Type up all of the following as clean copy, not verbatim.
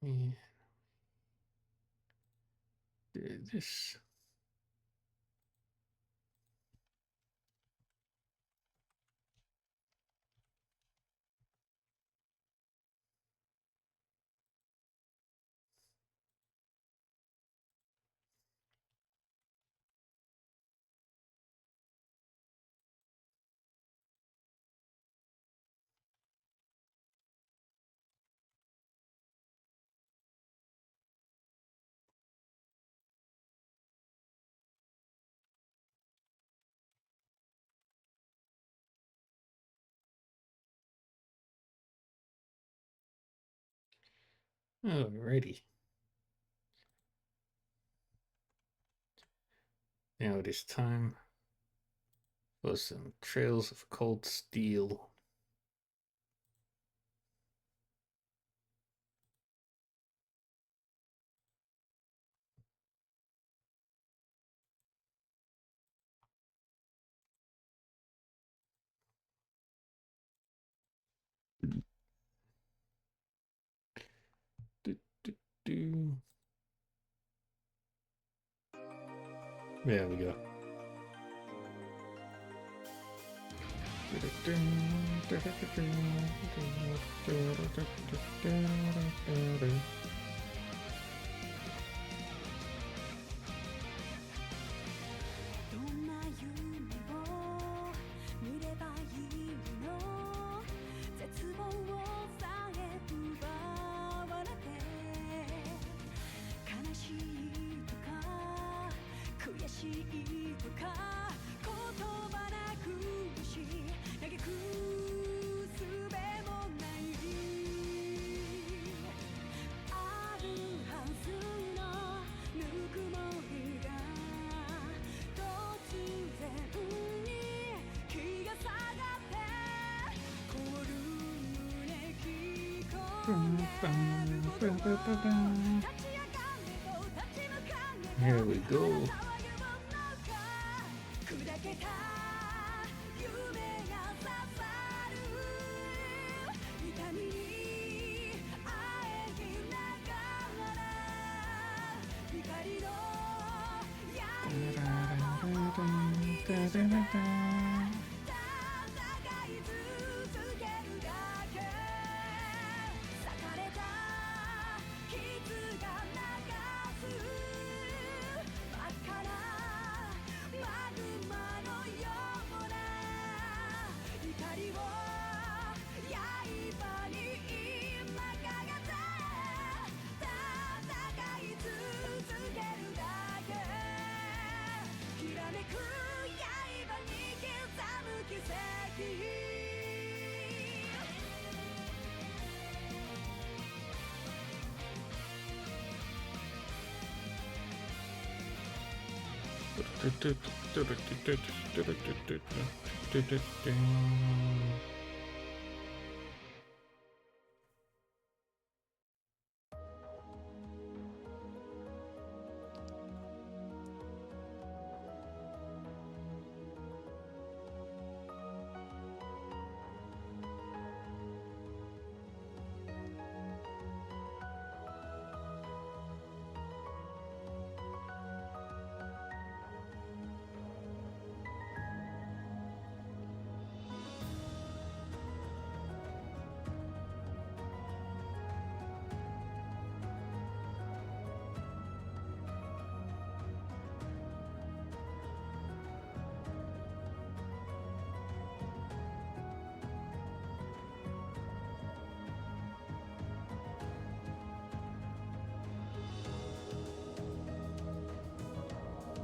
Yeah. Do this. Alrighty. Now it is time for some Trails of Cold Steel. Do, do, do. There we go. Here we go.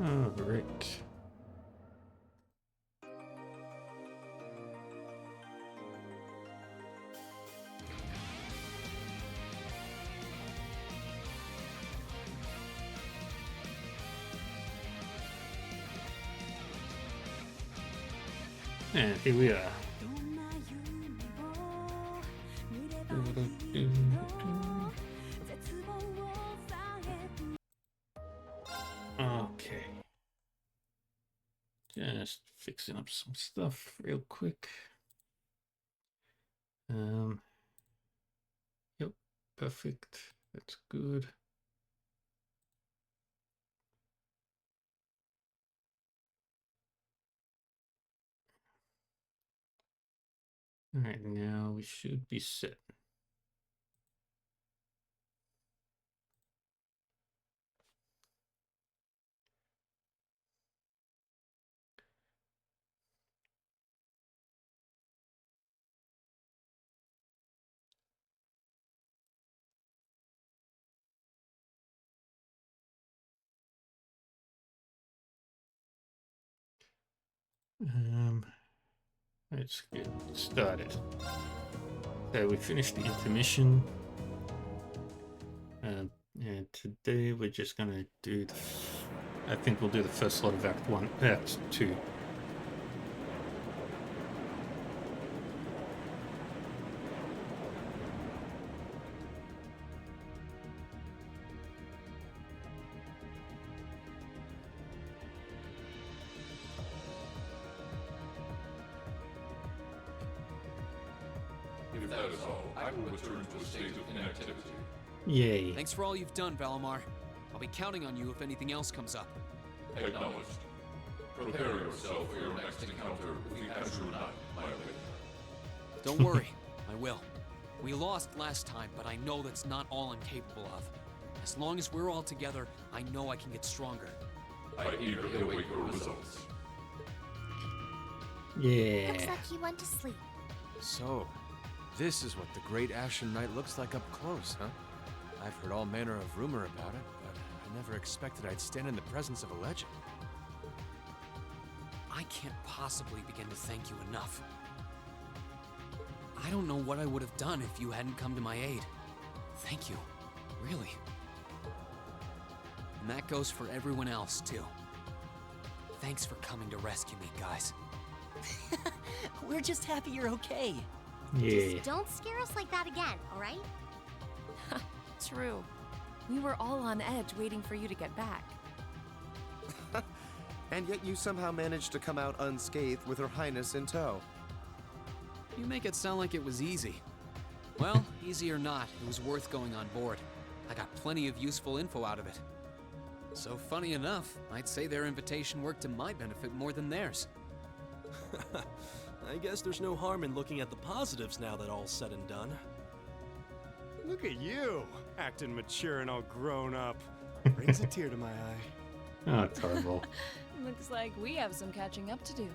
All right. And here we are. Okay. Just fixing up some stuff real quick. Yep, perfect. That's good. All right, now we should be set. Let's get started. So we finished the intermission. And today we're just gonna do I think we'll do the first slot of Act 1, Act 2. If that is all, I will return to a state of inactivity. Yay. Thanks for all you've done, Valimar. I'll be counting on you if anything else comes up. Acknowledged. Prepare yourself for your next encounter with the Azure Knight, my lady. Don't worry, I will. We lost last time, but I know that's not all I'm capable of. As long as we're all together, I know I can get stronger. I eagerly await your results. Yeah. Looks like he went to sleep. So, this is what the Great Ashen Knight looks like up close, huh? I've heard all manner of rumor about it, but I never expected I'd stand in the presence of a legend. I can't possibly begin to thank you enough. I don't know what I would have done if you hadn't come to my aid. Thank you. Really. And that goes for everyone else, too. Thanks for coming to rescue me, guys. We're just happy you're okay. Yeah. Just don't scare us like that again, all right? True. We were all on edge waiting for you to get back. And yet you somehow managed to come out unscathed with Her Highness in tow. You make it sound like it was easy. Well, easy or not, it was worth going on board. I got plenty of useful info out of it. So funny enough, I'd say their invitation worked to my benefit more than theirs. I guess there's no harm in looking at the positives now that all's said and done. Look at you, acting mature and all grown up. Brings a tear to my eye. Oh, terrible. Looks like we have some catching up to do.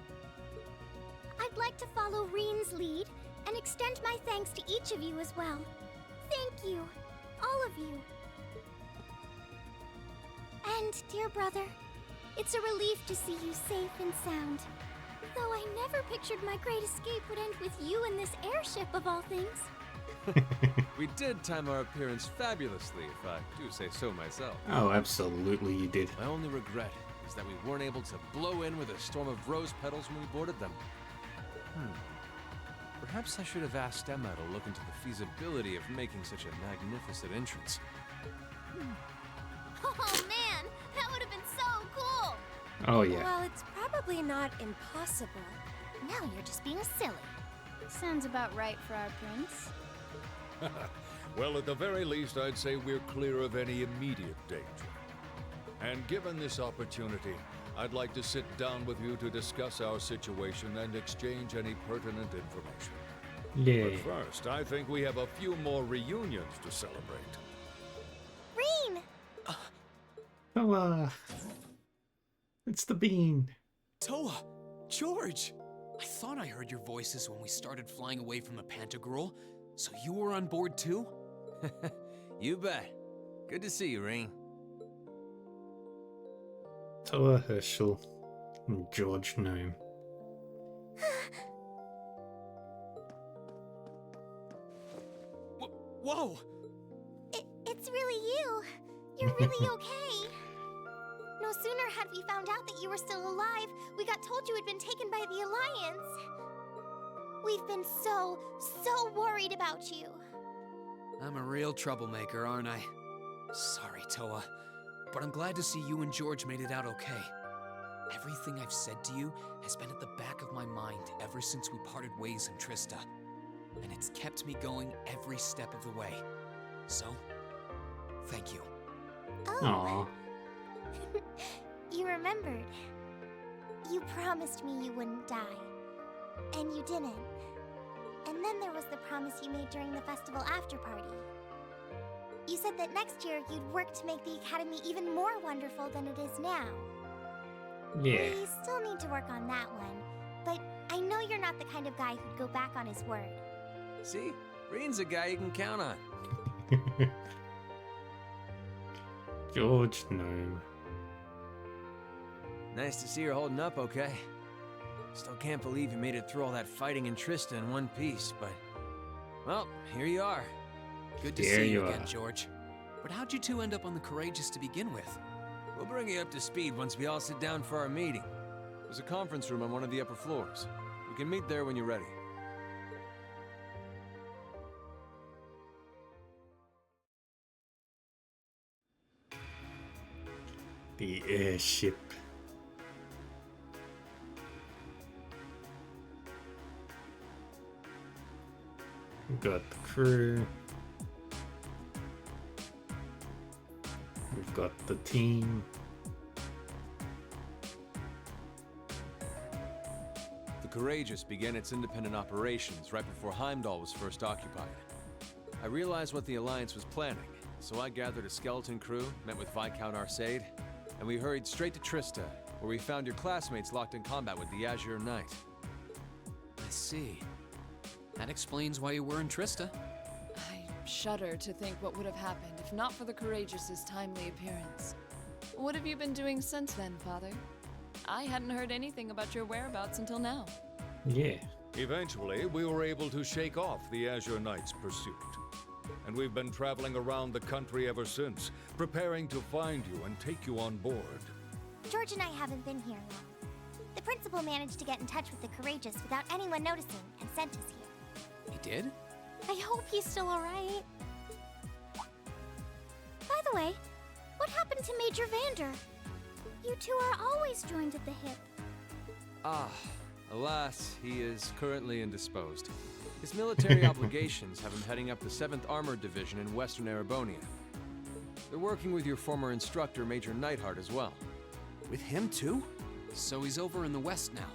I'd like to follow Reen's lead and extend my thanks to each of you as well. Thank you, all of you. And, dear brother, it's a relief to see you safe and sound. Though I never pictured my great escape would end with you in this airship of all things. We did time our appearance fabulously, if I do say so myself. Oh, absolutely you did. My only regret is that we weren't able to blow in with a storm of rose petals when we boarded them. Perhaps I should have asked Emma to look into the feasibility of making such a magnificent entrance. Oh man, that would have been so cool! Oh, yeah. Well, it's probably not impossible. Now you're just being silly. Sounds about right for our prince. Well, at the very least, I'd say we're clear of any immediate danger. And given this opportunity, I'd like to sit down with you to discuss our situation and exchange any pertinent information. Yeah. But first, I think we have a few more reunions to celebrate. Reen! Oh, it's the bean. Toa! George! I thought I heard your voices when we started flying away from the Pantagruel. So you were on board too? You bet. Good to see you, Reen. Toa Herschel and George Gnome. Whoa! It's really you. You're really okay. No sooner had we found out that you were still alive, we got told you had been taken by the Alliance. We've been so worried about you. I'm a real troublemaker, aren't I? Sorry, Toa, but I'm glad to see you and George made it out okay. Everything I've said to you has been at the back of my mind ever since we parted ways in Trista, and it's kept me going every step of the way. So, Thank you. Aw. You remembered. You promised me you wouldn't die. And you didn't. And then there was the promise you made during the festival after party. You said that next year you'd work to make the Academy even more wonderful than it is now. Yeah. We still need to work on that one, but I know you're not the kind of guy who'd go back on his word. See? Reen's a guy you can count on. George Gnome. Nice to see you're holding up okay. Still can't believe you made it through all that fighting in Trista in one piece, but... Well, here you are. Good to There see you you again, are. George. But how'd you two end up on the Courageous to begin with? We'll bring you up to speed once we all sit down for our meeting. There's a conference room on one of the upper floors. We can meet there when you're ready. The airship. We've got the crew. We've got the team. The Courageous began its independent operations right before Heimdall was first occupied. I realized what the Alliance was planning, so I gathered a skeleton crew, met with Viscount Arcade, and we hurried straight to Trista, where we found your classmates locked in combat with the Azure Knight. I see. That explains why you were in Trista. I shudder to think what would have happened if not for the Courageous's timely appearance. What have you been doing since then, Father? I hadn't heard anything about your whereabouts until now. Yeah. Eventually, we were able to shake off the Azure Knight's pursuit. And we've been traveling around the country ever since, preparing to find you and take you on board. George and I haven't been here long. The principal managed to get in touch with the Courageous without anyone noticing and sent us here. He did? I hope he's still alright. By the way, what happened to Major Vander? You two are always joined at the hip. Ah, alas, he is currently indisposed. His military obligations have him heading up the 7th Armored Division in Western Erebonia. They're working with your former instructor, Major Neidhart, as well. With him too? So he's over in the west now.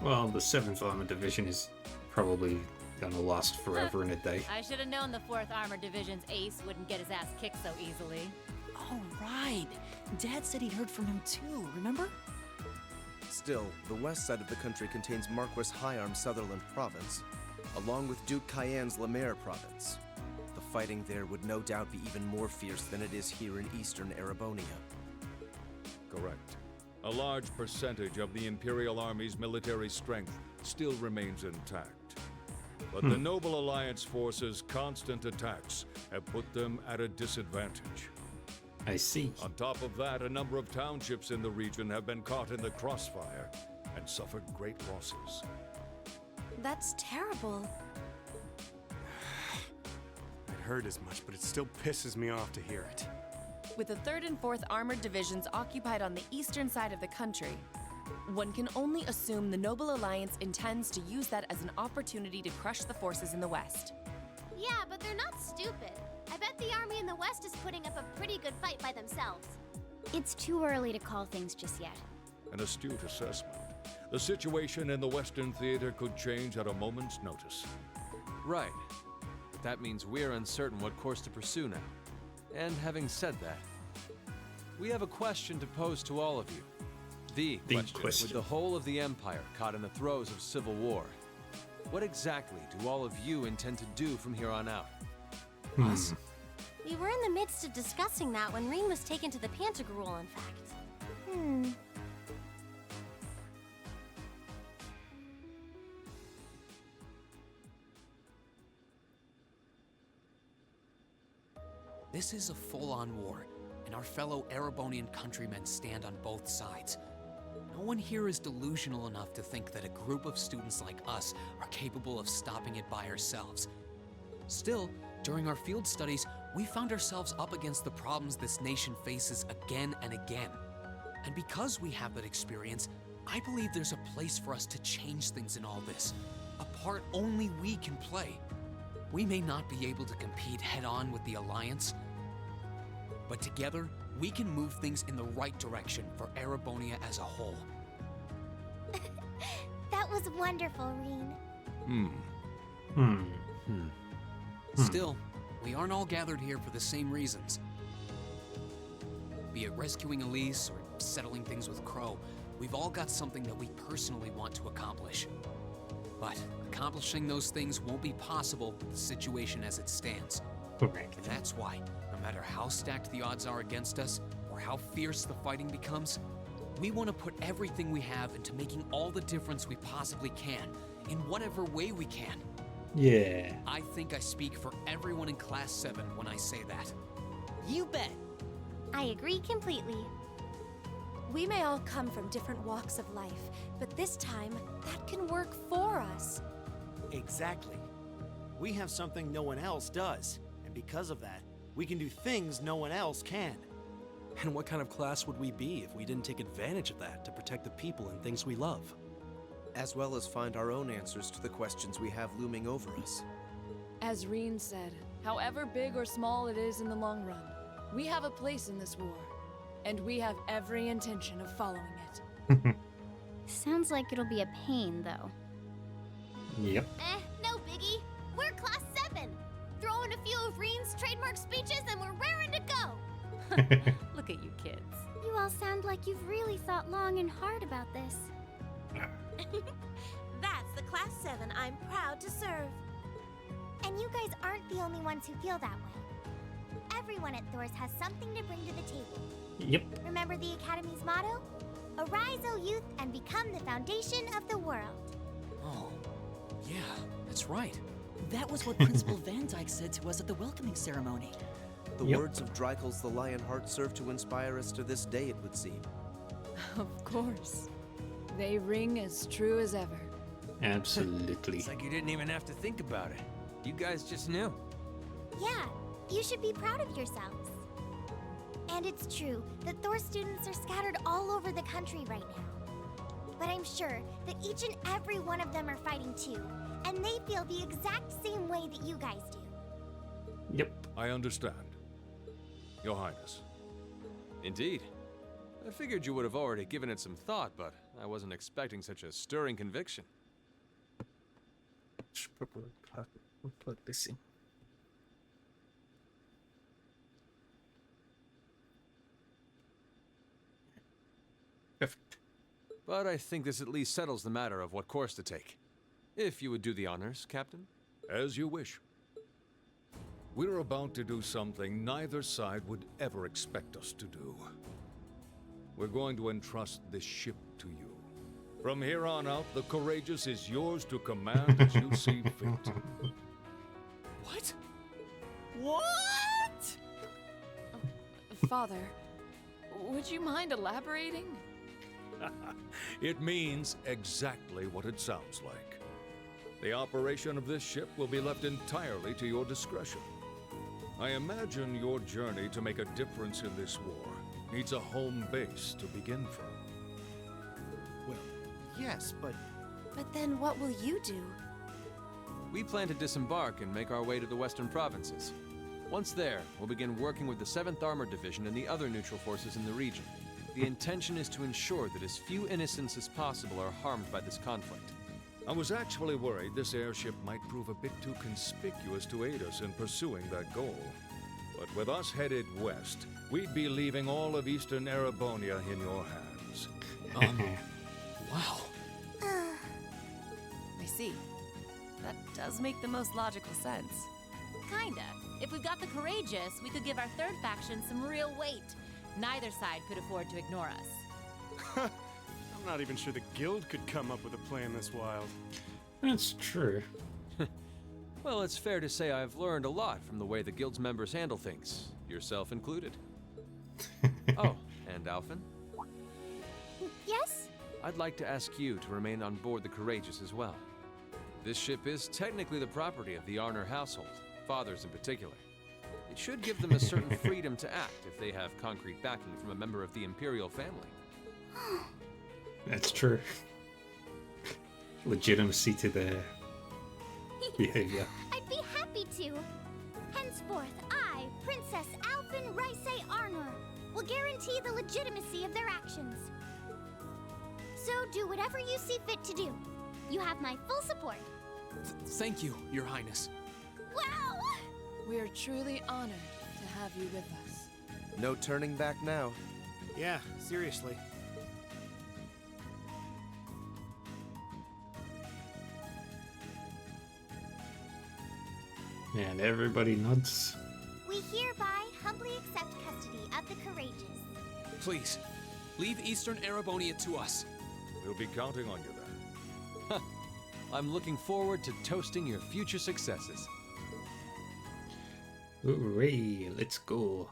Well, the 7th Armored Division is probably gonna last forever and a day. I should have known the 4th Armored Division's ace wouldn't get his ass kicked so easily. Oh, right. Dad said he'd heard from him too, remember? Still, the west side of the country contains Marquis Hyarm's Sutherland province, along with Duke Cayenne's Lemaire province. The fighting there would no doubt be even more fierce than it is here in eastern Erebonia. Correct. A large percentage of the Imperial Army's military strength still remains intact. But the Noble Alliance forces' constant attacks have put them at a disadvantage. I see. On top of that, a number of townships in the region have been caught in the crossfire and suffered great losses. That's terrible. I'd heard as much, but it still pisses me off to hear it. With the 3rd and 4th Armored Divisions occupied on the eastern side of the country, one can only assume the Noble Alliance intends to use that as an opportunity to crush the forces in the west. Yeah, but they're not stupid. I bet the army in the west is putting up a pretty good fight by themselves. It's too early to call things just yet. An astute assessment. The situation in the Western Theater could change at a moment's notice. Right. But that means we're uncertain what course to pursue now. And having said that, we have a question to pose to all of you. The question. With the whole of the Empire caught in the throes of civil war, what exactly do all of you intend to do from here on out? Us? We were in the midst of discussing that when Reen was taken to the Pantagruel, in fact. This is a full-on war, and our fellow Erebonian countrymen stand on both sides. No one here is delusional enough to think that a group of students like us are capable of stopping it by ourselves. Still, during our field studies, we found ourselves up against the problems this nation faces again and again. And because we have that experience, I believe there's a place for us to change things in all this, a part only we can play. We may not be able to compete head-on with the Alliance, But together, we can move things in the right direction for Erebonia as a whole. That was wonderful, Reen. Still, we aren't all gathered here for the same reasons. Be it rescuing Elise or settling things with Crow, we've all got something that we personally want to accomplish. But accomplishing those things won't be possible with the situation as it stands. Correct. That's why, no matter how stacked the odds are against us, or how fierce the fighting becomes, we want to put everything we have into making all the difference we possibly can, in whatever way we can. Yeah. I think I speak for everyone in Class 7 when I say that. You bet. I agree completely. We may all come from different walks of life, but this time, that can work for us. Exactly. We have something no one else does, and because of that, we can do things no one else can. And what kind of class would we be if we didn't take advantage of that to protect the people and things we love? As well as find our own answers to the questions we have looming over us. As Reen said, however big or small it is in the long run, we have a place in this war, and we have every intention of following it. Sounds like it'll be a pain, though. Yep. No biggie. We're Class 7. Throw in a few of Reen's trademark speeches and we're raring to go. Look at you kids. You all sound like you've really thought long and hard about this. That's the Class 7 I'm proud to serve. And you guys aren't the only ones who feel that way. Everyone at Thors has something to bring to the table. Yep. Remember the Academy's motto? Arise, O youth, and become the foundation of the world. Oh, yeah, that's right. That was what Principal Van Dyke said to us at the welcoming ceremony. The words of Dreikel's the Lionheart serve to inspire us to this day, it would seem. Of course. They ring as true as ever. Absolutely. It's like you didn't even have to think about it. You guys just knew. Yeah, you should be proud of yourselves. And it's true that Thor students are scattered all over the country right now. But I'm sure that each and every one of them are fighting too, and they feel the exact same way that you guys do. Yep. I understand. Your Highness. Indeed. I figured you would have already given it some thought, but I wasn't expecting such a stirring conviction. Should probably plug this in. Perfect. But I think this at least settles the matter of what course to take. If you would do the honors, Captain. As you wish. We're about to do something neither side would ever expect us to do. We're going to entrust this ship to you. From here on out, the Courageous is yours to command as you see fit. What? What? Father, would you mind elaborating? It means exactly what it sounds like. The operation of this ship will be left entirely to your discretion. I imagine your journey to make a difference in this war needs a home base to begin from. Well, yes, but... But then what will you do? We plan to disembark and make our way to the western provinces. Once there, we'll begin working with the 7th Armored Division and the other neutral forces in the region. The intention is to ensure that as few innocents as possible are harmed by this conflict. I was actually worried this airship might prove a bit too conspicuous to aid us in pursuing that goal. But with us headed west, we'd be leaving all of Eastern Erebonia in your hands. Wow. I see. That does make the most logical sense. Kinda. If we've got the Courageous, we could give our third faction some real weight. Neither side could afford to ignore us. I'm not even sure the guild could come up with a plan this wild. That's true. Well, it's fair to say I've learned a lot from the way the guild's members handle things, yourself included. Oh, and Alphen? Yes? I'd like to ask you to remain on board the Courageous as well. This ship is technically the property of the Arner household, fathers in particular. It should give them a certain freedom to act if they have concrete backing from a member of the Imperial family. That's true. Legitimacy to their behavior. I'd be happy to. Henceforth, I, Princess Alphen Raisay Arnor, will guarantee the legitimacy of their actions. So do whatever you see fit to do. You have my full support. Thank you, Your Highness. Wow! We are truly honored to have you with us. No turning back now. Yeah, seriously. And everybody nods. We hereby humbly accept custody of the Courageous. Please, leave Eastern Erebonia to us. We'll be counting on you then. I'm looking forward to toasting your future successes. Hooray, let's go.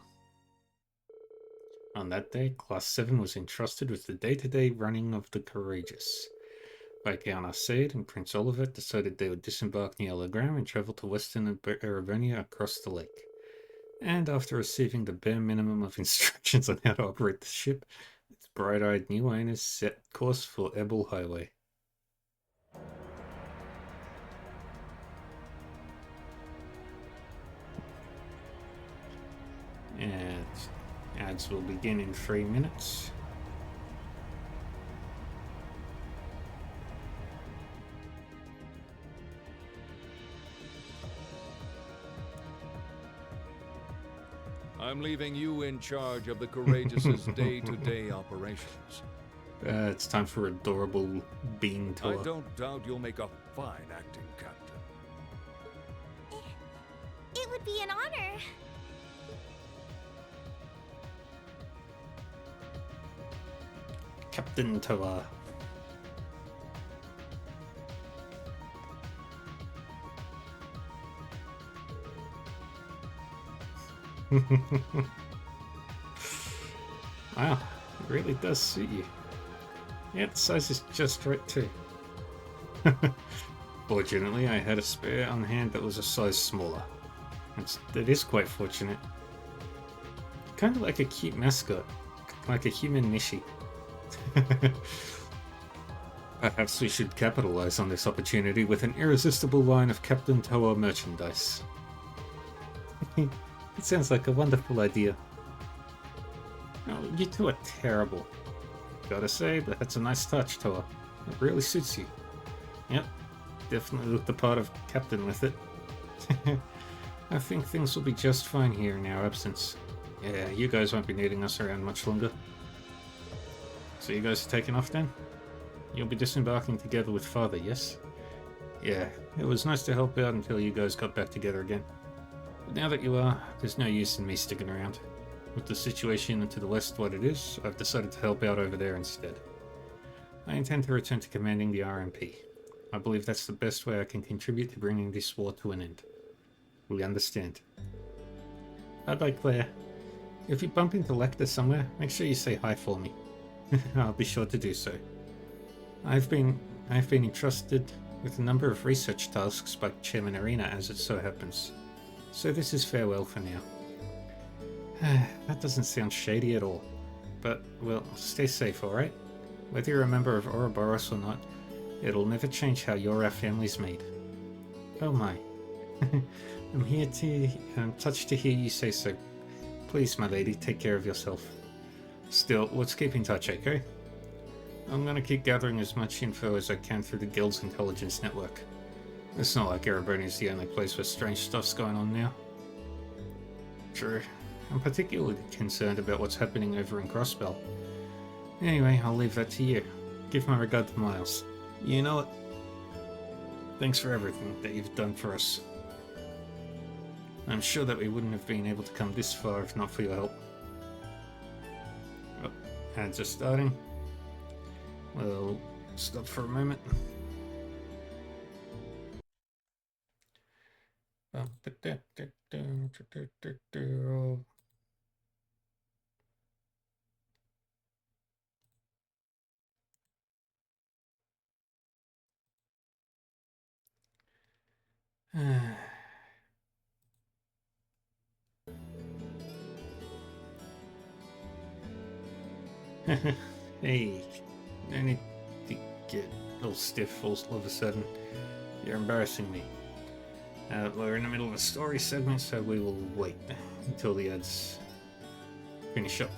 On that day, Class 7 was entrusted with the day-to-day running of the Courageous. Viscount Arcade and Prince Olivet decided they would disembark near Legram and travel to western Erebonia across the lake. And after receiving the bare minimum of instructions on how to operate the ship, its bright-eyed new owners set course for Ebel Highway. And ads will begin in 3 minutes. I'm leaving you in charge of the Courageous's day-to-day operations. It's time for adorable bean tour. I don't doubt you'll make a fine acting captain. It would be an honor. Captain Toa. Wow, it really does suit you. Yeah, the size is just right too. Fortunately, I had a spare on hand that was a size smaller. That is quite fortunate. Kind of like a cute mascot, like a human Nishi. Perhaps we should capitalize on this opportunity with an irresistible line of Captain Toa merchandise. It sounds like a wonderful idea. Oh, you two are terrible. Gotta say, that's a nice touch, Toa. It really suits you. Yep, definitely look the part of captain with it. I think things will be just fine here in our absence. Yeah, you guys won't be needing us around much longer. So you guys are taking off then? You'll be disembarking together with Father, yes? Yeah, it was nice to help out until you guys got back together again. But now that you are, there's no use in me sticking around. With the situation to the west what it is, I've decided to help out over there instead. I intend to return to commanding the RMP. I believe that's the best way I can contribute to bringing this war to an end. We understand. Bye-bye, Claire. If you bump into Lecter somewhere, make sure you say hi for me. I'll be sure to do so. I've been entrusted with a number of research tasks by Chairman Arena, as it so happens. So this is farewell for now. That doesn't sound shady at all. But, well, stay safe, alright? Whether you're a member of Ouroboros or not, it'll never change how you're our family's made. Oh my. I'm touched to hear you say so. Please, my lady, take care of yourself. Still, let's keep in touch, okay? I'm gonna keep gathering as much info as I can through the Guild's intelligence network. It's not like Erebonia's the only place where strange stuff's going on now. True. I'm particularly concerned about what's happening over in Crossbell. Anyway, I'll leave that to you. Give my regard to Miles. You know it. Thanks for everything that you've done for us. I'm sure that we wouldn't have been able to come this far if not for your help. Oh, ads are starting. We'll stop for a moment. Hey, no need to get all stiff all of a sudden. You're embarrassing me. We're in the middle of a story segment, so we will wait until the ads finish up.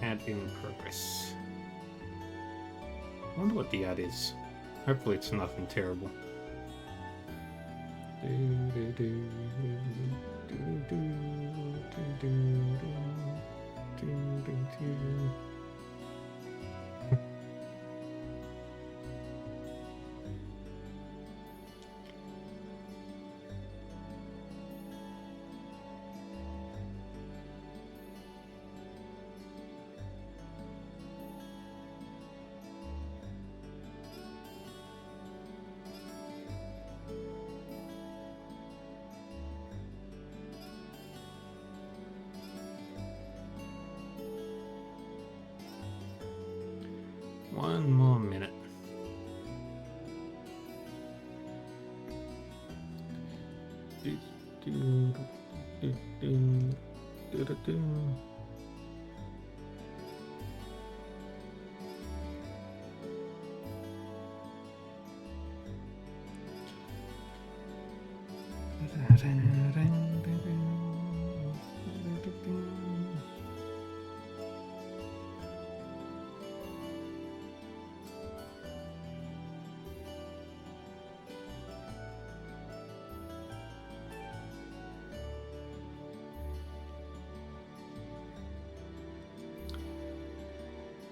Ad in progress. I wonder what the ad is. Hopefully it's nothing terrible. One more minute.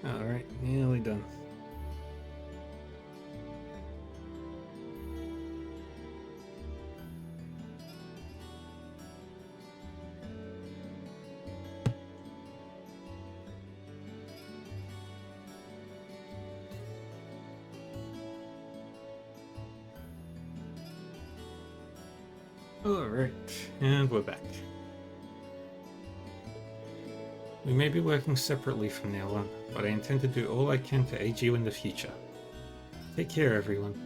Alright, nearly done. Alright, and we're back. We may be working separately from now on, but I intend to do all I can to aid you in the future. Take care, everyone.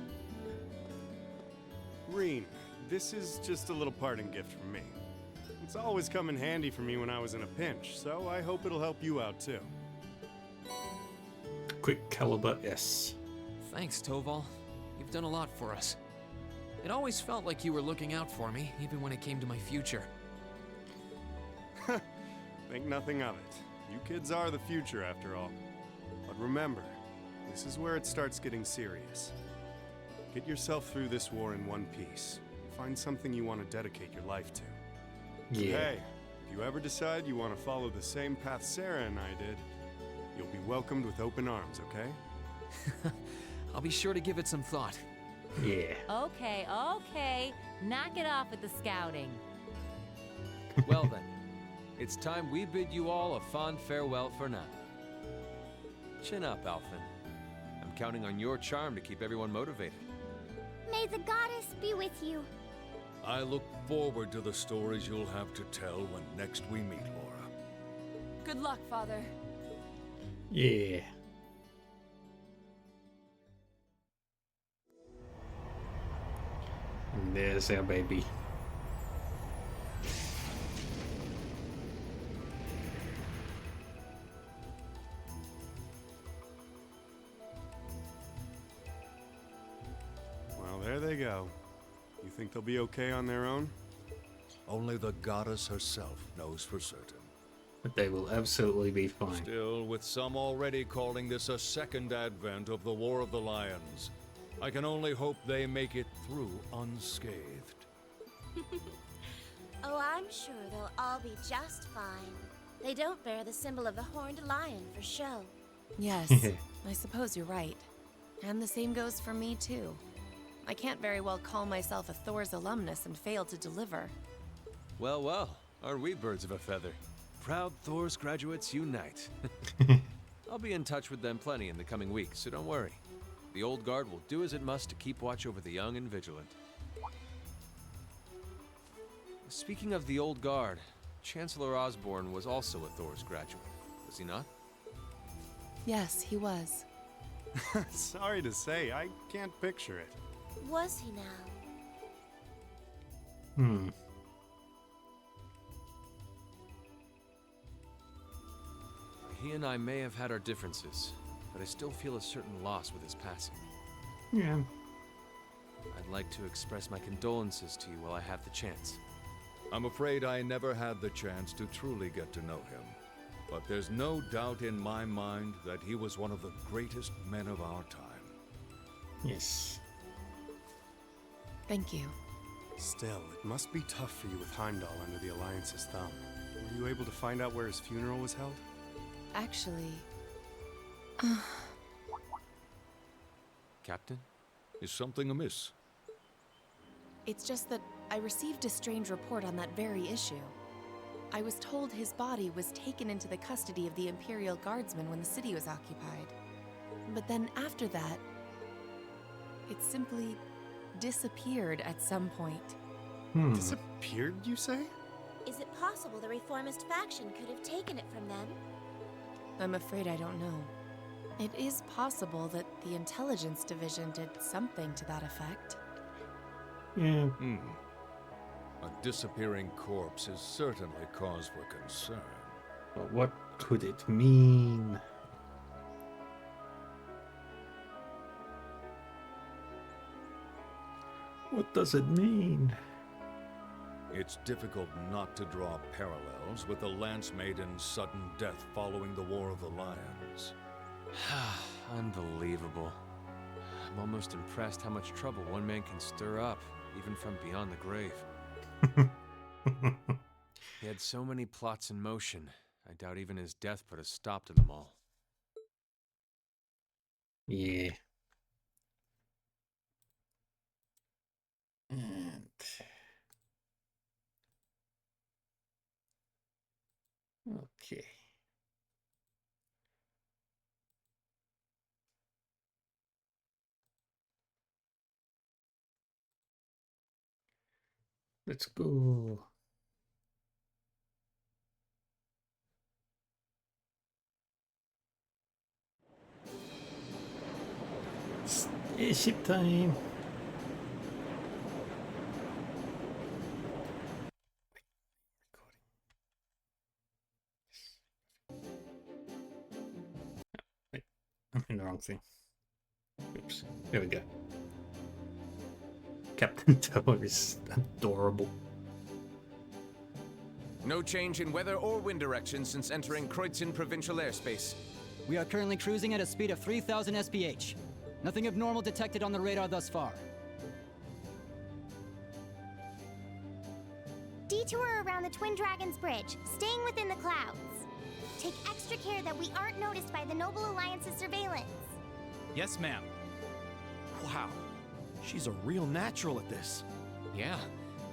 Rean, this is just a little parting gift from me. It's always come in handy for me when I was in a pinch, so I hope it'll help you out too. Quick caliber S. Thanks, Toval. You've done a lot for us. It always felt like you were looking out for me, even when it came to my future. Think nothing of it. You kids are the future, after all. But remember, this is where it starts getting serious. Get yourself through this war in one piece. Find something you want to dedicate your life to. Yeah. Hey, if you ever decide you want to follow the same path Sarah and I did, you'll be welcomed with open arms, okay? I'll be sure to give it some thought. Yeah. Okay. Knock it off with the scouting. Well then, it's time we bid you all a fond farewell for now. Chin up, Alphen. I'm counting on your charm to keep everyone motivated. May the goddess be with you. I look forward to the stories you'll have to tell when next we meet, Laura. Good luck, Father. Yeah. And there's our baby. Well, there they go. You think they'll be okay on their own? Only the goddess herself knows for certain. But they will absolutely be fine. Still, with some already calling this a second advent of the War of the Lions, I can only hope they make it through unscathed. Oh, I'm sure they'll all be just fine. They don't bear the symbol of the horned lion for show. Yes, I suppose you're right. And the same goes for me, too. I can't very well call myself a Thor's alumnus and fail to deliver. Well, well, aren't we birds of a feather? Proud Thor's graduates unite. I'll be in touch with them plenty in the coming weeks, so don't worry. The Old Guard will do as it must to keep watch over the young and vigilant. Speaking of the Old Guard, Chancellor Osborne was also a Thor's graduate, was he not? Yes, he was. Sorry to say, I can't picture it. Was he now? He and I may have had our differences, but I still feel a certain loss with his passing. Yeah. I'd like to express my condolences to you while I have the chance. I'm afraid I never had the chance to truly get to know him. But there's no doubt in my mind that he was one of the greatest men of our time. Yes. Thank you. Still, it must be tough for you with Heimdall under the Alliance's thumb. Were you able to find out where his funeral was held? Actually... Captain? Is something amiss? It's just that I received a strange report on that very issue. I was told his body was taken into the custody of the Imperial Guardsmen when the city was occupied. But then after that, it simply disappeared at some point. Disappeared, you say? Is it possible the Reformist faction could have taken it from them? I'm afraid I don't know. It is possible that the Intelligence Division did something to that effect. Yeah. A disappearing corpse is certainly cause for concern. But what could it mean? What does it mean? It's difficult not to draw parallels with the Lance Maiden's sudden death following the War of the Lions. Unbelievable. I'm almost impressed how much trouble one man can stir up, even from beyond the grave. He had so many plots in motion, I doubt even his death put a stop to them all. Yeah. And... okay. Let's go. Spaceship time. Wait, I'm in the wrong thing. Oops. There we go. Captain Tower is adorable. No change in weather or wind direction since entering Kreutzen provincial airspace. We are currently cruising at a speed of 3,000 SPH. Nothing abnormal detected on the radar thus far. Detour around the Twin Dragons Bridge, staying within the clouds. Take extra care that we aren't noticed by the Noble Alliance's surveillance. Yes, ma'am. Wow. She's a real natural at this. Yeah,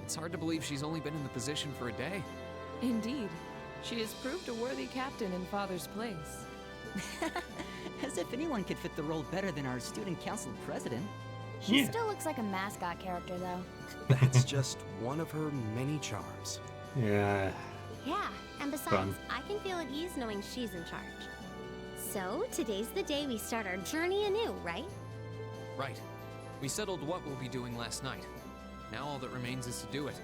it's hard to believe she's only been in the position for a day. Indeed. She has proved a worthy captain in Father's place. As if anyone could fit the role better than our student council president. She still looks like a mascot character, though. That's just one of her many charms. Yeah. Yeah, and besides, Fun. I can feel at ease knowing she's in charge. So, today's the day we start our journey anew, right? Right. We settled what we'll be doing last night. Now all that remains is to do it.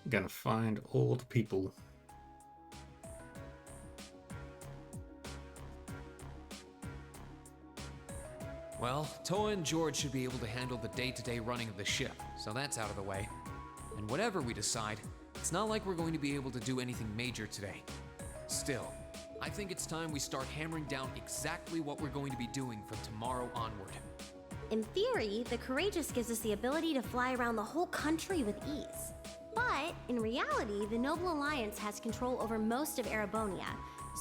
Gonna find old people. Well, Toa and George should be able to handle the day-to-day running of the ship, so that's out of the way. And whatever we decide, it's not like we're going to be able to do anything major today. Still, I think it's time we start hammering down exactly what we're going to be doing from tomorrow onward. In theory, the Courageous gives us the ability to fly around the whole country with ease. But, in reality, the Noble Alliance has control over most of Erebonia,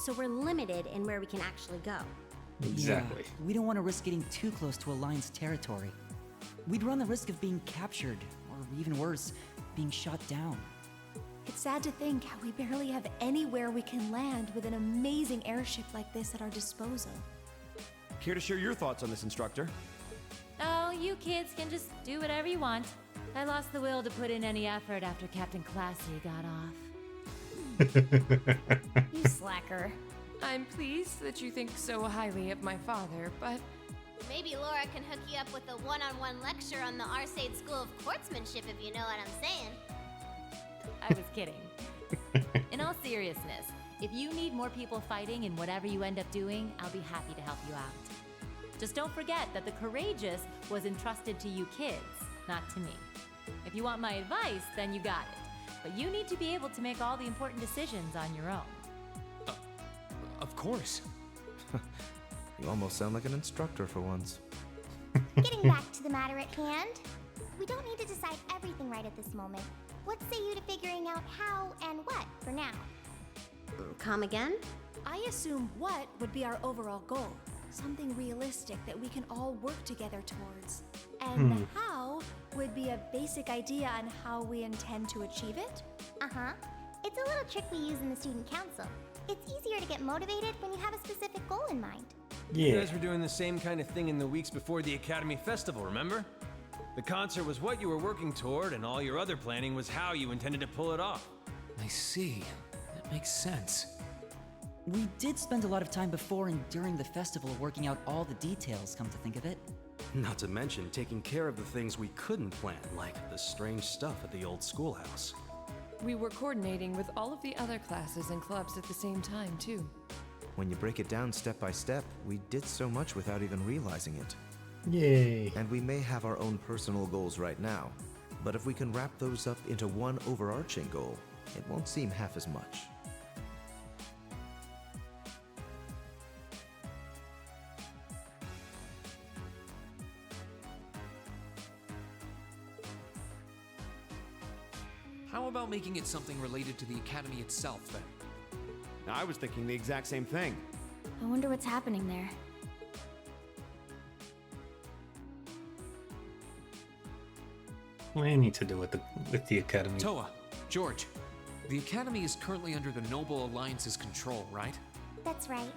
so we're limited in where we can actually go. Exactly. Yeah, we don't want to risk getting too close to Alliance territory. We'd run the risk of being captured, or even worse, being shot down. It's sad to think how we barely have anywhere we can land with an amazing airship like this at our disposal. Care to share your thoughts on this, instructor? Oh, you kids can just do whatever you want. I lost the will to put in any effort after Captain Classy got off. You slacker. I'm pleased that you think so highly of my father, but... Maybe Laura can hook you up with a one-on-one lecture on the Arcade School of Quartzmanship, if you know what I'm saying. I was kidding. In all seriousness, if you need more people fighting in whatever you end up doing, I'll be happy to help you out. Just don't forget that the Courageous was entrusted to you kids, not to me. If you want my advice, then you got it. But you need to be able to make all the important decisions on your own. Of course. You almost sound like an instructor for once. Getting back to the matter at hand, we don't need to decide everything right at this moment. What say you to figuring out how and what for now? Come again? I assume what would be our overall goal. Something realistic that we can all work together towards. And the how would be a basic idea on how we intend to achieve it? Uh-huh. It's a little trick we use in the student council. It's easier to get motivated when you have a specific goal in mind. You guys were doing the same kind of thing in the weeks before the Academy Festival, remember? The concert was what you were working toward, and all your other planning was how you intended to pull it off. I see. That makes sense. We did spend a lot of time before and during the festival working out all the details, come to think of it. Not to mention taking care of the things we couldn't plan, like the strange stuff at the old schoolhouse. We were coordinating with all of the other classes and clubs at the same time, too. When you break it down step by step, we did so much without even realizing it. Yay. And we may have our own personal goals right now, but if we can wrap those up into one overarching goal, it won't seem half as much. How about making it something related to the Academy itself, then? I was thinking the exact same thing. I wonder what's happening there. What do you need to do with the Academy? Toa, George, the Academy is currently under the Noble Alliance's control, right? That's right.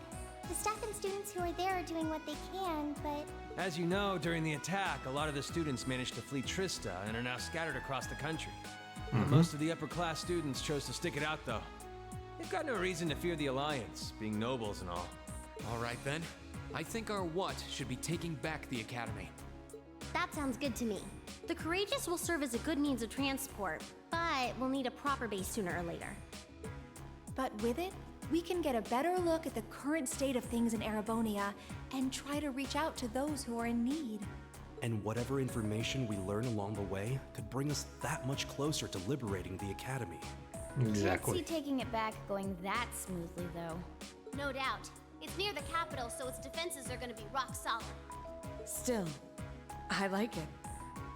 The staff and students who are there are doing what they can, but... As you know, during the attack, a lot of the students managed to flee Trista and are now scattered across the country. Most of the upper-class students chose to stick it out, though. They've got no reason to fear the Alliance, being nobles and all. All right, then. I think our what should be taking back the Academy. That sounds good to me. The Courageous will serve as a good means of transport, but we'll need a proper base sooner or later. But with it, we can get a better look at the current state of things in Erebonia and try to reach out to those who are in need. And whatever information we learn along the way could bring us that much closer to liberating the Academy. Can't see taking it back going that smoothly, though. No doubt. It's near the capital, so its defenses are gonna be rock solid. Still, I like it.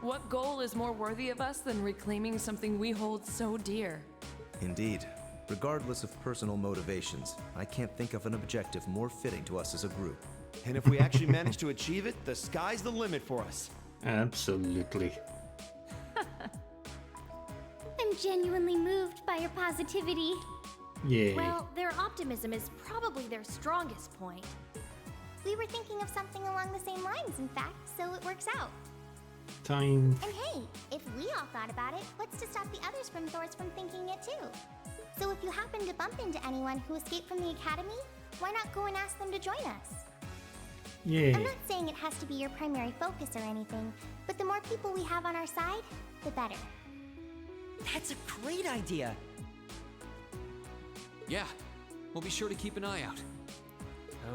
What goal is more worthy of us than reclaiming something we hold so dear? Indeed. Regardless of personal motivations, I can't think of an objective more fitting to us as a group. And if we actually manage to achieve it, the sky's the limit for us. Absolutely. I'm genuinely moved by your positivity. Yeah. Well, their optimism is probably their strongest point. We were thinking of something along the same lines, in fact, so it works out. Time. And hey, if we all thought about it, what's to stop the others from thinking it too? So if you happen to bump into anyone who escaped from the Academy, why not go and ask them to join us? Yeah. I'm not saying it has to be your primary focus or anything, but the more people we have on our side, the better. That's a great idea. Yeah, we'll be sure to keep an eye out.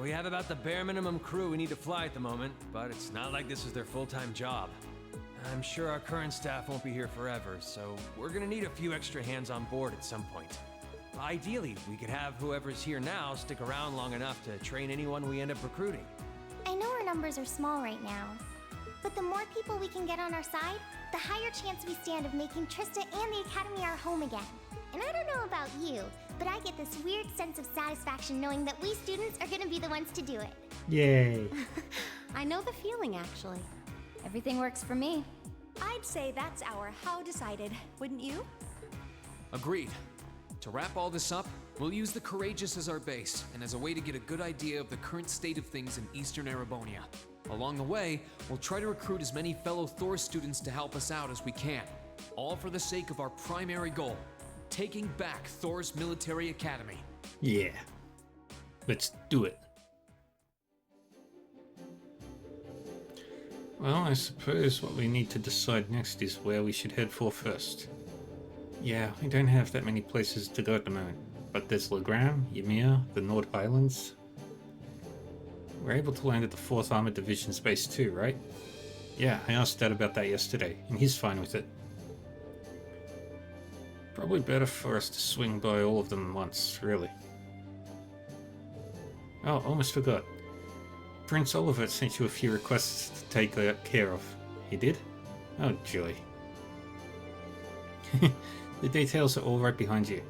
We have about the bare minimum crew we need to fly at the moment, but it's not like this is their full-time job. I'm sure our current staff won't be here forever, so we're gonna need a few extra hands on board at some point. Ideally, we could have whoever's here now stick around long enough to train anyone we end up recruiting. I know our numbers are small right now, but the more people we can get on our side, the higher chance we stand of making Trista and the Academy our home again. And I don't know about you, but I get this weird sense of satisfaction knowing that we students are gonna be the ones to do it. Yay. I know the feeling, actually. Everything works for me. I'd say that's our how decided, wouldn't you? Agreed. To wrap all this up, we'll use the Courageous as our base, and as a way to get a good idea of the current state of things in Eastern Erebonia. Along the way, we'll try to recruit as many fellow Thor students to help us out as we can. All for the sake of our primary goal, taking back Thor's military academy. Yeah. Let's do it. Well, I suppose what we need to decide next is where we should head for first. Yeah, we don't have that many places to go at the moment, but there's Legram, Ymir, the Nord Highlands. We're able to land at the 4th Armored Division's base too, right? Yeah, I asked Dad about that yesterday, and he's fine with it. Probably better for us to swing by all of them once, really. Oh, almost forgot. Prince Oliver sent you a few requests to take care of. He did? Oh, joy. The details are all right behind you.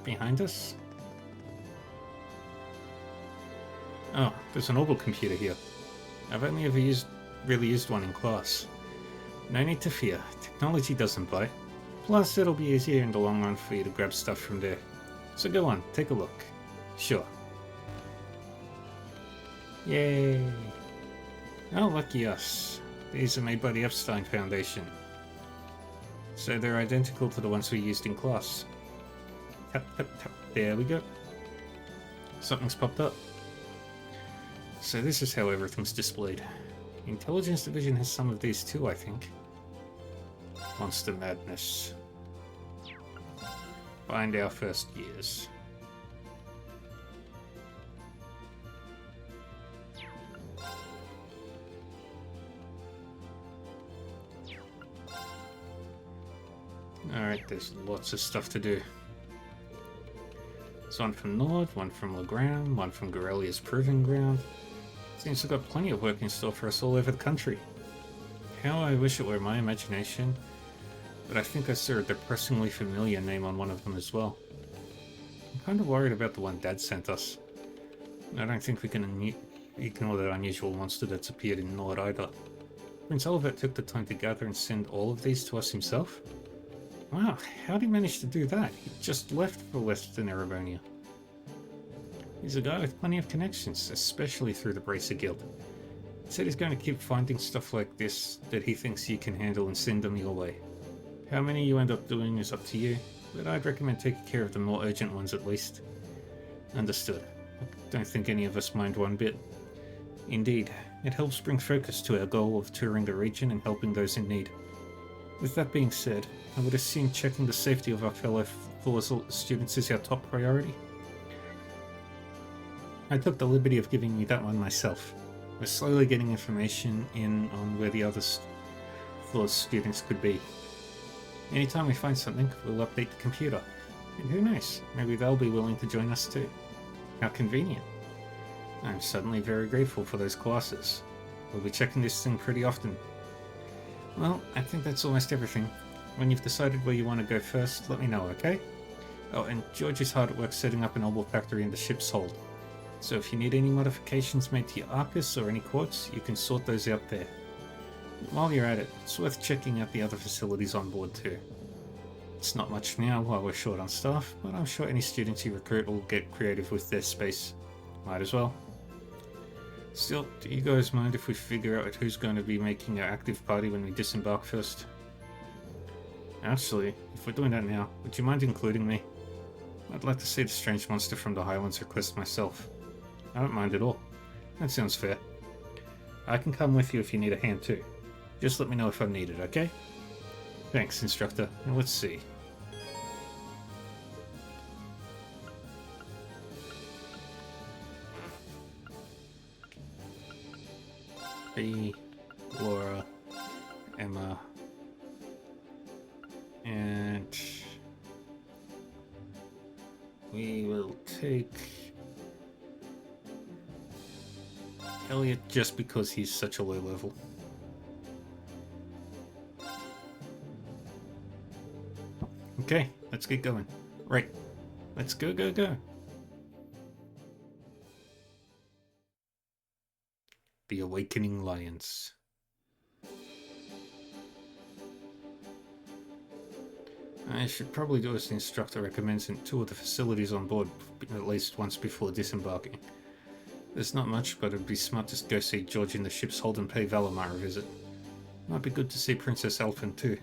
Behind us? Oh, there's an orbital computer here. I've only ever really used one in class. No need to fear. Technology doesn't bite. Plus, it'll be easier in the long run for you to grab stuff from there. So go on, take a look. Sure. Yay! Oh, lucky us. These are made by the Epstein Foundation. So they're identical to the ones we used in class. Tap, tap, tap. There we go. Something's popped up. So this is how everything's displayed. Intelligence Division has some of these too, I think. Monster Madness. Find our first gears. Alright, there's lots of stuff to do. There's one from Nord, one from Legram, one from Gorelia's Proving Ground. Seems to have got plenty of work in store for us all over the country. How I wish it were my imagination, but I think I saw a depressingly familiar name on one of them as well. I'm kind of worried about the one Dad sent us. I don't think we can ignore that unusual monster that's appeared in Nord either. Prince Olivet took the time to gather and send all of these to us himself? Wow, how'd he manage to do that? He just left for Western Erebonia. He's a guy with plenty of connections, especially through the Bracer Guild. He said he's going to keep finding stuff like this that he thinks you can handle and send them your way. How many you end up doing is up to you, but I'd recommend taking care of the more urgent ones at least. Understood. I don't think any of us mind one bit. Indeed, it helps bring focus to our goal of touring the region and helping those in need. With that being said, I would assume checking the safety of our fellow Thor students is our top priority. I took the liberty of giving you that one myself. We're slowly getting information in on where the other Thor students could be. Anytime we find something, we'll update the computer. And who knows, maybe they'll be willing to join us too. How convenient. I'm suddenly very grateful for those classes. We'll be checking this thing pretty often. Well, I think that's almost everything. When you've decided where you want to go first, let me know, okay? Oh, and George is hard at work setting up an orbital factory in the ship's hold. So if you need any modifications made to your Arcus or any quartz, you can sort those out there. While you're at it, it's worth checking out the other facilities on board too. It's not much now while we're short on staff, but I'm sure any students you recruit will get creative with their space. Might as well. Still, do you guys mind if we figure out who's going to be making our active party when we disembark first? Actually, if we're doing that now, would you mind including me? I'd like to see the strange monster from the Highlands request myself. I don't mind at all. That sounds fair. I can come with you if you need a hand too. Just let me know if I'm needed, okay? Thanks, Instructor. Now let's see. B, Laura, Emma, and we will take Elliot just because he's such a low level. Okay, let's get going. Right, let's go, go, go. Awakening Lions. I should probably do as the instructor recommends and tour the facilities on board at least once before disembarking. There's not much, but it'd be smart to go see George in the ship's hold and pay Valimar a visit. Might be good to see Princess Elfin too.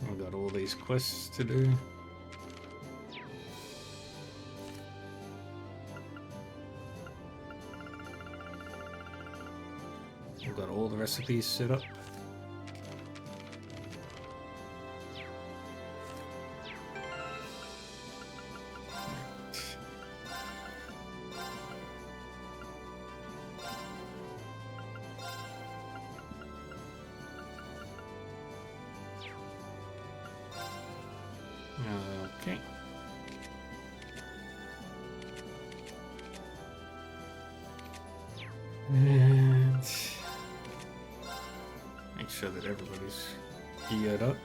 I've got all these quests to do. I've got all the recipes set up. Okay. And make sure that everybody's geared up.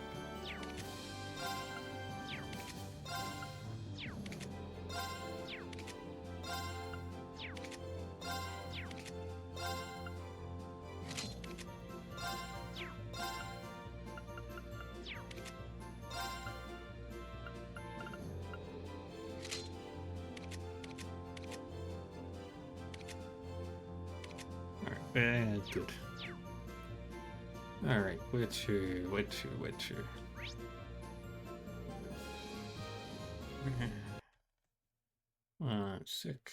Good. Alright, where to? I'm sick.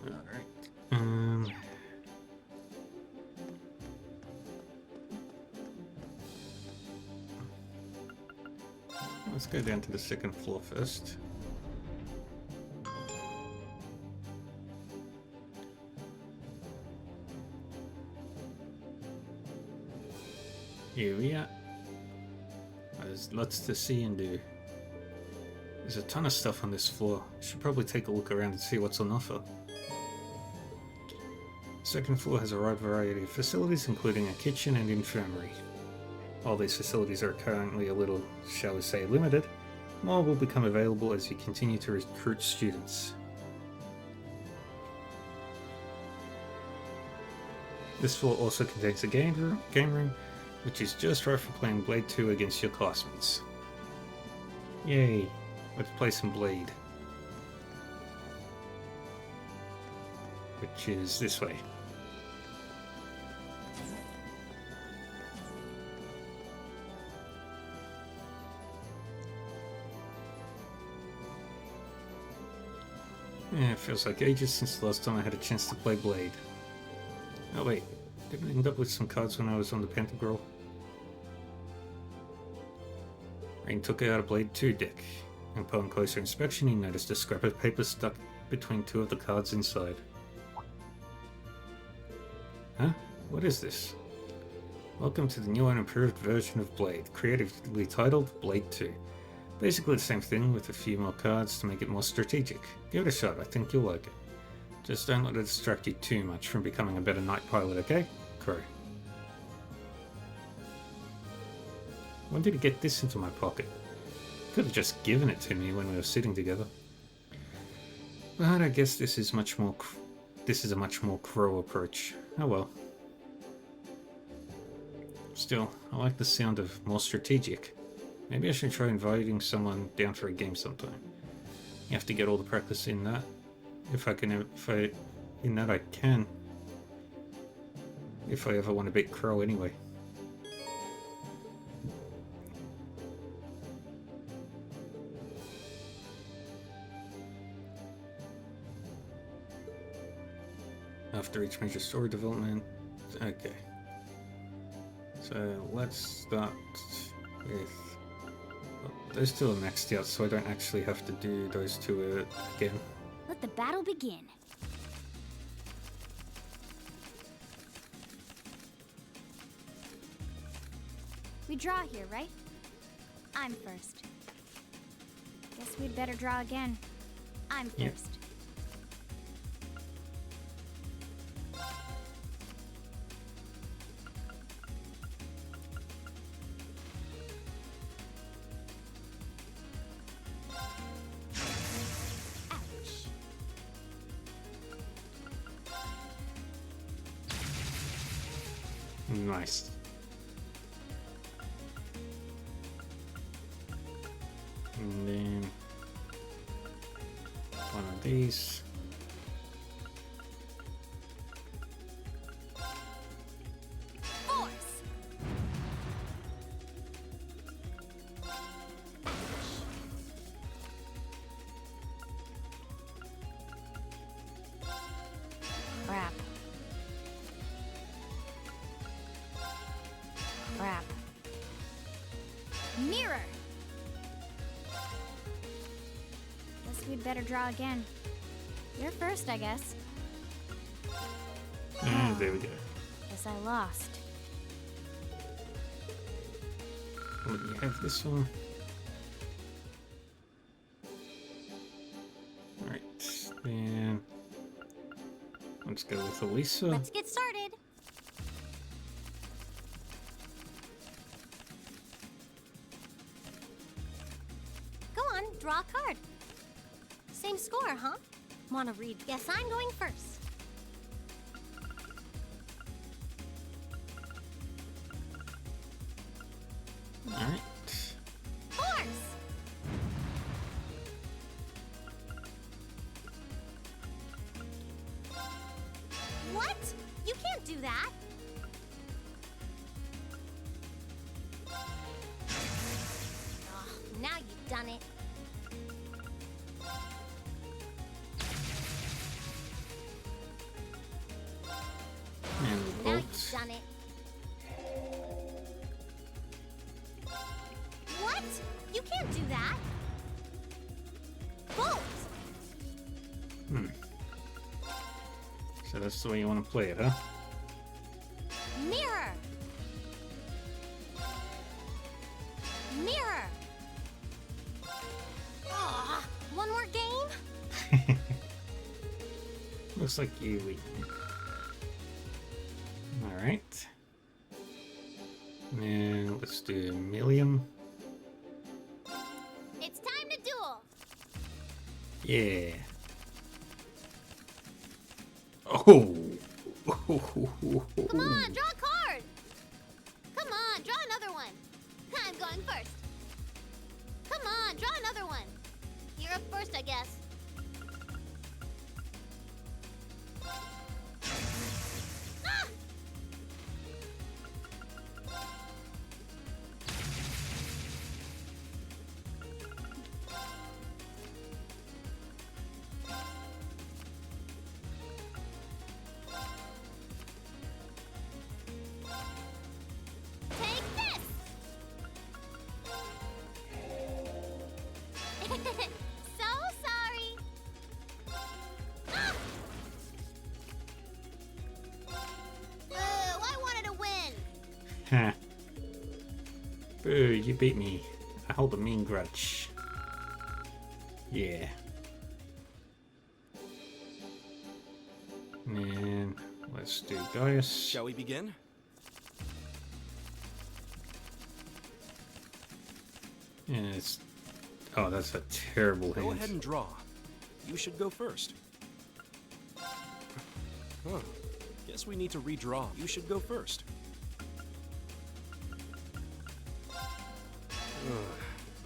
Alright. Let's go down to the second floor first. Here we are. There's lots to see and do. There's a ton of stuff on this floor. Should probably take a look around and see what's on offer. Second floor has a wide variety of facilities, including a kitchen and infirmary. While these facilities are currently a little, shall we say, limited, more will become available as you continue to recruit students. This floor also contains a game room, which is just right for playing Blade 2 against your classmates. Yay! Let's play some Blade. Which is this way. Yeah, it feels like ages since the last time I had a chance to play Blade. Oh wait, didn't I end up with some cards when I was on the Pentagrel? Rain took out a Blade 2 deck. Upon closer inspection, he noticed a scrap of paper stuck between two of the cards inside. Huh? What is this? Welcome to the new and improved version of Blade, creatively titled Blade 2. Basically the same thing with a few more cards to make it more strategic. Give it a shot, I think you'll like it. Just don't let it distract you too much from becoming a better night pilot, okay? Crow. When did he get this into my pocket? Could have just given it to me when we were sitting together. But I guess this is a much more Crow approach. Oh well. Still, I like the sound of more strategic. Maybe I should try inviting someone down for a game sometime. You have to get all the practice in that. If I can. If I ever want to beat Crow anyway. After each major story development. Okay. So let's start with... Those two are maxed out, so I don't actually have to do those two again. Let the battle begin. We draw here, right? I'm first. Guess we'd better draw again. I'm first. Yep. Nice. And then one of these. Force. Crap. Crap. Mirror. Guess we'd better draw again. You're first, I guess. And there we go. Guess I lost. What do you have this one? Alright, then let's go with Elisa. Let's get started. Go on, draw a card. Same score, huh? Wanna read? Guess I'm going first. Alright. Force! What? You can't do that. Oh, now you've done it. And Now bolt. you've done it. What? You can't do that. Bolt! Hmm. So that's the way you want to play it, huh? Mirror! Mirror! Aw, one more game? Looks like you win. Alright. Now let's do Millium. It's time to duel! Yeah. Oh. Come on, draw a card! Come on, draw another one! I'm going first. Come on, draw another one. You're up first, I guess. Ah! Take this! So sorry! Ah! Boo, I wanted to win! Ha. Boo, you beat me. I hold a mean grudge. Yeah. And let's do Gaius. Shall we begin? And it's... Oh, that's a terrible hand. Go ahead and draw. You should go first. Huh. Guess we need to redraw. You should go first.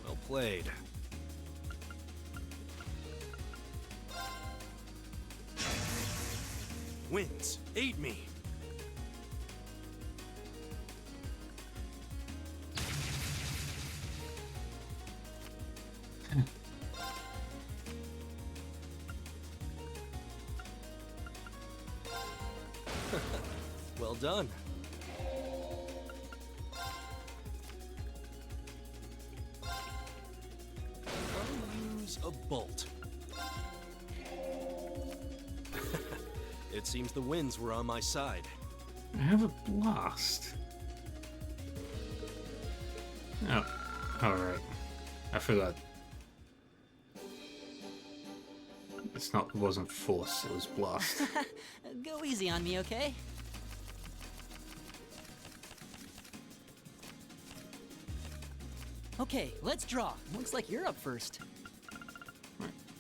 Well played. Wins. Ate me. Well done. I'll use a bolt. It seems the winds were on my side. I have a blast. Oh, alright. I forgot. It wasn't force, it was blast. Go easy on me, okay? Okay, let's draw. Looks like you're up first.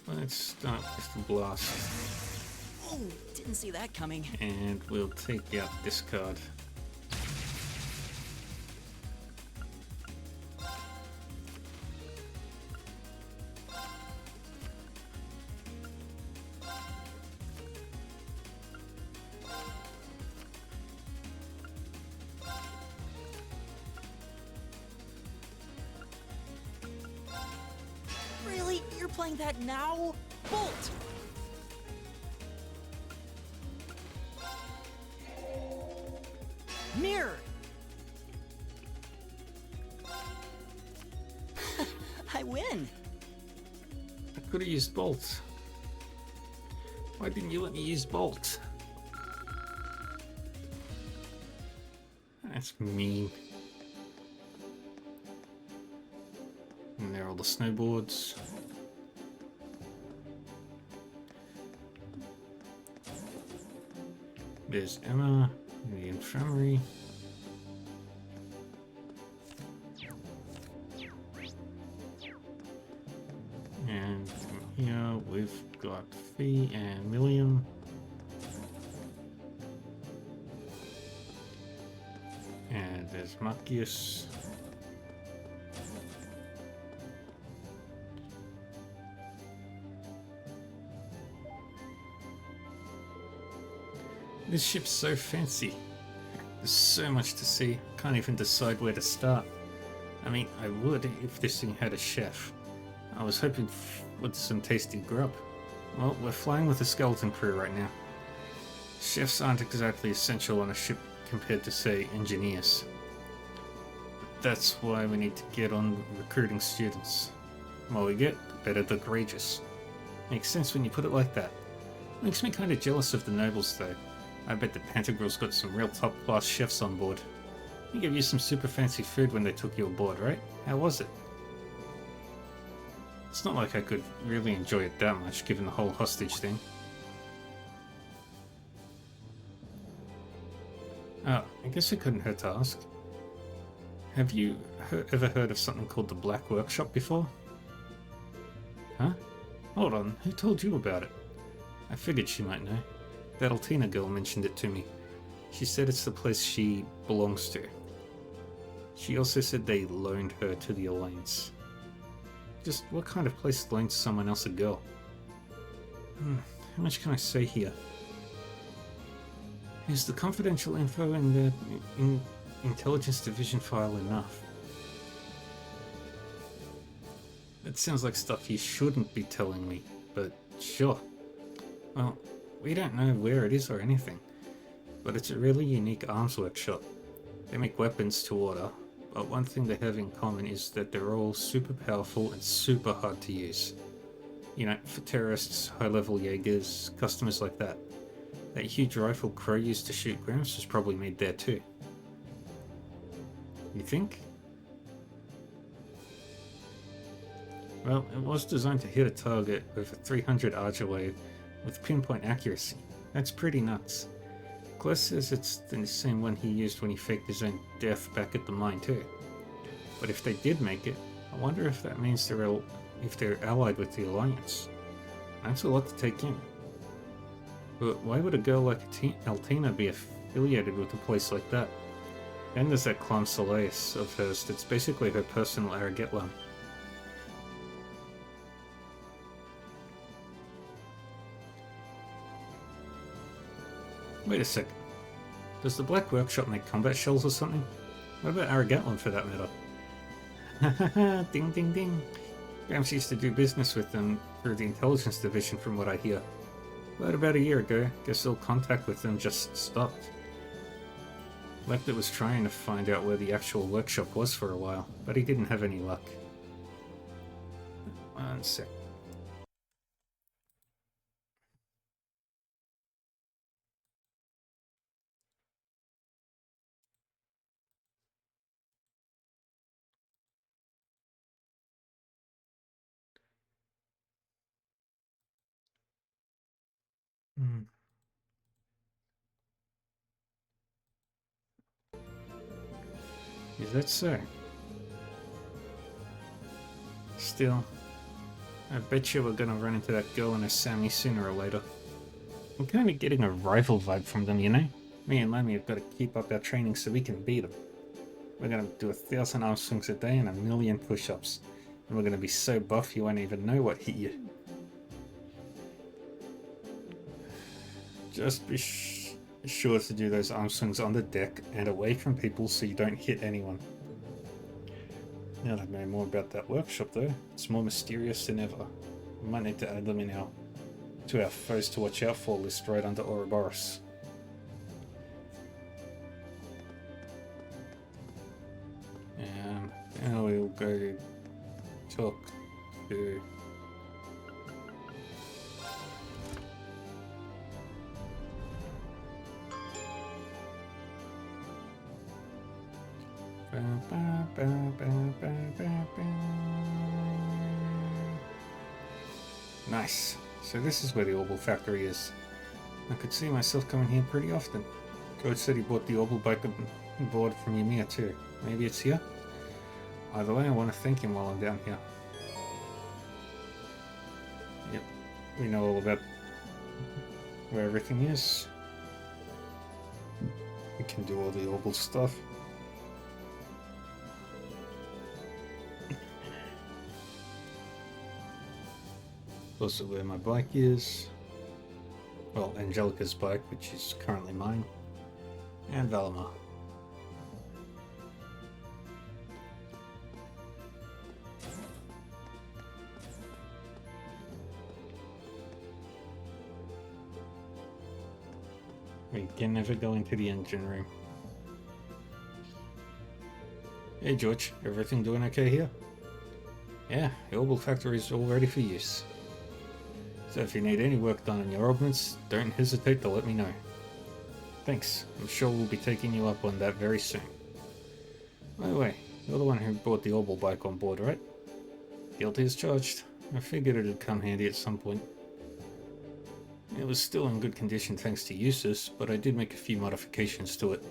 Let's start with the blast. Oh, didn't see that coming. And we'll take out this card. Really? You're playing that now? Bolt! Mirror! I win! I could have used Bolt. Why didn't you let me use Bolt? That's mean. And there are all the snowboards. There's Emma in the infirmary. And from here we've got Fee and William. And there's Marcus. This ship's so fancy. There's so much to see. Can't even decide where to start. I mean, I would if this thing had a chef. I was hoping for some tasty grub. Well, we're flying with a skeleton crew right now. Chefs aren't exactly essential on a ship compared to, say, engineers. But that's why we need to get on recruiting students. The more we get, the better the Courageous. Makes sense when you put it like that. Makes me kind of jealous of the nobles, though. I bet the Pantagruel's got some real top-class chefs on board. They gave you some super fancy food when they took you aboard, right? How was it? It's not like I could really enjoy it that much, given the whole hostage thing. Oh, I guess it couldn't hurt to ask. Have you ever heard of something called the Black Workshop before? Huh? Hold on, who told you about it? I figured she might know. That Altina girl mentioned it to me. She said it's the place she belongs to. She also said they loaned her to the Alliance. Just what kind of place loans someone else a girl? How much can I say here? Is the confidential info in the Intelligence Division file enough? That sounds like stuff you shouldn't be telling me, but sure. Well, we don't know where it is or anything, but it's a really unique arms workshop. They make weapons to order, but one thing they have in common is that they're all super powerful and super hard to use. You know, for terrorists, high-level Jaegers, customers like that. That huge rifle Crow used to shoot Gramps was probably made there too. You think? Well, it was designed to hit a target over 300 ARJ away with pinpoint accuracy. That's pretty nuts. Kless says it's the same one he used when he faked his own death back at the mine too. But if they did make it, I wonder if that means they're allied with the Alliance. That's a lot to take in. But why would a girl like Altina be affiliated with a place like that? Then there's that Clan Soleil of hers that's basically her personal Aragetlan. Wait a sec. Does the Black Workshop make combat shells or something? What about Aragetlan for that matter? Hahaha, ding ding ding. Gramps used to do business with them through the Intelligence Division from what I hear. But about a year ago, guess all contact with them just stopped. Lecter was trying to find out where the actual workshop was for a while, but he didn't have any luck. One sec. Hmm. Is that so? Still, I bet you we're gonna run into that girl and her Sammy sooner or later. I'm kind of getting a rival vibe from them, you know? Me and Lemmy have got to keep up our training so we can beat them. We're gonna do 1,000 arm swings a day and 1,000,000 push-ups. And we're gonna be so buff you won't even know what hit you. Just be sure to do those arm swings on the deck and away from people so you don't hit anyone. Now that I know more about that workshop though, it's more mysterious than ever. We might need to add them in to our foes to watch out for list right under Ouroboros. Now we'll go talk to Nice. So this is where the Orbital factory is. I could see myself coming here pretty often. Coach said he bought the Orbital bike board from Ymir too. Maybe it's here? Either way, I want to thank him while I'm down here. Yep, we know all about where everything is. We can do all the Orbital stuff. Also where my bike is. Well, Angelica's bike, which is currently mine. And Valimar. We can never go into the engine room. Hey George, everything doing okay here? Yeah, the Orbital factory is all ready for use. So if you need any work done on your ordnance, don't hesitate to let me know. Thanks, I'm sure we'll be taking you up on that very soon. By the way, you're the one who brought the Orbital bike on board, right? Guilty as charged. I figured it'd come handy at some point. It was still in good condition thanks to Eustace, but I did make a few modifications to it.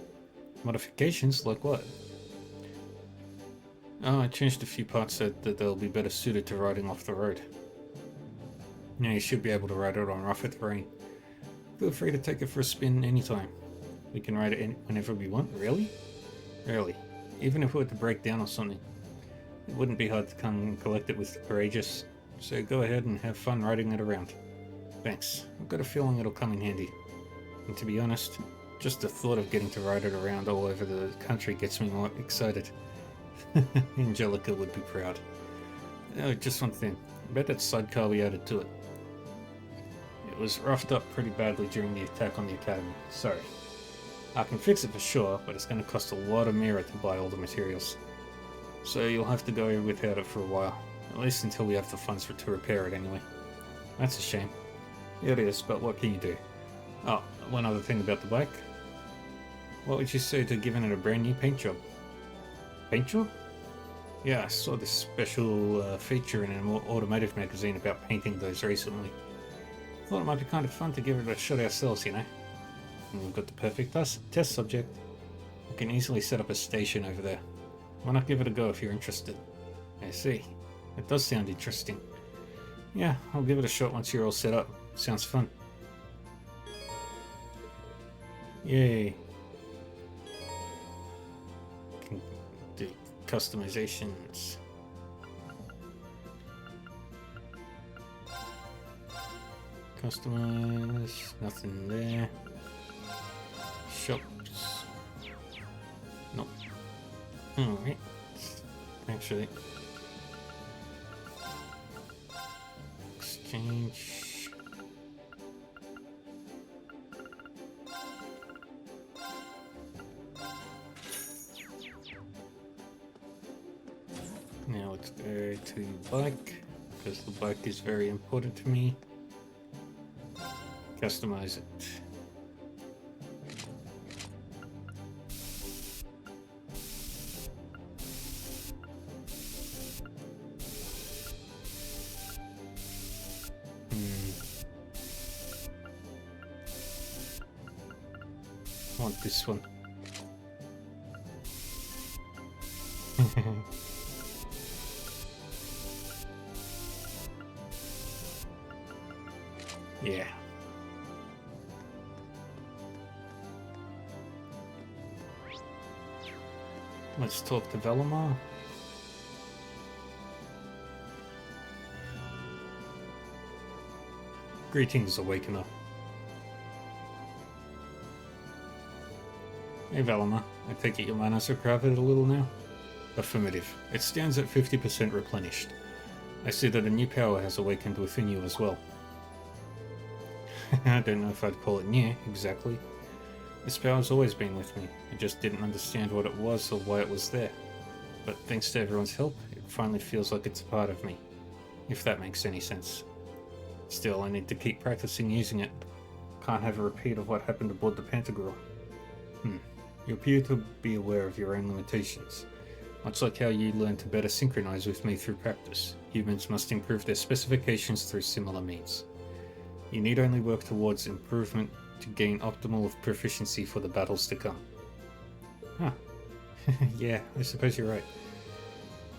Modifications? Like what? Oh, I changed a few parts so that they'll be better suited to riding off the road. Now you should be able to ride it on rougher terrain. Feel free to take it for a spin anytime. We can ride it whenever we want. Really? Really. Even if it were to break down or something. It wouldn't be hard to come and collect it with the Courageous. So go ahead and have fun riding it around. Thanks. I've got a feeling it'll come in handy. And to be honest, just the thought of getting to ride it around all over the country gets me more excited. Angelica would be proud. Oh, just one thing. I bet that sidecar we added to it. It was roughed up pretty badly during the attack on the Academy. Sorry. I can fix it for sure, but it's going to cost a lot of Mira to buy all the materials. So you'll have to go without it for a while. At least until we have the funds to repair it anyway. That's a shame. It is, but what can you do? Oh, one other thing about the bike. What would you say to giving it a brand new paint job? Paint job? Yeah, I saw this special feature in an automotive magazine about painting those recently. Thought it might be kind of fun to give it a shot ourselves, you know. And we've got the perfect test subject. We can easily set up a station over there. Why not give it a go if you're interested? I see. It does sound interesting. Yeah, I'll give it a shot once you're all set up. Sounds fun. Yay. Can do customizations. Customize, nothing there. Shops. Nope. Alright. Actually. Exchange. Now let's go to the bike, because the bike is very important to me. Customize it. I want this one. Yeah. Let's talk to Velimar. Greetings, Awakener. Hey Velimar, I take it your manas have crafted a little now? Affirmative. It stands at 50% replenished. I see that a new power has awakened within you as well. I don't know if I'd call it new, exactly. This power's always been with me. I just didn't understand what it was or why it was there. But thanks to everyone's help, it finally feels like it's a part of me. If that makes any sense. Still, I need to keep practicing using it. Can't have a repeat of what happened aboard the Pantagruel. You appear to be aware of your own limitations. Much like how you learn to better synchronize with me through practice, humans must improve their specifications through similar means. You need only work towards improvement to gain optimal proficiency for the battles to come. Huh. Yeah, I suppose you're right.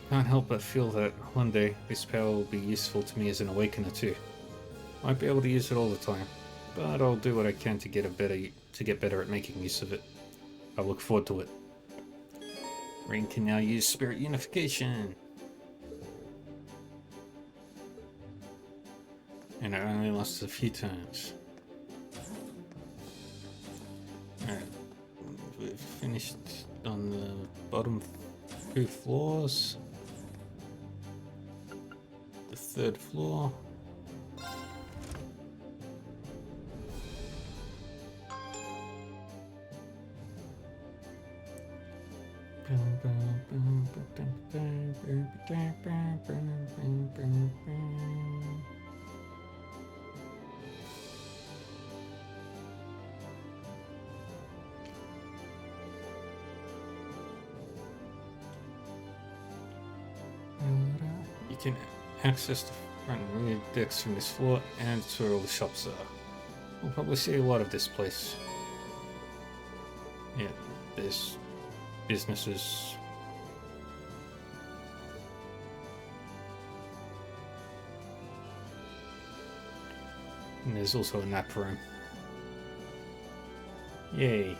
Can't help but feel that one day this power will be useful to me as an awakener too. Won't be able to use it all the time, but I'll do what I can to get better at making use of it. I look forward to it. Ring can now use Spirit Unification. And it only lasts a few turns. Alright, we've finished on the bottom 2 floors. The 3rd floor. You can access the front and rear decks from this floor, and it's where all the shops are. We'll probably see a lot of this place. Yeah, there's businesses. And there's also a nap room. Yay.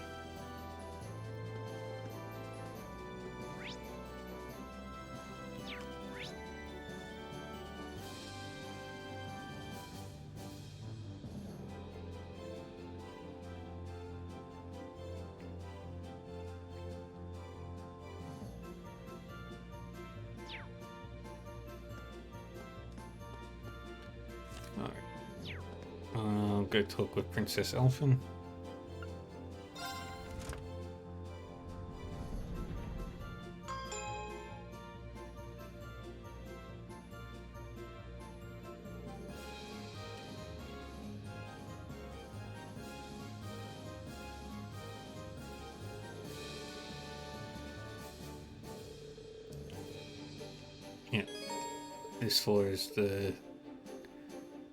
I'll go talk with Princess Elfin. Yeah, this floor is the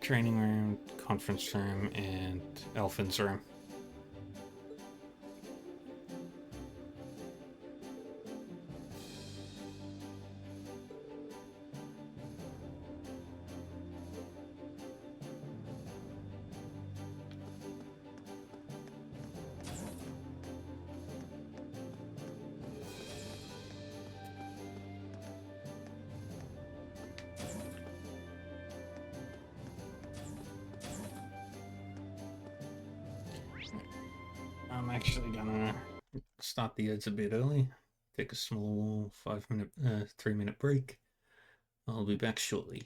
training room, conference room, and Elfin's room. I'm actually gonna start the ads a bit early, take a small 3-minute break. I'll be back shortly.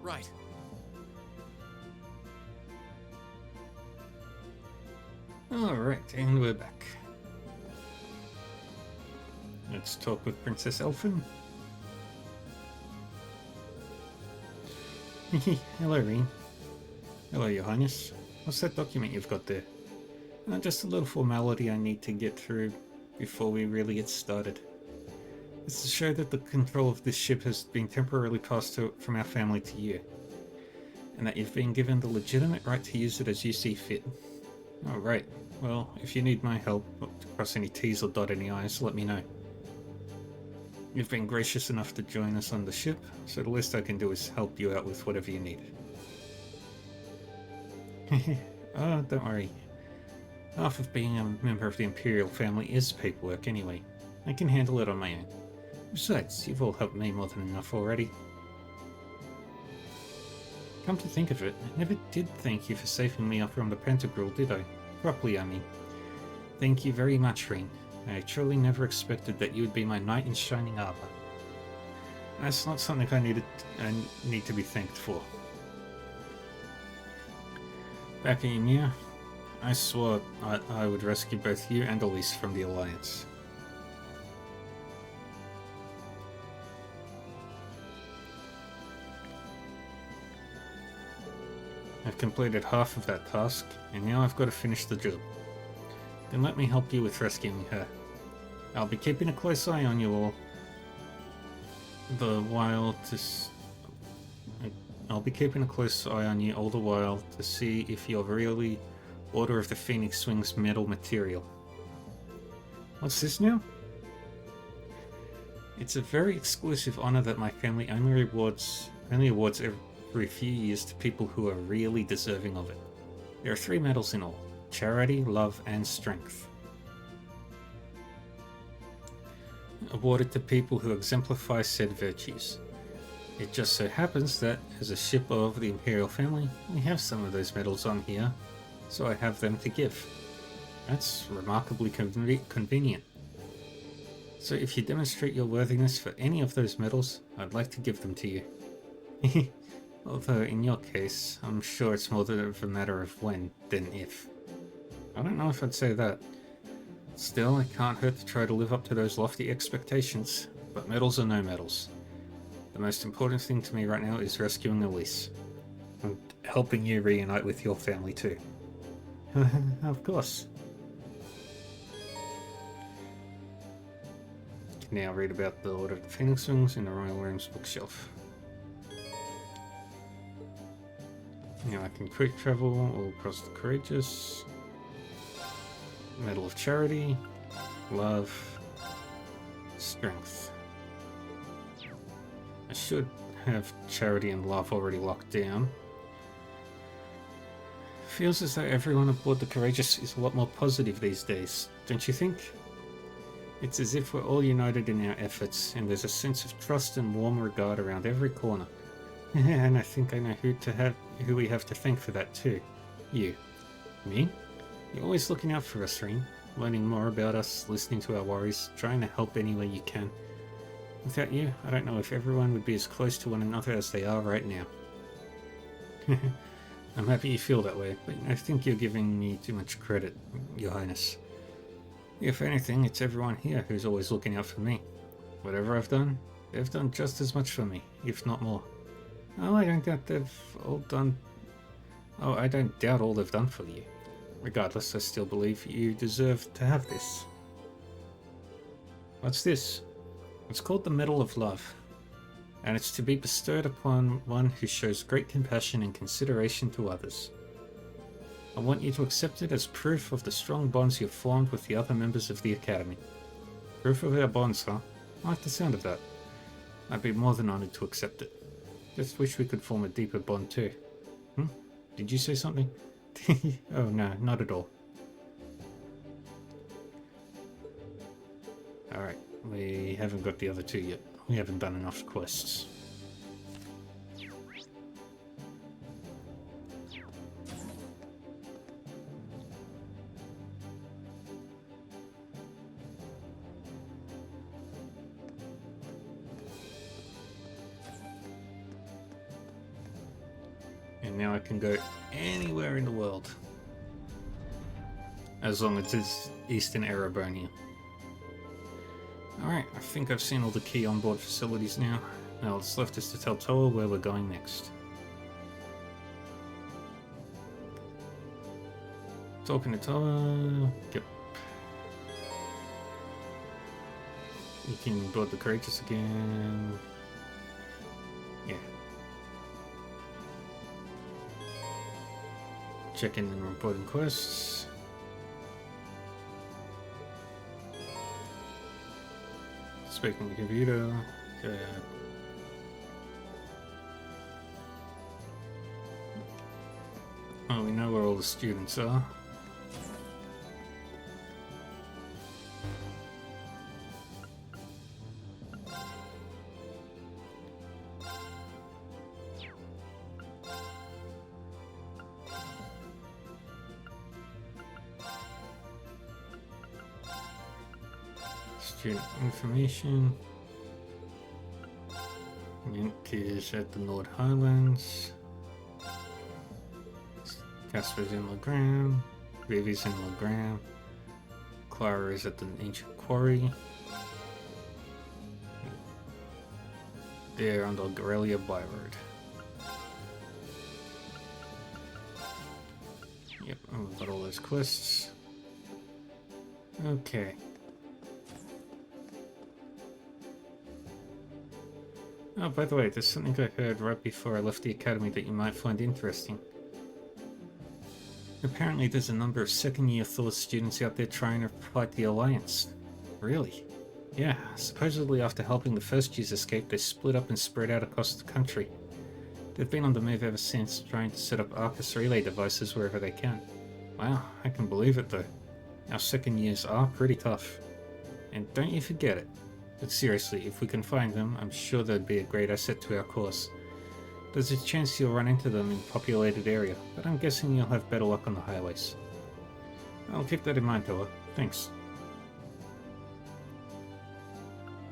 Right. Alright, and we're back. Let's talk with Princess Elfin. Hello, Rean. Hello, Your Highness. What's that document you've got there? Just a little formality I need to get through before we really get started. It's to show that the control of this ship has been temporarily passed from our family to you, and that you've been given the legitimate right to use it as you see fit. Oh, right. Well, if you need my help to cross any T's or dot any I's, let me know. You've been gracious enough to join us on the ship, so the least I can do is help you out with whatever you need. Oh, don't worry. Half of being a member of the Imperial family is paperwork anyway. I can handle it on my own. Besides, you've all helped me more than enough already. Come to think of it, I never did thank you for saving me from the Pantagruel, did I? Properly, I mean. Thank you very much, Rean. I truly never expected that you would be my knight in shining armor. That's not something I need to be thanked for. Back in Ymir, I swore I would rescue both you and Elise from the Alliance. I've completed half of that task, and now I've got to finish the job. Then let me help you with rescuing her. I'll be keeping a close eye on you all the while I'll be keeping a close eye on you all the while to see if you're really Order of the Phoenix Wings medal material. What's this now? It's a very exclusive honor that my family only awards every few years to people who are really deserving of it. There are 3 medals in all: charity, love, and strength. Awarded to people who exemplify said virtues. It just so happens that, as a ship of the Imperial family, we have some of those medals on here, so I have them to give. That's remarkably convenient. So if you demonstrate your worthiness for any of those medals, I'd like to give them to you. Although in your case, I'm sure it's more of a matter of when than if. I don't know if I'd say that. Still, it can't hurt to try to live up to those lofty expectations, but medals are no medals. The most important thing to me right now is rescuing Elise, and helping you reunite with your family too. Of course. You can now read about the Order of the Phoenix Wings in the Royal Rooms bookshelf. Now I can quick travel all across the Courageous. Medal of Charity, Love, Strength. I should have Charity and Love already locked down. Feels as though everyone aboard the Courageous is a lot more positive these days, don't you think? It's as if we're all united in our efforts, and there's a sense of trust and warm regard around every corner. And I think I know who we have to thank for that too. You. Me? You're always looking out for us, Rean. Learning more about us, listening to our worries, trying to help any way you can. Without you, I don't know if everyone would be as close to one another as they are right now. I'm happy you feel that way, but I think you're giving me too much credit, Your Highness. If anything, it's everyone here who's always looking out for me. Whatever I've done, they've done just as much for me, if not more. Oh, I don't doubt they've all done... Oh, I don't doubt all they've done for you. Regardless, I still believe you deserve to have this. What's this? It's called the Medal of Love, and it's to be bestowed upon one who shows great compassion and consideration to others. I want you to accept it as proof of the strong bonds you've formed with the other members of the Academy. Proof of our bonds, huh? I like the sound of that. I'd be more than honored to accept it. Just wish we could form a deeper bond too. Did you say something? Oh no, not at all. Alright, we haven't got the other 2 yet. We haven't done enough quests. And now I can go anywhere in the world. As long as it's Eastern Erebonia. Alright, I think I've seen all the key onboard facilities now. Now what's left is to tell Toa where we're going next. Talking to Toa. Yep. You can board the Courageous again. Yeah. Checking and reporting quests. Speaking to computer. Okay. Oh, we know where all the students are. Student information. Mint is at the Nord Highlands. Casper's in Legram. Vivi's in Legram. Clara is at the Ancient Quarry. They're on the Aurelia Byroad. Yep, and we've got all those quests. Okay. Oh, by the way, there's something I heard right before I left the academy that you might find interesting. Apparently there's a number of second-year Thor students out there trying to fight the Alliance. Really? Yeah, supposedly after helping the first years escape, they split up and spread out across the country. They've been on the move ever since, trying to set up Arcus relay devices wherever they can. Wow, I can believe it though. Our second years are pretty tough. And don't you forget it. But seriously, if we can find them, I'm sure they'd be a great asset to our cause. There's a chance you'll run into them in a populated area, but I'm guessing you'll have better luck on the highways. I'll keep that in mind, Toa. Thanks.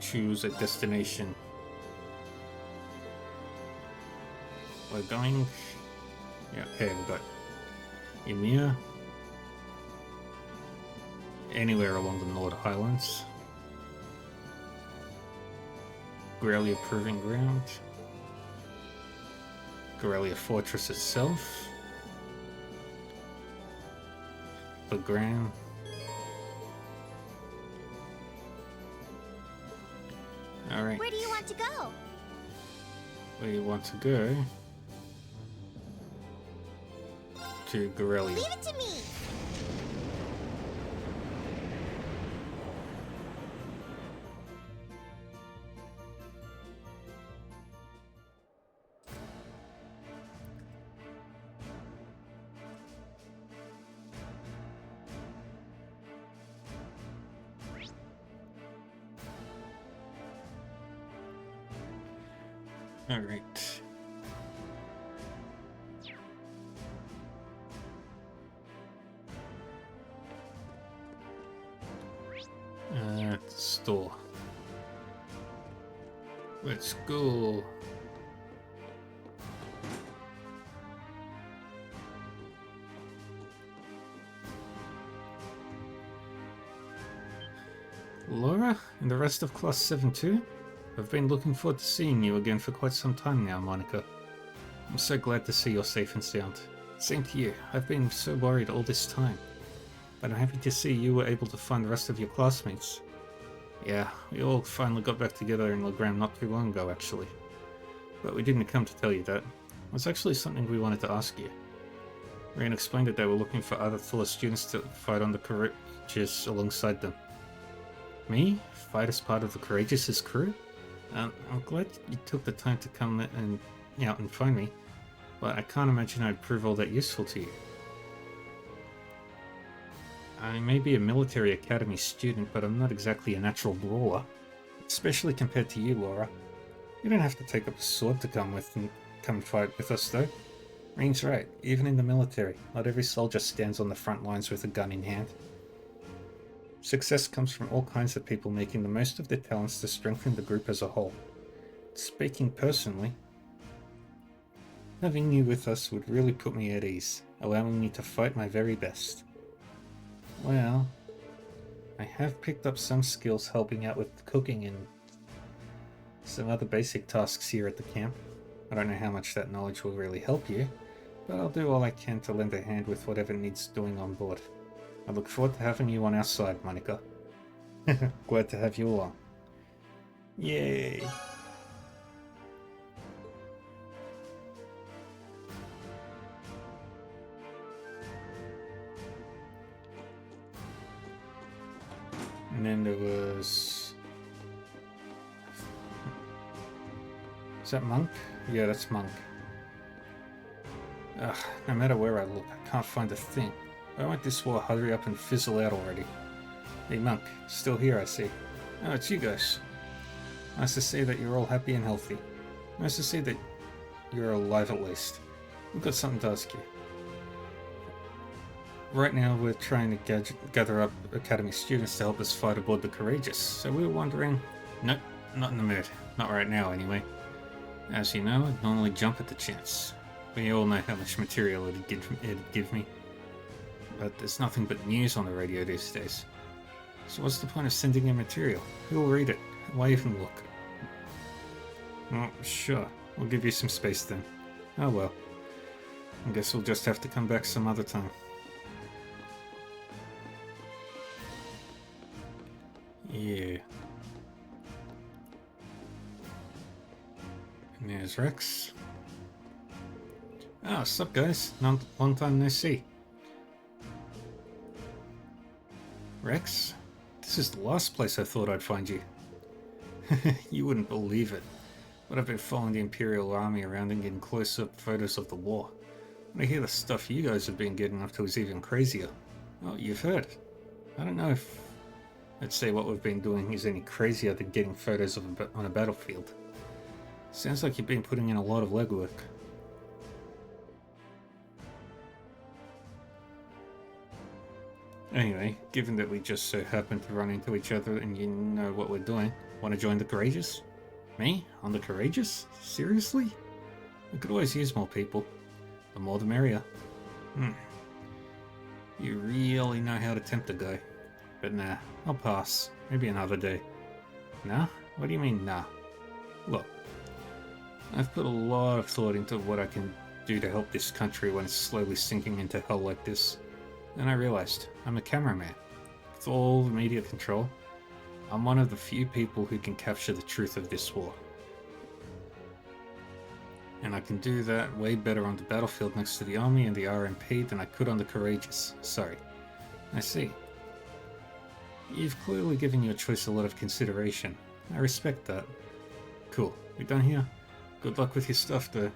Choose a destination. We're going... Yeah, okay, we've got Ymir. Anywhere along the Nord Highlands. Grelia Proving Ground. Grelia Fortress itself. Legram. Alright. Where do you want to go? Where you want to go? To Grelia. Leave it to me! Alright. Store. Let's go. Laura and the rest of Class 7-2? I've been looking forward to seeing you again for quite some time now, Monica. I'm so glad to see you're safe and sound. Same to you. I've been so worried all this time. But I'm happy to see you were able to find the rest of your classmates. Yeah, we all finally got back together in Legram not too long ago, actually. But we didn't come to tell you that. It was actually something we wanted to ask you. Ryan explained that they were looking for other Fuller students to fight on the Courageous alongside them. Me? Fight as part of the Courageous' crew? I'm glad you took the time to come and out and find me, but I can't imagine I'd prove all that useful to you. I may be a military academy student, but I'm not exactly a natural brawler, especially compared to you, Laura. You don't have to take up a sword to come fight with us, though. Reen's right. Even in the military, not every soldier stands on the front lines with a gun in hand. Success comes from all kinds of people making the most of their talents to strengthen the group as a whole. Speaking personally, Having you with us would really put me at ease, allowing me to fight my very best. Well, I have picked up some skills helping out with cooking and some other basic tasks here at the camp. I don't know how much that knowledge will really help you, but I'll do all I can to lend a hand with whatever needs doing on board. I look forward to having you on our side, Monica. Glad to have you along. Yay! And then there was... Is that Monk? Yeah, that's Monk. Ugh, no matter where I look, I can't find a thing. Why won't this war hurry up and fizzle out already? Hey Monk, still here I see. Oh, it's you guys. Nice to see that you're all happy and healthy. Nice to see that you're alive at least. We've got something to ask you. Right now we're trying to gather up Academy students to help us fight aboard the Courageous, so we were wondering... Nope, not in the mood. Not right now anyway. As you know, I'd normally jump at the chance. We all know how much material it'd give me. But there's nothing but news on the radio these days. So what's the point of sending in material? Who'll read it? Why even look? Oh, sure. We'll give you some space then. Oh well. I guess we'll just have to come back some other time. Yeah. And there's Rex. Ah, what's up guys? Long time no see. Rex? This is the last place I thought I'd find you. You wouldn't believe it, but I've been following the Imperial Army around and getting close-up photos of the war. When I hear the stuff you guys have been getting up to is even crazier. Oh, you've heard. I don't know if I'd say what we've been doing is any crazier than getting photos of on a battlefield. Sounds like you've been putting in a lot of legwork. Anyway, given that we just so happen to run into each other and you know what we're doing, want to join the Courageous? Me? On the Courageous? Seriously? We could always use more people. The more the merrier. You really know how to tempt a guy. But nah, I'll pass. Maybe another day. Nah? What do you mean, nah? Look, I've put a lot of thought into what I can do to help this country when it's slowly sinking into hell like this. Then I realized, I'm a cameraman. With all the media control, I'm one of the few people who can capture the truth of this war. And I can do that way better on the battlefield next to the Army and the RMP than I could on the Courageous. Sorry. I see. You've clearly given your choice a lot of consideration. I respect that. Cool. We done here? Good luck with your stuff, though.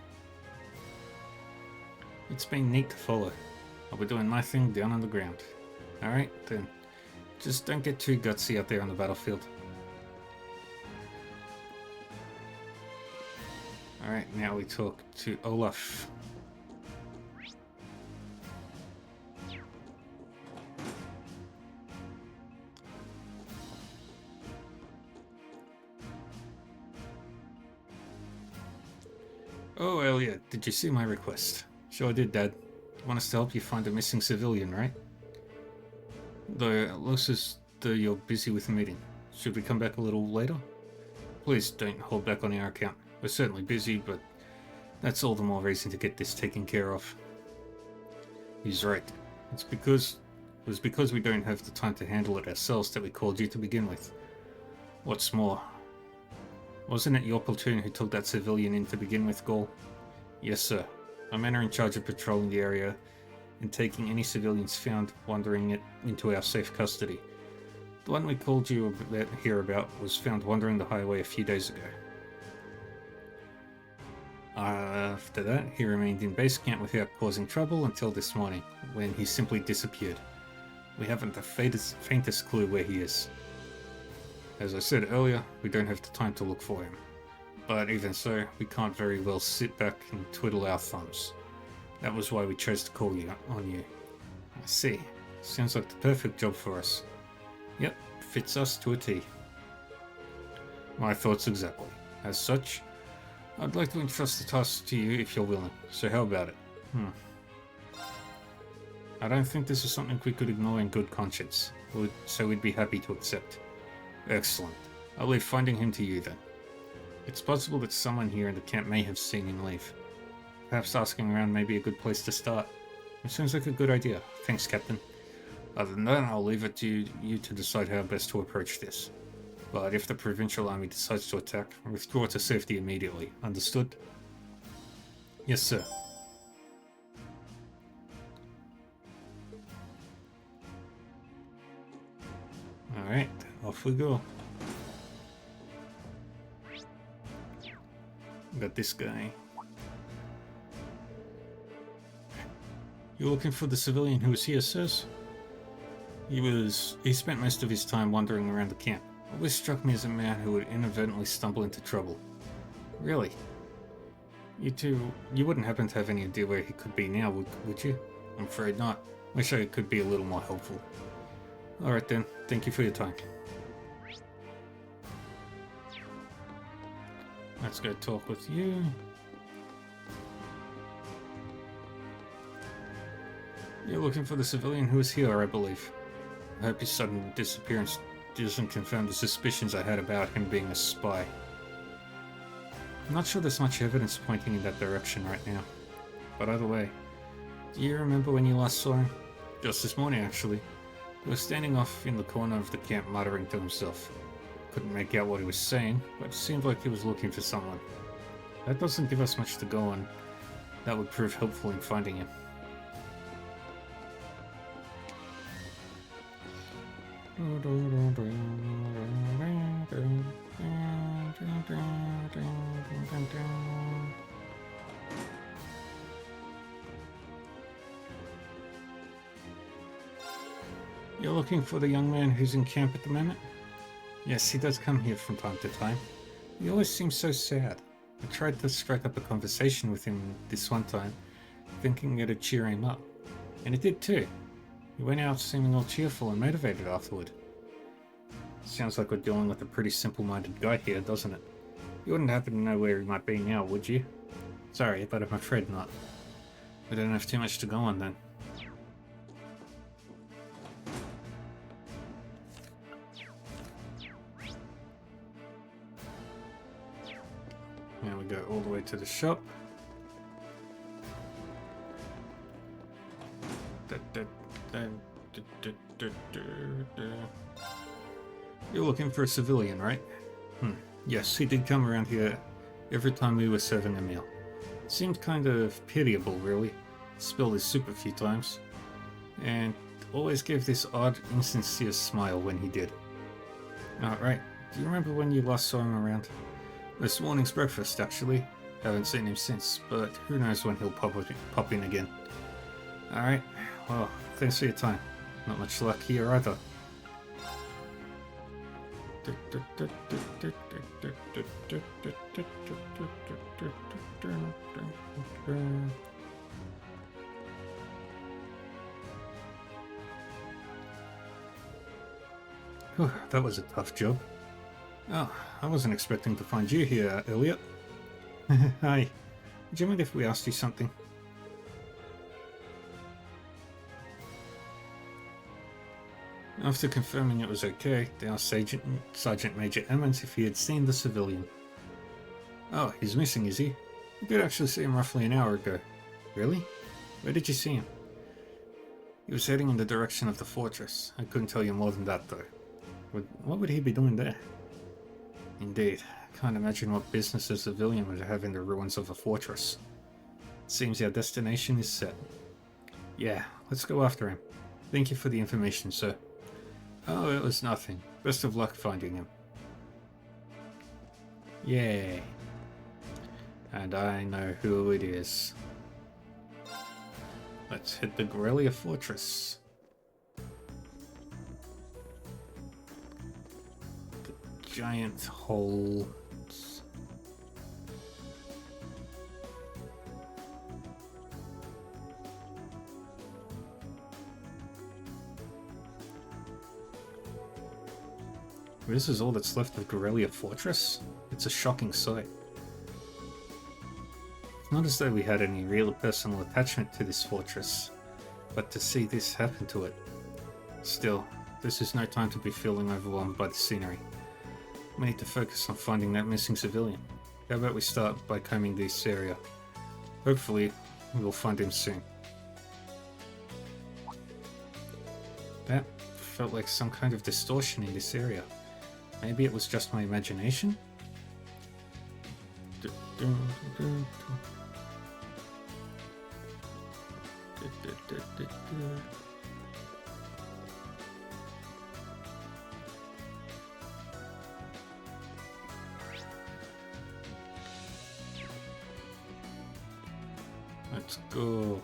It's been neat to follow. I'll be doing my thing down on the ground. Alright, then. Just don't get too gutsy out there on the battlefield. Alright, now we talk to Olaf. Oh, Elliot, did you see my request? Sure did, Dad. Want us to help you find a missing civilian, right? Though it looks as though you're busy with a meeting. Should we come back a little later? Please don't hold back on our account. We're certainly busy, but that's all the more reason to get this taken care of. He's right. It was because we don't have the time to handle it ourselves that we called you to begin with. What's more, wasn't it your platoon who took that civilian in to begin with, Gol? Yes, sir. Our men are in charge of patrolling the area and taking any civilians found wandering into our safe custody. The one we called you about was found wandering the highway a few days ago. After that, he remained in base camp without causing trouble until this morning, when he simply disappeared. We haven't the faintest clue where he is. As I said earlier, we don't have the time to look for him. But even so, we can't very well sit back and twiddle our thumbs. That was why we chose to call on you. I see. Sounds like the perfect job for us. Yep, fits us to a T. My thoughts exactly. As such, I'd like to entrust the task to you if you're willing, so how about it? I don't think this is something we could ignore in good conscience, so we'd be happy to accept. Excellent. I'll leave finding him to you then. It's possible that someone here in the camp may have seen him leave. Perhaps asking around may be a good place to start. It seems like a good idea. Thanks, Captain. Other than that, I'll leave it to you to decide how best to approach this. But if the Provincial Army decides to attack, withdraw to safety immediately. Understood? Yes, sir. Alright, off we go. Got this guy. You're looking for the civilian who was here, sirs? He spent most of his time wandering around the camp. Always struck me as a man who would inadvertently stumble into trouble. Really? You wouldn't happen to have any idea where he could be now, would you? I'm afraid not. Wish I could be a little more helpful. Alright then, thank you for your time. Let's go talk with you. You're looking for the civilian who was here, I believe. I hope his sudden disappearance doesn't confirm the suspicions I had about him being a spy. I'm not sure there's much evidence pointing in that direction right now. But either way, do you remember when you last saw him? Just this morning, actually. He was standing off in the corner of the camp muttering to himself. Couldn't make out what he was saying, but it seemed like he was looking for someone. That doesn't give us much to go on. That would prove helpful in finding him. You're looking for the young man who's in camp at the moment? Yes, he does come here from time to time. He always seems so sad. I tried to strike up a conversation with him this one time, thinking it'd cheer him up. And it did too. He went out seeming all cheerful and motivated afterward. Sounds like we're dealing with a pretty simple-minded guy here, doesn't it? You wouldn't happen to know where he might be now, would you? Sorry, but I'm afraid not. We don't have too much to go on then. Now we go all the way to the shop. You're looking for a civilian, right? Yes, he did come around here every time we were serving a meal. It seemed kind of pitiable, really. Spilled his soup a few times. And always gave this odd, insincere smile when he did. Right. Do you remember when you last saw him around? This morning's breakfast, actually. Haven't seen him since, but who knows when he'll pop in again. Alright, well, thanks for your time. Not much luck here either. Whew, that was a tough job. Oh, I wasn't expecting to find you here, Elliot. Hi. Would you mind if we asked you something? After confirming it was okay, they asked Sergeant Major Emmons if he had seen the civilian. Oh, he's missing, is he? We did actually see him roughly an hour ago. Really? Where did you see him? He was heading in the direction of the fortress. I couldn't tell you more than that, though. What would he be doing there? Indeed. I can't imagine what business a civilian would have in the ruins of a fortress. It seems our destination is set. Yeah, let's go after him. Thank you for the information, sir. Oh, it was nothing. Best of luck finding him. Yay. And I know who it is. Let's hit the Guerrilla Fortress. The giant holes. This is all that's left of Guerrilla Fortress? It's a shocking sight. Not as though we had any real personal attachment to this fortress, but to see this happen to it. Still, this is no time to be feeling overwhelmed by the scenery. We need to focus on finding that missing civilian. How about we start by combing this area? Hopefully, we'll find him soon. That felt like some kind of distortion in this area. Maybe it was just my imagination? Let's go.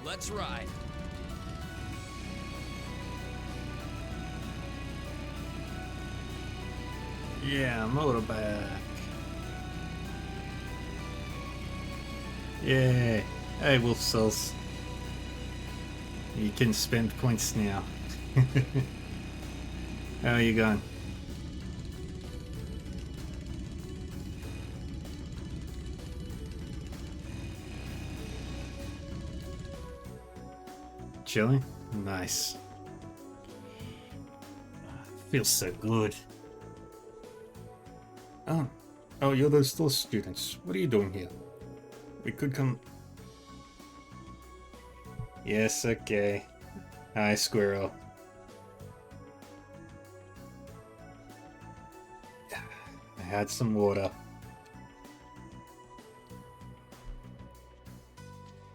Let's ride. Yeah, motorbike. Yay. Hey, Wolf Souls. You can spend points now. How are you going? Chilling? Nice. Feels so good. Oh, you're those still students. What are you doing here? We could come... Yes, okay. Hi, Squirrel. I had some water.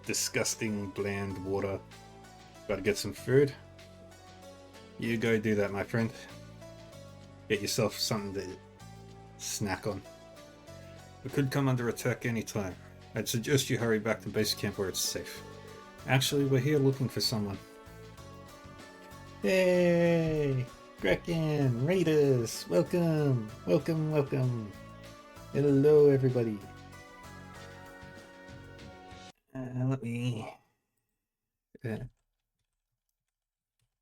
Disgusting, bland water. Gotta get some food. You go do that, my friend. Get yourself something to snack on. We could come under attack anytime. I'd suggest you hurry back to base camp where it's safe. Actually, we're here looking for someone. Yay! Kraken! Raiders! Welcome! Welcome, welcome! Hello, everybody! Let me...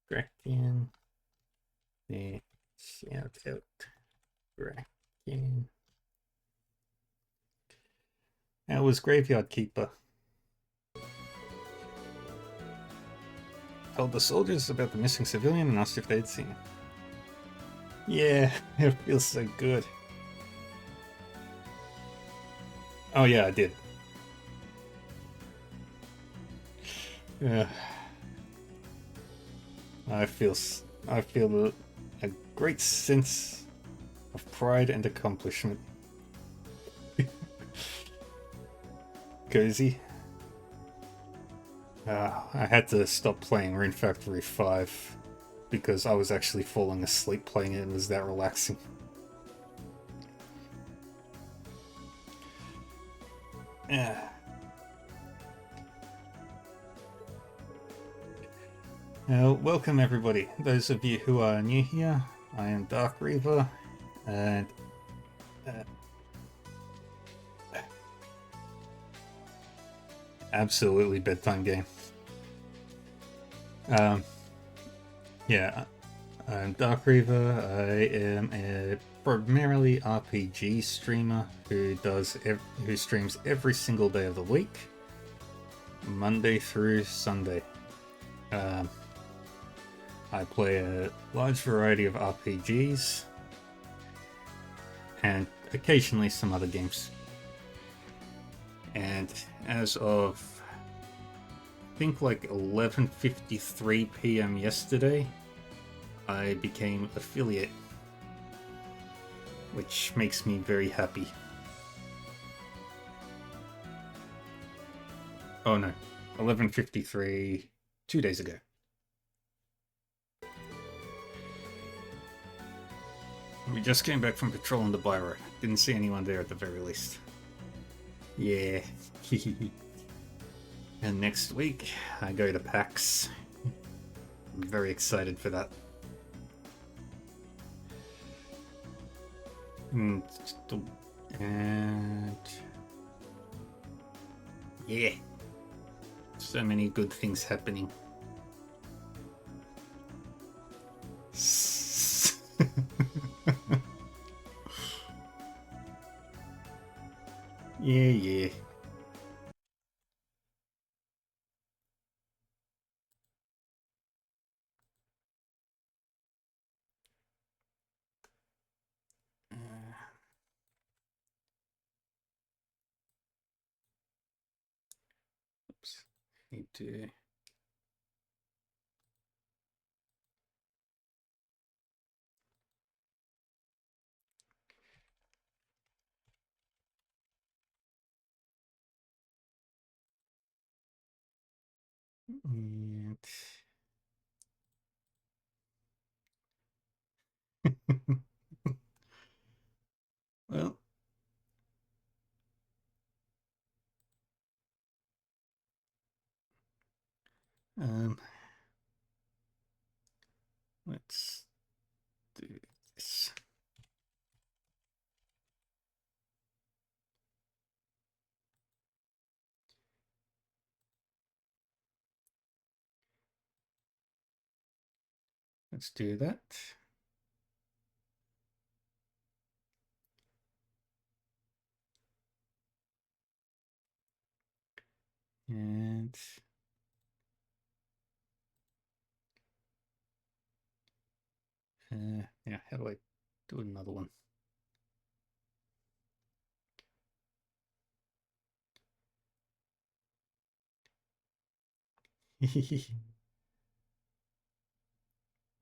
Kraken... Shout out. Kraken... How was Graveyard Keeper? Told the soldiers about the missing civilian and asked if they'd seen him. Yeah, it feels so good. Oh yeah, I did. Yeah. I feel a great sense of pride and accomplishment. Cozy. I had to stop playing Rune Factory 5 because I was actually falling asleep playing it and it was that relaxing. Yeah. Welcome everybody. Those of you who are new here, I am Dark Reaver, and absolutely bedtime game. Yeah, I'm Dark Reaver. I am a primarily RPG streamer who streams every single day of the week, Monday through Sunday. I play a large variety of RPGs and occasionally some other games. And as of I think like 11:53 PM yesterday, I became affiliate, which makes me very happy. Oh no, 11:53 2 days ago. We just came back from patrolling the Byro. Didn't see anyone there at the very least. Yeah. And next week, I go to PAX. I'm very excited for that. And yeah. So many good things happening. Yeah. Oops. Need to. And well, let's do this. Let's do that. And yeah, how do I do another one?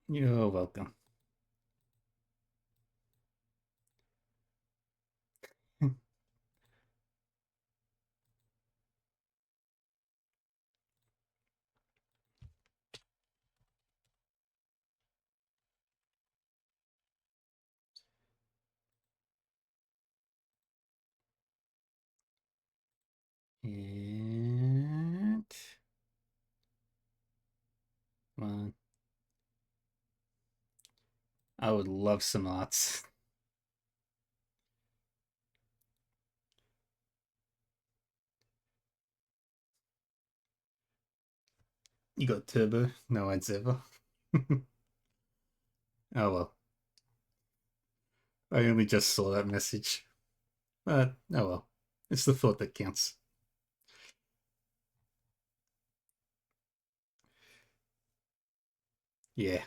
You're welcome. And one. I would love some arts. You got turbo? No odds ever. Oh well. I only just saw that message. But oh well. It's the thought that counts. Yeah.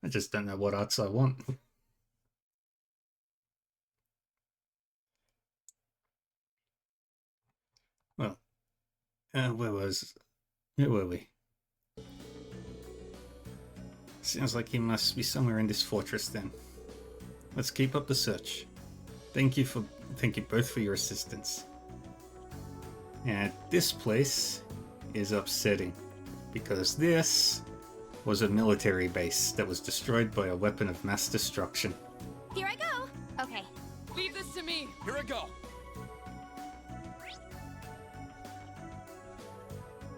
I just don't know what arts I want. Well, where were we? Sounds like he must be somewhere in this fortress then. Let's keep up the search. Thank you both for your assistance. And this place is upsetting because this was a military base that was destroyed by a weapon of mass destruction. Here I go. Okay. Leave this to me. Here I go.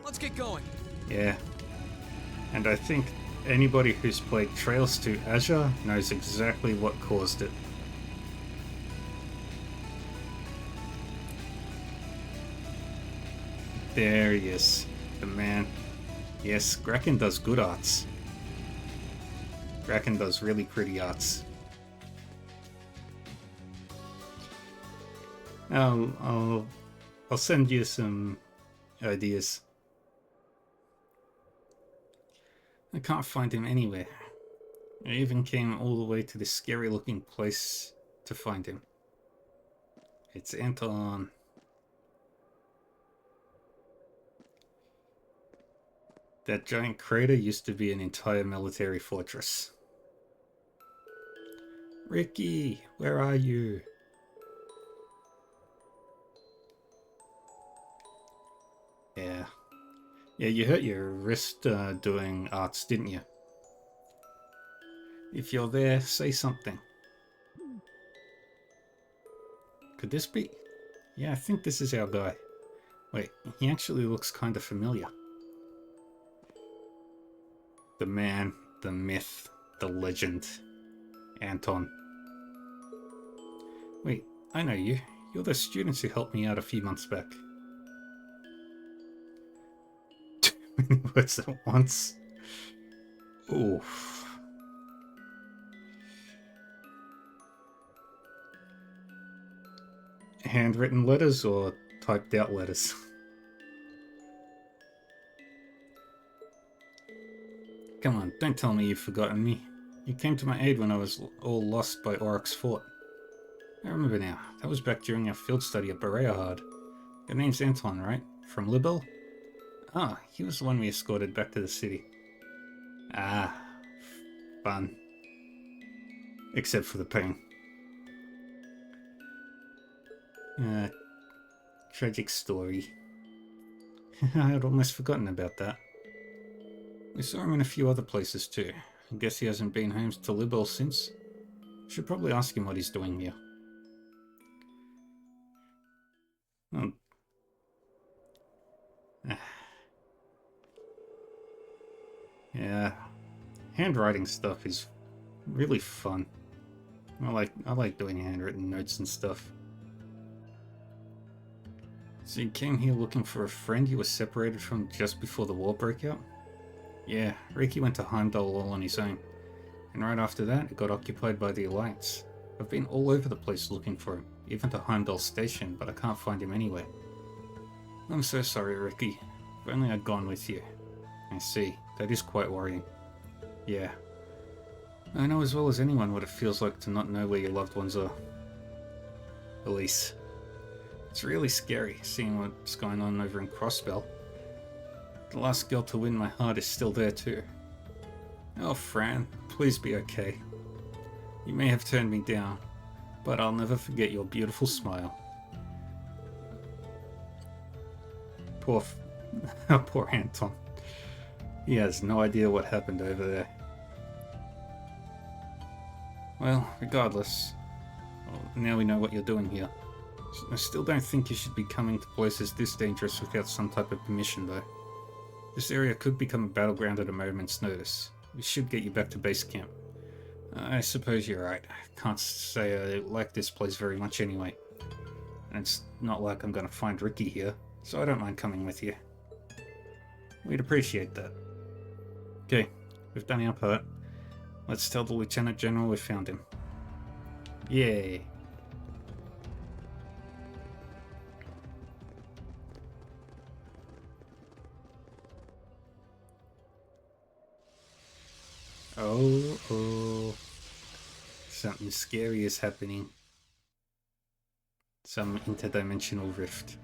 Let's get going. Yeah. And I think anybody who's played Trails to Azure knows exactly what caused it. There he is, the man. Yes, Graken does good arts. Graken does really pretty arts. I'll send you some ideas. I can't find him anywhere. I even came all the way to this scary looking place to find him. It's Anton. That giant crater used to be an entire military fortress. Ricky, where are you? Yeah. Yeah, you hurt your wrist doing arts, didn't you? If you're there, say something. Could this be? Yeah, I think this is our guy. Wait, he actually looks kind of familiar. The man, the myth, the legend. Anton. Wait, I know you. You're the students who helped me out a few months back. Too many words at once. Oof. handwritten letters or typed out letters? Come on, don't tell me you've forgotten me. You came to my aid when I was all lost by Oryx Fort. I remember now. That was back during our field study at Bereahard. Your name's Anton, right? From Libel? Ah, he was the one we escorted back to the city. Ah, fun. Except for the pain. Tragic story. I had almost forgotten about that. We saw him in a few other places too. I guess he hasn't been home to Libel since. Should probably ask him what he's doing here. Oh. Yeah, handwriting stuff is really fun. I like doing handwritten notes and stuff. So you came here looking for a friend you were separated from just before the war broke out? Yeah, Ricky went to Heimdall all on his own. And right after that, it got occupied by the Alliance. I've been all over the place looking for him, even to Heimdall Station, but I can't find him anywhere. I'm so sorry, Ricky. If only I'd gone with you. I see. That is quite worrying. Yeah. I know as well as anyone what it feels like to not know where your loved ones are. Elise. It's really scary seeing what's going on over in Crossbell. The last girl to win my heart is still there too. Oh, Fran, please be okay. You may have turned me down, but I'll never forget your beautiful smile. Poor Anton. He has no idea what happened over there. Well, regardless, now we know what you're doing here. I still don't think you should be coming to places this dangerous without some type of permission, though. This area could become a battleground at a moment's notice. We should get you back to base camp. I suppose you're right. I can't say I like this place very much anyway. And it's not like I'm gonna find Ricky here, so I don't mind coming with you. We'd appreciate that. Okay, we've done our part. Let's tell the Lieutenant General we found him. Yay! Oh. Something scary is happening. Some interdimensional rift.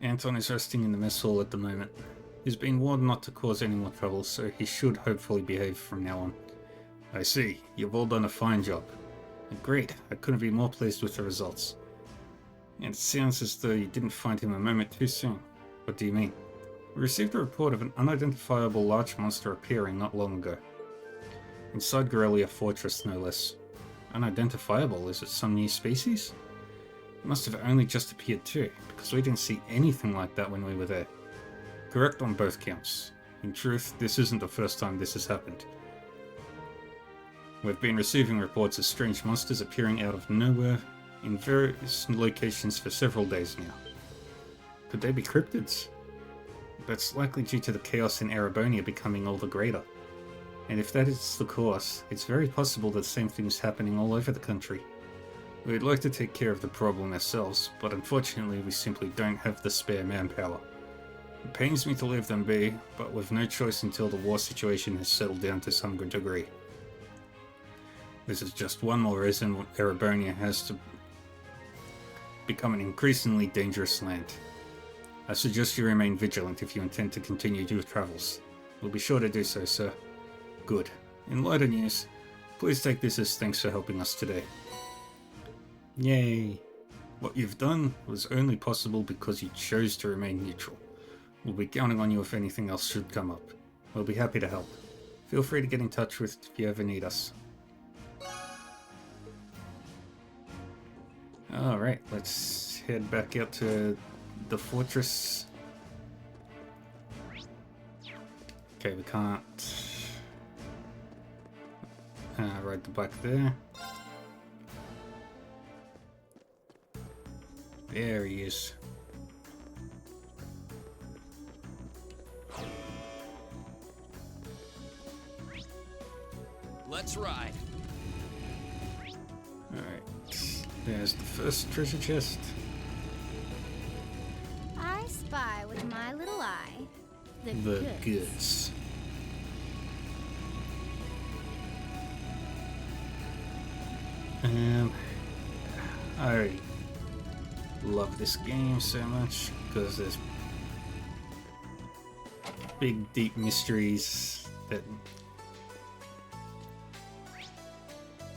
Anton is resting in the mess hall at the moment. He's been warned not to cause any more trouble, so he should hopefully behave from now on. I see. You've all done a fine job. Great. I couldn't be more pleased with the results. And it sounds as though you didn't find him a moment too soon. What do you mean? We received a report of an unidentifiable large monster appearing not long ago. Inside Gorelia Fortress, no less. Unidentifiable? Is it some new species? It must have only just appeared too, because we didn't see anything like that when we were there. Correct on both counts. In truth, this isn't the first time this has happened. We've been receiving reports of strange monsters appearing out of nowhere in various locations for several days now. Could they be cryptids? That's likely due to the chaos in Erebonia becoming all the greater. And if that is the cause, it's very possible that the same thing is happening all over the country. We'd like to take care of the problem ourselves, but unfortunately we simply don't have the spare manpower. It pains me to leave them be, but with no choice until the war situation has settled down to some good degree. This is just one more reason Erebonia has to become an increasingly dangerous land. I suggest you remain vigilant if you intend to continue your travels. We'll be sure to do so, sir. Good. In lighter news, please take this as thanks for helping us today. Yay! What you've done was only possible because you chose to remain neutral. We'll be counting on you if anything else should come up. We'll be happy to help. Feel free to get in touch with if you ever need us. Alright, let's head back out to the fortress. Okay, we can't ride the bike there. There he is. Let's ride. Alright, there's the first treasure chest. I spy with my little eye the goods. Goods. I love this game so much because there's big, deep mysteries that.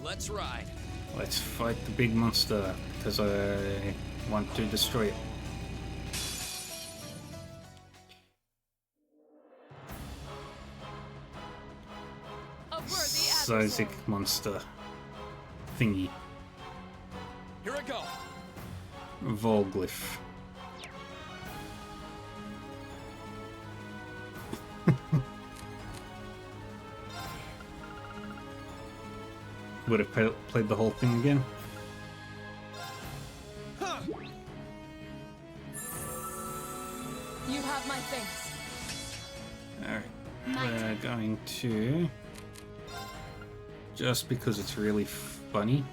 Let's ride. Let's fight the big monster because I want to destroy it. Sizic monster thingy. Here I go. Volglyph. Would have played the whole thing again. You have my things. Alright, we're going to... Just because it's really funny.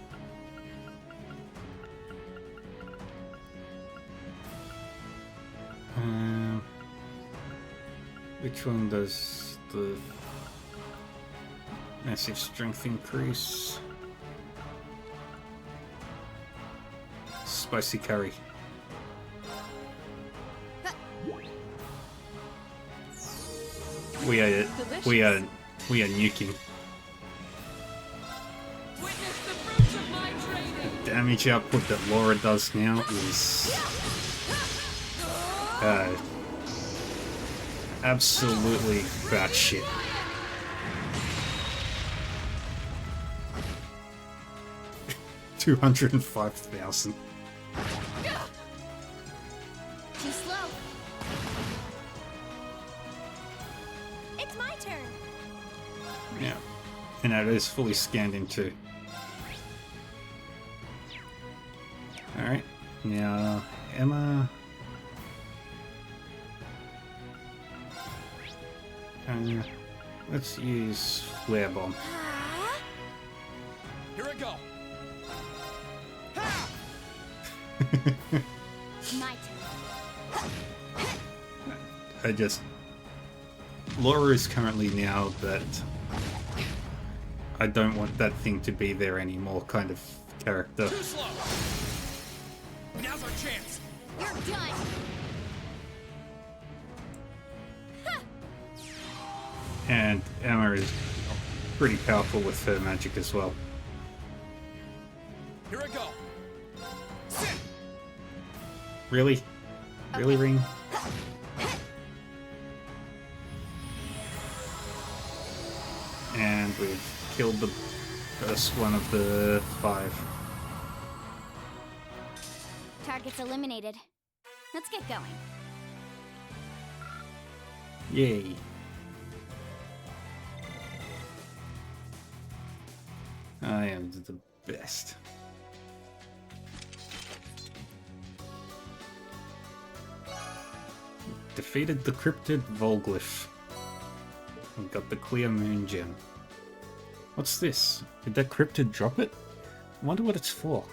Which one does the massive strength increase? Spicy curry. We are nuking. The damage output that Laura does now is absolutely batshit. $205,000. Too slow. It's my turn. Yeah, and it is fully scanned in too. Alright, now Emma. Let's use Flare Bomb. Here I go. My turn. Laura is currently now that I don't want that thing to be there anymore kind of character. Too slow. Now's our chance. You're done. And Emma is pretty powerful with her magic as well. Here I go. Sit. Really? Really, Ring? And we've killed the first one of the 5. Target's eliminated. Let's get going. Yay. I am the best. Defeated the cryptid Volglyph. And got the clear moon gem. What's this? Did that cryptid drop it? I wonder what it's for.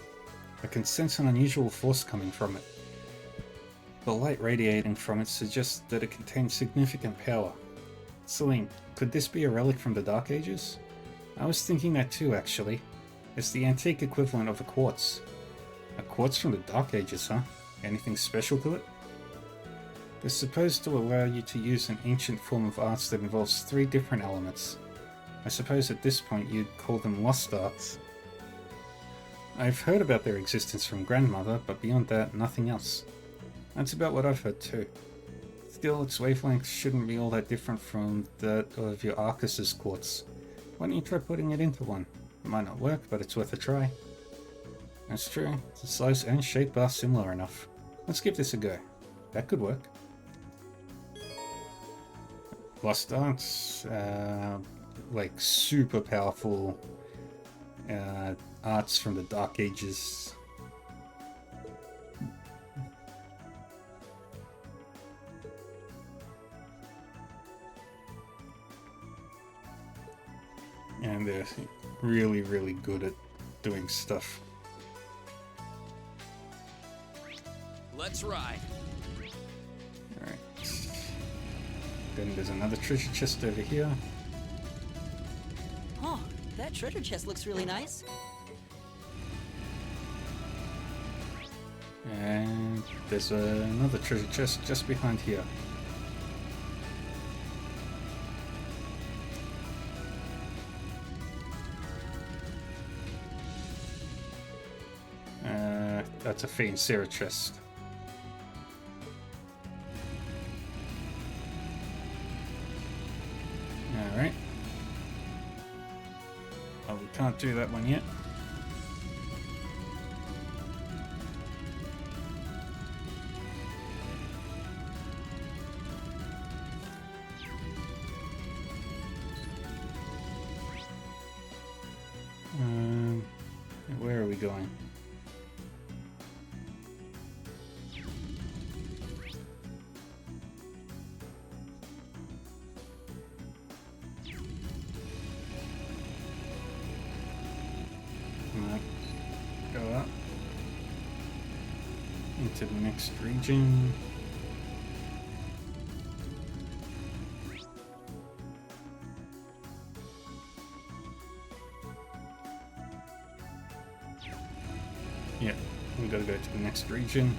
I can sense an unusual force coming from it. The light radiating from it suggests that it contains significant power. Celine, could this be a relic from the Dark Ages? I was thinking that too, actually. It's the antique equivalent of a quartz. A quartz from the Dark Ages, huh? Anything special to it? It's supposed to allow you to use an ancient form of arts that involves 3 different elements. I suppose at this point you'd call them lost arts. I've heard about their existence from Grandmother, but beyond that, nothing else. That's about what I've heard too. Still, its wavelength shouldn't be all that different from that of your Arcus's quartz. Why don't you try putting it into one? It might not work, but it's worth a try. That's true. The size and shape are similar enough. Let's give this a go. That could work. Lost arts, like super powerful arts from the Dark Ages. And they're really, really good at doing stuff. Let's ride. Alright. Then there's another treasure chest over here. Oh, that treasure chest looks really nice. And there's another treasure chest just behind here. That's a Fiend Sarah chest. Alright. Oh, we can't do that one yet. Where are we going? Go up into the next region. Yeah, we gotta go to the next region.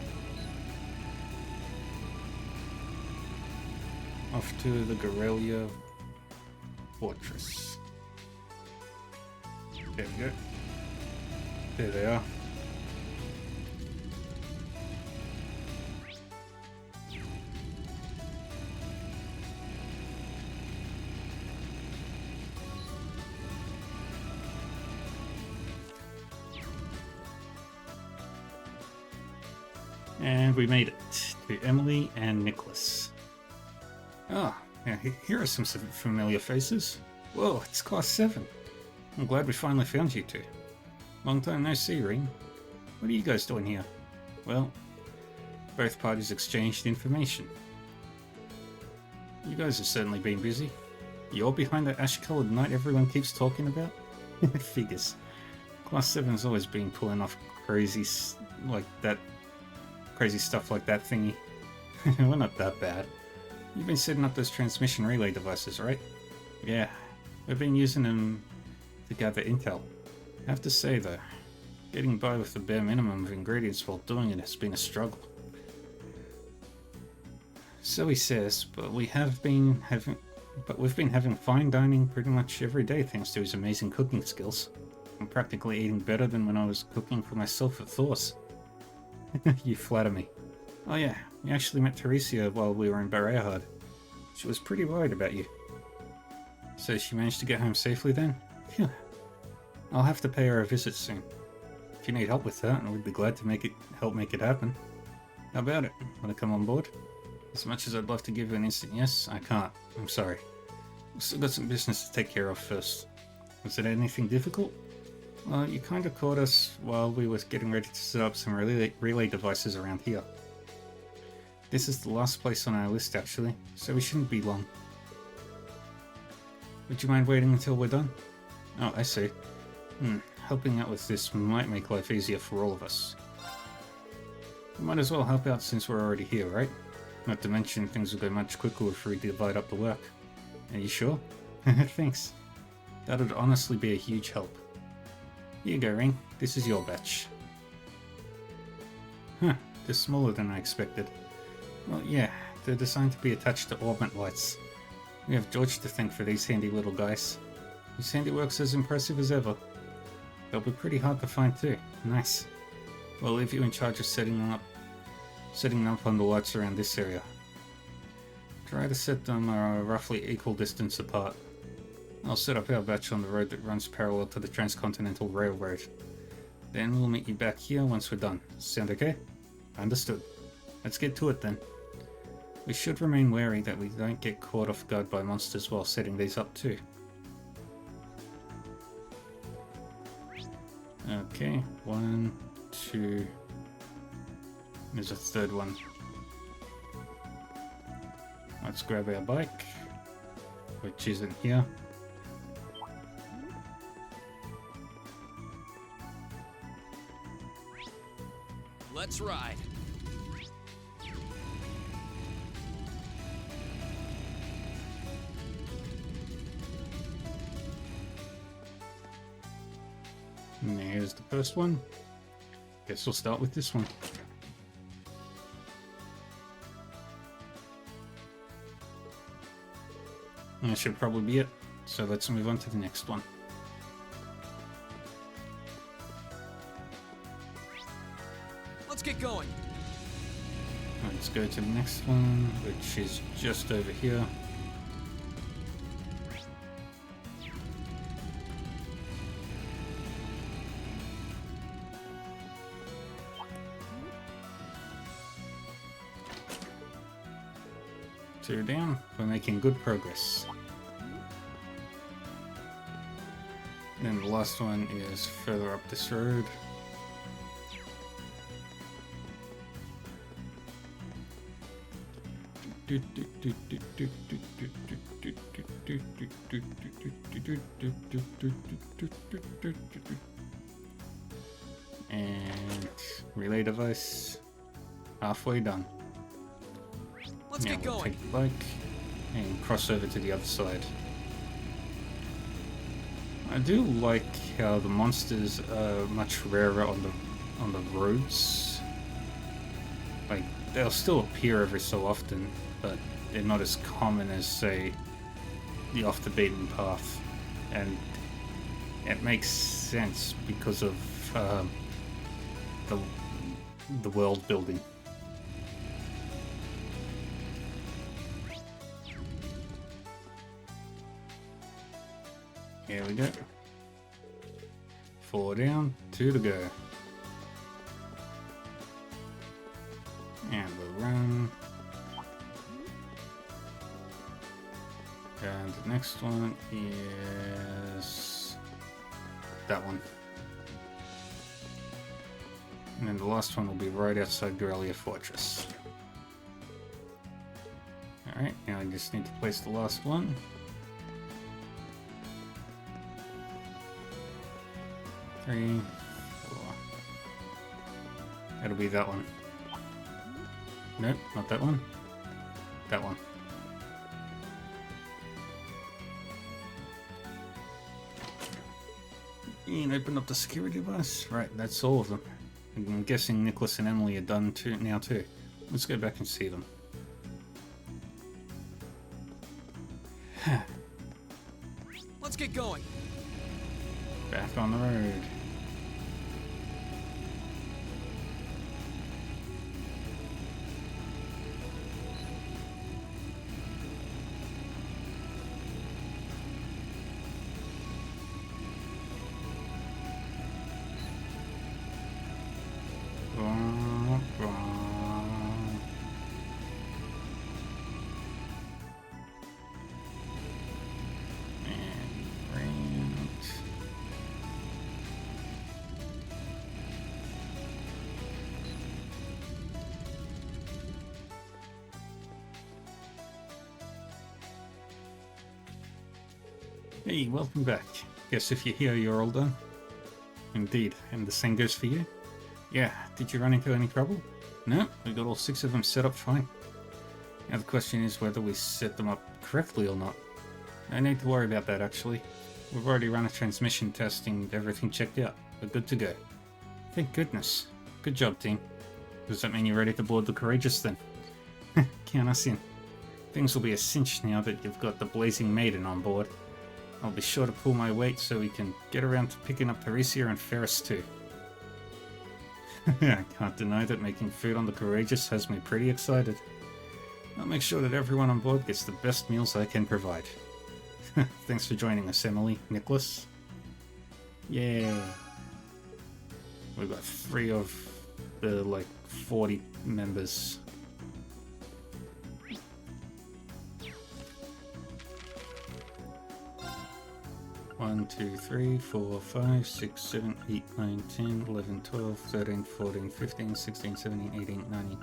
Off to the Gorelia Fortress. There we go. There they are. And we made it to Emily and Nicholas. Ah, yeah, here are some familiar faces. Whoa, it's Class 7. I'm glad we finally found you two. Long time no see, Ring. What are you guys doing here? Well, both parties exchanged information. You guys have certainly been busy. You're behind that ash-colored night everyone keeps talking about? Figures. Class 7's always been pulling off crazy stuff like that thingy. We're not that bad. You've been setting up those transmission relay devices, right? Yeah, we've been using them to gather intel. I have to say though, getting by with the bare minimum of ingredients while doing it has been a struggle. So he says, but we've been having fine dining pretty much every day thanks to his amazing cooking skills. I'm practically eating better than when I was cooking for myself at Thor's. You flatter me. Oh yeah, we actually met Teresia while we were in Barrehard. She was pretty worried about you. So she managed to get home safely then? Phew. I'll have to pay her a visit soon. If you need help with that, we'd be glad to help make it happen. How about it? Want to come on board? As much as I'd love to give you an instant yes, I can't. I'm sorry. We've still got some business to take care of first. Was it anything difficult? Well, you kind of caught us while we were getting ready to set up some relay devices around here. This is the last place on our list actually, so we shouldn't be long. Would you mind waiting until we're done? Oh, I see. Helping out with this might make life easier for all of us. We might as well help out since we're already here, right? Not to mention things will go much quicker if we divide up the work. Are you sure? Thanks. That would honestly be a huge help. Here you go, Ring. This is your batch. Huh, they're smaller than I expected. Well, yeah, they're designed to be attached to orbit lights. We have George to thank for these handy little guys. His handiwork's as impressive as ever. They'll be pretty hard to find too. Nice. We'll leave you in charge of setting them up on the lights around this area. Try to set them a roughly equal distance apart. I'll set up our batch on the road that runs parallel to the Transcontinental Railroad. Then we'll meet you back here once we're done. Sound okay? Understood. Let's get to it then. We should remain wary that we don't get caught off guard by monsters while setting these up too. Okay, 1, 2... There's a third one. Let's grab our bike, which isn't here. Let's ride. And there's the first one. Guess we'll start with this one. And that should probably be it. So let's move on to the next one. Let's get going. Let's go to the next one, which is just over here. Two down. We're making good progress. Then the last one is further up this road. And relay device halfway done. Let's get we'll going. take the bike and cross over to the other side. I do like how the monsters are much rarer on the roads. Like, they'll still appear every so often, but they're not as common as, say, the off the beaten path. And it makes sense because of the world building. Here we go. 4 down, 2 to go. And we'll run. And the next one is that one. And then the last one will be right outside Garrelia Fortress. Alright, now I just need to place the last one. Three, 4. That'll be that one. Nope, not that one. That one. And open up the security device. Right, that's all of them. I'm guessing Nicholas and Emily are done too now too. Let's go back and see them. Let's get going. Back on the road. Hey, welcome back. Guess if you're here, you're all done. Indeed, and the same goes for you. Yeah, did you run into any trouble? No, we got all 6 of them set up fine. Now the question is whether we set them up correctly or not. No need to worry about that actually. We've already run a transmission testing, everything checked out. We're good to go. Thank goodness. Good job, team. Does that mean you're ready to board the Courageous then? Count us in. Things will be a cinch now that you've got the Blazing Maiden on board. I'll be sure to pull my weight so we can get around to picking up Parisia and Ferris too. I can't deny that making food on the Courageous has me pretty excited. I'll make sure that everyone on board gets the best meals I can provide. Thanks for joining us, Emily. Nicholas? Yeah. We've got 3 of the, 40 members. One, 2, 3, 4, 5, 6, 7, 8, 9, 10, 11, 12, 13, 14, 15, 16, 17, 18, 19,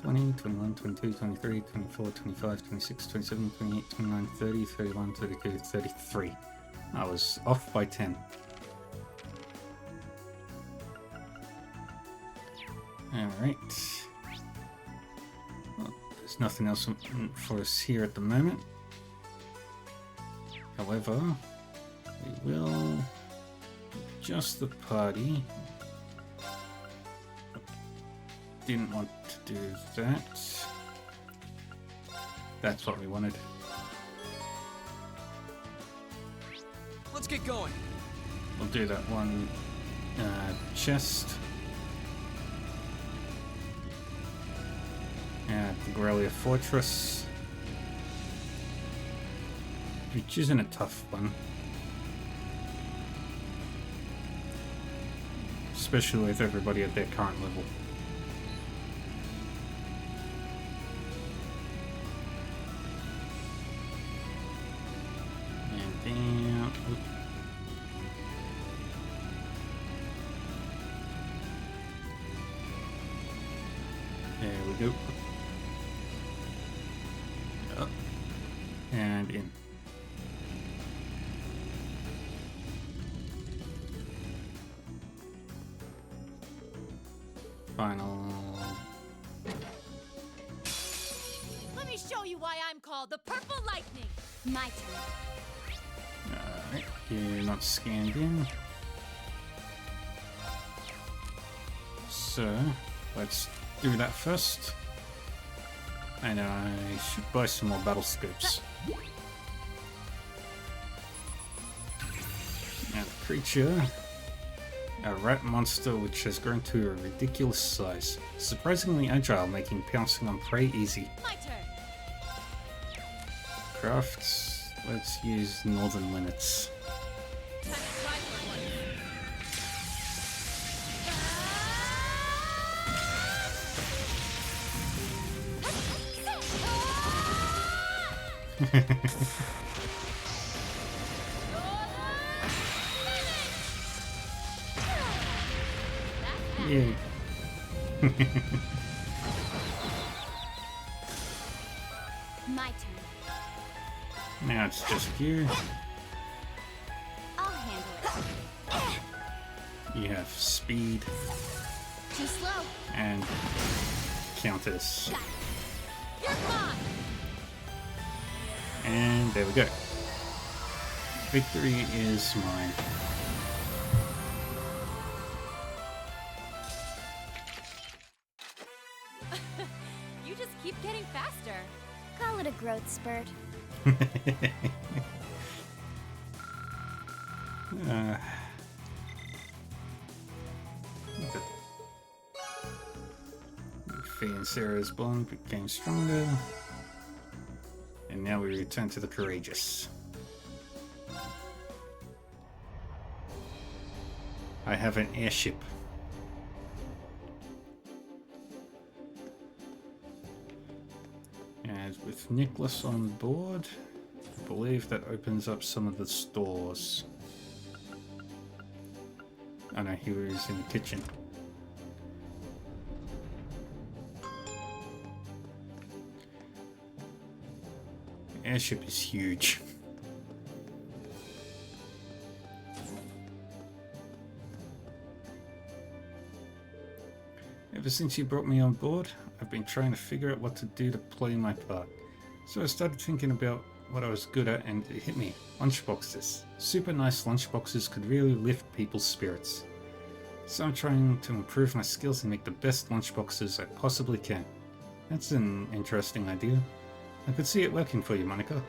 20, 21, 22, 23, 24, 25, 26, 27, 28, 29, 30, 31, 32, 33. I was off by 10. Alright. Well, there's nothing else for us here at the moment. However, we will adjust the party. Didn't want to do that. That's what we wanted. Let's get going. We'll do that one chest. At the Grellia Fortress. Which isn't a tough one. Especially with everybody at their current level. There we go. Up and in. Final. Let me show you why I'm called the Purple Lightning. My turn. Alright, you're not scanned in. So, let's do that first. And I should buy some more battle scopes. Now the creature, a rat monster which has grown to a ridiculous size. Surprisingly agile, making pouncing on prey easy. My turn. Crafts, let's use Northern Linnets. Yeah. My turn. Now it's just you. I'll handle it. You have speed Too slow. and counters. You're gone. And there we go. Victory is mine. You just keep getting faster. Call it a growth spurt. Fee and Sarah's bond became stronger. And now we return to the Courageous. I have an airship. And with Nicholas on board, I believe that opens up some of the stores. Oh no, he was in the kitchen. The airship is huge. Ever since you brought me on board, I've been trying to figure out what to do to play my part. So I started thinking about what I was good at and it hit me. Lunchboxes. Super nice lunchboxes could really lift people's spirits. So I'm trying to improve my skills and make the best lunchboxes I possibly can. That's an interesting idea. I could see it working for you, Monica.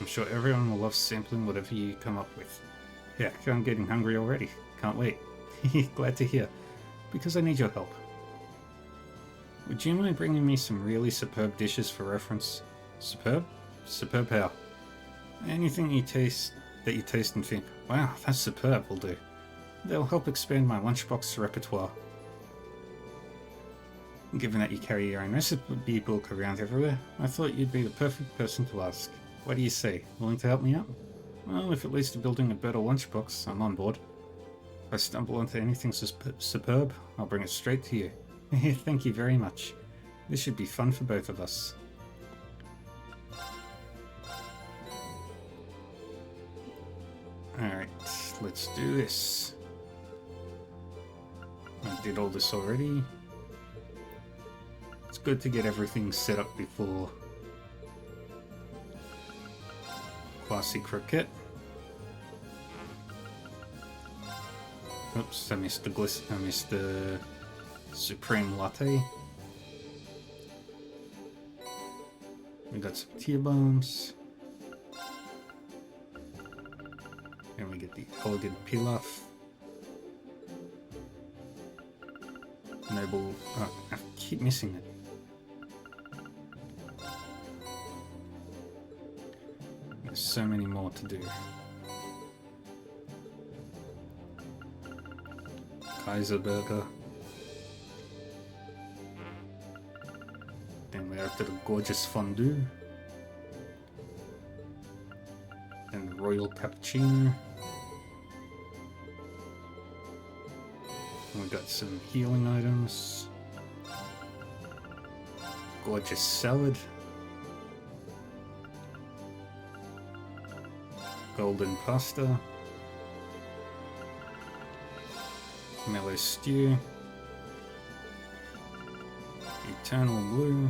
I'm sure everyone will love sampling whatever you come up with. Heck, I'm getting hungry already. Can't wait. Glad to hear. Because I need your help. Would you mind bringing me some really superb dishes for reference? Superb? Superb how? Anything you taste and think, wow, that's superb will do. They'll help expand my lunchbox repertoire. Given that you carry your own recipe book around everywhere, I thought you'd be the perfect person to ask. What do you say? Willing to help me out? Well, if it leads to building a better lunchbox, I'm on board. If I stumble onto anything superb, I'll bring it straight to you. Thank you very much. This should be fun for both of us. Alright, let's do this. I did all this already. It's good to get everything set up before Classy Croquette. Oops, I missed the Supreme Latte. We got some tear bombs. And we get the elegant pilaf. Noble. Oh, I keep missing it. There's so many more to do. Kaiser Burger. Then we're up to the gorgeous fondue. And the royal cappuccino. And we got some healing items. Gorgeous salad. Golden pasta. Mellow stew. Eternal blue.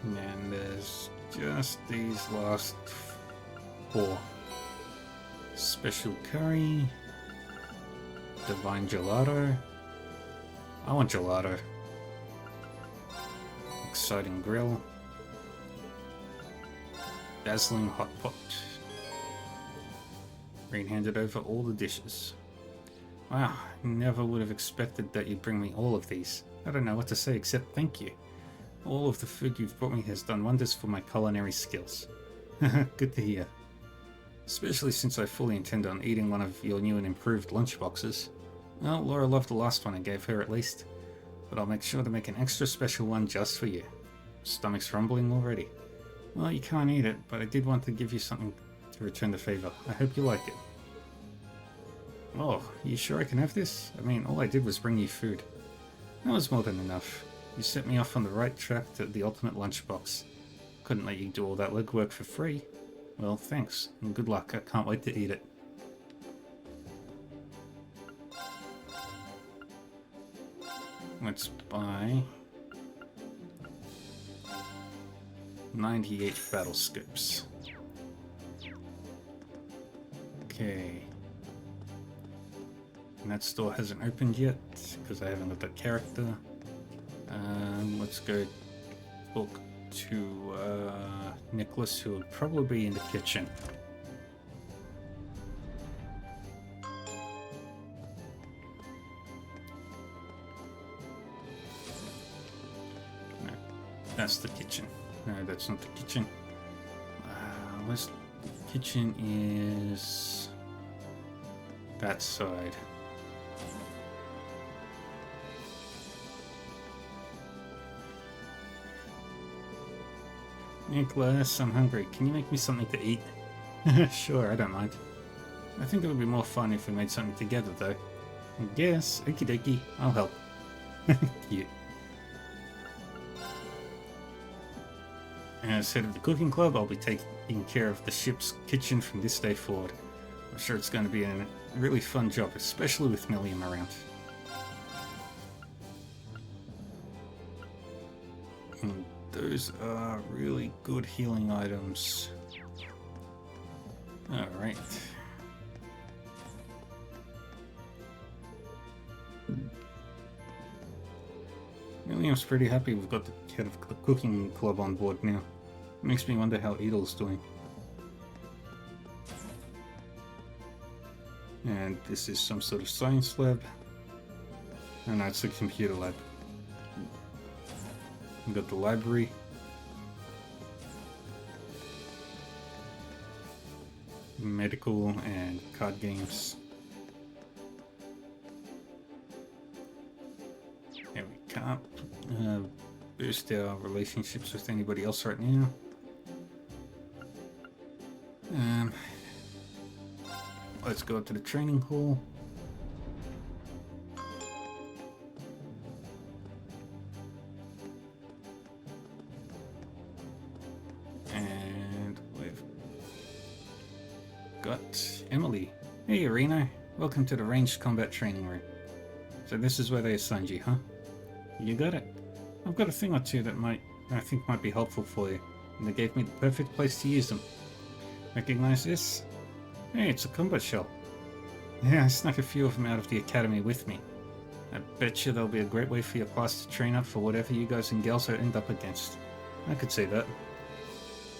And there's just these last 4. Special curry. Divine gelato. I want gelato. Exciting grill. Dazzling hot pot. Green handed over all the dishes. Wow, never would have expected that you'd bring me all of these. I don't know what to say except thank you. All of the food you've brought me has done wonders for my culinary skills. Good to hear. Especially since I fully intend on eating one of your new and improved lunchboxes. Well, Laura loved the last one I gave her at least. But I'll make sure to make an extra special one just for you. Stomach's rumbling already. Well, you can't eat it, but I did want to give you something to return the favor. I hope you like it. Oh, you sure I can have this? I mean, all I did was bring you food. That was more than enough. You set me off on the right track to the ultimate lunchbox. Couldn't let you do all that legwork for free. Well, thanks, and good luck. I can't wait to eat it. Let's buy 98 battle scopes. Okay. And that store hasn't opened yet, because I haven't got that character. Let's go talk to Nicholas, who will probably be in the kitchen. No, that's the kitchen. No, that's not the kitchen. Where's the kitchen is that side. Nicholas, I'm hungry. Can you make me something to eat? Sure, I don't mind. I think it would be more fun if we made something together, though. I guess. Okie dokie, I'll help. Cute. As head of the cooking club, I'll be taking care of the ship's kitchen from this day forward. I'm sure it's going to be a really fun job, especially with Millium around. And those are really good healing items. Alright. Millium's pretty happy we've got the head of the cooking club on board now. Makes me wonder how Edel's doing. And this is some sort of science lab. And that's a computer lab. We've got the library. Medical and card games. And we can't boost our relationships with anybody else right now. Let's go up to the training hall. And we've got Emily. Hey, Arena. Welcome to the ranged combat training room. So this is where they assigned you, huh? You got it. I've got a thing or two that I think might be helpful for you, and they gave me the perfect place to use them. Recognize this? Hey, it's a combat shell. Yeah, I snuck a few of them out of the academy with me. I bet you they'll be a great way for your class to train up for whatever you guys and gals end up against. I could say that.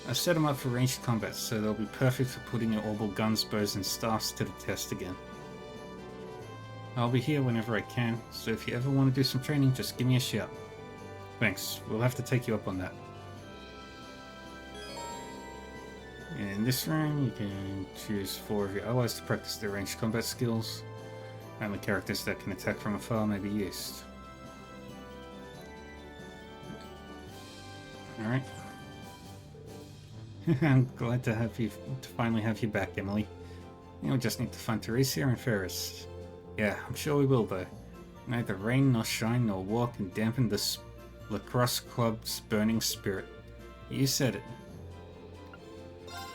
I've set them up for ranged combat, so they'll be perfect for putting your orbital guns, bows, and staffs to the test again. I'll be here whenever I can, so if you ever want to do some training, just give me a shout. Thanks, we'll have to take you up on that. In this room, you can choose 4 of your allies to practice their ranged combat skills, and the characters that can attack from afar may be used. Alright. I'm glad to finally have you back, Emily. You'll just need to find Teresia and Ferris. Yeah, I'm sure we will, though. Neither rain nor shine nor war can dampen the Lacrosse Club's burning spirit. You said it.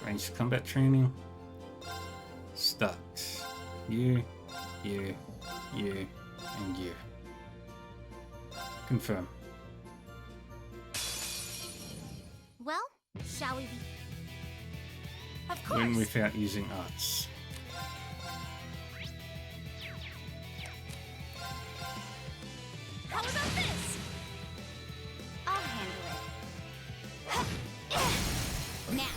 Ranged combat training. Start. You, and you. Confirm. Well, shall we be? Of course. Win without using arts. How about this? I'll handle it. Now,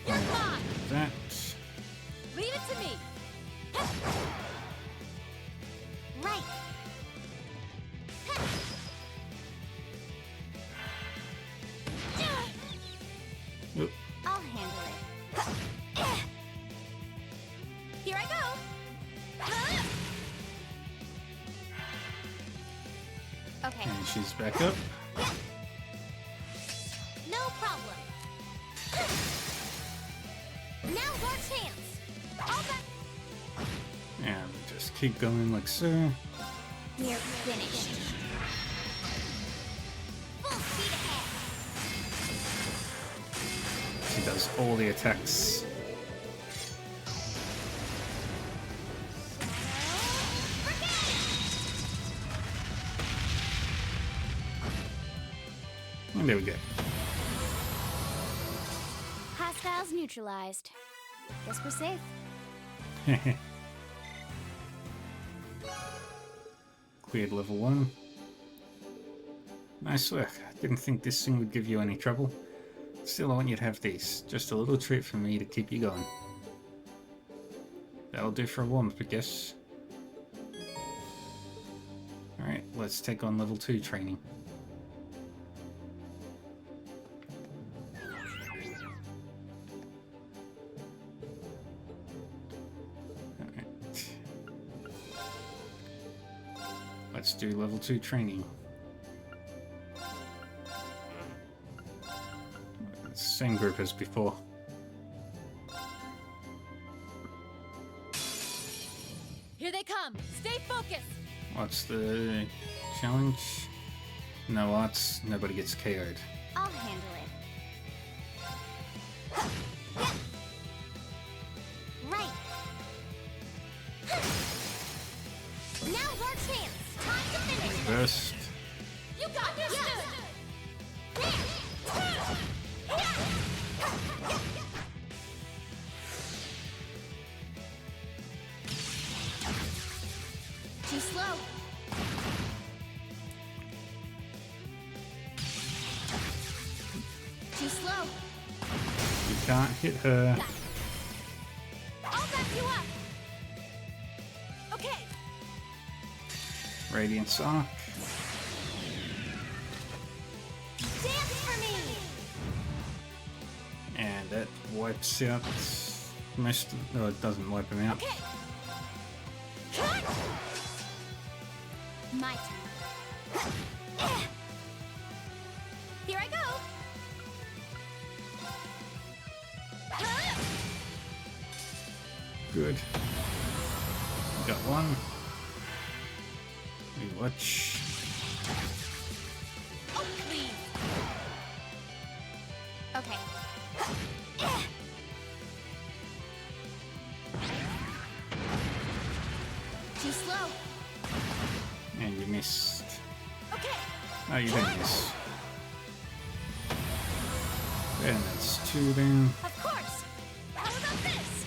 you're gone. That. Leave it to me. Right. Oop. I'll handle it. Here I go. Okay. And she's back up. No problem. Now's our chance. All back. And just keep going like so. We're finished. Full speed ahead. She does all the attacks. And there we go. Hostiles neutralized. Guess we're safe. Cleared level 1. Nice work. Didn't think this thing would give you any trouble. Still, I want you to have these. Just a little treat from me to keep you going. That'll do for a warm-up, I guess. Alright, let's take on level 2 training. Alright. Let's do level 2 training. Same group as before. Here they come. Stay focused. What's the challenge? No arts, nobody gets KO'd. I'll handle it. Right. Now's our chance. Time to finish this. Burst. You got this. Too slow. Too slow. You can't hit her. I'll back you up. Okay. Radiance arc. Dance for me. And that wipes out most of, no, it doesn't wipe them out. Okay. Cut. My turn. Here I go. Good. Got one. We watch. Oh, please. Okay. Too slow. You missed. Okay. Oh, you didn't miss. And that's 2 then. Of course. How about this?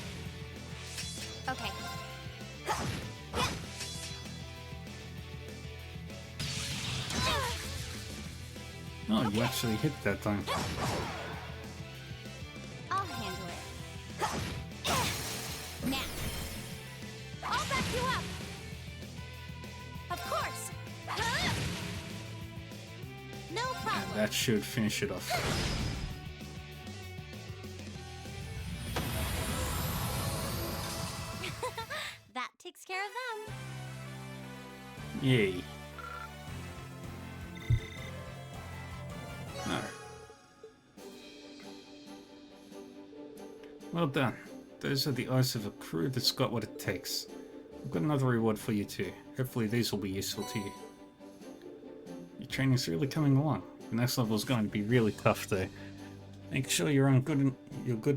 Okay. Oh, you actually hit that time. I'll handle it. Now. I'll back you up. Of course. No problem. That should finish it off. That takes care of them. Yay. Alright. Well done. Those are the eyes of a crew that's got what it takes. I've got another reward for you too. Hopefully these will be useful to you. Your training's really coming along. The next level is going to be really tough though. Make sure you're good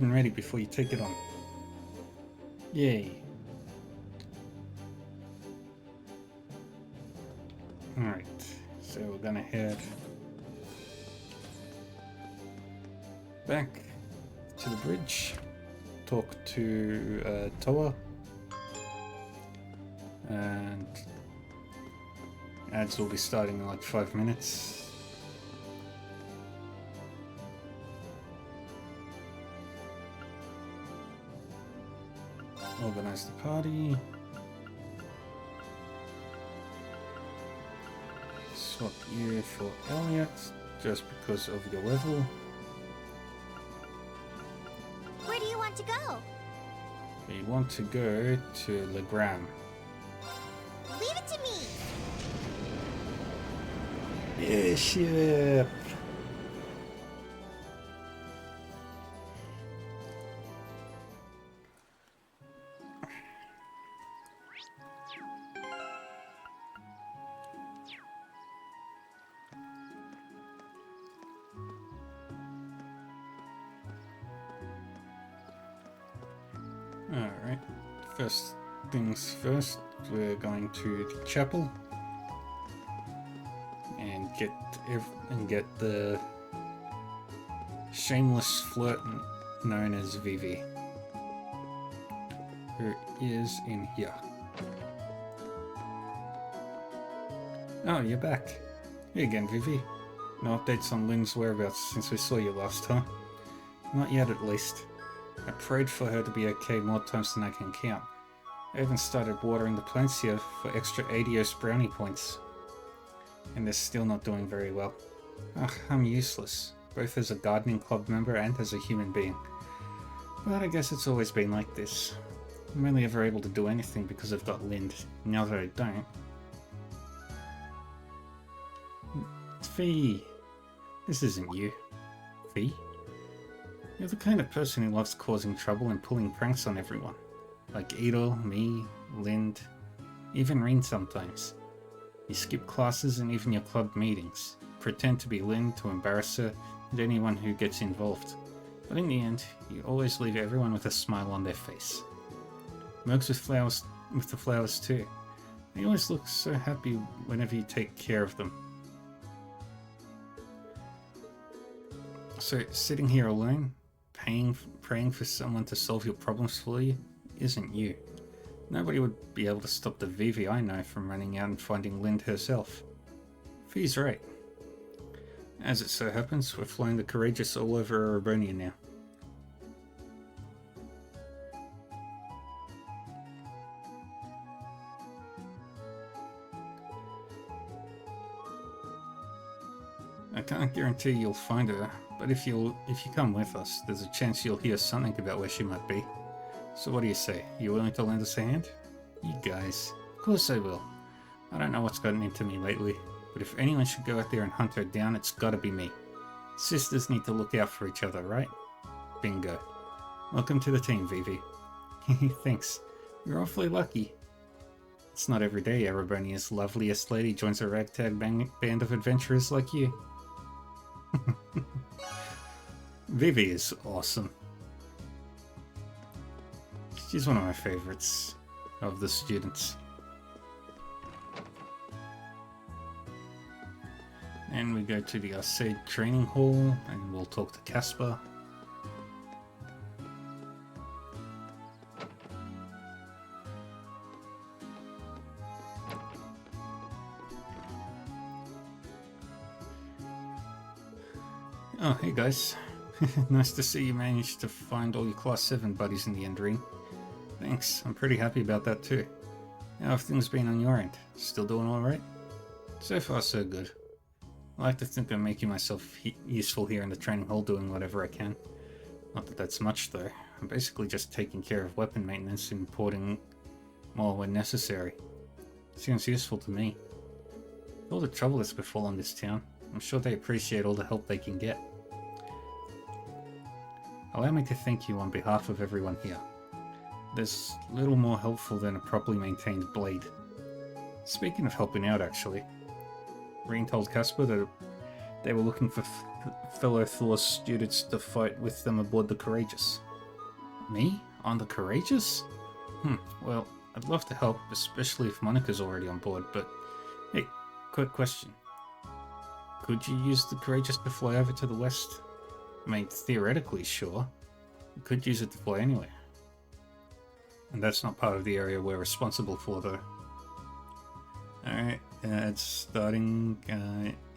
and ready before you take it on. Yay. Alright, so we're gonna head back to the bridge, talk to Toa, and ads will be starting in like 5 minutes. Organize the party. Swap you for Elliot, just because of your level. Where do you want to go? We want to go to Legram. Leave it to me. Yeah, ship. Alright, first things first, we're going to the chapel and get the shameless flirt known as Vivi, who is in here. Oh, you're back. Hey again, Vivi. No updates on Lynn's whereabouts since we saw you last, huh? Not yet, at least. I prayed for her to be okay more times than I can count. I even started watering the plants here for extra Adios brownie points. And they're still not doing very well. Ugh, I'm useless, both as a gardening club member and as a human being. But I guess it's always been like this. I'm only ever able to do anything because I've got Lind. Now that I don't... Fee! This isn't you. Fee? You're the kind of person who loves causing trouble and pulling pranks on everyone. Like Edel, me, Lind, even Reen sometimes. You skip classes and even your club meetings. Pretend to be Lind to embarrass her and anyone who gets involved. But in the end, you always leave everyone with a smile on their face. Mercs with the flowers too. They always look so happy whenever you take care of them. So, sitting here alone, praying for someone to solve your problems for you, isn't you. Nobody would be able to stop the Vivi I know from running out and finding Lind herself. Fee's right. As it so happens, we're flying the Courageous all over Erebonia now. I can't guarantee you'll find her, but if you come with us, there's a chance you'll hear something about where she might be. So what do you say? You willing to lend us a hand? You guys. Of course I will. I don't know what's gotten into me lately, but if anyone should go out there and hunt her down, it's gotta be me. Sisters need to look out for each other, right? Bingo. Welcome to the team, Vivi. Thanks. You're awfully lucky. It's not every day Erebonia's loveliest lady joins a ragtag band of adventurers like you. Vivi is awesome. She's one of my favorites of the students. Then we go to the Arcade Training Hall and we'll talk to Casper. Oh, hey guys. Nice to see you managed to find all your Class 7 buddies in the end ring. Thanks, I'm pretty happy about that too. How have things been on your end? Still doing alright? So far so good. I like to think I'm making myself useful here in the training hall, doing whatever I can. Not that that's much though. I'm basically just taking care of weapon maintenance and importing more when necessary. Seems useful to me. With all the trouble that's befallen this town, I'm sure they appreciate all the help they can get. Allow me to thank you on behalf of everyone here. There's little more helpful than a properly maintained blade. Speaking of helping out, actually, Reen told Casper that they were looking for fellow Thor students to fight with them aboard the Courageous. Me? On the Courageous? Well, I'd love to help, especially if Monika's already on board, but hey, quick question. Could you use the Courageous to fly over to the west? I mean, theoretically, sure. You could use it to fly anywhere. And that's not part of the area we're responsible for, though. Alright, it's starting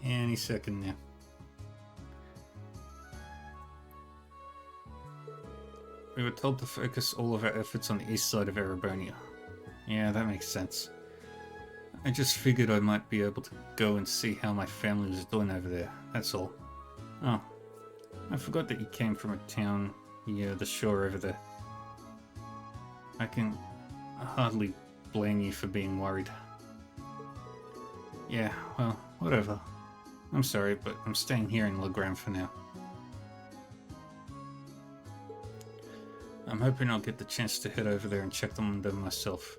any second now. We were told to focus all of our efforts on the east side of Erebonia. Yeah, that makes sense. I just figured I might be able to go and see how my family was doing over there, that's all. Oh, I forgot that you came from a town near the shore over there. I can hardly blame you for being worried. Yeah, well, whatever. I'm sorry, but I'm staying here in Legram for now. I'm hoping I'll get the chance to head over there and check them myself.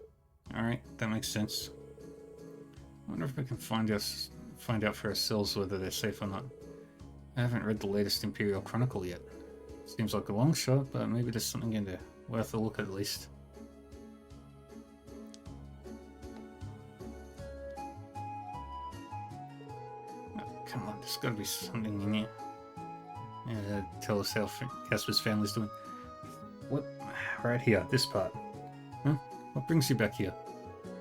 Alright, that makes sense. I wonder if we can find out for ourselves whether they're safe or not. I haven't read the latest Imperial Chronicle yet. Seems like a long shot, but maybe there's something in there. Worth a look at least. Oh, come on, there's gotta be something in here. Tell us how Casper's family's doing. What? Right here, this part. Huh? What brings you back here?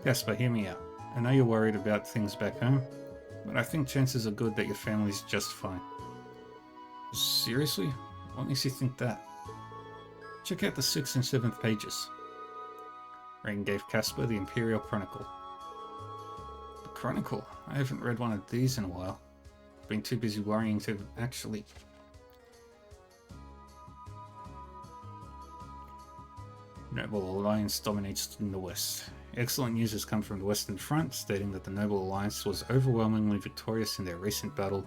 Casper, hear me out. I know you're worried about things back home, but I think chances are good that your family's just fine. Seriously? What makes you think that? Check out the 6th and 7th pages. Rain gave Casper the Imperial Chronicle. The Chronicle? I haven't read one of these in a while. Been too busy worrying to actually... Noble Alliance dominates in the west. Excellent news has come from the Western Front, stating that the Noble Alliance was overwhelmingly victorious in their recent battle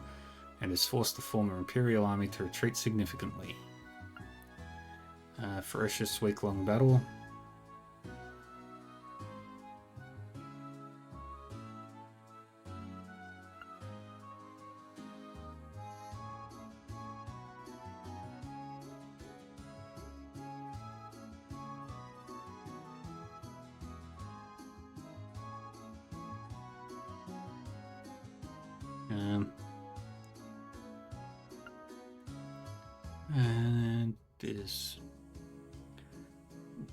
and has forced the former Imperial army to retreat significantly. Ferocious week-long battle. And this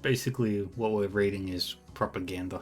basically what we're reading is propaganda.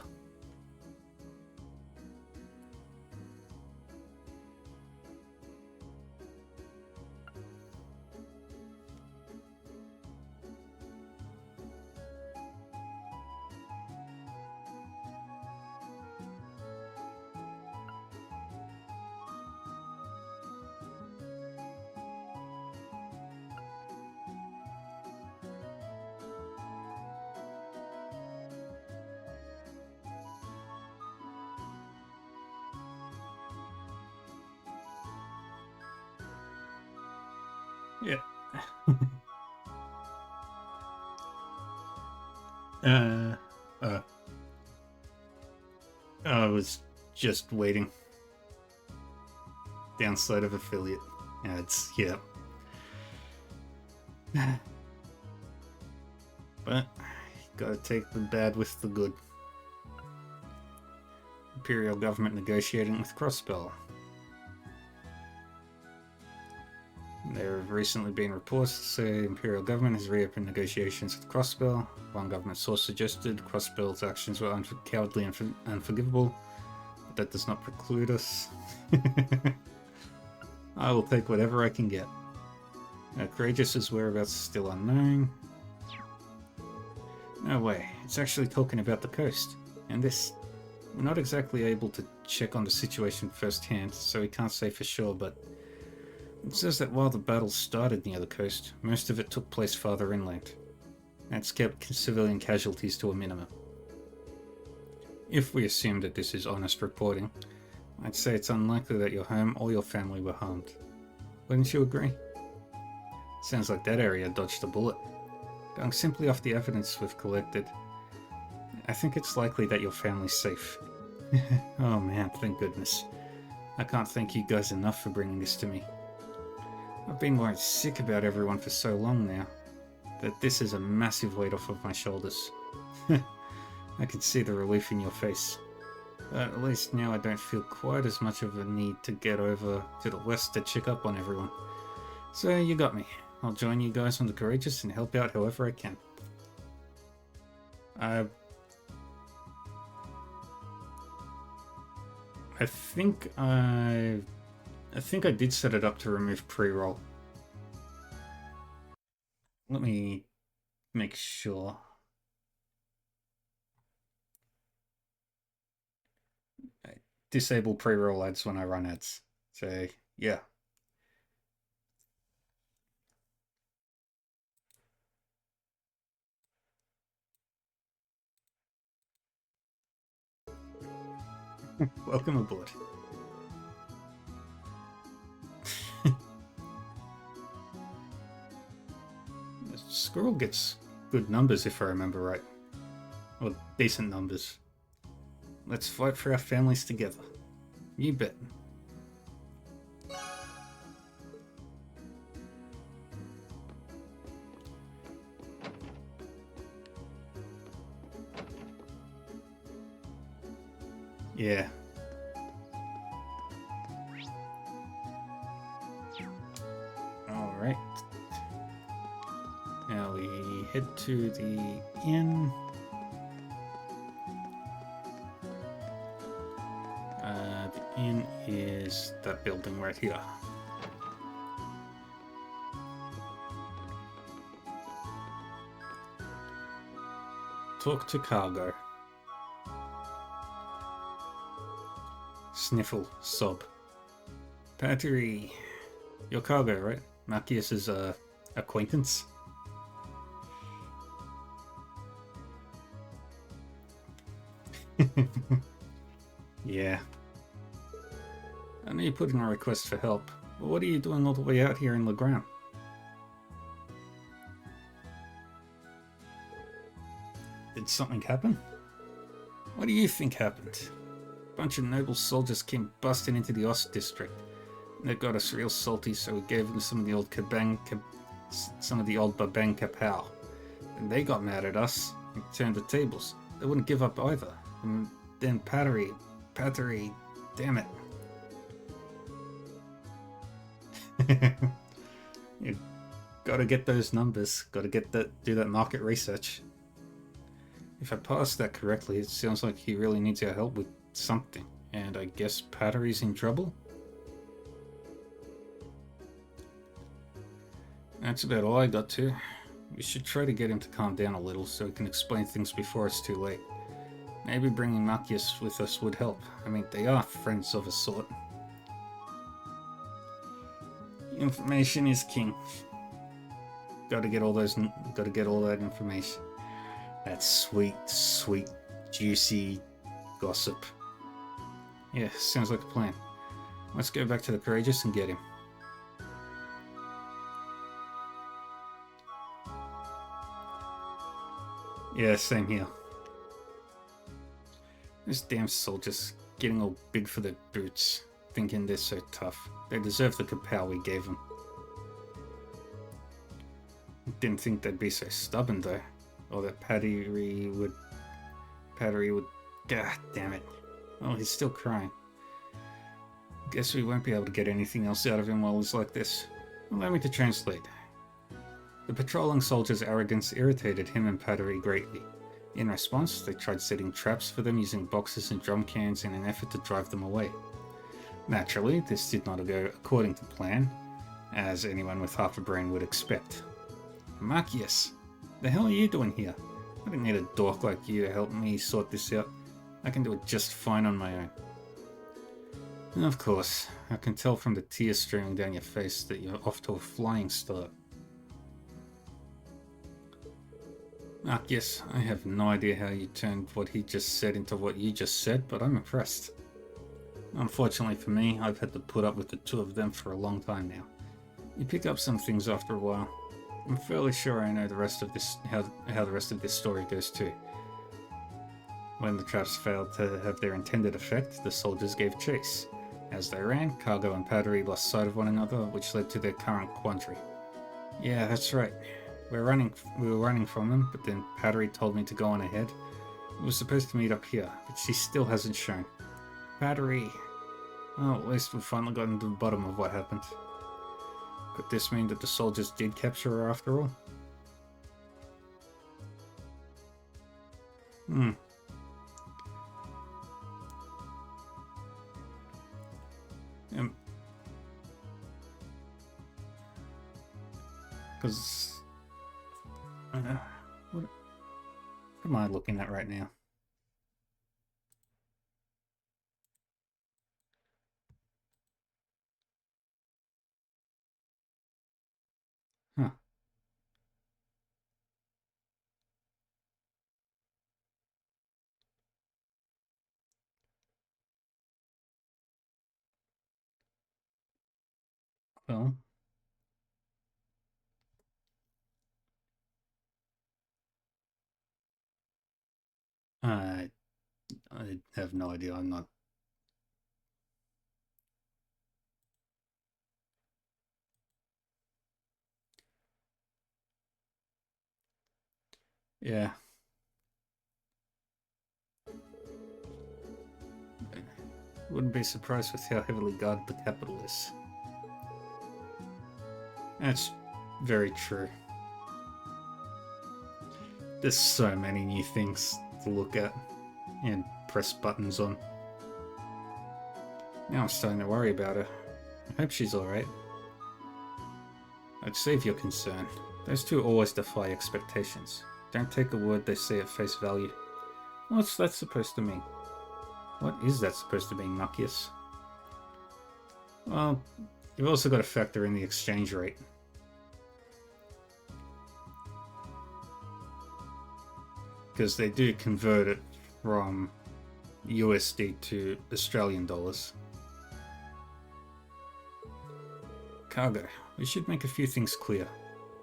Yeah. I was just waiting. Downside of affiliate ads, yeah. But, gotta take the bad with the good. Imperial government negotiating with Crossbell. There have recently been reports to say the Imperial government has reopened negotiations with Crossbell. One government source suggested Crossbell's actions were cowardly and unforgivable, but that does not preclude us. I will take whatever I can get. Courageous' whereabouts is still unknown. No way, it's actually talking about the coast. And this, we're not exactly able to check on the situation firsthand, so we can't say for sure, but it says that while the battle started near the coast, most of it took place farther inland. That's kept civilian casualties to a minimum. If we assume that this is honest reporting, I'd say it's unlikely that your home or your family were harmed. Wouldn't you agree? Sounds like that area dodged a bullet. Going simply off the evidence we've collected, I think it's likely that your family's safe. Oh man, thank goodness. I can't thank you guys enough for bringing this to me. I've been worried sick about everyone for so long now, that this is a massive weight off of my shoulders. I can see the relief in your face. But at least now I don't feel quite as much of a need to get over to the west to check up on everyone. So you got me. I'll join you guys on the Courageous and help out however I can. I think I did set it up to remove pre-roll. Let me make sure. I disable pre-roll ads when I run ads. So yeah. Welcome aboard. The squirrel gets good numbers if I remember right. Or decent numbers. Let's fight for our families together. You bet. Yeah. Alright. Now we head to the inn. The inn is that building right here. Talk to cargo. Sniffle, sob. Pattery. Your cargo, right? Marcius's acquaintance? Yeah. I know you put in a request for help, but what are you doing all the way out here in Legram? Did something happen? What do you think happened? A bunch of noble soldiers came busting into the Ost district. They got us real salty, so we gave them some of the old Babang Kapow. And they got mad at us and turned the tables. They wouldn't give up either. And then Pattery, damn it. You gotta get those numbers, gotta do that market research. If I parsed that correctly, it sounds like he really needs our help with something, and I guess Pattery's in trouble? That's about all I got to. We should try to get him to calm down a little so he can explain things before it's too late. Maybe bringing Marcius with us would help. I mean, they are friends of a sort. Information is king. Gotta get all that information. That sweet, juicy gossip. Yeah, sounds like a plan. Let's go back to the Courageous and get him. Yeah, same here. Those damn soldiers getting all big for their boots, thinking they're so tough. They deserve the kapow we gave them. Didn't think they'd be so stubborn though. Or that Pattery would... God damn it. Oh, he's still crying. Guess we won't be able to get anything else out of him while he's like this. Allow me to translate. The patrolling soldiers' arrogance irritated him and Pattery greatly. In response, they tried setting traps for them using boxes and drum cans in an effort to drive them away. Naturally, this did not go according to plan, as anyone with half a brain would expect. Marcius, the hell are you doing here? I don't need a dork like you to help me sort this out. I can do it just fine on my own. And of course, I can tell from the tears streaming down your face that you're off to a flying start. Marcius, I have no idea how you turned what he just said into what you just said, but I'm impressed. Unfortunately for me, I've had to put up with the two of them for a long time now. You pick up some things after a while. I'm fairly sure I know the rest of this, how the rest of this story goes too. When the traps failed to have their intended effect, the soldiers gave chase. As they ran, Cargo and Pattery lost sight of one another, which led to their current quandary. Yeah, that's right. We were running from them, but then Pattery told me to go on ahead. We were supposed to meet up here, but she still hasn't shown. Pattery. Well, at least we've finally gotten to the bottom of what happened. Could this mean that the soldiers did capture her after all? Because... what am I looking at right now? Huh. Well... I have no idea. I'm not... Yeah. Wouldn't be surprised with how heavily guarded the capital is. That's very true. There's so many new things to look at and press buttons on. Now I'm starting to worry about her. I hope she's alright. I'd save your concern. Those two always defy expectations. Don't take a word they say at face value. What's that supposed to mean? What is that supposed to mean, Marcius? Well, you've also got to factor in the exchange rate. Because they do convert it from USD to Australian dollars. Cargo, we should make a few things clear.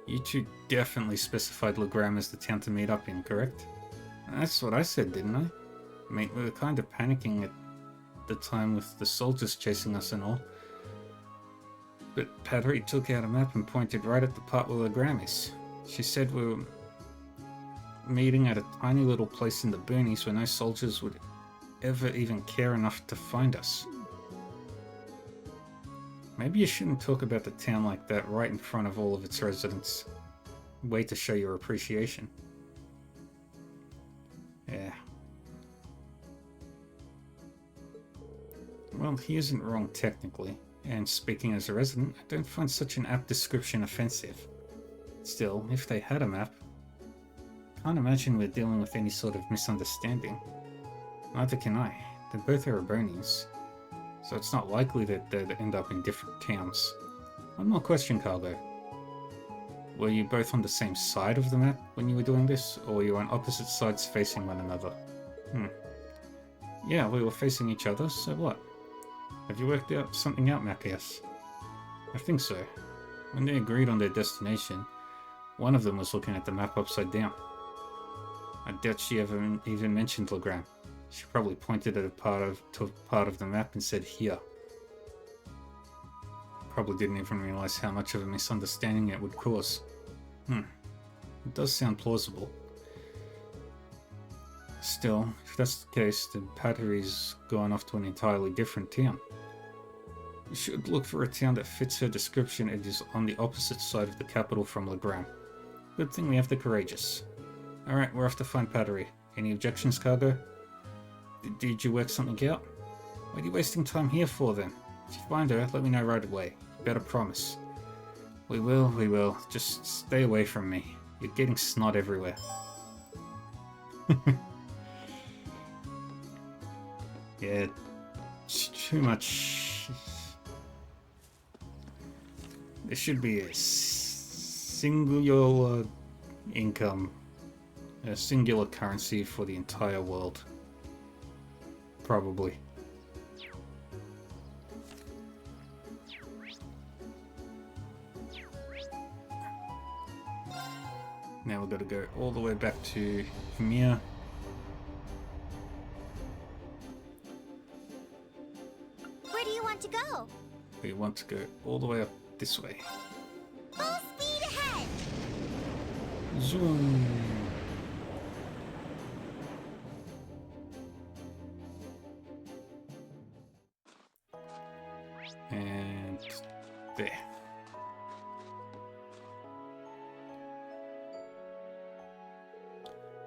You two definitely specified Legram as the town to meet up in, correct? That's what I said, didn't I? I mean, we were kind of panicking at the time with the soldiers chasing us and all. But Pattery took out a map and pointed right at the part where Legram is. She said we were meeting at a tiny little place in the boonies where no soldiers would ever even care enough to find us. Maybe you shouldn't talk about the town like that right in front of all of its residents. Way to show your appreciation. Yeah. Well, he isn't wrong technically, and speaking as a resident, I don't find such an apt description offensive. Still, if they had a map, can't imagine we're dealing with any sort of misunderstanding. Neither can I. They're both Erebonians, so it's not likely that they'd end up in different towns. One more question, Cargo. Were you both on the same side of the map when you were doing this, or were you on opposite sides facing one another? Yeah, we were facing each other, so what? Have you worked something out, Marcius? I think so. When they agreed on their destination, one of them was looking at the map upside down. I doubt she ever even mentioned Legram. She probably pointed at a part of the map and said, here. Probably didn't even realize how much of a misunderstanding it would cause. It does sound plausible. Still, if that's the case, then Pattery's gone off to an entirely different town. You should look for a town that fits her description and is on the opposite side of the capital from Legram. Good thing we have the Courageous. Alright, we're off to find Pattery. Any objections, Cargo? Did you work something out? What are you wasting time here for then? If you find her, let me know right away. You better promise. We will. Just stay away from me. You're getting snot everywhere. Yeah, it's too much. There should be a singular income, a singular currency for the entire world. Probably. Now we've got to go all the way back to Ymir. Where do you want to go? We want to go all the way up this way. Full speed ahead! Zoom! And there.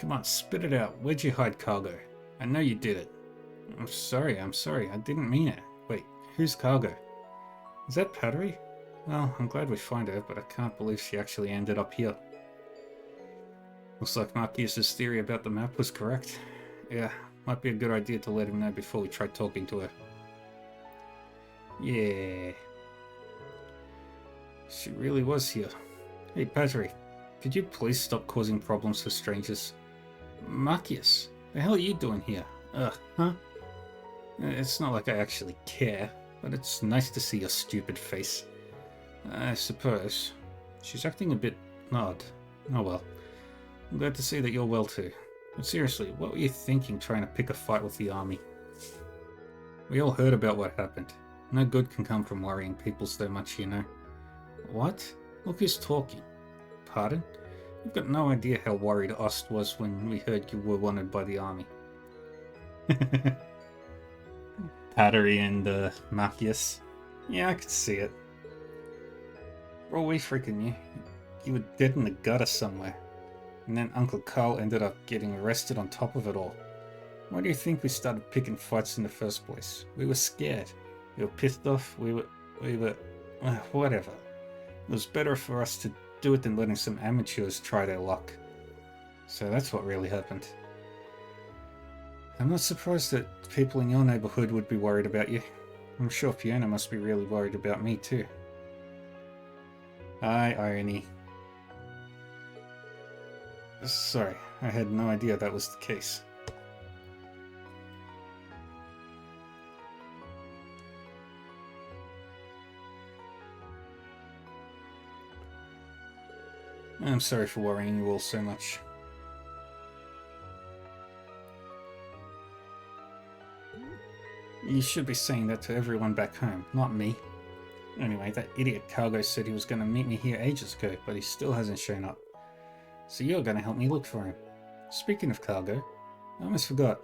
Come on, spit it out. Where'd you hide, Cargo? I know you did it. I'm sorry. I didn't mean it. Wait, who's Cargo? Is that Pattery? Well, I'm glad we find her, but I can't believe she actually ended up here. Looks like Marcus's theory about the map was correct. Yeah, might be a good idea to let him know before we try talking to her. Yeah. She really was here. Hey, Pattery, could you please stop causing problems for strangers? Marcus, the hell are you doing here? Huh? It's not like I actually care, but it's nice to see your stupid face. I suppose. She's acting a bit odd. Oh well. I'm glad to see that you're well too. But seriously, what were you thinking trying to pick a fight with the army? We all heard about what happened. No good can come from worrying people so much, you know. What? Look who's talking. Pardon? You've got no idea how worried Ost was when we heard you were wanted by the army. Pattery and Marcus. Yeah, I could see it. Were we freaking you? You were dead in the gutter somewhere. And then Uncle Carl ended up getting arrested on top of it all. Why do you think we started picking fights in the first place? We were scared. We were pissed off. We were whatever. It was better for us to do it than letting some amateurs try their luck. So that's what really happened. I'm not surprised that people in your neighborhood would be worried about you. I'm sure Fiona must be really worried about me too. Hi, Irony. Sorry, I had no idea that was the case. I'm sorry for worrying you all so much. You should be saying that to everyone back home, not me. Anyway, that idiot Cargo said he was going to meet me here ages ago, but he still hasn't shown up. So you're going to help me look for him. Speaking of Cargo, I almost forgot.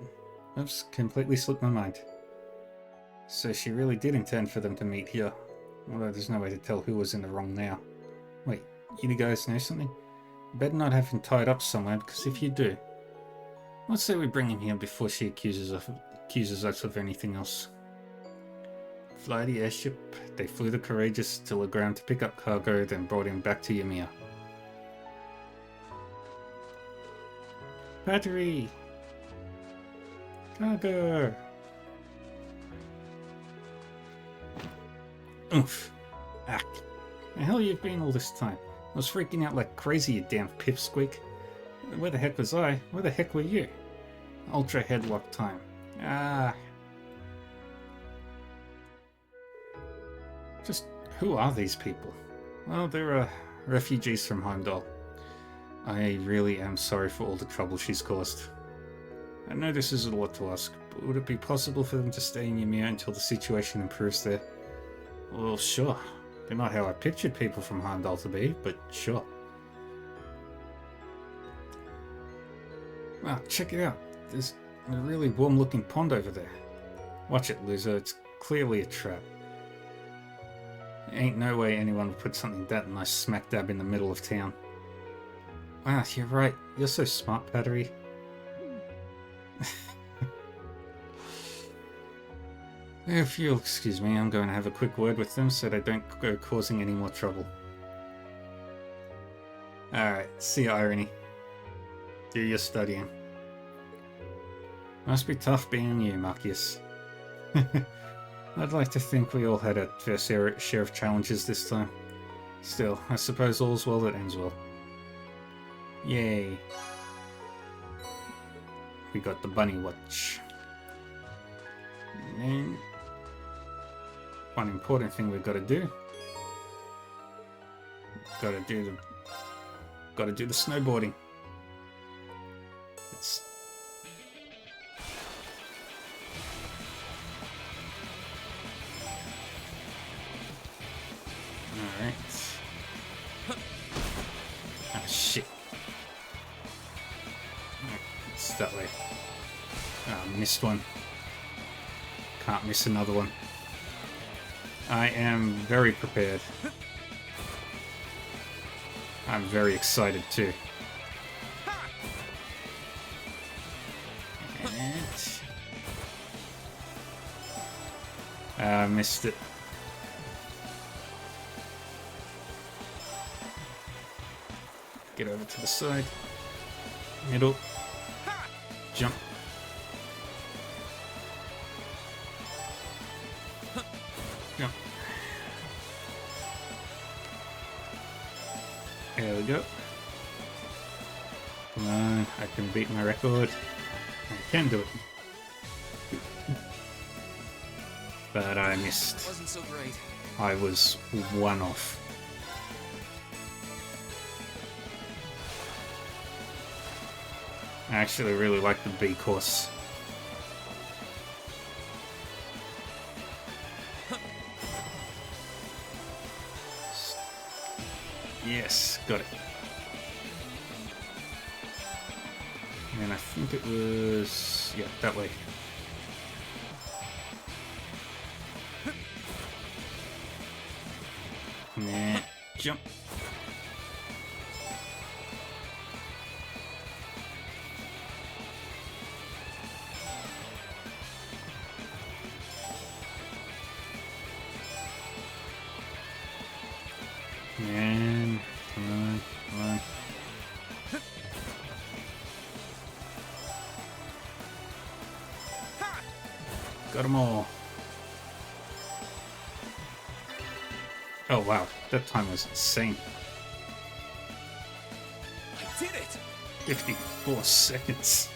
Oops, completely slipped my mind. So she really did intend for them to meet here, although there's no way to tell who was in the wrong now. Wait, you guys know something? You better not have him tied up somewhere, because if you do, let's say we bring him here before she accuses us of anything else. Fly the airship. They flew the Courageous to Legram to pick up Cargo, then brought him back to Ymir. Pattery! Cargo! Oof. Ack. The hell you've been all this time? I was freaking out like crazy, you damn pipsqueak. Where the heck was I? Where the heck were you? Ultra headlock time. Ah. Just who are these people? Well, they're refugees from Heimdall. I really am sorry for all the trouble she's caused. I know this is a lot to ask, but would it be possible for them to stay in Ymir until the situation improves there? Well, sure. They're not how I pictured people from Heimdall to be, but sure. Wow, check it out. There's a really warm-looking pond over there. Watch it, loser. It's clearly a trap. Ain't no way anyone would put something that nice smack dab in the middle of town. Wow, you're right. You're so smart, Battery. If you'll excuse me, I'm going to have a quick word with them so they don't go causing any more trouble. Alright, see ya, Irony. Do your studying. Must be tough being you, Marcus. I'd like to think we all had a fair share of challenges this time. Still, I suppose all's well that ends well. Yay. We got the bunny watch. And then one important thing we've got to do. Got to do the snowboarding. It's Alright. Ah, shit. It's that way. Ah, missed one. Can't miss another one. I am very prepared. I'm very excited too. And missed it. Get over to the side. Middle. Jump. Jump. There we go. Come on, I can beat my record. I can do it. But I missed. Wasn't so great. I was one off. I actually really like the B course. Yes, got it. And I think it was... yeah, that way. Nah, jump. Man, come on, come on. Got them all. Oh wow, that time was insane. I did it! 54 seconds.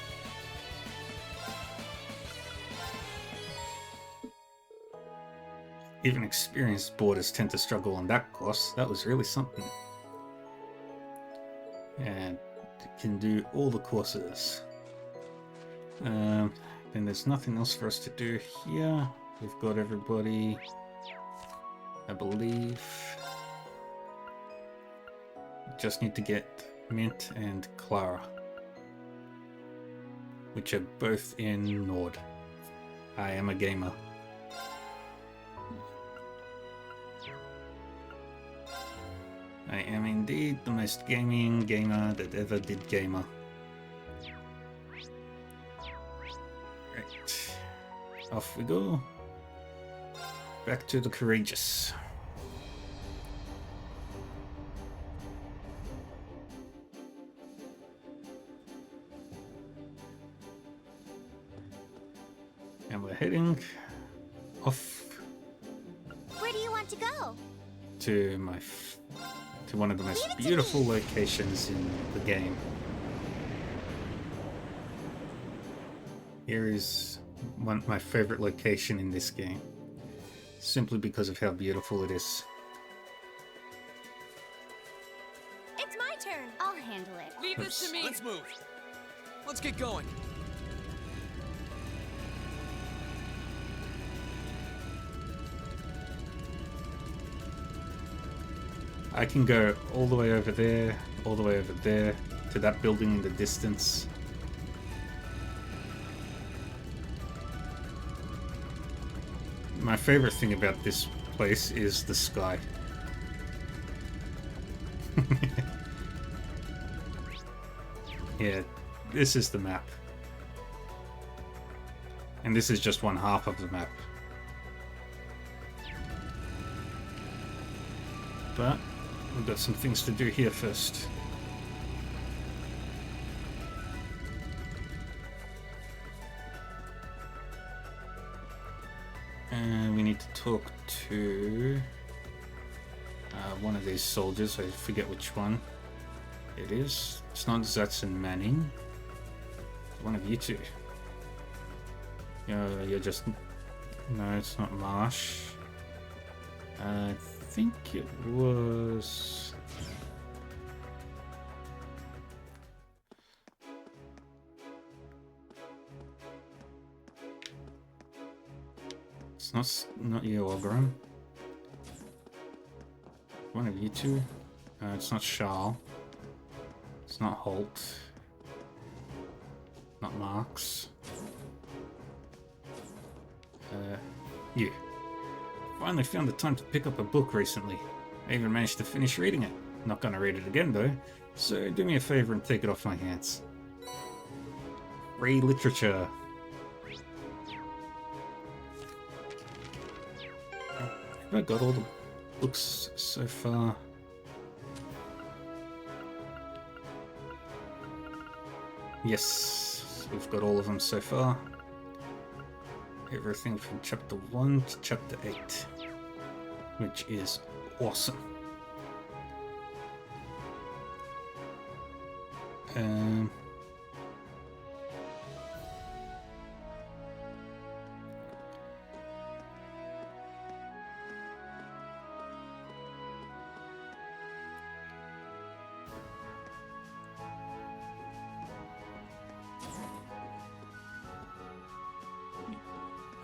Even experienced boarders tend to struggle on that course. That was really something. And it can do all the courses. Then there's nothing else for us to do here. We've got everybody, I believe. Just need to get Mint and Clara, which are both in Nord. I am a gamer. I am indeed the most gaming gamer that ever did gamer. Right. Off we go. Back to the Courageous. And we're heading off Where do you want to go? to one of the most beautiful locations in the game. Here is my favorite location in this game, simply because of how beautiful it is. It's my turn. I'll handle it. Leave this to me. Let's move. Let's get going. I can go all the way over there, all the way over there, to that building in the distance. My favorite thing about this place is the sky. Yeah, this is the map. And this is just one half of the map. But we've got some things to do here first. And we need to talk to one of these soldiers. I forget which one it is. It's not Zatsun Manning. One of you two. You're just... No, it's not Marsh. I think it was... It's not you, Ogram. One of you two. It's not Charles. It's not Holt. Not Marks. You. Finally found the time to pick up a book recently. I even managed to finish reading it. Not gonna read it again though, so do me a favor and take it off my hands. Free literature. Have I got all the books so far? Yes, we've got all of them so far. Everything from chapter 1 to chapter 8, which is awesome.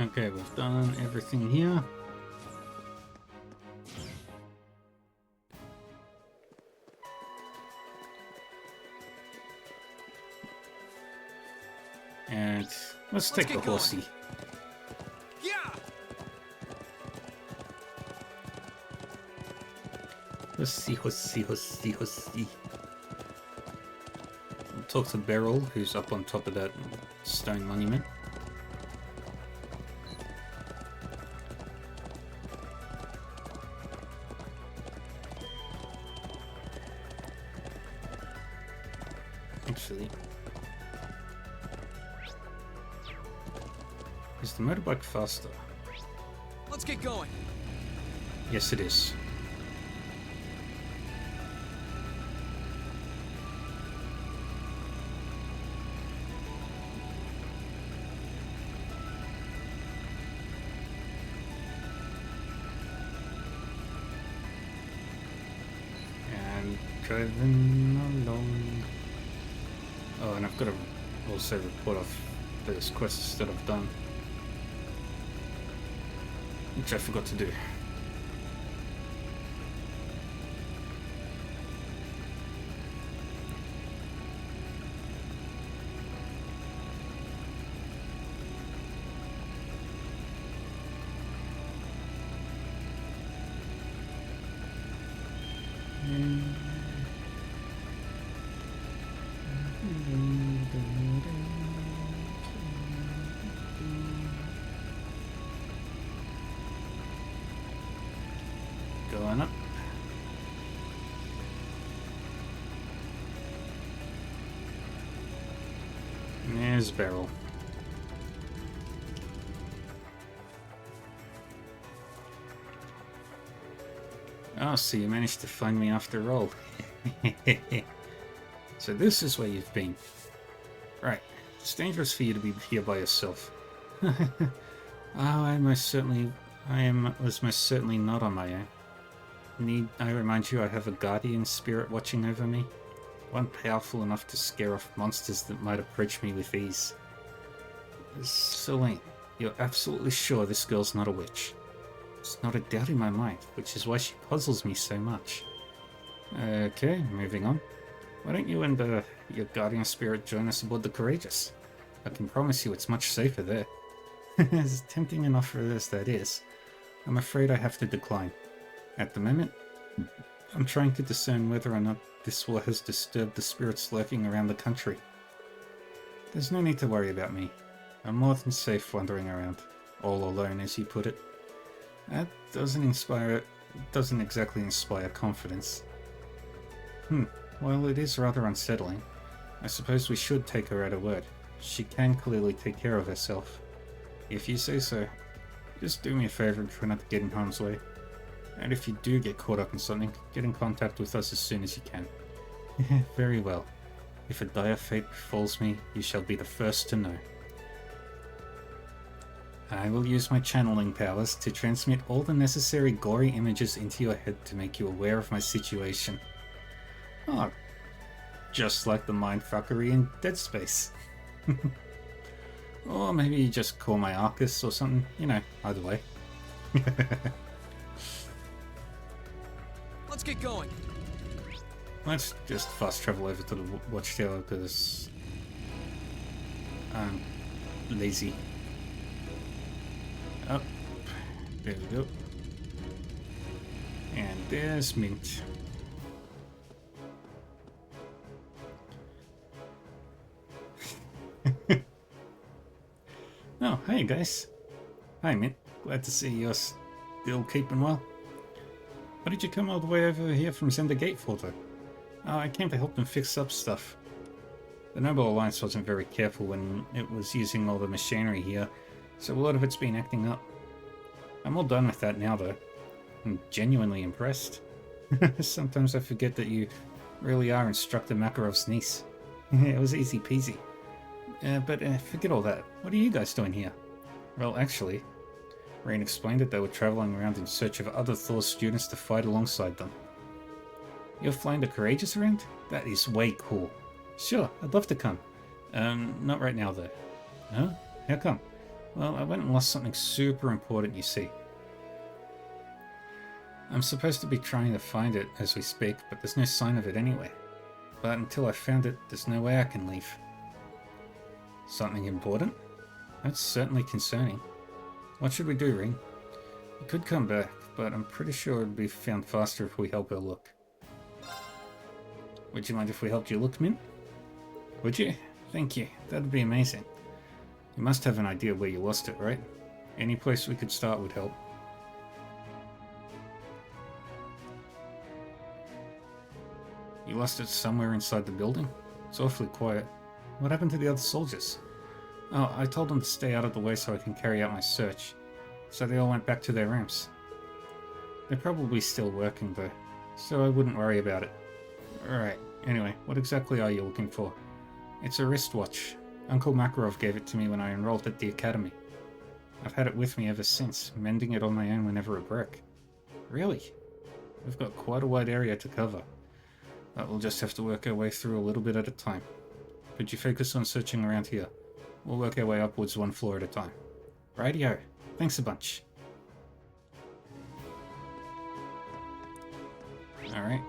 Okay, we've done everything here. And let's take the horsey. Yeah. Let's see, horsey. We'll talk to Beryl, who's up on top of that stone monument. Actually, is the motorbike faster? Let's get going. Yes, it is. And driving along. Oh, and I've got to also report off those quests that I've done, which I forgot to do. Going up. There's Beryl. Oh, so you managed to find me after all. So this is where you've been. Right. It's dangerous for you to be here by yourself. I was most certainly not on my own. Need I remind you I have a guardian spirit watching over me? One powerful enough to scare off monsters that might approach me with ease. Celine, you're absolutely sure this girl's not a witch? There's not a doubt in my mind, which is why she puzzles me so much. Okay, moving on. Why don't you and your guardian spirit join us aboard the Courageous? I can promise you it's much safer there. As tempting enough for as that is, I'm afraid I have to decline. At the moment, I'm trying to discern whether or not this war has disturbed the spirits lurking around the country. There's no need to worry about me. I'm more than safe wandering around, all alone as you put it. That doesn't exactly inspire confidence. Well, it is rather unsettling. I suppose we should take her at her word. She can clearly take care of herself. If you say so, just do me a favor and try not to get in harm's way. And if you do get caught up in something, get in contact with us as soon as you can. Very well. If a dire fate befalls me, you shall be the first to know. I will use my channeling powers to transmit all the necessary gory images into your head to make you aware of my situation. Oh, just like the mindfuckery in Dead Space. Or maybe you just call my Arcus or something, you know, either way. Let's get going. Let's just fast travel over to the watchtower because I'm lazy. Up. There we go. And there's Mint. Oh, hey guys. Hi Mint. Glad to see you're still keeping well. Why did you come all the way over here from Zenda Gate for though? Oh, I came to help them fix up stuff. The Noble Alliance wasn't very careful when it was using all the machinery here, so a lot of it's been acting up. I'm all done with that now though. I'm genuinely impressed. Sometimes I forget that you really are Instructor Makarov's niece. It was easy peasy. But forget all that. What are you guys doing here? Well, actually, Rain explained that they were traveling around in search of other Thor students to fight alongside them. You're flying the Courageous around? That is way cool. Sure, I'd love to come. Not right now though. No? How come? Well, I went and lost something super important, you see. I'm supposed to be trying to find it as we speak, but there's no sign of it anyway. But until I found it, there's no way I can leave. Something important? That's certainly concerning. What should we do, Ring? We could come back, but I'm pretty sure it'd be found faster if we help her look. Would you mind if we helped you look, Mint? Would you? Thank you. That'd be amazing. You must have an idea where you lost it, right? Any place we could start would help. You lost it somewhere inside the building? It's awfully quiet. What happened to the other soldiers? Oh, I told them to stay out of the way so I can carry out my search. So they all went back to their rooms. They're probably still working though, so I wouldn't worry about it. Alright, anyway, what exactly are you looking for? It's a wristwatch. Uncle Makarov gave it to me when I enrolled at the academy. I've had it with me ever since, mending it on my own whenever it broke. Really? We've got quite a wide area to cover, but we'll just have to work our way through a little bit at a time. Could you focus on searching around here? We'll work our way upwards one floor at a time. Rightio. Thanks a bunch. Alright,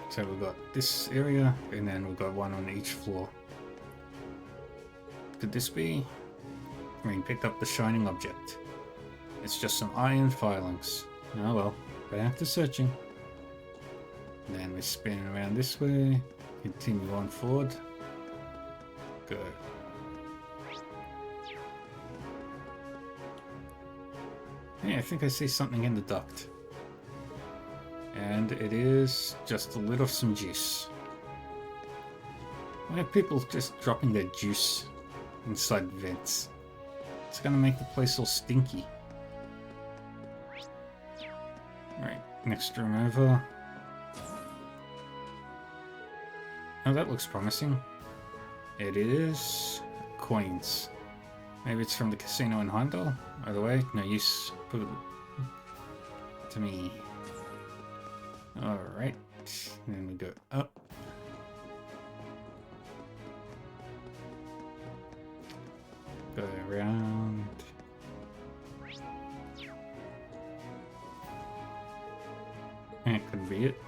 so we've got this area, and then we've got one on each floor. Could this be? I mean, picked up the shining object. It's just some iron filings. Oh well, back to searching. And then we spin around this way, continue on forward. Go. Hey, I think I see something in the duct. And it is just a lid of some juice. Why are people just dropping their juice inside vents? It's gonna make the place all stinky. Right, next room over. Oh, that looks promising. It is coins. Maybe it's from the casino in Heimdall? Either way, no use. Put it to me. Alright. Then we go up. Go around. That couldn't be it.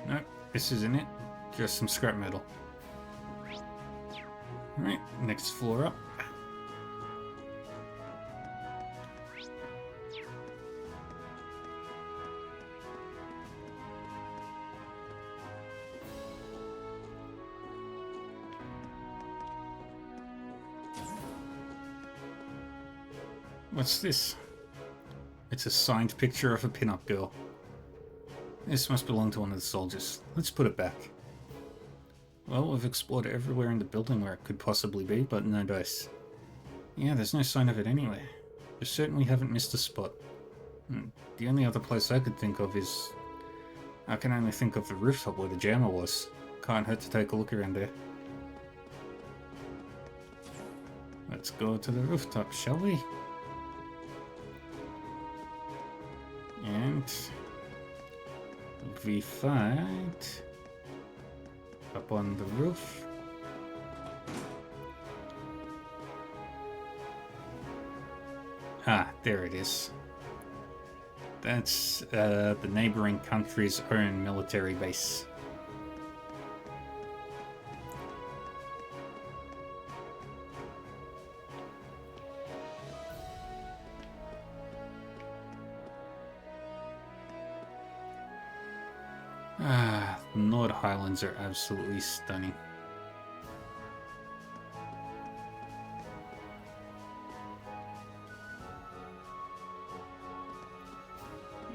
Nope, this isn't it. Just some scrap metal. Alright, next floor up. What's this? It's a signed picture of a pin-up girl. This must belong to one of the soldiers. Let's put it back. Well, we've explored everywhere in the building where it could possibly be, but no dice. Yeah, there's no sign of it anywhere. We certainly haven't missed a spot. The only other place I could think of is... I can only think of the rooftop where the jammer was. Can't hurt to take a look around there. Let's go to the rooftop, shall we? And... we fight... up on the roof. Ah, there it is. That's the neighboring country's own military base. Ah, the Nord Highlands are absolutely stunning.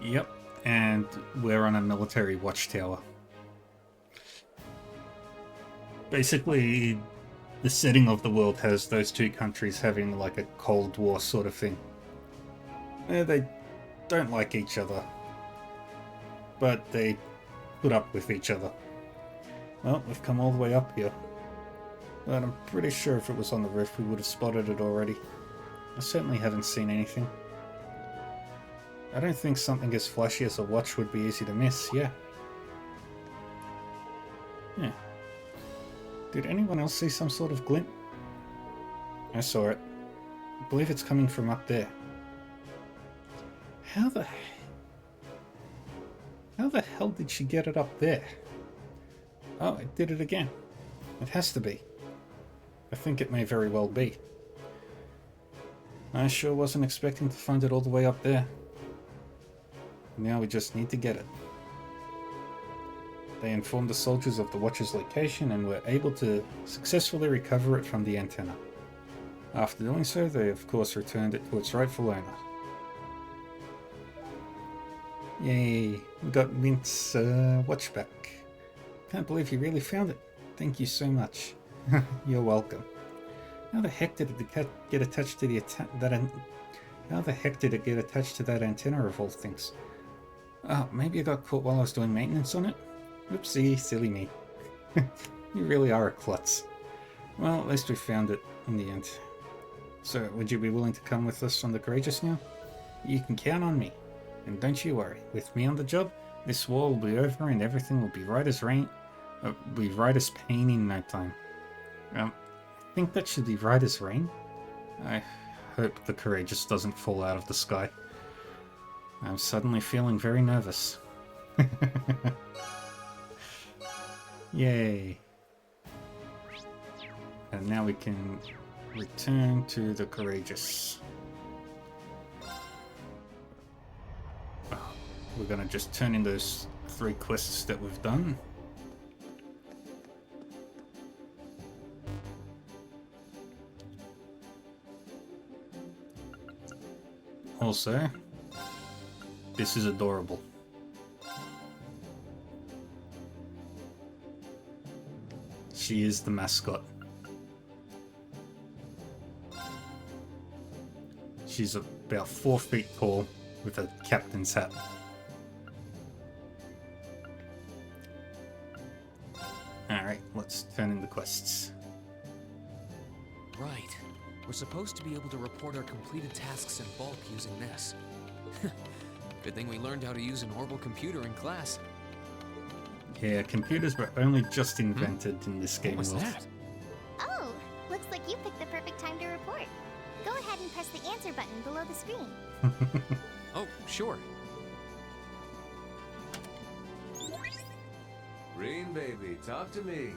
Yep, and we're on a military watchtower. Basically, the setting of the world has those two countries having like a Cold War sort of thing. They don't like each other, but they put up with each other. Well, we've come all the way up here, but I'm pretty sure if it was on the roof we would have spotted it already. I certainly haven't seen anything. I don't think something as flashy as a watch would be easy to miss, yeah. Yeah. Did anyone else see some sort of glint? I saw it. I believe it's coming from up there. How the hell did she get it up there? Oh, it did it again. It has to be. I think it may very well be. I sure wasn't expecting to find it all the way up there. Now we just need to get it. They informed the soldiers of the watch's location and were able to successfully recover it from the antenna. After doing so, they of course returned it to its rightful owner. Yay, we got Mint's watch back. Can't believe you really found it. Thank you so much. You're welcome. How the heck did it get attached to the How the heck did it get attached to that antenna of all things? Oh, maybe I got caught while I was doing maintenance on it? Oopsie, silly me. You really are a klutz. Well, at least we found it in the end. So, would you be willing to come with us on the Courageous now? You can count on me. And don't you worry, with me on the job, this war will be over and everything will be right as pain in no time. I think that should be right as rain. I hope the Courageous doesn't fall out of the sky. I'm suddenly feeling very nervous. Yay. And now we can return to the Courageous. We're gonna just turn in those 3 quests that we've done. Also, this is adorable. She is the mascot. She's about 4 feet tall with a captain's hat. Alright, let's turn in the quests. Right. We're supposed to be able to report our completed tasks in bulk using this. Good thing we learned how to use an orbital computer in class. Yeah, computers were only just invented in this game. What was that? Oh, looks like you picked the perfect time to report. Go ahead and press the answer button below the screen. Oh, sure. Green baby, talk to me.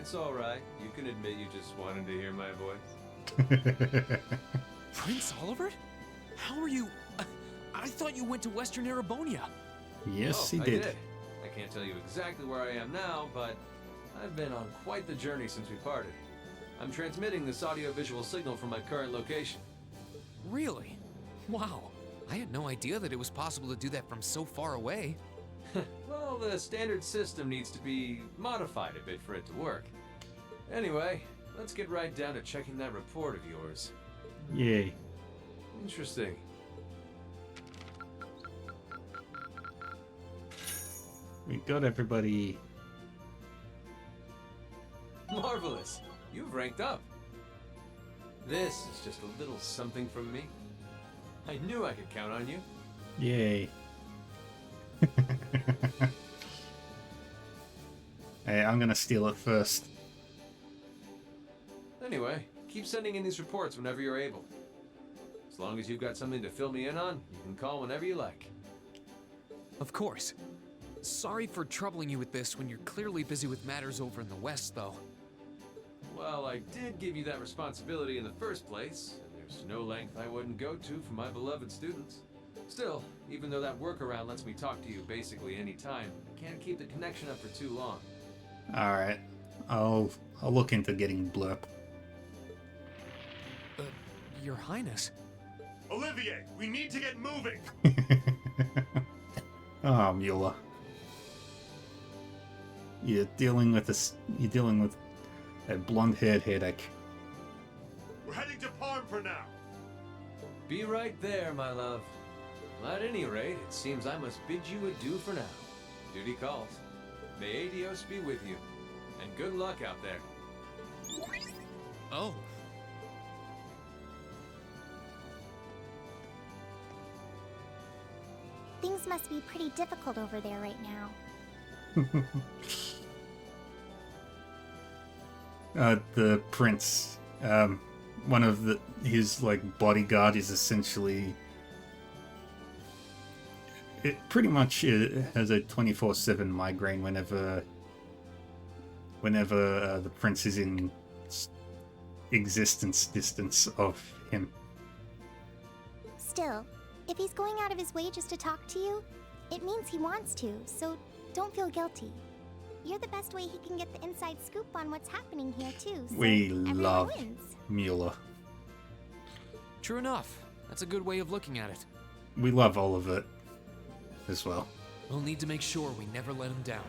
It's all right. You can admit you just wanted to hear my voice. Prince Olivert? How are you? I thought you went to Western Erebonia. Yes, he I did. I can't tell you exactly where I am now, but I've been on quite the journey since we parted. I'm transmitting this audio-visual signal from my current location. Really? Wow, I had no idea that it was possible to do that from so far away. Well, the standard system needs to be modified a bit for it to work. Anyway, let's get right down to checking that report of yours. Yay. Interesting. We got everybody. Marvelous! You've ranked up. This is just a little something from me. I knew I could count on you. Yay. Hey, I'm gonna steal it first. Anyway, keep sending in these reports whenever you're able. As long as you've got something to fill me in on, you can call whenever you like. Of course. Sorry for troubling you with this when you're clearly busy with matters over in the West, though. Well, I did give you that responsibility in the first place, and there's no length I wouldn't go to for my beloved students. Still, even though that workaround lets me talk to you basically any time, I can't keep the connection up for too long. Alright. I'll look into getting Blurp. Your Highness. Olivier, we need to get moving! Oh, Mueller. You're dealing with a blonde-haired headache. We're heading to Parm for now. Be right there, my love. Well, at any rate, it seems I must bid you adieu for now. Duty calls. May Adios be with you. And good luck out there. Oh. Things must be pretty difficult over there right now. The prince, one of his like bodyguard is essentially, it pretty much has a 24/7 migraine whenever the prince is in existence distance of him. Still, if he's going out of his way just to talk to you, it means he wants to, so don't feel guilty. You're the best way he can get the inside scoop on what's happening here, too, so We everyone love wins. Mueller. True enough. That's a good way of looking at it. We love all of it as well. We'll need to make sure we never let him down.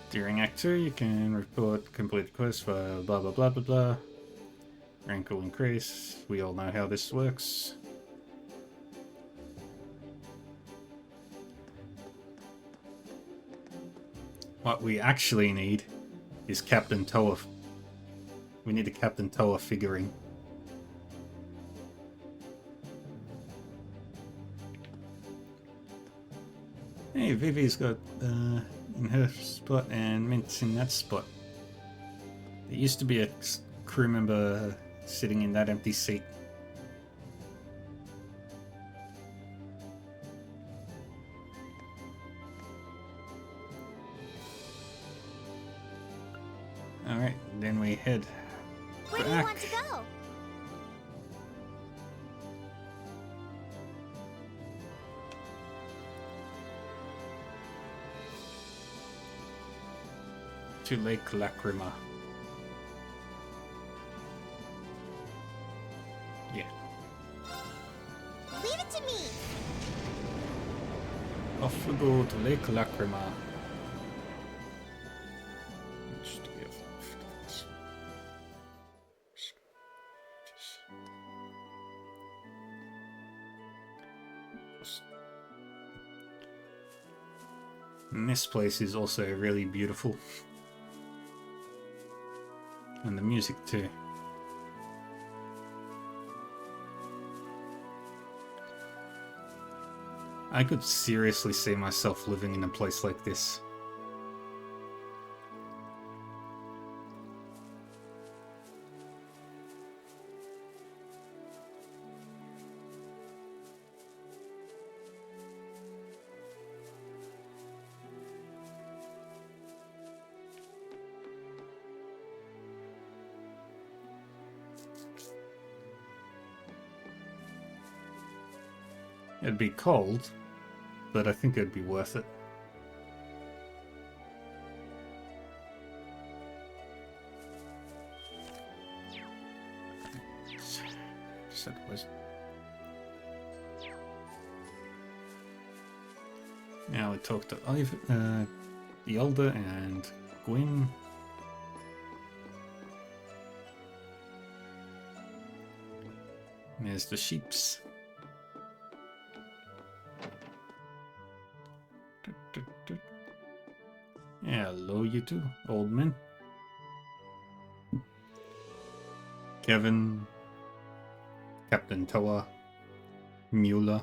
During Act 2, you can report complete quest for blah blah blah blah blah. Rank will increase. We all know how this works. What we actually need is Captain Toa. We need a Captain Toa figurine. Hey, Vivi's got in her spot and Mint's in that spot. There used to be a crew member sitting in that empty seat. Alright, then we head Where do you want to go? to Lake Lacrima. Yeah. Leave it to me! Off we go to Lake Lacrima. And this place is also really beautiful. And the music too. I could seriously see myself living in a place like this. It'd be cold, but I think it'd be worth it. otherwise. Now we talk to the Elder and Gwyn. There's the sheeps. Hello, you two, old men. Kevin, Captain Toa, Mueller.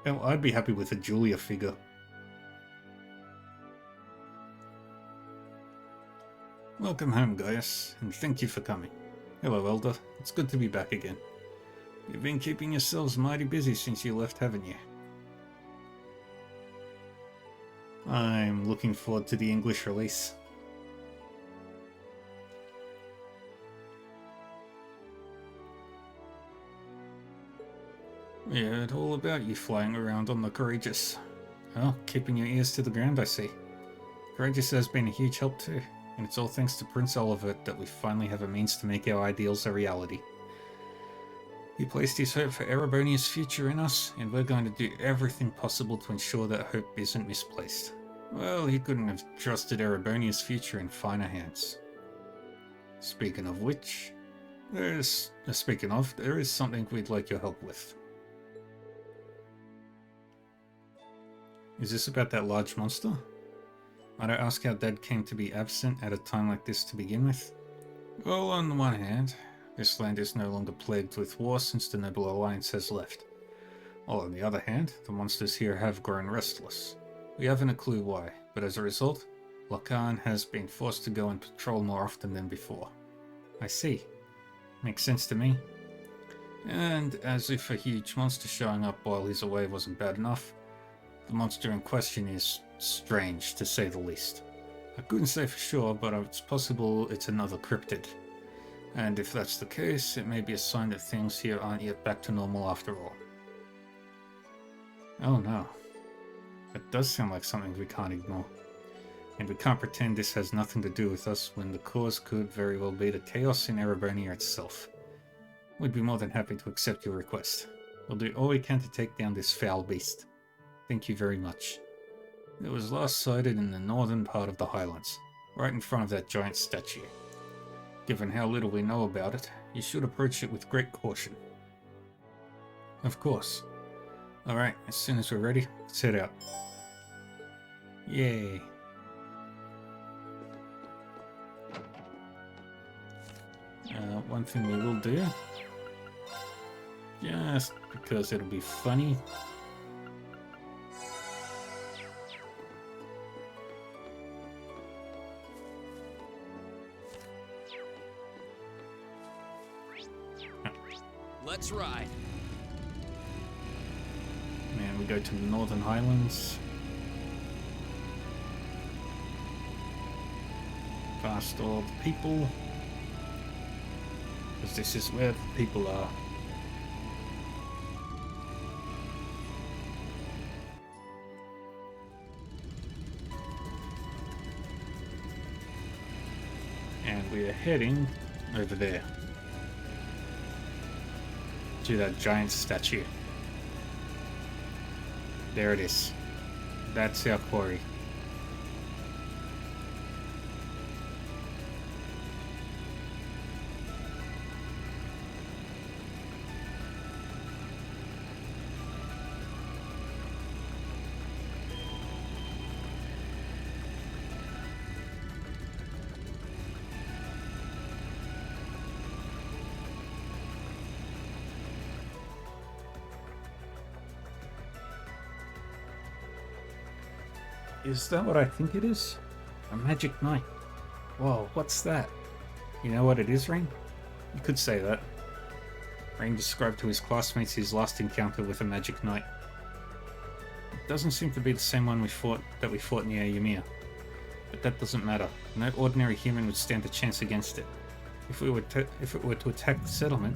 Well, I'd be happy with a Julia figure. Welcome home, Gaius, and thank you for coming. Hello, Elder. It's good to be back again. You've been keeping yourselves mighty busy since you left, haven't you? I'm looking forward to the English release. We heard all about you flying around on the Courageous. Oh, keeping your ears to the ground, I see. Courageous has been a huge help too, and it's all thanks to Prince Oliver that we finally have a means to make our ideals a reality. He placed his hope for Erebonia's future in us, and we're going to do everything possible to ensure that hope isn't misplaced. Well, he couldn't have trusted Erebonia's future in finer hands. Speaking of which, there is something we'd like your help with. Is this about that large monster? Might I ask how Dad came to be absent at a time like this to begin with? Well, on the one hand, this land is no longer plagued with war since the Noble Alliance has left. While on the other hand, the monsters here have grown restless. We haven't a clue why, but as a result, Lacan has been forced to go and patrol more often than before. I see. Makes sense to me. And as if a huge monster showing up while he's away wasn't bad enough, the monster in question is strange, to say the least. I couldn't say for sure, but it's possible it's another cryptid. And if that's the case, it may be a sign that things here aren't yet back to normal after all. Oh no. That does sound like something we can't ignore. And we can't pretend this has nothing to do with us when the cause could very well be the chaos in Erebonia itself. We'd be more than happy to accept your request. We'll do all we can to take down this foul beast. Thank you very much. It was last sighted in the northern part of the Highlands, right in front of that giant statue. Given how little we know about it, you should approach it with great caution. Of course. Alright, as soon as we're ready, let's head out. Yay. One thing we will do, just because it'll be funny. Let's ride. And we go to the Northern Highlands. Past all the people. Because this is where the people are. And we are heading over there. To that giant statue. There it is. That's our quarry. Is that what I think it is? A magic knight. Whoa, what's that? You know what it is, Rain? You could say that. Rain described to his classmates his last encounter with a magic knight. It doesn't seem to be the same one we fought near Ymir. But that doesn't matter. No ordinary human would stand a chance against it. If it were to attack the settlement...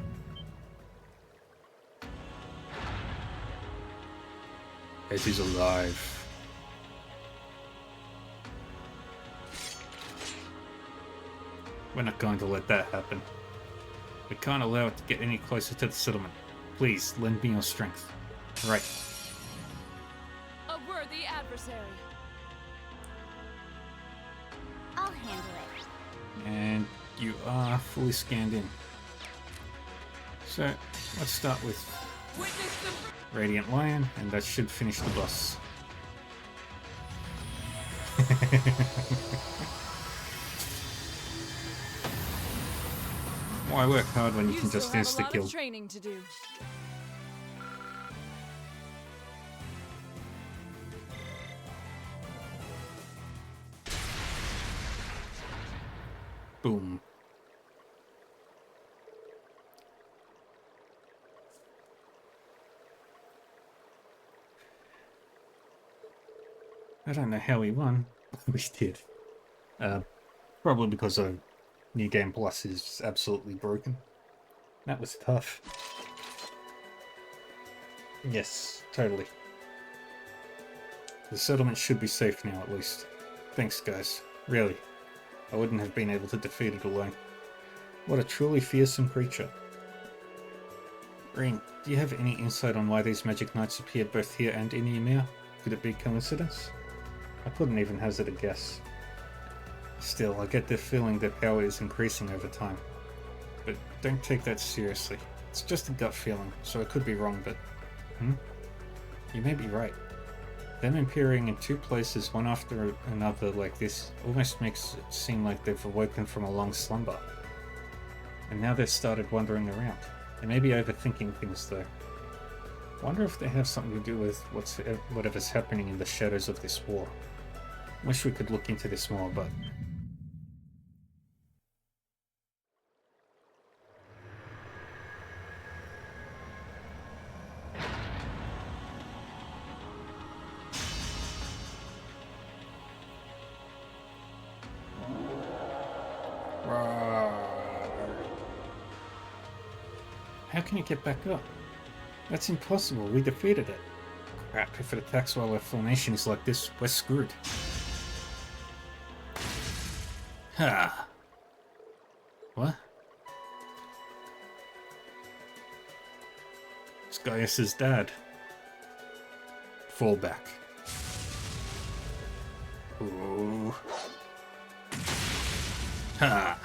It is alive. We're not going to let that happen. We can't allow it to get any closer to the settlement. Please, lend me your strength. Right. A worthy adversary. I'll handle it. And you are fully scanned in. So, let's start with Radiant Lion, and that should finish the boss. Why work hard when you can just insta-kill? Training to do. Boom. I don't know how we won. We did. Probably because of New Game Plus is absolutely broken. That was tough. Yes, totally. The settlement should be safe now, at least. Thanks, guys. Really. I wouldn't have been able to defeat it alone. What a truly fearsome creature. Ring, do you have any insight on why these magic knights appeared both here and in Ymir? Could it be coincidence? I couldn't even hazard a guess. Still, I get the feeling their power is increasing over time. But don't take that seriously. It's just a gut feeling, so I could be wrong, but... You may be right. Them appearing in two places, one after another like this, almost makes it seem like they've awoken from a long slumber. And now they've started wandering around. They may be overthinking things, though. Wonder if they have something to do with whatever's happening in the shadows of this war. Wish we could look into this more, but... How can you get back up? That's impossible, we defeated it. Crap, if it attacks while our formation is like this, we're screwed. Ha! What? It's Gaius' dad. Fall back. Ooh. Ha!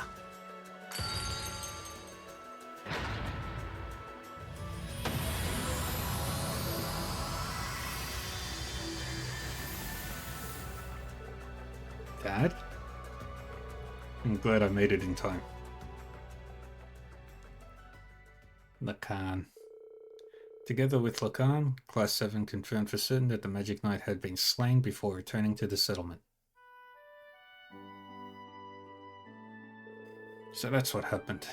Dad? I'm glad I made it in time. Lacan. Together with Lacan, Class 7 confirmed for certain that the Magic Knight had been slain before returning to the settlement. So that's what happened.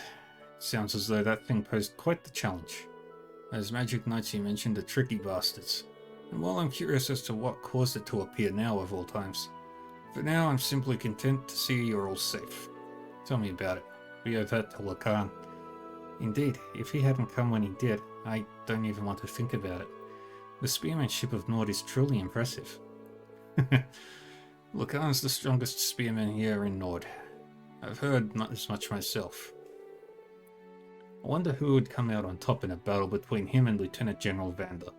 Sounds as though that thing posed quite the challenge. Those Magic Knights you mentioned are tricky bastards. And while I'm curious as to what caused it to appear now of all times, for now I'm simply content to see you're all safe. Tell me about it. We owe that to Lacan. Indeed, if he hadn't come when he did, I don't even want to think about it. The spearmanship of Nord is truly impressive. Lacan's the strongest spearman here in Nord. I've heard not as much myself. I wonder who would come out on top in a battle between him and Lieutenant General Vander.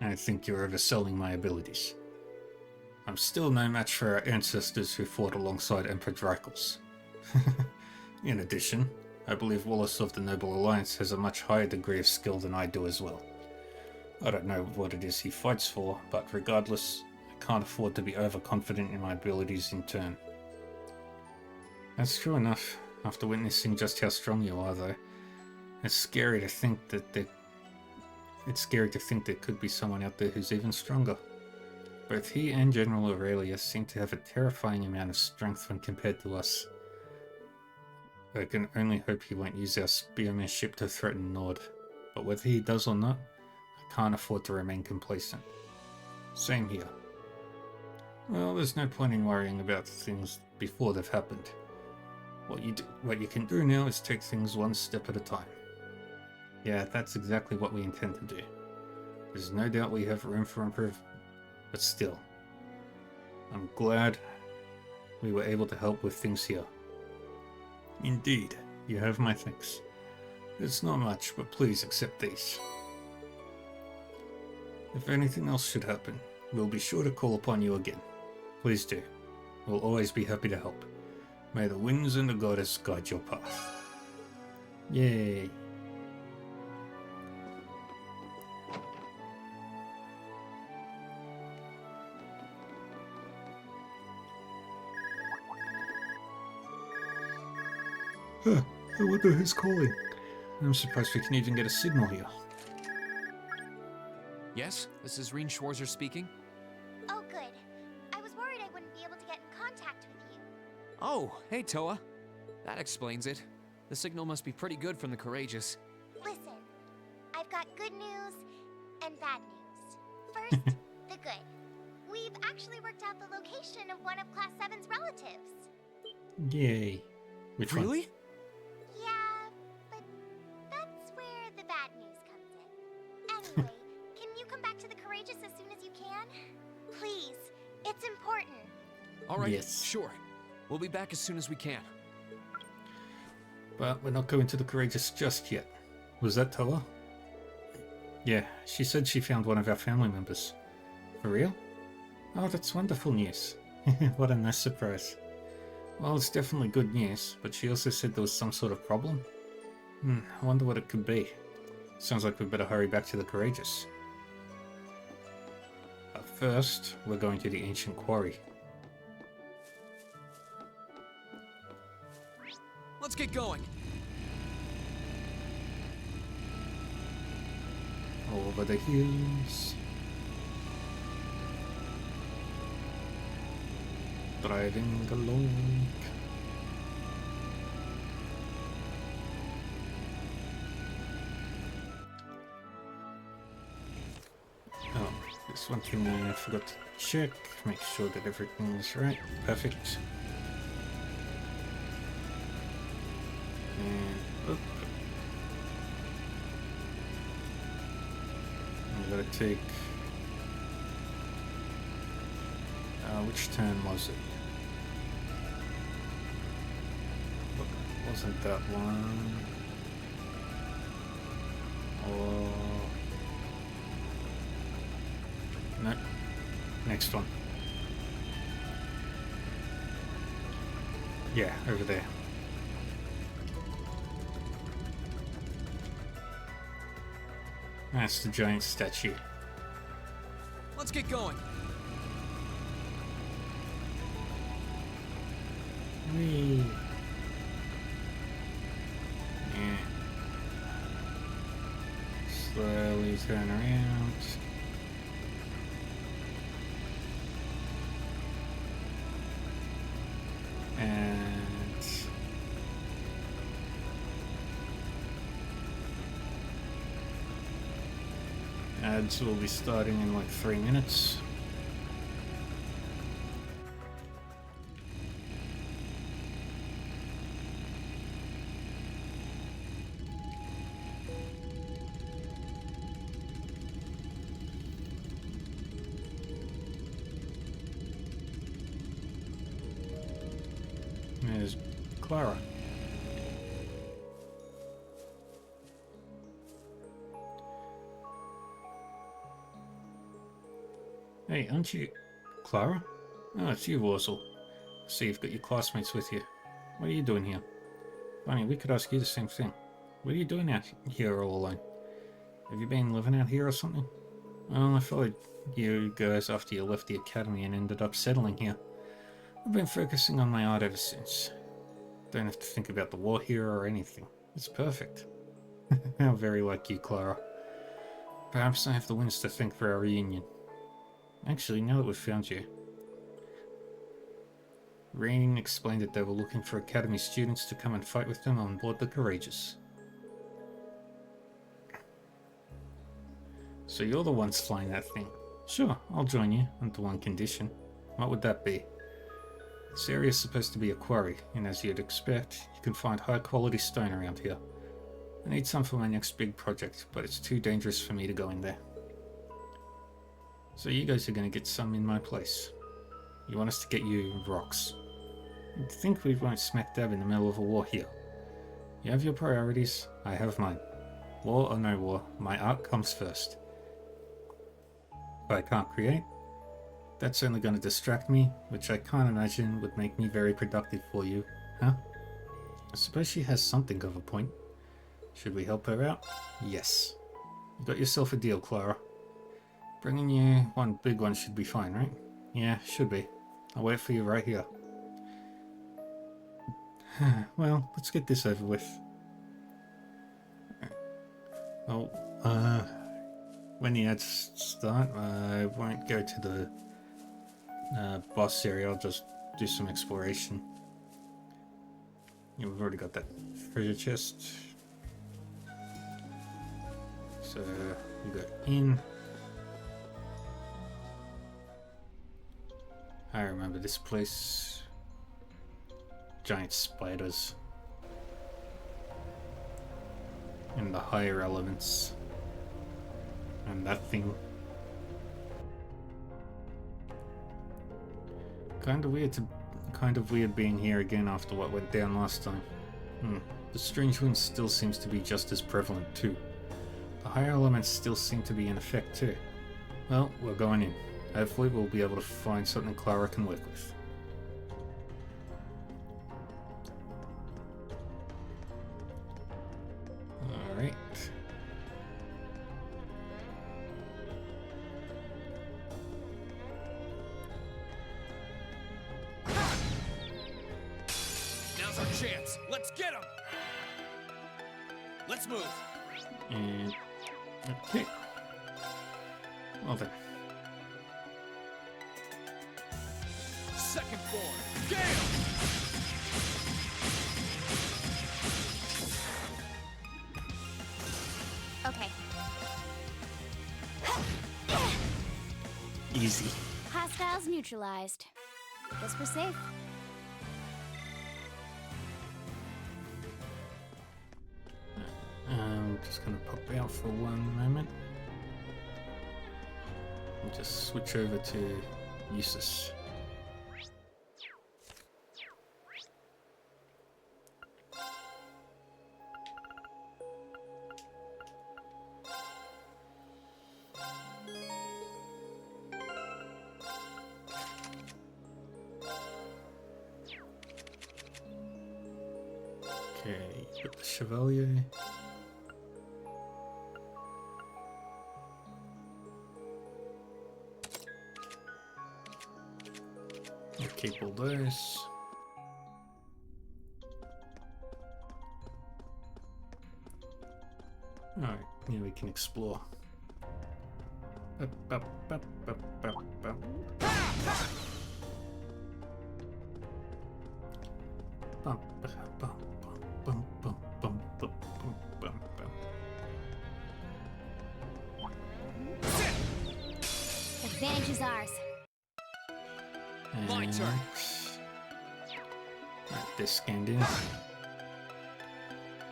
I think you're overselling my abilities. I'm still no match for our ancestors who fought alongside Emperor Dracos. In addition, I believe Wallace of the Noble Alliance has a much higher degree of skill than I do as well. I don't know what it is he fights for, but regardless, I can't afford to be overconfident in my abilities in turn. That's true enough, after witnessing just how strong you are though. It's scary to think that there could be someone out there who's even stronger. Both he and General Aurelia seem to have a terrifying amount of strength when compared to us. I can only hope he won't use our spearmanship to threaten Nord, but whether he does or not, I can't afford to remain complacent. Same here. Well, there's no point in worrying about things before they've happened. What you can do now is take things one step at a time. Yeah, that's exactly what we intend to do. There's no doubt we have room for improvement, but still, I'm glad we were able to help with things here. Indeed, you have my thanks. It's not much, but please accept these. If anything else should happen, we'll be sure to call upon you again. Please do. We'll always be happy to help. May the winds and the goddess guide your path. Yay. Huh, I wonder who's calling. I'm surprised we can even get a signal here. Yes, this is Reen Schwarzer speaking. Oh, good. I was worried I wouldn't be able to get in contact with you. Oh, hey Toa. That explains it. The signal must be pretty good from the Courageous. Listen, I've got good news and bad news. First, the good. We've actually worked out the location of one of Class 7's relatives. Yay. Which one? Really? Yeah, but that's where the bad news comes in. Anyway, can you come back to the Courageous as soon as you can? Please, it's important. All right, Yes. sure. We'll be back as soon as we can. But we're not going to the Courageous just yet. Was that Toa? Yeah, she said she found one of our family members. For real? Oh, that's wonderful news. What a nice surprise. Well, it's definitely good news, but she also said there was some sort of problem. I wonder what it could be. Sounds like we better hurry back to the Courageous. But first, we're going to the ancient quarry. Let's get going. Over the hills. Driving along. Oh, there's one thing I forgot to check. Make sure that everything's right. Perfect. And up. I'm gonna take. Which turn was it? Look, wasn't that one? Oh. No. Next one. Yeah, over there. That's the giant statue. Let's get going. Whee. Yeah. Slowly turn around. And ads will be starting in like 3 minutes. There's Clara. Hey, aren't you Clara? Oh, it's you, Warzel. See, you've got your classmates with you. What are you doing here? Funny, we could ask you the same thing. What are you doing out here all alone? Have you been living out here or something? Well, I followed you guys after you left the academy and ended up settling here. I've been focusing on my art ever since. Don't have to think about the war here or anything. It's perfect. How very like you, Clara. Perhaps I have the winds to thank for our reunion. Actually, now that we've found you, Reen explained that they were looking for Academy students to come and fight with them on board the Courageous. So you're the ones flying that thing. Sure, I'll join you, under one condition. What would that be? This area is supposed to be a quarry, and as you'd expect, you can find high-quality stone around here. I need some for my next big project, but it's too dangerous for me to go in there. So you guys are going to get some in my place. You want us to get you rocks. You'd think we'd right smack dab in the middle of a war here. You have your priorities, I have mine. War or no war, my art comes first. If I can't create, that's only going to distract me, which I can't imagine would make me very productive for you, huh? I suppose she has something of a point. Should we help her out? Yes. You got yourself a deal, Clara. Bringing you one big one should be fine, right? Yeah, should be. I'll wait for you right here. Well, let's get this over with. Oh, when the ads start, I won't go to the boss area, I'll just do some exploration. Yeah, we've already got that treasure chest. So, we go in. I remember this place. Giant spiders. And the higher elements. And that thing. Kind of weird being here again after what went down last time. The strange wind still seems to be just as prevalent too. The higher elements still seem to be in effect too. Well, we're going in. Hopefully we'll be able to find something Clara can work with. Alright. Now's our chance. Let's get him. Let's move. And okay. Well then. Second form. Gale! Okay. Easy. Hostiles neutralized. Guess we're safe. I'm just gonna pop out for one moment. And just switch over to Eustace. Okay, got the Chevalier. We'll keep all those. Alright, now we can explore. Advantage is ours. My turn. Alright, this scanned in.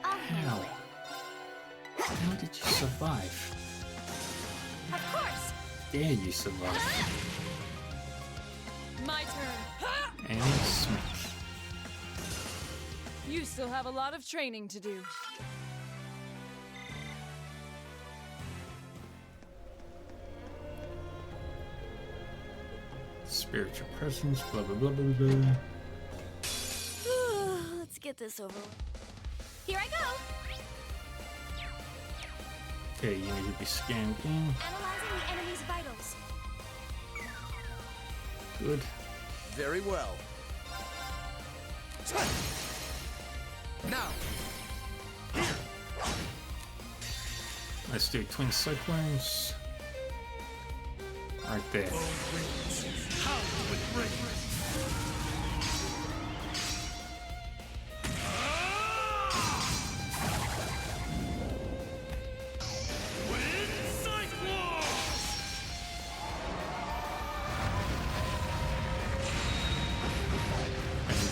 How? How did you survive? Of course. Dare you survive? My turn. And smack. You still have a lot of training to do. Spiritual presence, blah blah blah blah blah. Let's get this over with. Here I go! Okay, you need to be scanned in. Analyzing the enemy's vitals. Good. Very well. Now. Let's do twin cyclones. Right there.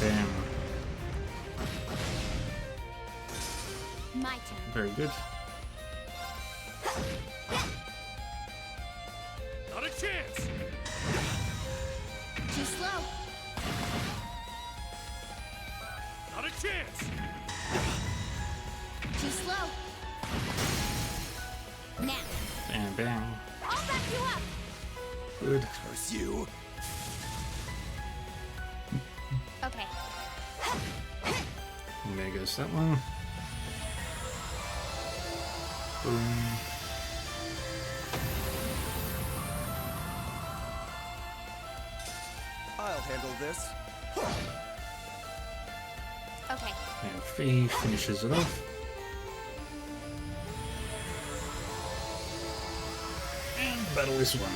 Bam. My turn. Very good. Not a chance. Too slow. chance! Too slow. Now. Bang, bang. I'll back you up. Good. Curse you. Okay. There goes that one. Boom. I'll handle this. Okay. And Fee finishes it off. And battle this one.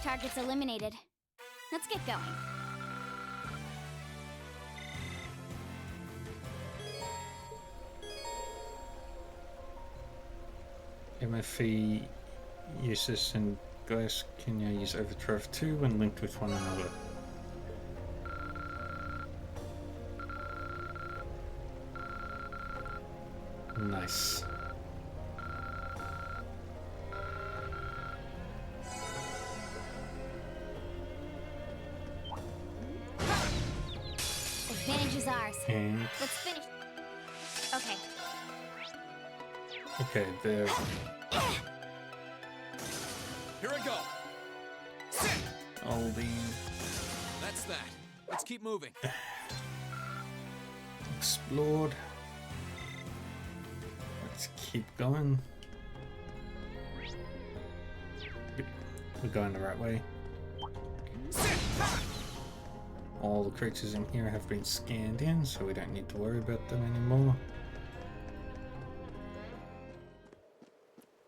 Targets eliminated. Let's get going. MFE uses and Gaius can now use Overthrow of 2 when linked with one another. Nice. Advantage is ours. And let's finish. Okay. Okay, there. Here I go. All the That's that. Let's keep moving. explored. Let's keep going. We're going the right way. All the creatures in here have been scanned in, so we don't need to worry about them anymore.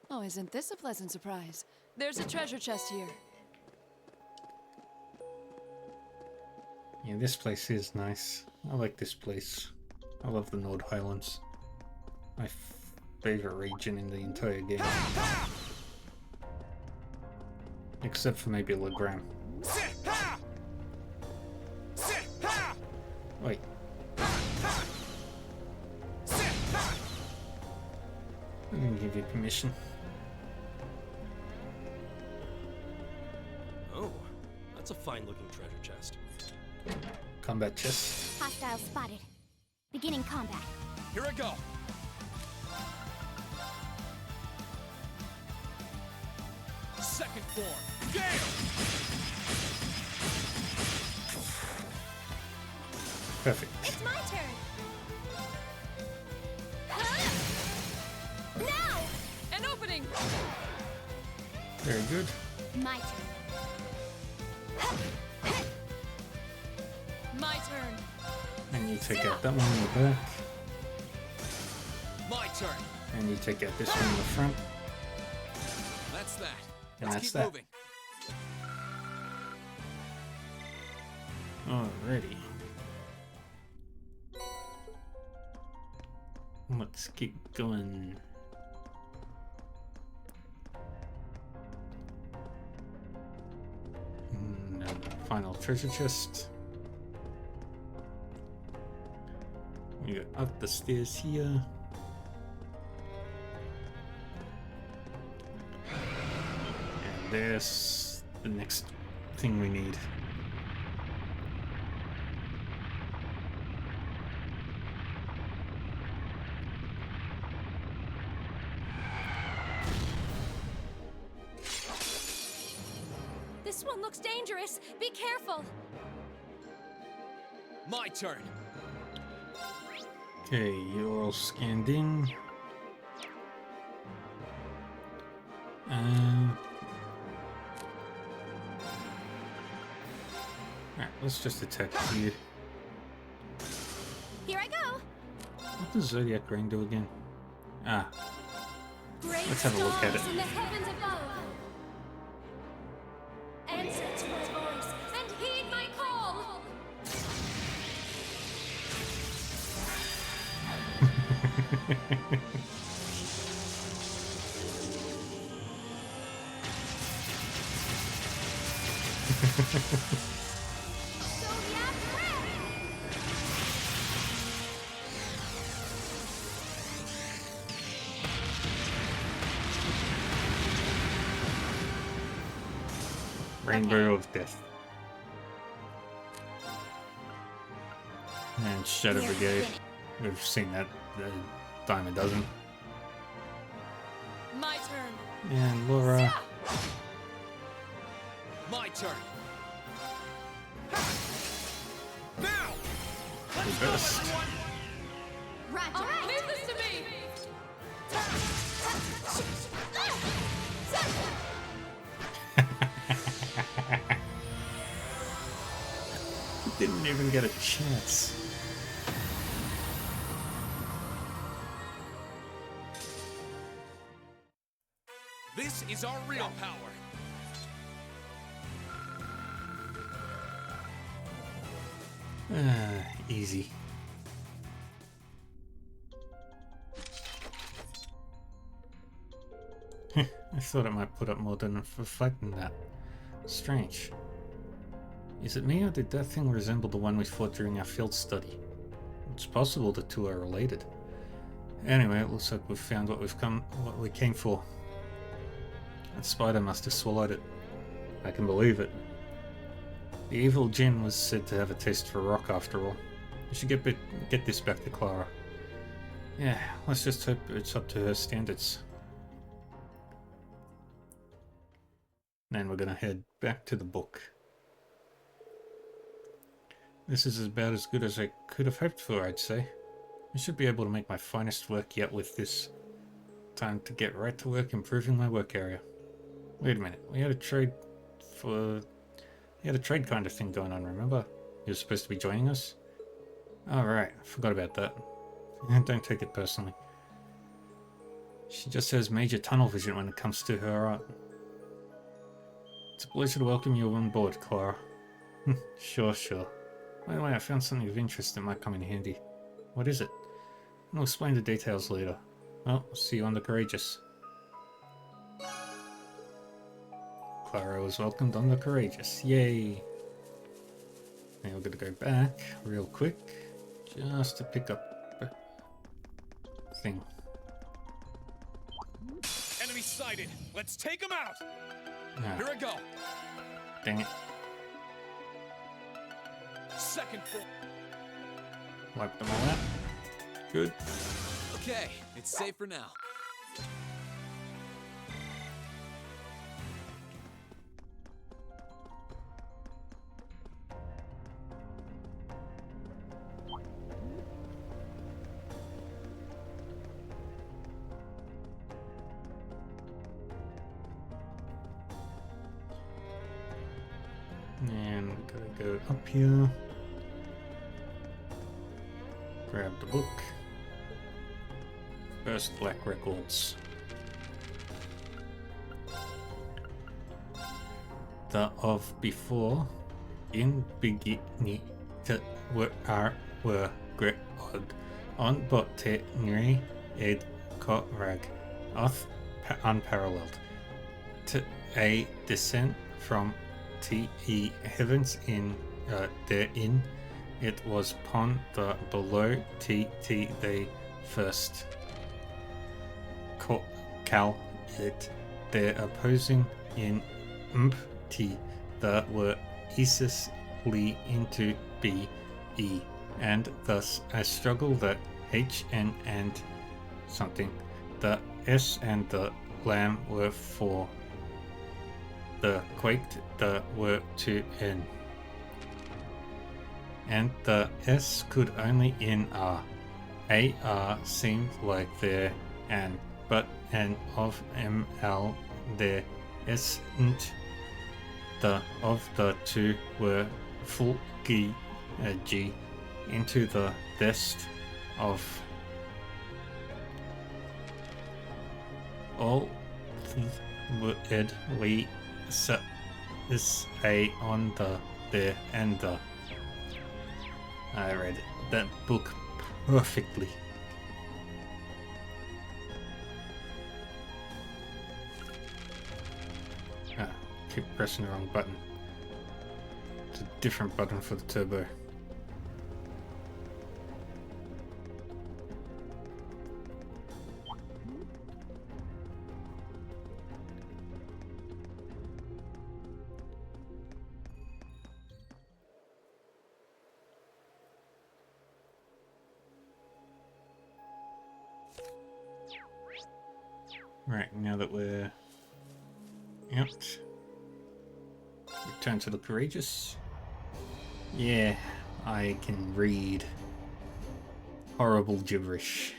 Oh, isn't this a pleasant surprise? There's a treasure chest here. Yeah, this place is nice. I like this place. I love the Nord Highlands. My favorite region in the entire game. Except for maybe Legram. Wait. I didn't give you permission. Oh, that's a fine-looking treasure chest. Combat chest. Hostile spotted. Beginning combat. Here I go. Second form. Gale! Perfect. It's my turn. Now! An opening! Very good. My turn. My turn. And you take out that one in the back. My turn. And you take out this one in the front. That's that. And Let's that's keep that. moving. Alrighty. Let's keep going. Final treasure chest. We go up the stairs here. And there's the next thing we need. This one looks dangerous. Be careful. My turn. Okay, you're all scanned in. Alright, let's just attack you. Here I go. What does Zodiac Rain do again? Ah, Great let's have a look at it. stars in the heavens above. Answer to my voice and heed my call. Zodiac Ray! Rainbow of Death. And Shadow We're Brigade. finished. We've seen that a dime a dozen. My turn. And Laura. My turn. The best. Roger. All right, leave this to me. Didn't even get a chance. This is our real power. Easy. I thought it might put up more than for fighting that. Strange. Is it me, or did that thing resemble the one we fought during our field study? It's possible the two are related. Anyway, it looks like we've found what we came for. That spider must have swallowed it. I can believe it. The evil Jinn was said to have a taste for rock after all. We should get this back to Clara. Yeah, let's just hope it's up to her standards. Then we're gonna head back to the book. This is about as good as I could have hoped for, I'd say. I should be able to make my finest work yet with this. Time to get right to work improving my work area. Wait a minute, we had a trade kind of thing going on, remember? You were supposed to be joining us? Oh right, I forgot about that. Don't take it personally. She just has major tunnel vision when it comes to her art. It's a pleasure to welcome you on board, Clara. Sure. By the way, I found something of interest that might come in handy. What is it? I'll explain the details later. Well, see you on the Courageous. Clara was welcomed on the Courageous. Yay! Now we're going to go back real quick, just to pick up a thing. Enemy sighted. Let's take him out. Ah, Here I go. dang it. Second floor. Wipe them all out. Good. Okay, it's safe for now. And we're gonna go up here. Grab the book. First Black Records. The of before in beginning were great on botte nri ed korag oth unparalleled to a descent from te heavens in therein it was upon the below te they first cal it their opposing in t the were Isis li into b e and thus a struggle that h n and something the s and the lamb were for the quaked the were to n and the s could only in r seemed like there and but and of ml there isn't the of the two were full g into the best of all would we is a on the there and the I read that book perfectly. Keep pressing the wrong button. It's a different button for the turbo. Right, now that we're out, return to the Courageous. Yeah, I can read horrible gibberish.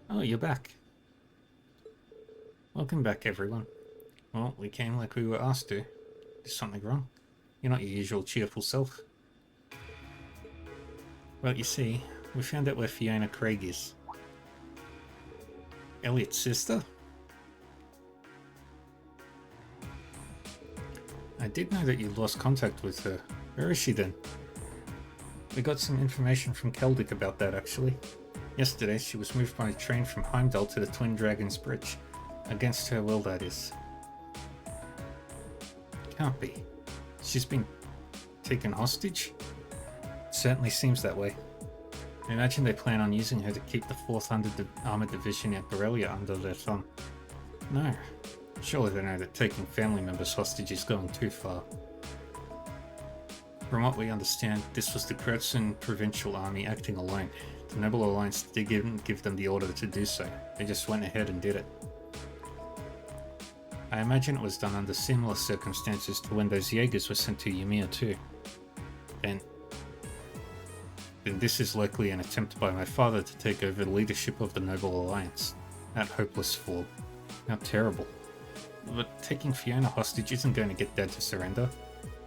Oh, you're back. Welcome back, everyone. Well, we came like we were asked to. Is something wrong? You're not your usual cheerful self. Well, you see, we found out where Fiona Craig is. Elliot's sister? I did know that you lost contact with her. Where is she then? We got some information from Keldic about that, actually. Yesterday, she was moved by a train from Heimdall to the Twin Dragons Bridge. Against her will, that is. Can't be. She's been taken hostage? It certainly seems that way. I imagine they plan on using her to keep the 4th Armored Division at Borrelia under their thumb. No. Surely they know that taking family members hostage is going too far. From what we understand, this was the Kreutzer Provincial Army acting alone. The Noble Alliance didn't give them the order to do so. They just went ahead and did it. I imagine it was done under similar circumstances to when those Jaegers were sent to Ymir too. Then this is likely an attempt by my father to take over the leadership of the Noble Alliance. That hopeless fool. How terrible. But taking Fiona hostage isn't going to get Dad to surrender.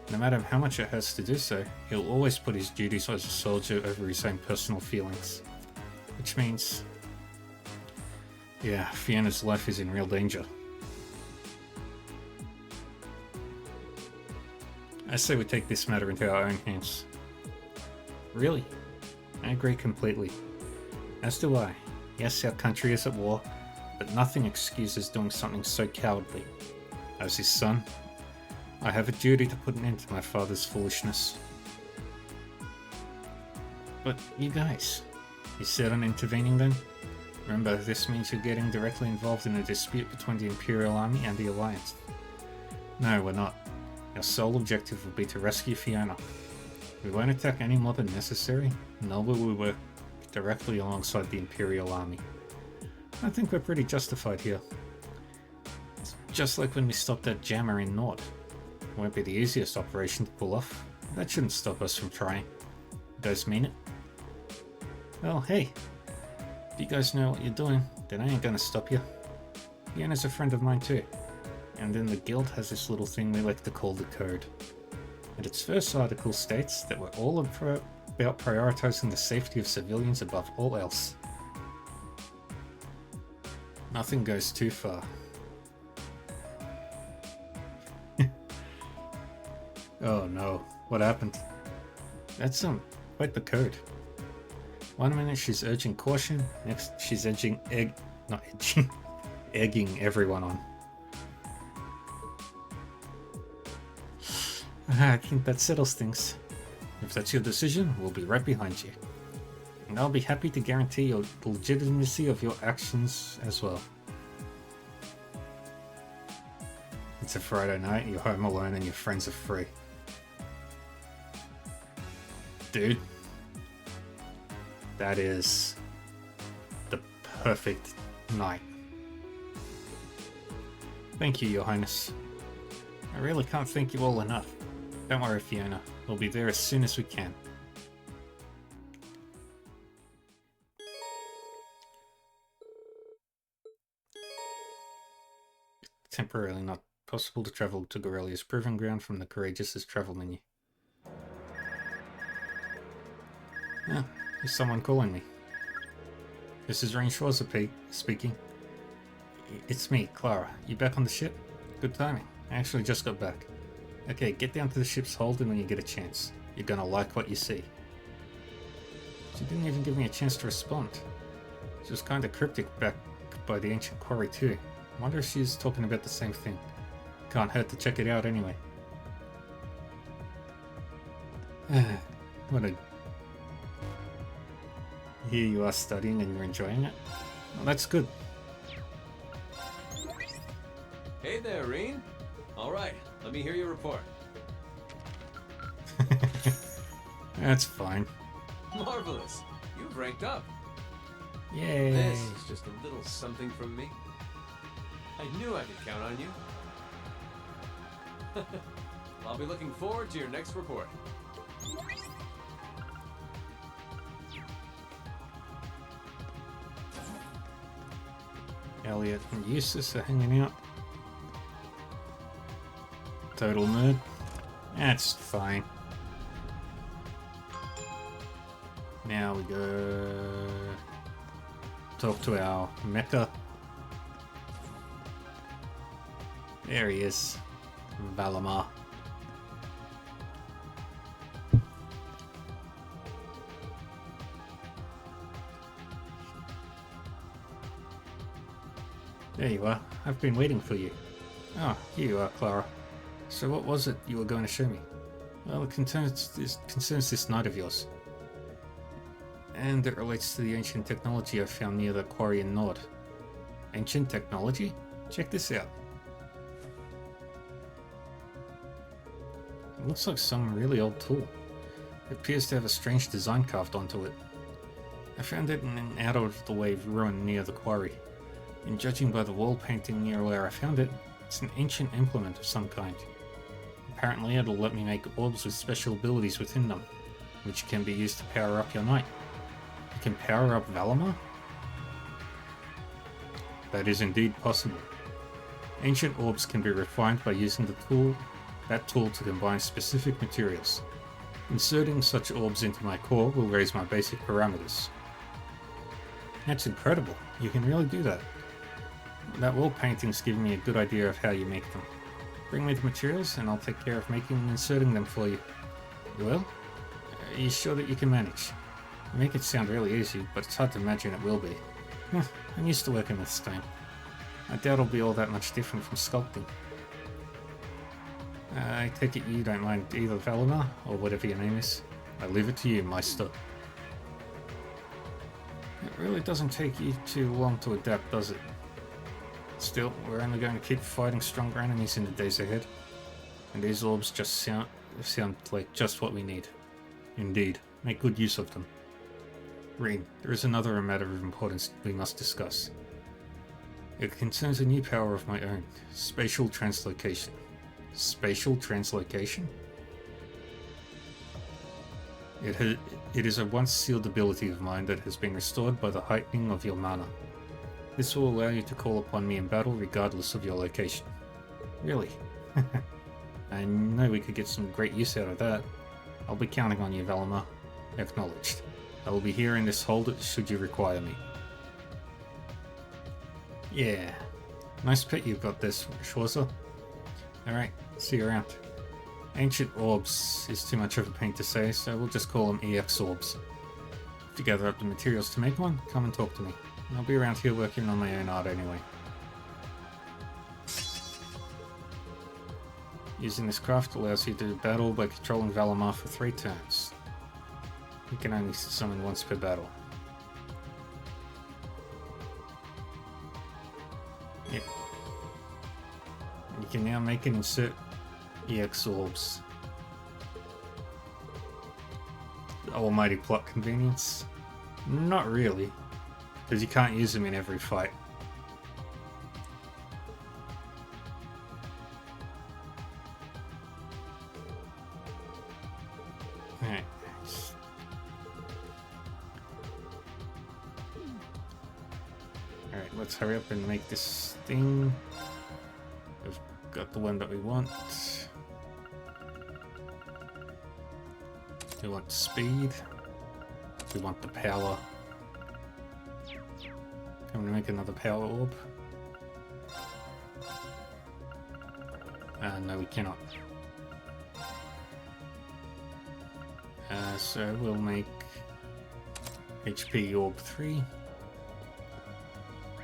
No matter how much it hurts to do so, he'll always put his duties as a soldier over his own personal feelings. Which means... yeah, Fiona's life is in real danger. I say we take this matter into our own hands. Really? I agree completely. As do I. Yes, our country is at war, but nothing excuses doing something so cowardly. As his son, I have a duty to put an end to my father's foolishness. But you guys, you set on intervening then? Remember, this means you're getting directly involved in a dispute between the Imperial Army and the Alliance. No, we're not. Our sole objective will be to rescue Fiona. We won't attack any more than necessary, nor will we work directly alongside the Imperial Army. I think we're pretty justified here. It's just like when we stopped that jammer in Nord. It won't be the easiest operation to pull off. That shouldn't stop us from trying. You guys mean it? Well, hey. If you guys know what you're doing, then I ain't gonna stop you. Fiona's a friend of mine too. And then the guild has this little thing we like to call the Code. And its first article states that we're all about prioritizing the safety of civilians above all else. Nothing goes too far. Oh no, what happened? That's quite the Code. One minute she's urging caution, next she's egging everyone on. I think that settles things. If that's your decision, we'll be right behind you. And I'll be happy to guarantee the legitimacy of your actions as well. It's a Friday night, you're home alone and your friends are free. Dude, that is the perfect night. Thank you, Your Highness. I really can't thank you all enough. Don't worry, Fiona. We'll be there as soon as we can. Temporarily not possible to travel to Gorelia's Proving Ground from the Courageous' travel menu. Ah, there's someone calling me. This is Rain Schwarzer speaking. It's me, Clara. You back on the ship? Good timing. I actually just got back. Okay, get down to the ship's hold and when you get a chance. You're gonna like what you see. She didn't even give me a chance to respond. She was kinda cryptic back by the ancient quarry too. I wonder if she's talking about the same thing. Can't hurt to check it out anyway. What a... Here you are studying and you're enjoying it? Well, that's good. Hey there, Reen. Alright, Let me hear your report. That's fine. Marvelous. You've ranked up. Yay. This is just a little something from me. I knew I could count on you. I'll be looking forward to your next report. Elliot and Eustace are hanging out. Total nerd. That's fine. Now we go talk to our mecha. There he is. Valamar. There you are. I've been waiting for you. Oh, here you are, Clara. So what was it you were going to show me? Well, it concerns this knight of yours. And it relates to the ancient technology I found near the quarry in Nord. Ancient technology? Check this out. It looks like some really old tool. It appears to have a strange design carved onto it. I found it in an out-of-the-way ruin near the quarry. And judging by the wall painting near where I found it, it's an ancient implement of some kind. Apparently it'll let me make orbs with special abilities within them, which can be used to power up your knight. You can power up Valamar? That is indeed possible. Ancient orbs can be refined by using that tool to combine specific materials. Inserting such orbs into my core will raise my basic parameters. That's incredible. You can really do that. That wall painting's giving me a good idea of how you make them. Bring me the materials and I'll take care of making and inserting them for you. You will? Are you sure that you can manage? You make it sound really easy, but it's hard to imagine it will be. I'm used to working with stone. I doubt it'll be all that much different from sculpting. I take it you don't mind either Valamar, or whatever your name is. I leave it to you, Meister. It really doesn't take you too long to adapt, does it? Still, we're only going to keep fighting stronger enemies in the days ahead. And these orbs just sound like just what we need. Indeed, make good use of them. Rean, there is another matter of importance we must discuss. It concerns a new power of my own, spatial translocation. Spatial translocation? It is a once sealed ability of mine that has been restored by the heightening of your mana. This will allow you to call upon me in battle regardless of your location. Really? I know we could get some great use out of that. I'll be counting on you, Valamar. Acknowledged. I will be here in this hold should you require me. Yeah. Nice pet you've got this, Schwarzer. Alright, see you around. Ancient orbs is too much of a pain to say, so we'll just call them EX orbs. To gather up the materials to make one, come and talk to me. I'll be around here working on my own art anyway. Using this craft allows you to battle by controlling Valamar for 3 turns. You can only summon once per battle. Yep. You can now make and insert EX orbs. The almighty plot convenience? Not really, because you can't use them in every fight. Alright. Alright, let's hurry up and make this thing. We've got the one that we want. We want speed. We want the power. Can we make another power orb? No, we cannot. So we'll make HP orb 3.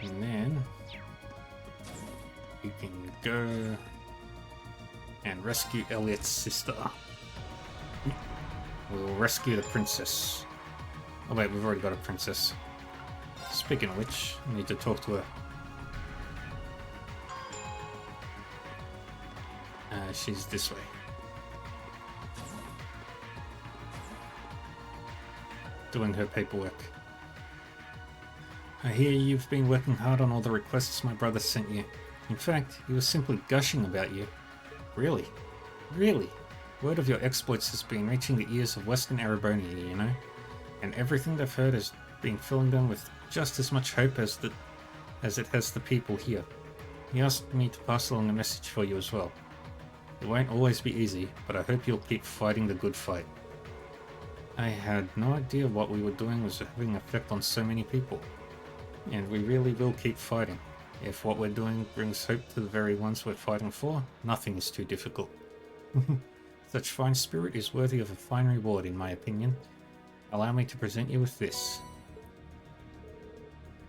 And then you can go and rescue Elliot's sister. We'll rescue the princess. Oh wait, we've already got a princess. Speaking of which, I need to talk to her. She's this way. Doing her paperwork. I hear you've been working hard on all the requests my brother sent you. In fact, he was simply gushing about you. Really? Really? Word of your exploits has been reaching the ears of Western Erebonia, you know? And everything they've heard has been filling them with just as much hope as it has the people here. He asked me to pass along a message for you as well. It won't always be easy, but I hope you'll keep fighting the good fight. I had no idea what we were doing was having an effect on so many people. And we really will keep fighting. If what we're doing brings hope to the very ones we're fighting for, nothing is too difficult. Such fine spirit is worthy of a fine reward, in my opinion. Allow me to present you with this.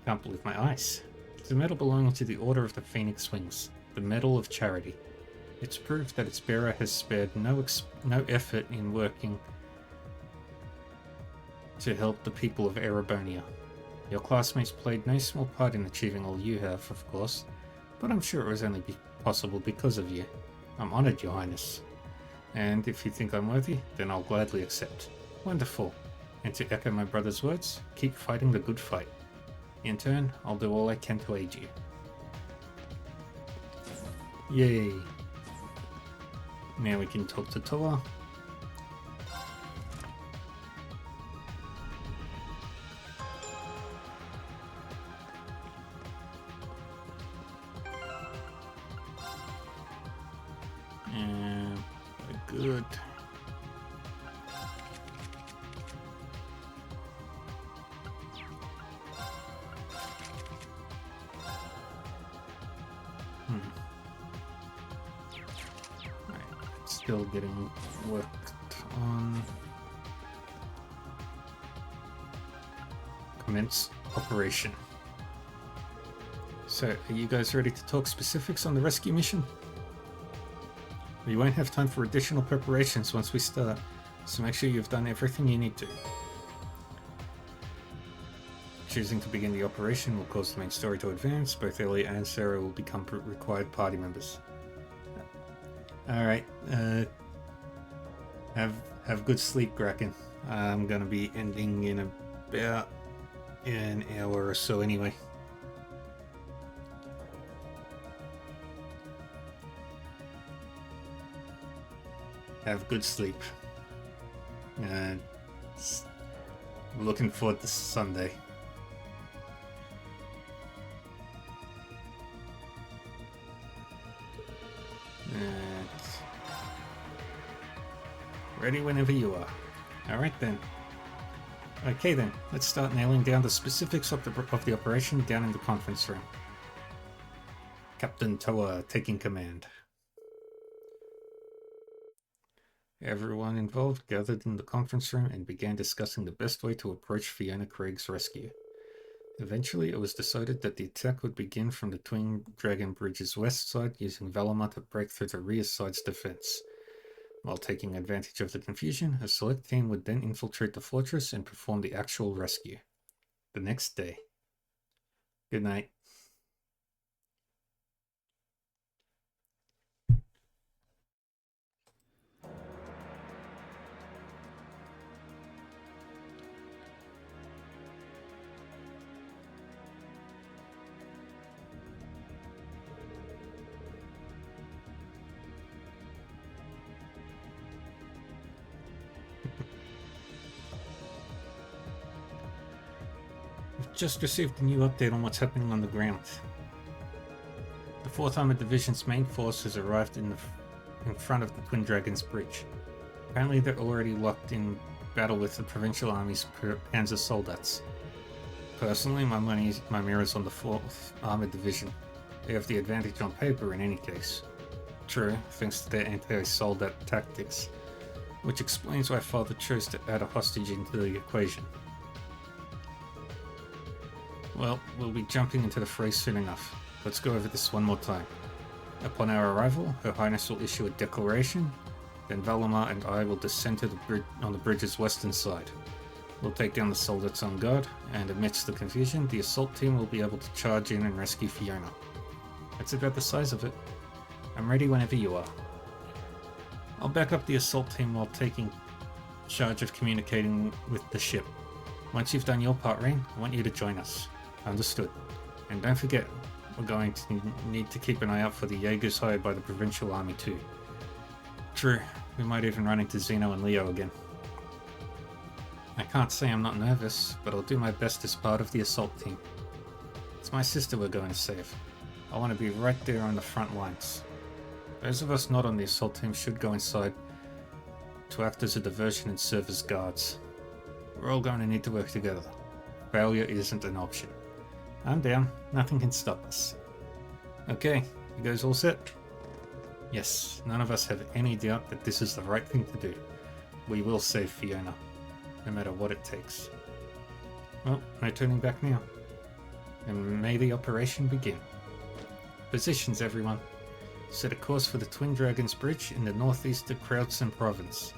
Can't believe my eyes. It's a medal belonging to the Order of the Phoenix Wings, the Medal of Charity. It's proof that its bearer has spared no effort in working to help the people of Erebonia. Your classmates played no small part in achieving all you have, of course, but I'm sure it was only possible because of you. I'm honored, Your Highness. And if you think I'm worthy, then I'll gladly accept. Wonderful. And to echo my brother's words, keep fighting the good fight. In turn, I'll do all I can to aid you. Yay. Now we can talk to Toa. Good. Right. Still getting worked on. Commence operation. So, are you guys ready to talk specifics on the rescue mission? We won't have time for additional preparations once we start, so make sure you've done everything you need to. Choosing to begin the operation will cause the main story to advance. Both Ellie and Sarah will become required party members. Alright, have good sleep, Kraken. I'm gonna be ending in about an hour or so anyway. Have good sleep. And looking forward to Sunday. And ready whenever you are. Alright then. Okay then, let's start nailing down the specifics of the operation down in the conference room. Captain Toa taking command. Everyone involved gathered in the conference room and began discussing the best way to approach Fiona Craig's rescue. Eventually, it was decided that the attack would begin from the Twin Dragon Bridge's west side, using Valamar to break through the rear side's defense. While taking advantage of the confusion, a select team would then infiltrate the fortress and perform the actual rescue. The next day. Good night. Just received a new update on what's happening on the ground. The 4th Armored Division's main force has arrived in front of the Twin Dragons Bridge. Apparently they're already locked in battle with the Provincial Army's Panzer Soldats. Personally, my mirror's on the 4th Armored Division. They have the advantage on paper in any case. True, thanks to their anti-soldat tactics, which explains why Father chose to add a hostage into the equation. Well, we'll be jumping into the fray soon enough. Let's go over this one more time. Upon our arrival, Her Highness will issue a declaration, then Valamar and I will descend to the bridge on the bridge's western side. We'll take down the soldats on guard, and amidst the confusion, the assault team will be able to charge in and rescue Fiona. That's about the size of it. I'm ready whenever you are. I'll back up the assault team while taking charge of communicating with the ship. Once you've done your part, Rain, I want you to join us. Understood. And don't forget, we're going to need to keep an eye out for the Jaegers hired by the Provincial Army too. True, we might even run into Zeno and Leo again. I can't say I'm not nervous, but I'll do my best as part of the assault team. It's my sister we're going to save. I want to be right there on the front lines. Those of us not on the assault team should go inside to act as a diversion and serve as guards. We're all going to need to work together. Failure isn't an option. I'm down. Nothing can stop us. Okay, you guys all set? Yes, none of us have any doubt that this is the right thing to do. We will save Fiona, no matter what it takes. Well, no turning back now. And may the operation begin. Positions, everyone. Set a course for the Twin Dragons Bridge in the northeast of Krautson Province.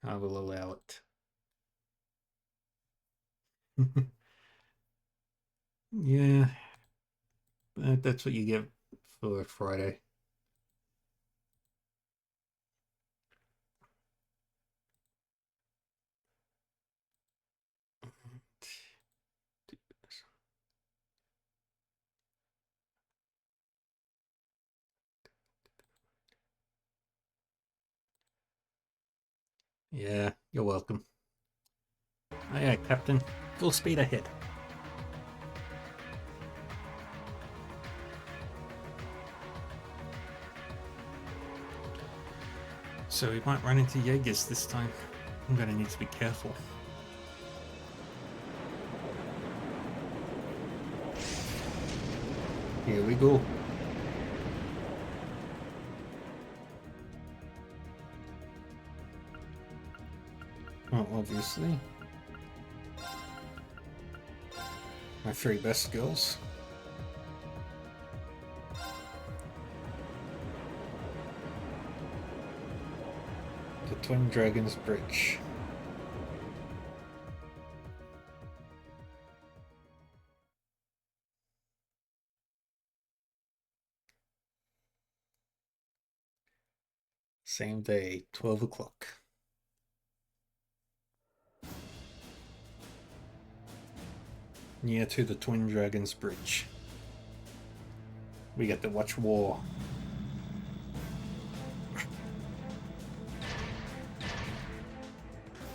I will allow it. Yeah, that's what you get for Friday. Yeah, you're welcome. Aye, aye, Captain. Full speed ahead. So we might run into Jaegers this time. I'm gonna need to be careful. Here we go. Well, obviously. My three best girls. The Twin Dragons Bridge. Same day, 12 o'clock. Near to the Twin Dragons Bridge. We get to watch war.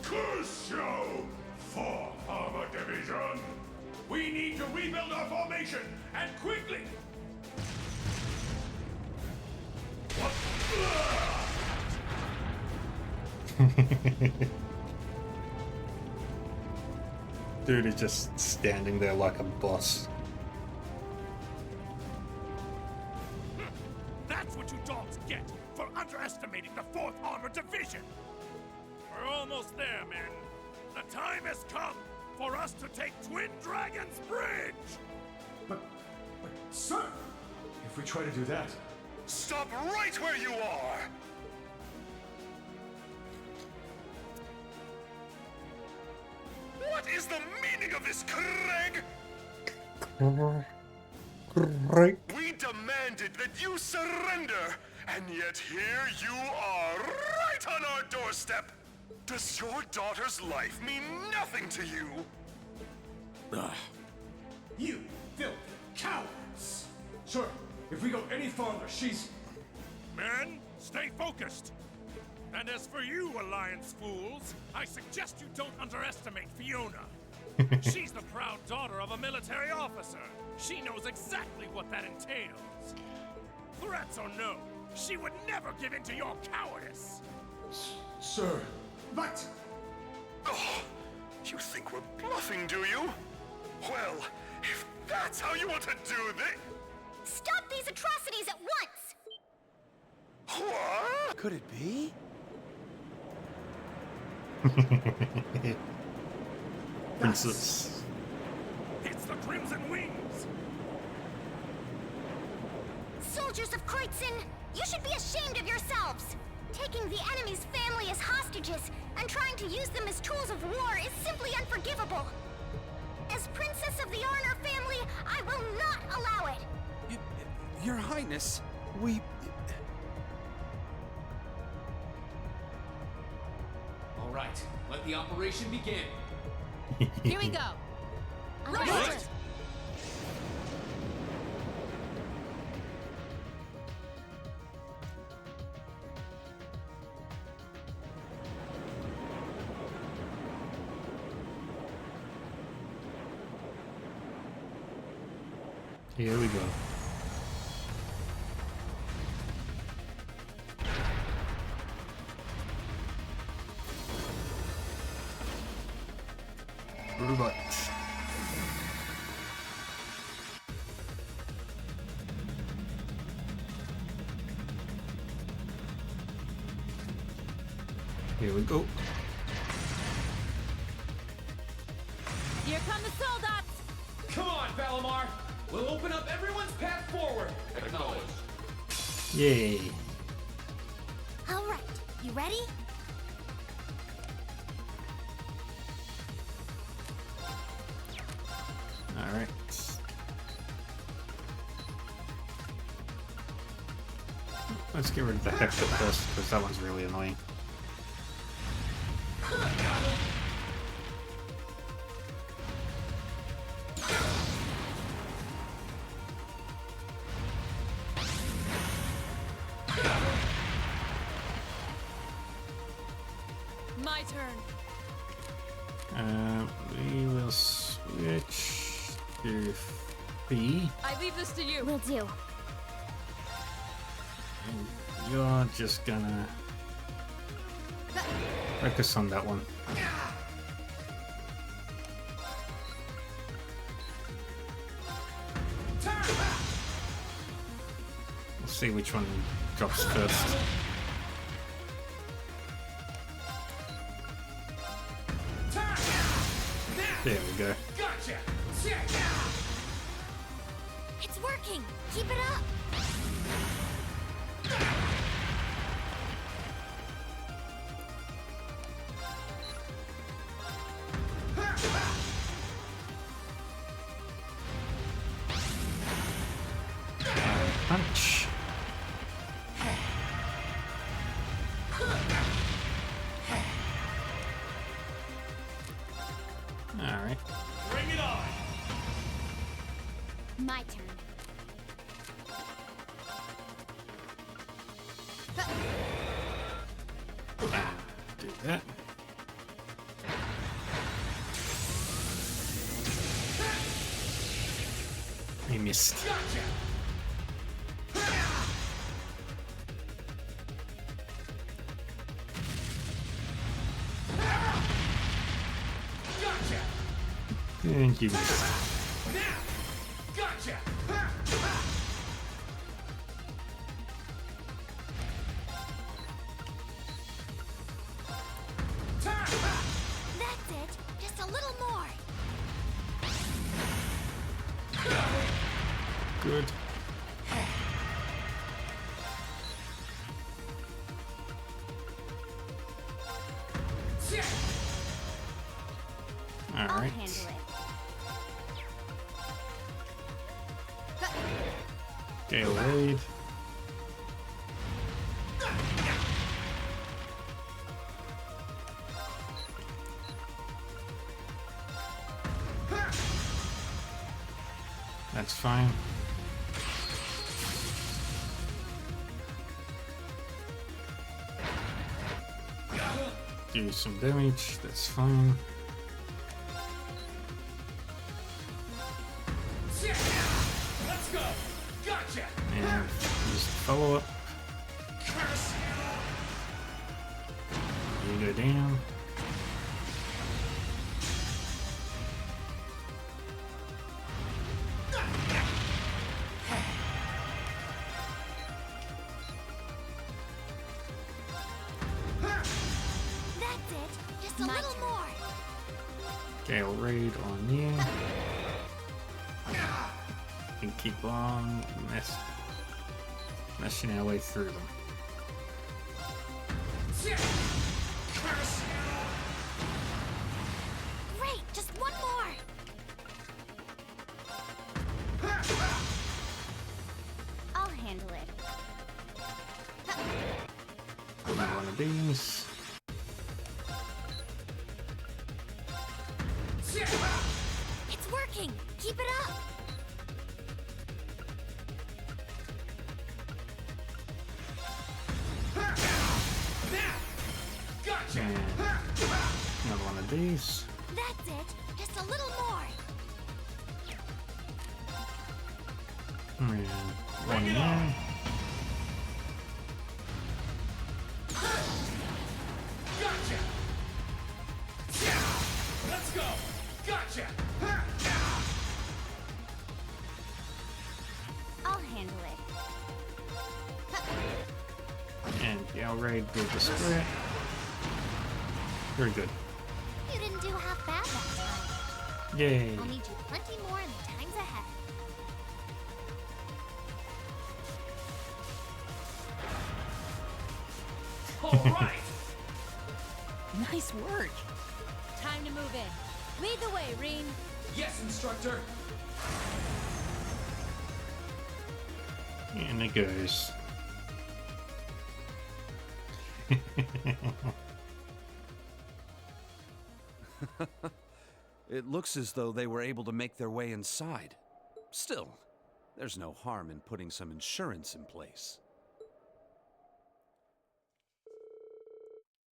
Good show, 4th Armor Division! We need to rebuild our formation, and quickly! What? Dude is just standing there like a boss. That's what you dogs get for underestimating the 4th Armor Division! We're almost there, men. The time has come for us to take Twin Dragons Bridge! But, sir, if we try to do that... Stop right where you are! What is the meaning of this, Craig? Craig? We demanded that you surrender, and yet here you are, right on our doorstep! Does your daughter's life mean nothing to you? You filthy cowards! Sir, if we go any farther, she's... Men, stay focused! And as for you, Alliance fools, I suggest you don't underestimate Fiona. She's the proud daughter of a military officer. She knows exactly what that entails. Threats or no, she would never give in to your cowardice. Sir, but... Oh, you think we're bluffing, do you? Well, if that's how you want to do this... Stop these atrocities at once! What? Could it be? Princess. It's the Crimson Wings! Soldiers of Kreutzen, you should be ashamed of yourselves! Taking the enemy's family as hostages and trying to use them as tools of war is simply unforgivable. As As Princess of the Arnor family, I will not allow it! Your Highness, we... All right, let the operation begin. Here we go. Right. Here we go. Robot. Here we go. Here come the soldats! Come on, Valimar! We'll open up everyone's path forward! Acknowledged. Yay. Alright, you ready? Alright. Let's get rid of the Hector first, because that one's really annoying. My turn. We will switch to B. I leave this to you. Will do. And you're just gonna focus on that one. We'll see which one drops first. There we go. Gotcha! It's working! Keep it up! Punch. Alright. Bring it on! My turn. Do that. He missed. And you missed. Gotcha! That's it! Just a little more! Good. I'll Alright. handle it. Gale Raid. That's fine. Do some damage, that's fine. Let's go! Gotcha! And use the follow up. You go down. That's it! Just a little more! Gale Raid on you. And keep on meshing our way through them. Great! Just one more! these. It's working! Keep it up! And another one of these. That's it! Just a little more! And one more. Gotcha! Let's go! Gotcha! I'll handle it. And Gal Raid will destroy it. Very good. You didn't do half bad that time. Yay. I'll need you plenty more in the times ahead. All right! Nice work. Time to move in. Lead the way, Reen. Yes, instructor. And it goes. It looks as though they were able to make their way inside. Still, there's no harm in putting some insurance in place.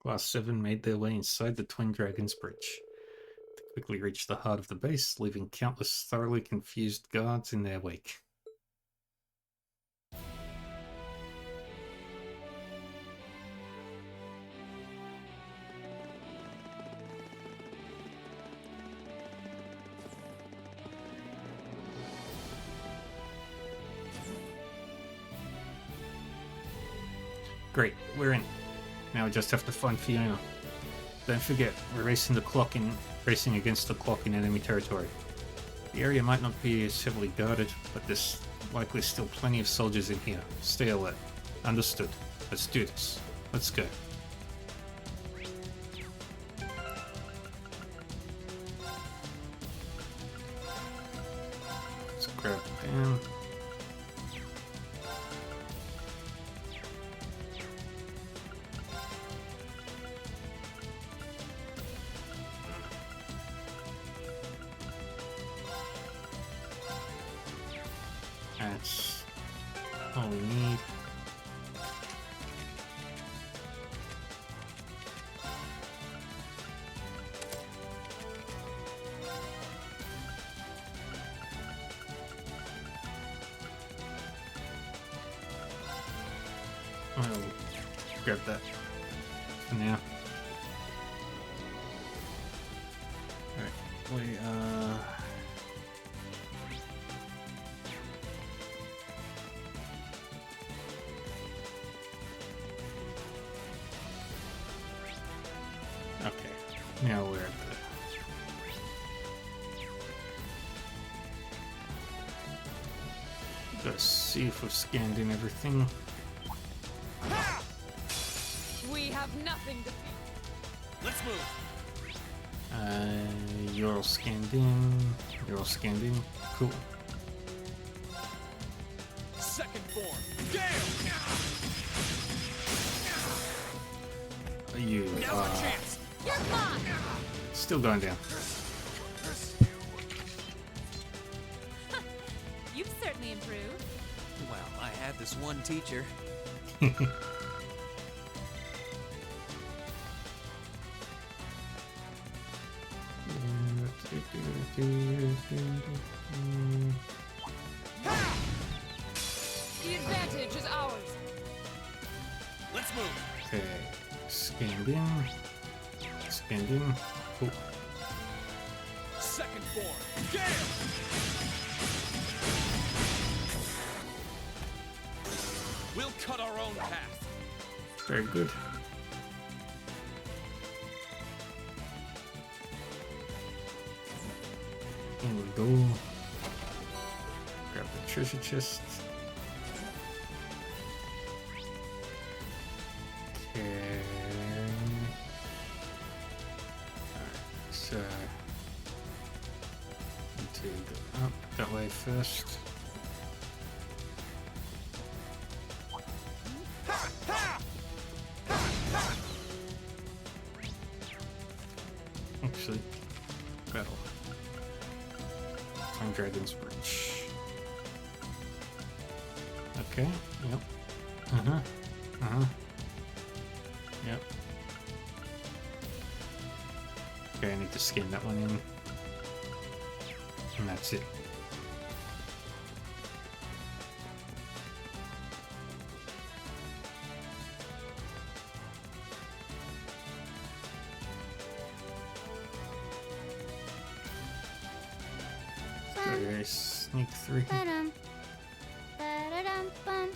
Class 7 made their way inside the Twin Dragons Bridge. They quickly reached the heart of the base, leaving countless thoroughly confused guards in their wake. Great, we're in. Now we just have to find Fiona. Don't forget, we're racing against the clock in enemy territory. The area might not be as heavily guarded, but there's likely still plenty of soldiers in here. Stay alert. Understood. Let's do this. Let's go. Let's grab them. That's all we need. I'll grab that for now. Alright, we okay, now we're at the... Gotta see if we've scanned in everything. We have nothing to fear. Let's move. You're all scanned in. You're all scanned in. Cool. Second form. Gale! You Now's our chance. You're gone. Still going down. You've certainly improved. Well, I had this one teacher. The advantage is ours. Let's move. Okay. Scanned in. Scanned in. Cool. Second form. Gale! We'll cut our own path. Very good. Here we go. Grab the treasure chest. Okay. Alright, so need to go up that way first. Dragon's Bridge. Okay, yep. Uh-huh. Uh-huh. Yep. Okay, I need to scan that one in. And that's it. Okay, sneak 3. Ba-dum. Ba-da-dum, bum.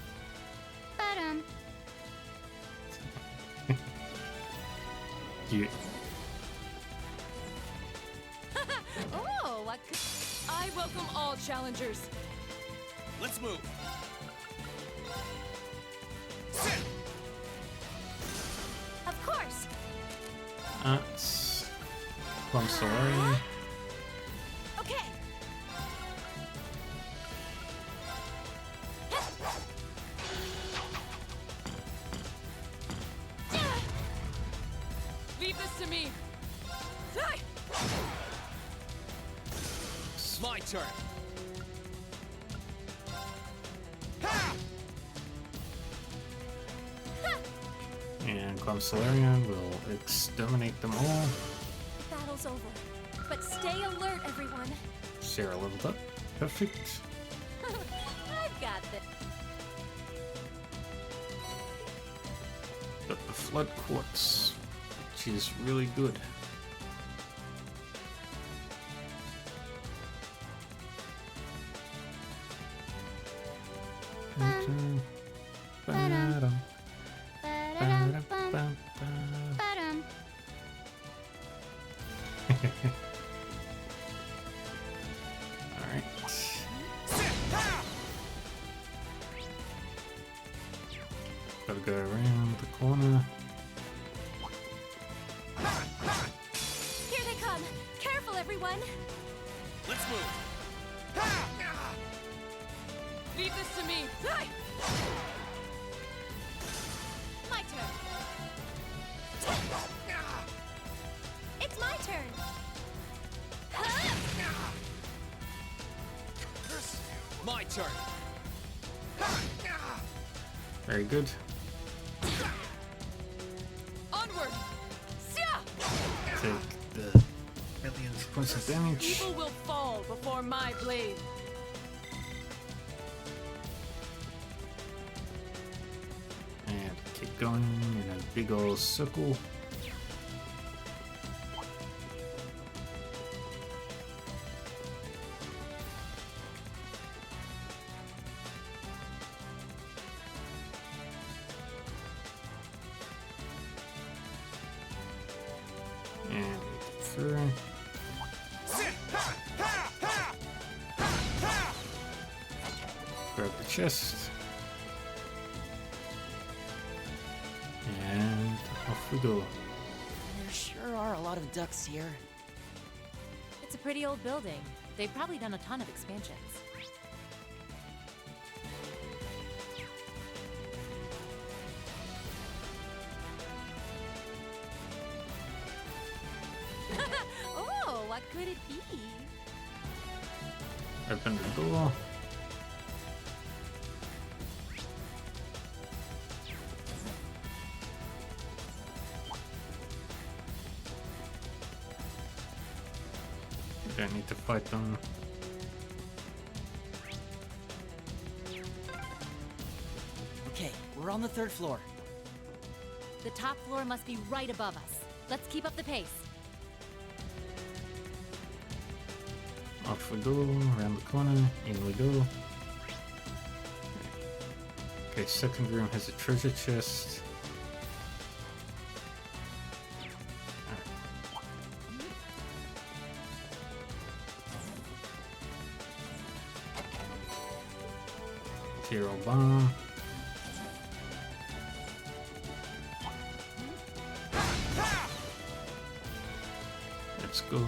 Ba-dum. Cute. Oh, what could... I welcome all challengers. Let's move. Of course. It's Plum Solarium. Okay. Leave this to me. Die! My turn. And Plum Solarium will exterminate them all. The battle's over. But stay alert, everyone. Sarah leveled up. Perfect. I've got this. Got the Flood Quartz, which is really good. Ba-dum. Ba-da-dum, bum. Ba-dum. Alright. Gotta go around the corner. Here they come. Careful, everyone. Let's move. Leave this to me. Die! My turn. It's my turn. My turn. Very good. Onward! Take the millions points of damage. Evil will fall before my blade. And keep going in a big old circle. And through. Grab the chest. And off we go. There sure are a lot of ducks here. It's a pretty old building. They've probably done a ton of expansions. Oh, what could it be? Open the door. Don't need to fight them. Okay, we're on the 3rd floor. The top floor must be right above us. Let's keep up the pace. Off we go, around the corner, in we go. Okay, second room has a treasure chest. Hero bomb. Let's go.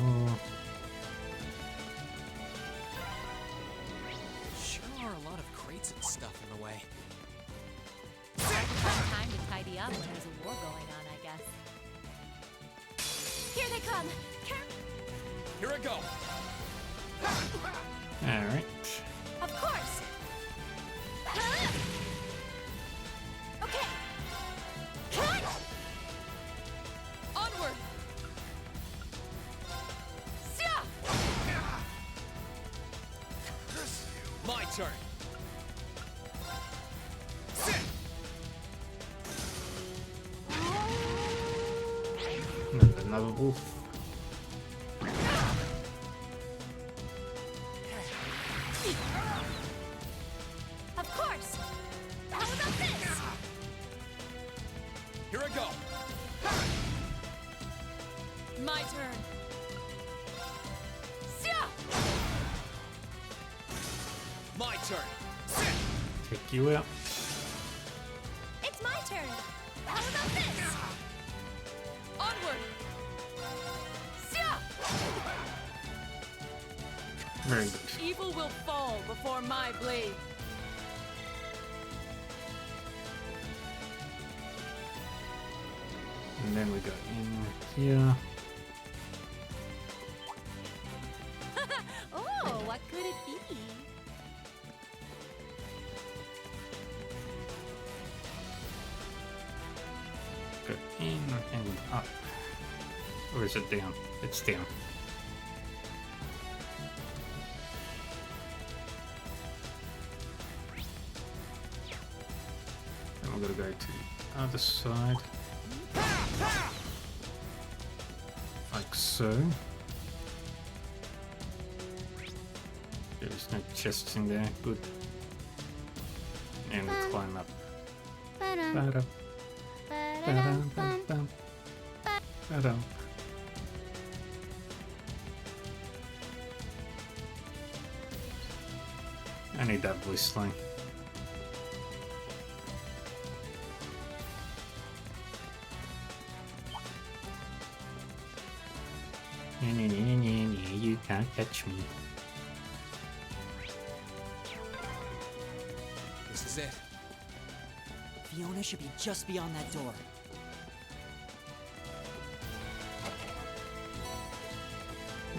Sure are a lot of crates and stuff in the way. Time to tidy up when there's a war going on, I guess. Here they come. Here I go. Alright. Of course! Huh? Okay! Cut! Onward! My turn. Another wolf. Of course! How about this? Here I go. My turn. My turn. Take you out. It's my turn. How about this? Onward! Very good. Evil will fall before my blade. And then we go in here. Oh, what could it be? Go in and up. Or is it down? It's down. Then we're gonna go to the other side. Like so. There's no chests in there. Good. And we climb up. Ba-dum. Ba-dum, ba-dum. Ba-dum. I need that voice line. You can't catch me. This is it. Fiona should be just beyond that door.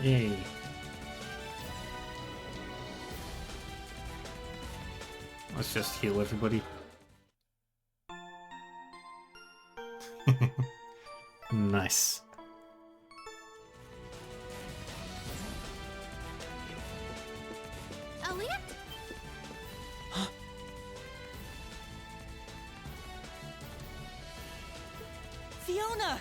Yay. Let's just heal everybody. Nice. Elliot? Fiona!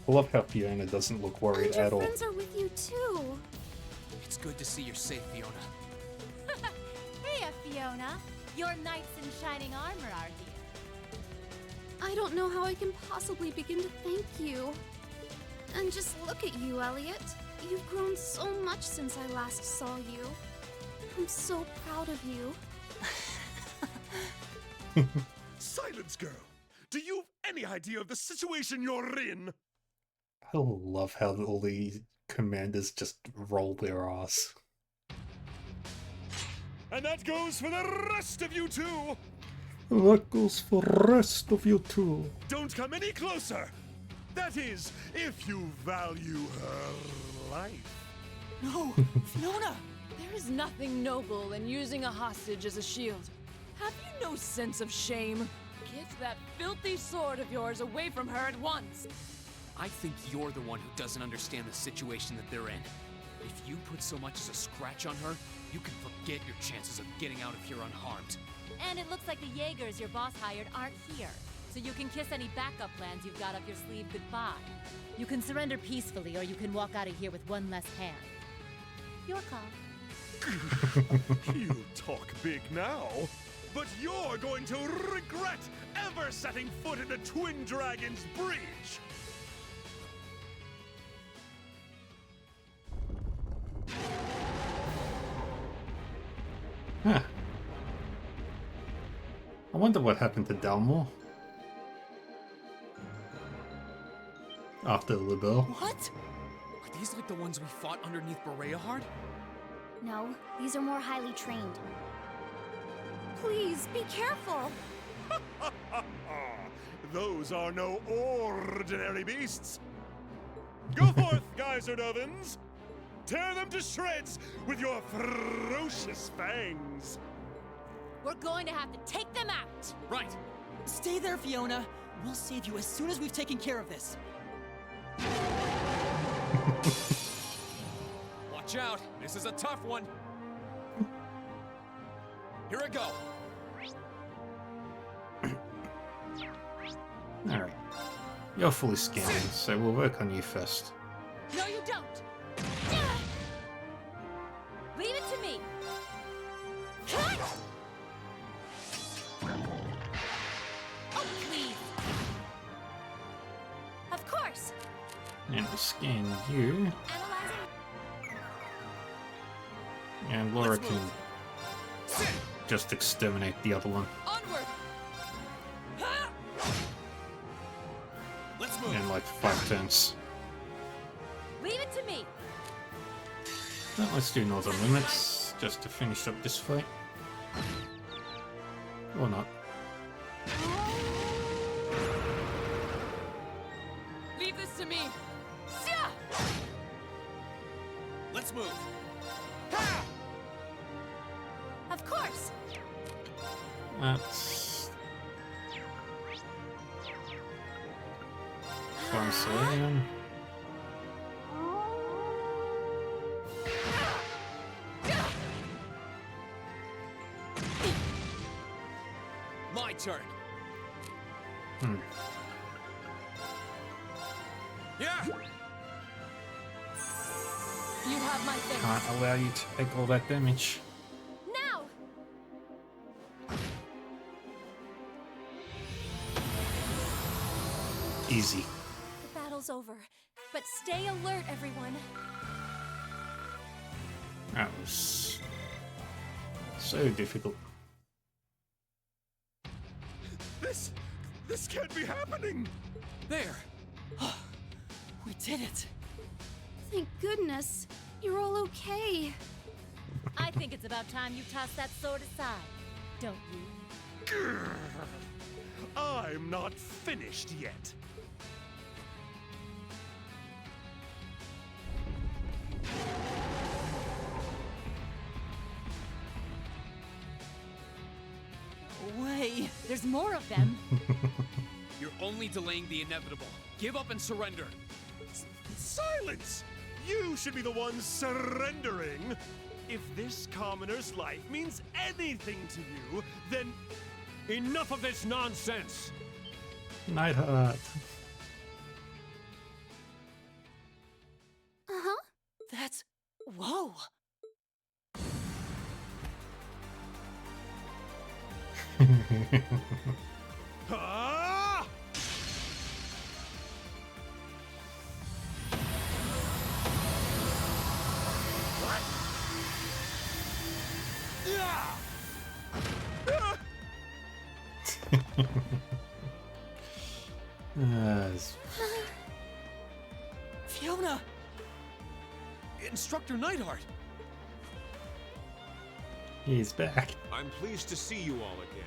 I love how Fiona doesn't look worried And at all. your friends are with you too. It's good to see you're safe, Fiona. Hey, Fiona. Your knights in shining armor are here. I don't know how I can possibly begin to thank you. And just look at you, Elliot. You've grown so much since I last saw you. I'm so proud of you. Silence, girl! Do you have any idea of the situation you're in? I love how all the commanders just roll their ass. And that goes for the rest of you too! That goes for the rest of you too. Don't come any closer! That is, if you value her life. No, Fiona! There is nothing noble in using a hostage as a shield. Have you no sense of shame? Get that filthy sword of yours away from her at once! I think you're the one who doesn't understand the situation that they're in. If you put so much as a scratch on her, you can forget your chances of getting out of here unharmed. And it looks like the Jaegers your boss hired aren't here. So you can kiss any backup plans you've got up your sleeve goodbye. You can surrender peacefully, or you can walk out of here with one less hand. Your call. You talk big now, but you're going to regret ever setting foot in the Twin Dragons Bridge! Huh. I wonder what happened to Dalmor after Libel. What? Are these like the ones we fought underneath Bereahard? No, these are more highly trained. Please, be careful. Those are no ordinary beasts. Go forth, Geyser Dovens! Tear them to shreds with your ferocious fangs! We're going to have to take them out! Right! Stay there, Fiona! We'll save you as soon as we've taken care of this. Watch out! This is a tough one! Here I go! Alright. You're fully scanned, so we'll work on you first. No, you don't! Leave it to me! Oh, please! Of course. And we scan you. And Laura can just exterminate the other one. Onward! Let's move! In like 5 turns. Leave it to me! Now let's do Northern Limits, just to finish up this fight. Or not. Leave this to me! Let's move! Of course. That's... Farm. My turn! Yeah! You have my thanks. Can't allow you to take all that damage. Now. Easy. The battle's over, but stay alert, everyone. That was so difficult. This can't be happening! There! We did it! Thank goodness. You're all okay. I think it's about time you toss that sword aside, don't you? Grr. I'm not finished yet. Way. There's more of them. You're only delaying the inevitable. Give up and surrender. Silence! You should be the one surrendering. If this commoner's life means anything to you, then... Enough of this nonsense! Nightheart. Uh-huh. That's... Whoa! Ah! What? Fiona! Instructor Neidhart! He's back. I'm pleased to see you all again.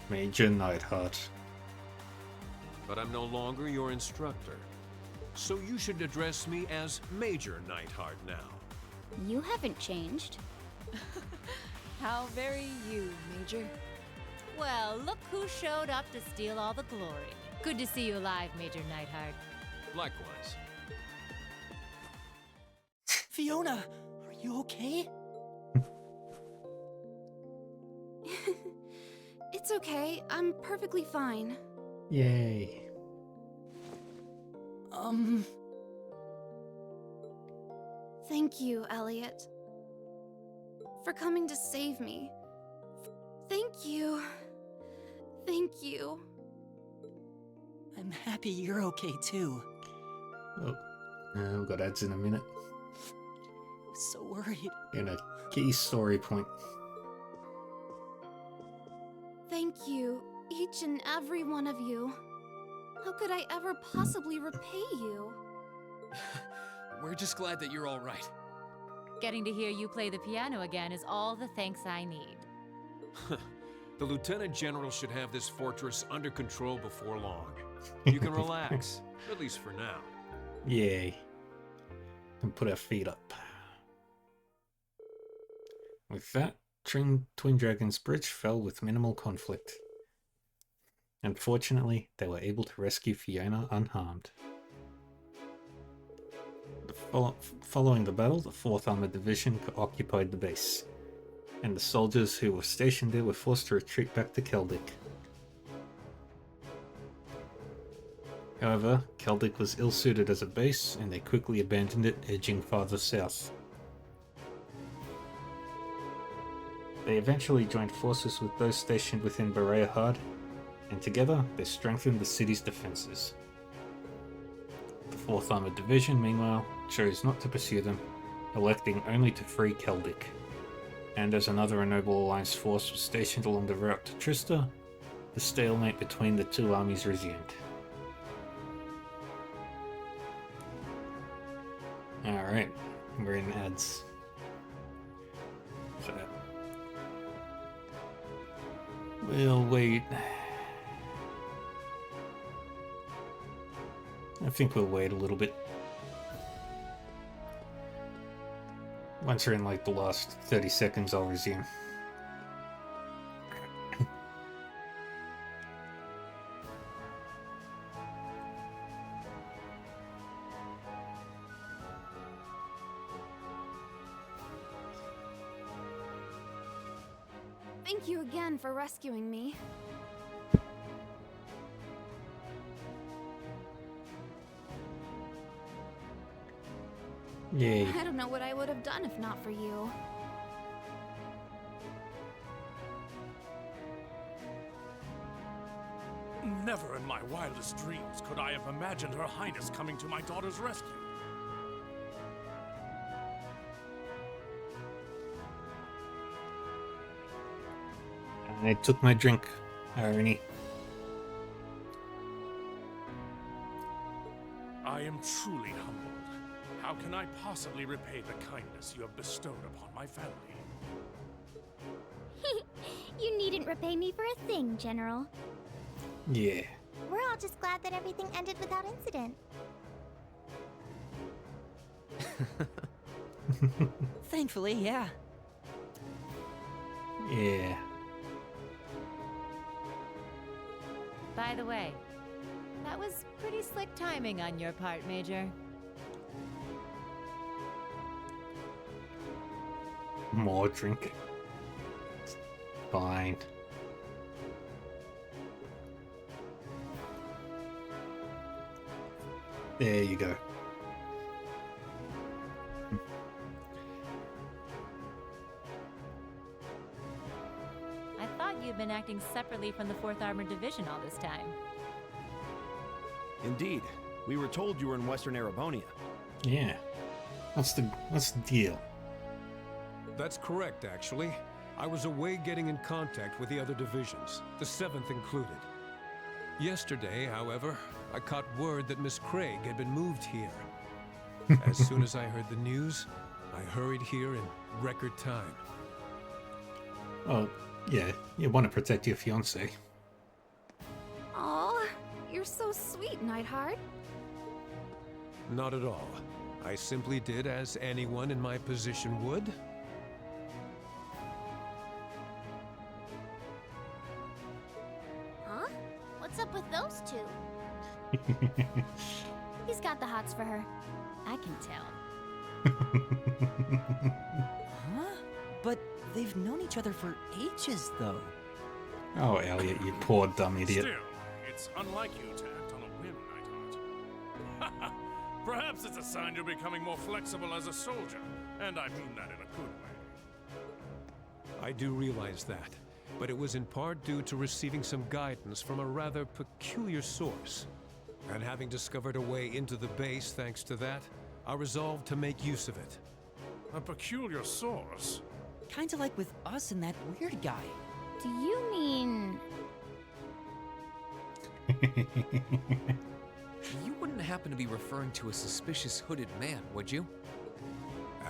Major Neidhart. But I'm no longer your instructor. So you should address me as Major Neidhart now. You haven't changed. How very you, Major. Well, look who showed up to steal all the glory. Good to see you alive, Major Neidhart. Likewise. Fiona, are you okay? It's okay. I'm perfectly fine. Yay. Thank you, Elliot. For coming to save me. Thank you. Thank you. I'm happy you're okay too. Oh, we've got ads in a minute. I was so worried. In a key story point. Thank you, each and every one of you. How could I ever possibly repay you? We're just glad that you're all right. Getting to hear you play the piano again is all the thanks I need. The Lieutenant General should have this fortress under control before long. You can relax, at least for now. Yay. And put our feet up. With that, Twin Dragon's Bridge fell with minimal conflict. Unfortunately, they were able to rescue Fiona unharmed. Following the battle, the 4th Armored Division occupied the base, and the soldiers who were stationed there were forced to retreat back to Keldic. However, Keldic was ill-suited as a base, and they quickly abandoned it, edging farther south. They eventually joined forces with those stationed within Bareahard, and together they strengthened the city's defenses. The 4th Armored Division, meanwhile, chose not to pursue them, electing only to free Keldic. And as another Ennoble Alliance force was stationed along the route to Trista, the stalemate between the two armies resumed. Alright, we're in ads. So, we'll wait. I think we'll wait a little bit. Once we're in like the last 30 seconds, I'll resume. Thank you again for rescuing me. Yay. I don't know what I would have done if not for you. Never in my wildest dreams could I have imagined Her Highness coming to my daughter's rescue. I took my drink, irony. I am truly humbled. How can I possibly repay the kindness you have bestowed upon my family? You needn't repay me for a thing, General. Yeah. We're all just glad that everything ended without incident. Thankfully, yeah. Yeah. By the way, that was pretty slick timing on your part, Major. More drink. Fine. There you go. I thought you'd been acting separately from the 4th Armored Division all this time. Indeed. We were told you were in Western Erebonia. Yeah. What's the deal? That's correct, actually. I was away getting in contact with the other divisions, the 7th included. Yesterday, however, I caught word that Miss Craig had been moved here. As soon as I heard the news, I hurried here in record time. Oh, yeah, you want to protect your fiancé. Aw, you're so sweet, Neidhart. Not at all. I simply did as anyone in my position would. Huh? What's up with those two? He's got the hots for her. I can tell. Huh? But they've known each other for ages, though. Oh, Elliot, you poor dumb idiot. Still, it's unlike you to act on a whim, Neidhart. Perhaps it's a sign you're becoming more flexible as a soldier, and I mean that in a good way. I do realize that, but it was in part due to receiving some guidance from a rather peculiar source. And having discovered a way into the base thanks to that, I resolved to make use of it. A peculiar source? Kinda like with us and that weird guy. Do you mean... You wouldn't happen to be referring to a suspicious hooded man, would you?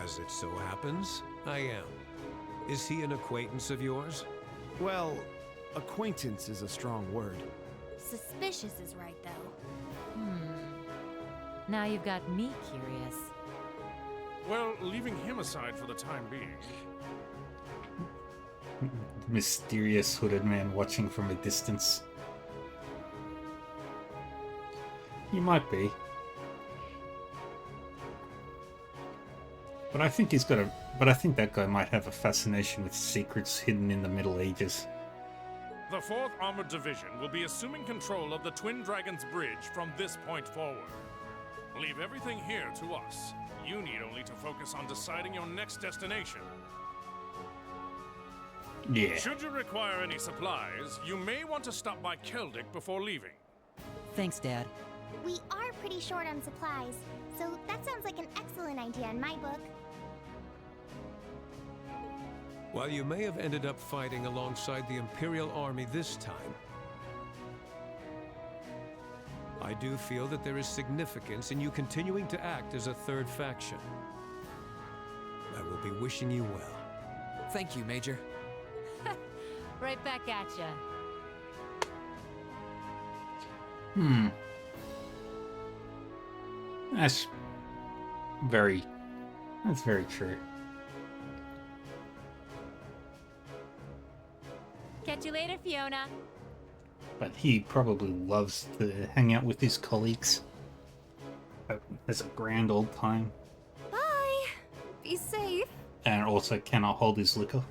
As it so happens, I am. Is he an acquaintance of yours? Well, acquaintance is a strong word. Suspicious is right, though. Now you've got me curious. Well, leaving him aside for the time being. Mysterious hooded man watching from a distance. He might be. But I think he's got a... But I think that guy might have a fascination with secrets hidden in the Middle Ages. The 4th Armored Division will be assuming control of the Twin Dragons Bridge from this point forward. Leave everything here to us. You need only to focus on deciding your next destination. Yeah. Should you require any supplies, you may want to stop by Keldic before leaving. Thanks, Dad. We are pretty short on supplies, so that sounds like an excellent idea in my book. While you may have ended up fighting alongside the Imperial Army this time, I do feel that there is significance in you continuing to act as a third faction. I will be wishing you well. Thank you, Major. Right back at ya. That's very true. Catch you later, Fiona. But he probably loves to hang out with his colleagues. It's a grand old time. Bye! Be safe. And also cannot hold his liquor.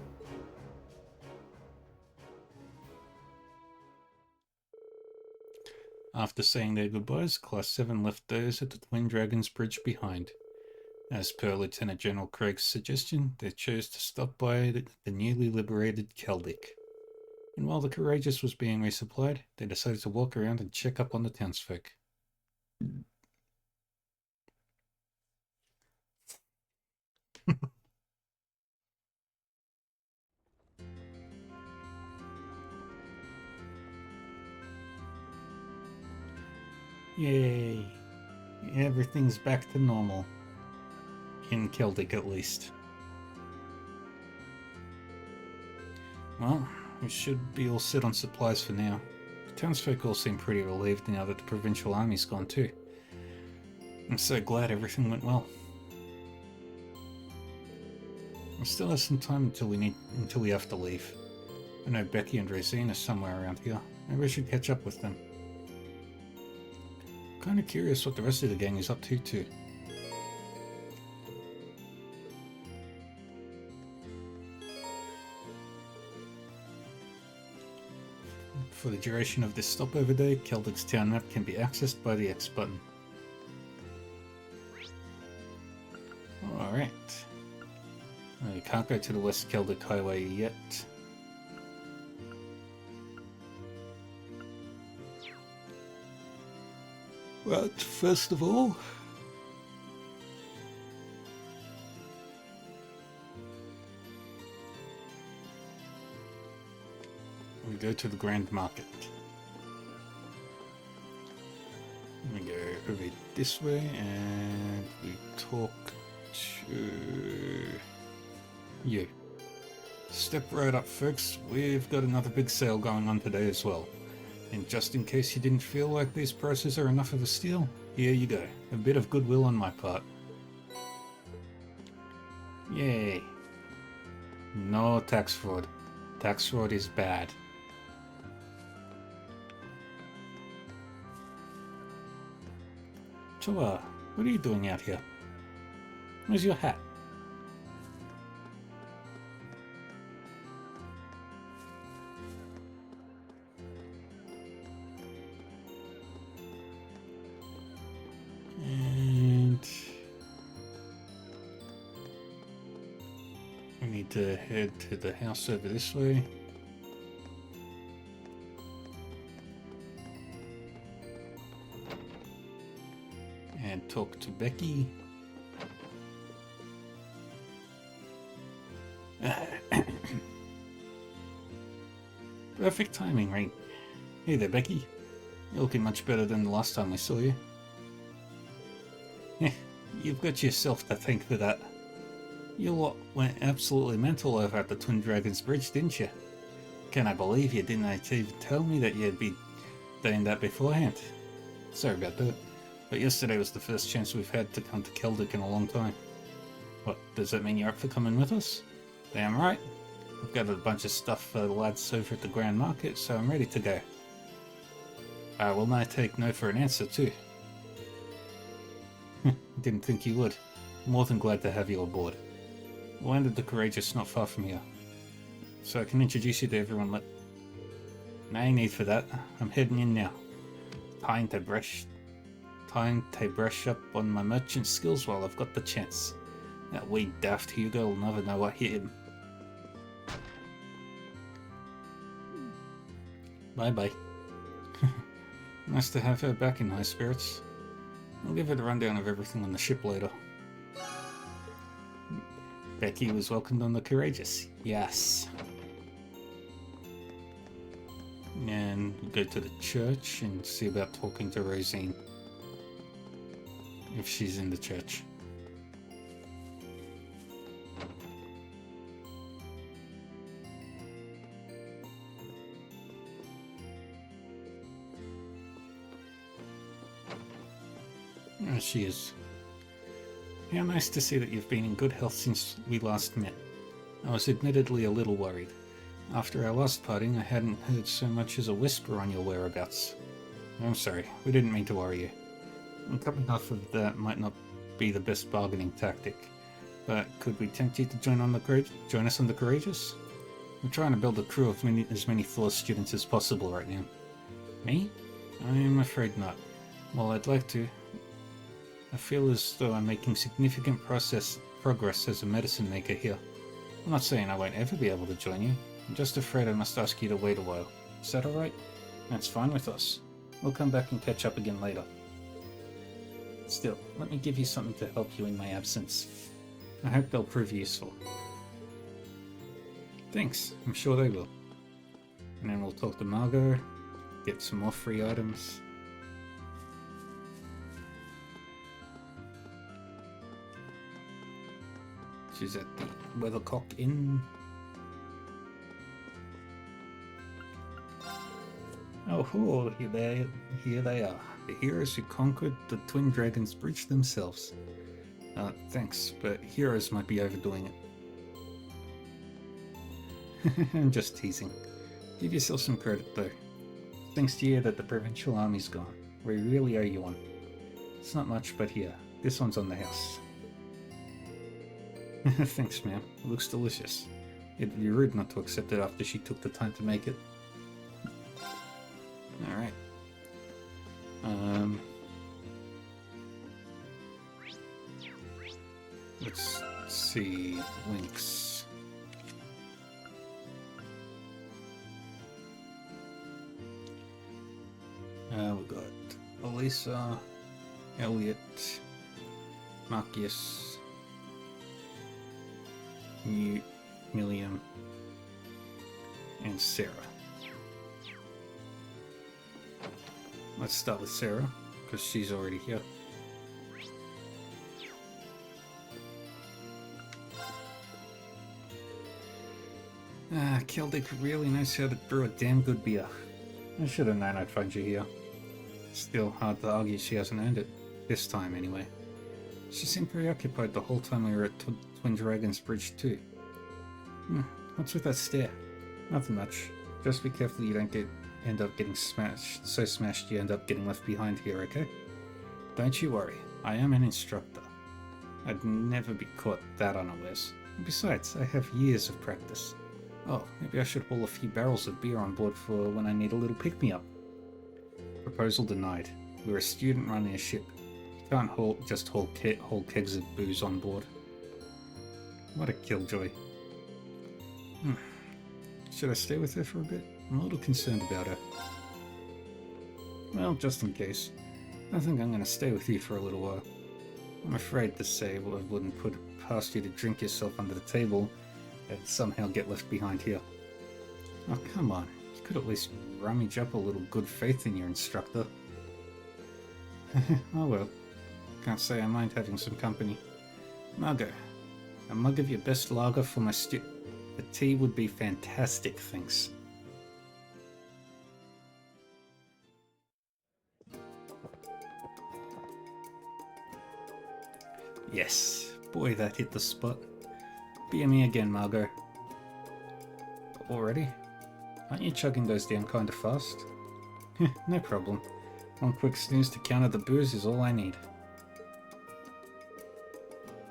After saying their goodbyes, Class 7 left those at the Twin Dragons Bridge behind. As per Lieutenant General Craig's suggestion, they chose to stop by the newly liberated Keldic. And while the Courageous was being resupplied, they decided to walk around and check up on the townsfolk. Yay! Everything's back to normal. In Keldic, at least. Well, we should be all set on supplies for now. The townsfolk all seem pretty relieved now that the provincial army's gone too. I'm so glad everything went well. We still have some time until we have to leave. I know Becky and Rosine are somewhere around here. Maybe I should catch up with them. Kinda curious what the rest of the gang is up to too. For the duration of this stopover day, Keldic's town map can be accessed by the X button. Alright. We can't go to the West Keldic Highway yet. But first of all, we go to the Grand Market. We go over this way and we talk to you. Step right up, folks. We've got another big sale going on today as well. And just in case you didn't feel like these prices are enough of a steal, here you go. A bit of goodwill on my part. Yay. No tax fraud. Tax fraud is bad. So, what are you doing out here? Where's your hat? And we need to head to the house over this way. And talk to Becky. Perfect timing, right? Hey there, Becky. You're looking much better than the last time I saw you. You've got yourself to thank for that. You lot went absolutely mental over at the Twin Dragons Bridge, didn't you? Can I believe you didn't even tell me that you'd be doing that beforehand? Sorry about that, but yesterday was the first chance we've had to come to Keldic in a long time. What, does that mean you're up for coming with us? Damn right. I've got a bunch of stuff for the lads over at the Grand Market, so I'm ready to go. I will now take no for an answer too. Didn't think you would. More than glad to have you aboard. We landed the Courageous not far from here, so I can introduce you to everyone. No need for that. I'm heading in now. Time to brush up on my merchant skills while I've got the chance. That wee daft Hugo will never know what hit him. Bye bye. Nice to have her back in high spirits. I'll give her the rundown of everything on the ship later. Becky was welcomed on the Courageous. Yes. And we'll go to the church and see about talking to Rosine. If she's in the church. There she is. How nice to see that you've been in good health since we last met. I was admittedly a little worried. After our last parting, I hadn't heard so much as a whisper on your whereabouts. I'm sorry, we didn't mean to worry you. And coming off of that might not be the best bargaining tactic, but could we tempt you to join us on the Courageous? I'm trying to build a crew of as many Thor students as possible right now. Me? I'm afraid not. While I'd like to, I feel as though I'm making significant progress as a medicine maker here. I'm not saying I won't ever be able to join you. I'm just afraid I must ask you to wait a while. Is that alright? That's fine with us. We'll come back and catch up again later. Still, let me give you something to help you in my absence. I hope they'll prove useful. Thanks, I'm sure they will. And then we'll talk to Margot, get some more free items. She's at the Weathercock Inn. Oh, here they are. The heroes who conquered the Twin Dragons Bridge themselves. Thanks, but heroes might be overdoing it. I'm just teasing. Give yourself some credit though. Thanks to you that the provincial army's gone. We really owe you one. It's not much, but here, this one's on the house. Thanks, ma'am. It looks delicious. It'd be rude not to accept it after she took the time to make it. Alright. Let's see. Links. We've got Elisa, Elliot, Marcus, Newt, Milliam, and Sarah. Let's start with Sarah, because she's already here. Keldic really knows how to brew a damn good beer. I should have known I'd find you here. Still hard to argue she hasn't earned it. This time, anyway. She seemed preoccupied the whole time we were at Twin Dragons Bridge too. What's with that stare? Nothing much. Just be careful you don't end up getting smashed. So smashed you end up getting left behind here, okay? Don't you worry. I am an instructor. I'd never be caught that unawares. Besides, I have years of practice. Oh, maybe I should haul a few barrels of beer on board for when I need a little pick-me-up. Proposal denied. We're a student running a ship. You can't just haul kegs of booze on board. What a killjoy. Should I stay with her for a bit? I'm a little concerned about her. Well, just in case. I think I'm going to stay with you for a little while. I'm afraid to say I wouldn't put it past you to drink yourself under the table and somehow get left behind here. Oh, come on. You could at least rummage up a little good faith in your instructor. Oh well. Can't say I mind having some company. Margot, A mug of your best lager for my stew. The tea would be fantastic, thanks. Yes, boy, that hit the spot. Beer me again, Margot. Already? Aren't you chugging those down kinda fast? No problem. One quick snooze to counter the booze is all I need.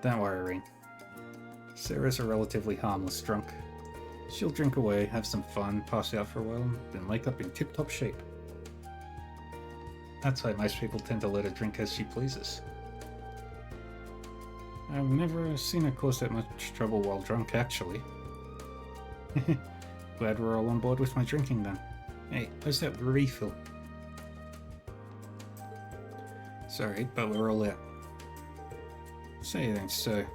Don't worry, Reen. Sarah's a relatively harmless drunk. She'll drink away, have some fun, pass out for a while, then wake up in tip-top shape. That's why most people tend to let her drink as she pleases. I've never seen her cause that much trouble while drunk, actually. Glad we're all on board with my drinking then. Hey, where's that refill? Sorry, but we're all out. Say then, so.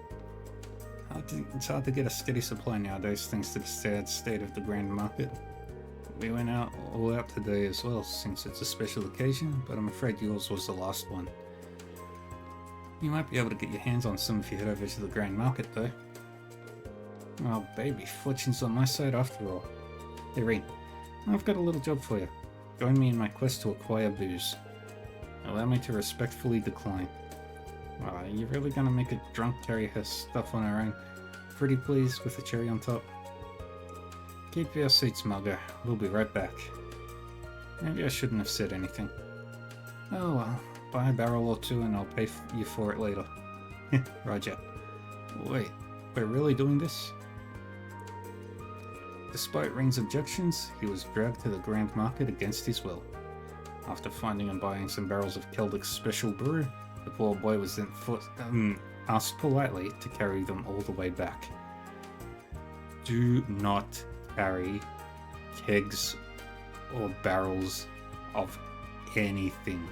It's hard to get a steady supply nowadays thanks to the sad state of the grand market. We went all out today as well since it's a special occasion, but I'm afraid yours was the last one. You might be able to get your hands on some if you head over to the grand market though. Oh baby, fortune's on my side after all. Hey Reen, I've got a little job for you. Join me in my quest to acquire booze. Allow me to respectfully decline. Are you really gonna make a drunk carry her stuff on her own? Pretty please, with a cherry on top. Keep your seats, Margot. We'll be right back. Maybe I shouldn't have said anything. Oh well, buy a barrel or two and I'll pay you for it later. Roger. Wait, we're really doing this? Despite Reen's objections, he was dragged to the Grand Market against his will. After finding and buying some barrels of Keldrick's special brew, the poor boy was then asked politely to carry them all the way back. Do not carry kegs or barrels of anything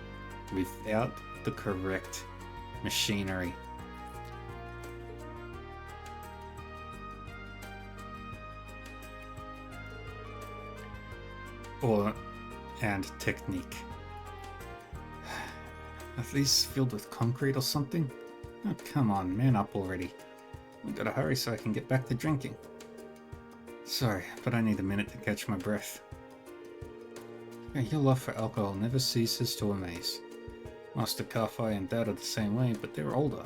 without the correct machinery. And technique. Are these filled with concrete or something? Oh, come on, man up already. I've got to hurry so I can get back to drinking. Sorry, but I need a minute to catch my breath. Your love for alcohol never ceases to amaze. Master Karfai and Dad are the same way, but they're older.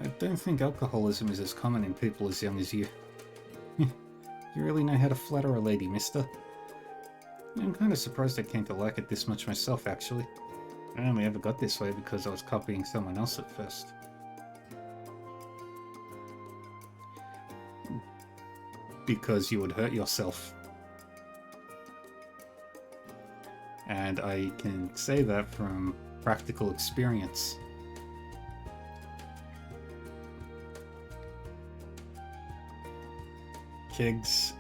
I don't think alcoholism is as common in people as young as you. You really know how to flatter a lady, mister. I'm kind of surprised I came to like it this much myself, actually. I only ever got this way because I was copying someone else at first. Because you would hurt yourself. And I can say that from practical experience. Kegs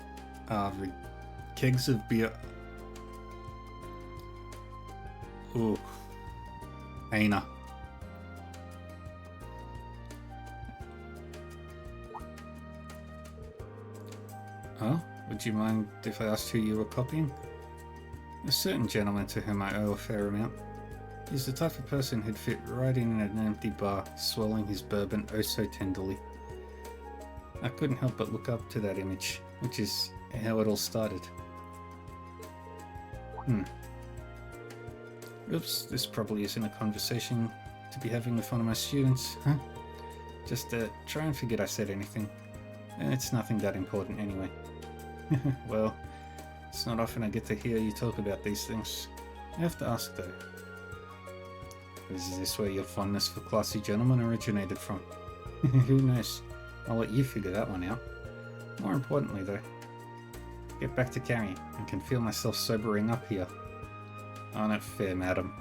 of beer. Ooh. Aina. Oh? Would you mind if I asked who you were copying? A certain gentleman to whom I owe a fair amount. He's the type of person who'd fit right in an empty bar, swallowing his bourbon oh so tenderly. I couldn't help but look up to that image, which is how it all started. Oops, this probably isn't a conversation to be having with one of my students, huh? Just try and forget I said anything. It's nothing that important anyway. Well, it's not often I get to hear you talk about these things. I have to ask though. Is this where your fondness for classy gentlemen originated from? Who knows? I'll let you figure that one out. More importantly though, get back to carrying. I can feel myself sobering up here. Oh, not fair, madam.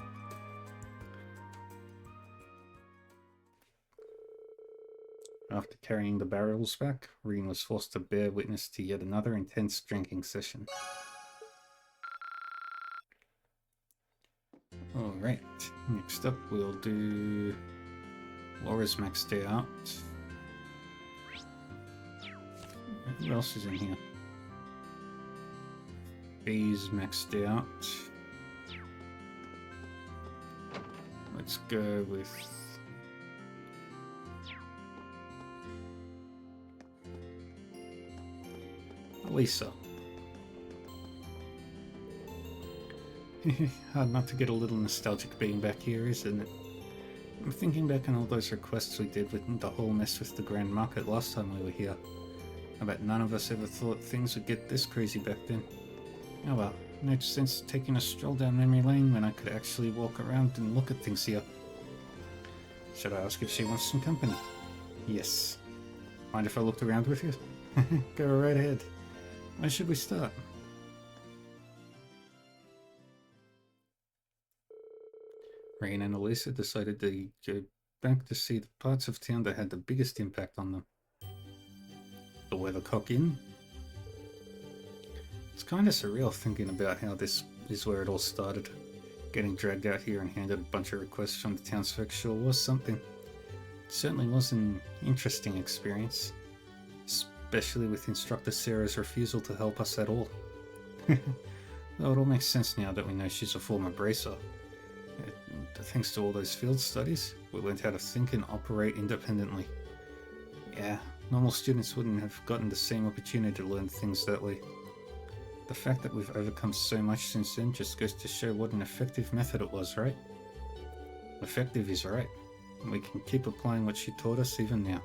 After carrying the barrels back, Reen was forced to bear witness to yet another intense drinking session. Alright, next up we'll do... Laura's maxed out. Who else is in here? B's maxed out. Let's go with... Lisa. Hard not to get a little nostalgic being back here, isn't it? I'm thinking back on all those requests we did with the whole mess with the Grand Market last time we were here. I bet none of us ever thought things would get this crazy back then. Oh well, no sense taking a stroll down memory lane when I could actually walk around and look at things here. Should I ask if she wants some company? Yes. Mind if I looked around with you? Go right ahead. Where should we start? Rain and Elisa decided to go back to see the parts of town that had the biggest impact on them. The Weathercock Inn? It's kind of surreal thinking about how this is where it all started. Getting dragged out here and handed a bunch of requests from the townsfolk sure was something. It certainly was an interesting experience, especially with Instructor Sarah's refusal to help us at all. Though it all makes sense now that we know she's a former bracer. Thanks to all those field studies, we learned how to think and operate independently. Yeah, normal students wouldn't have gotten the same opportunity to learn things that way. The fact that we've overcome so much since then just goes to show what an effective method it was, right? Effective is right. And we can keep applying what she taught us even now.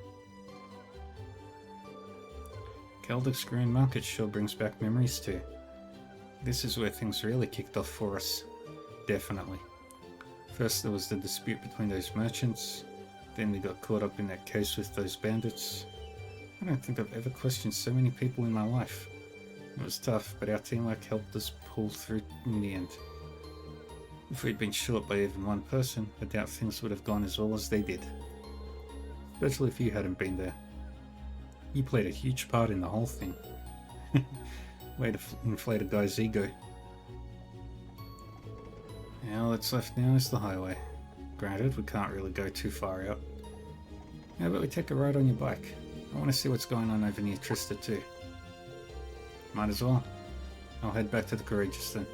Kaldek's Grand Market sure brings back memories too. This is where things really kicked off for us. Definitely. First there was the dispute between those merchants, then we got caught up in that case with those bandits. I don't think I've ever questioned so many people in my life. It was tough, but our teamwork helped us pull through in the end. If we'd been short by even one person, I doubt things would have gone as well as they did. Especially if you hadn't been there. You played a huge part in the whole thing. Way to inflate a guy's ego. All that's left now is the highway. Granted, we can't really go too far out. How about we take a ride on your bike? I want to see what's going on over near Trista too. Might as well. I'll head back to the Courageous then.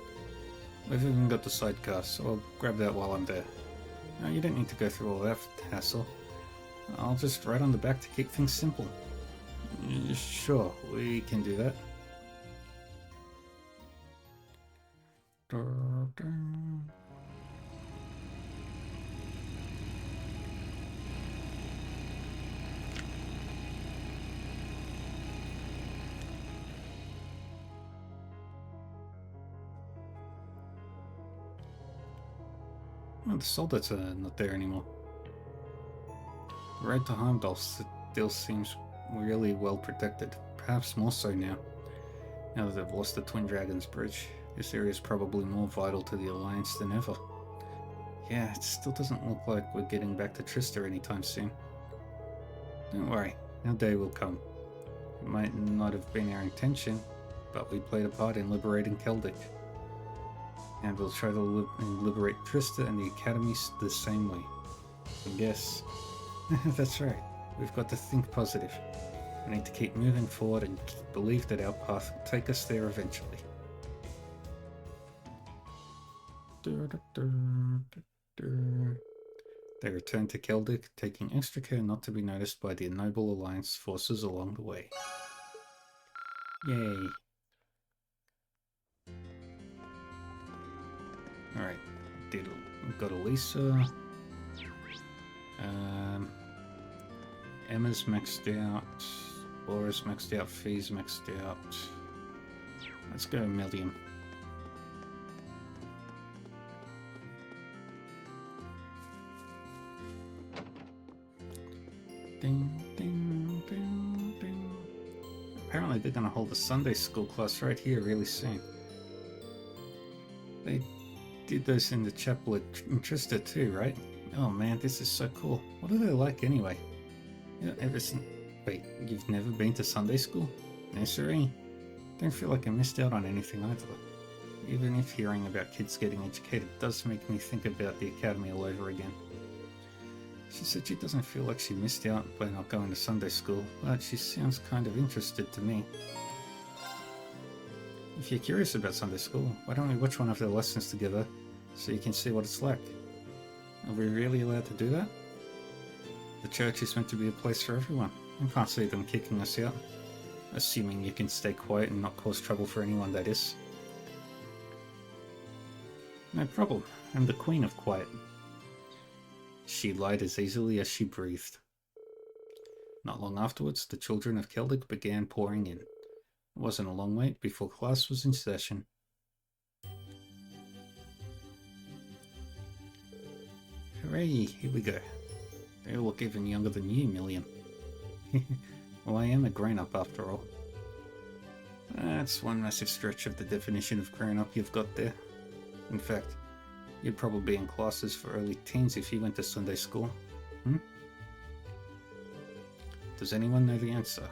We've even got the sidecar, so I'll grab that while I'm there. No, you don't need to go through all that hassle. I'll just ride on the back to keep things simple. Sure, we can do that. Well, the soldiers are not there anymore. The road to Heimdall still seems really well protected, perhaps more so now. Now that they've lost the Twin Dragons Bridge, this area is probably more vital to the Alliance than ever. Yeah, it still doesn't look like we're getting back to Trista anytime soon. Don't worry, our day will come. It might not have been our intention, but we played a part in liberating Kaldek. And we'll try to liberate Trista and the Academy the same way. I guess. That's right. We've got to think positive. We need to keep moving forward and believe that our path will take us there eventually. They return to Kaldek, taking extra care not to be noticed by the Noble Alliance forces along the way. Yay. Alright, got Elisa. Emma's maxed out. Laura's maxed out. Fee's maxed out. Let's go Millium. Ding, ding, ding, ding. Apparently they're going to hold a Sunday school class right here really soon. They did those in the chapel at Trista too, right? Oh man, this is so cool. What are they like anyway? Wait, you've never been to Sunday school? Nursery? Don't feel like I missed out on anything either. Even if hearing about kids getting educated does make me think about the Academy all over again. She said she doesn't feel like she missed out by not going to Sunday school, but she sounds kind of interested to me. If you're curious about Sunday school, why don't we watch one of their lessons together so you can see what it's like? Are we really allowed to do that? The church is meant to be a place for everyone. I can't see them kicking us out. Assuming you can stay quiet and not cause trouble for anyone, that is. No problem. I'm the Queen of Quiet. She lied as easily as she breathed. Not long afterwards, the children of Keldic began pouring in. It wasn't a long wait before class was in session. Hooray, here we go. They all look even younger than you, Milliam. Well, I am a grown-up after all. That's one massive stretch of the definition of grown-up you've got there. In fact, you'd probably be in classes for early teens if you went to Sunday school. Does anyone know the answer?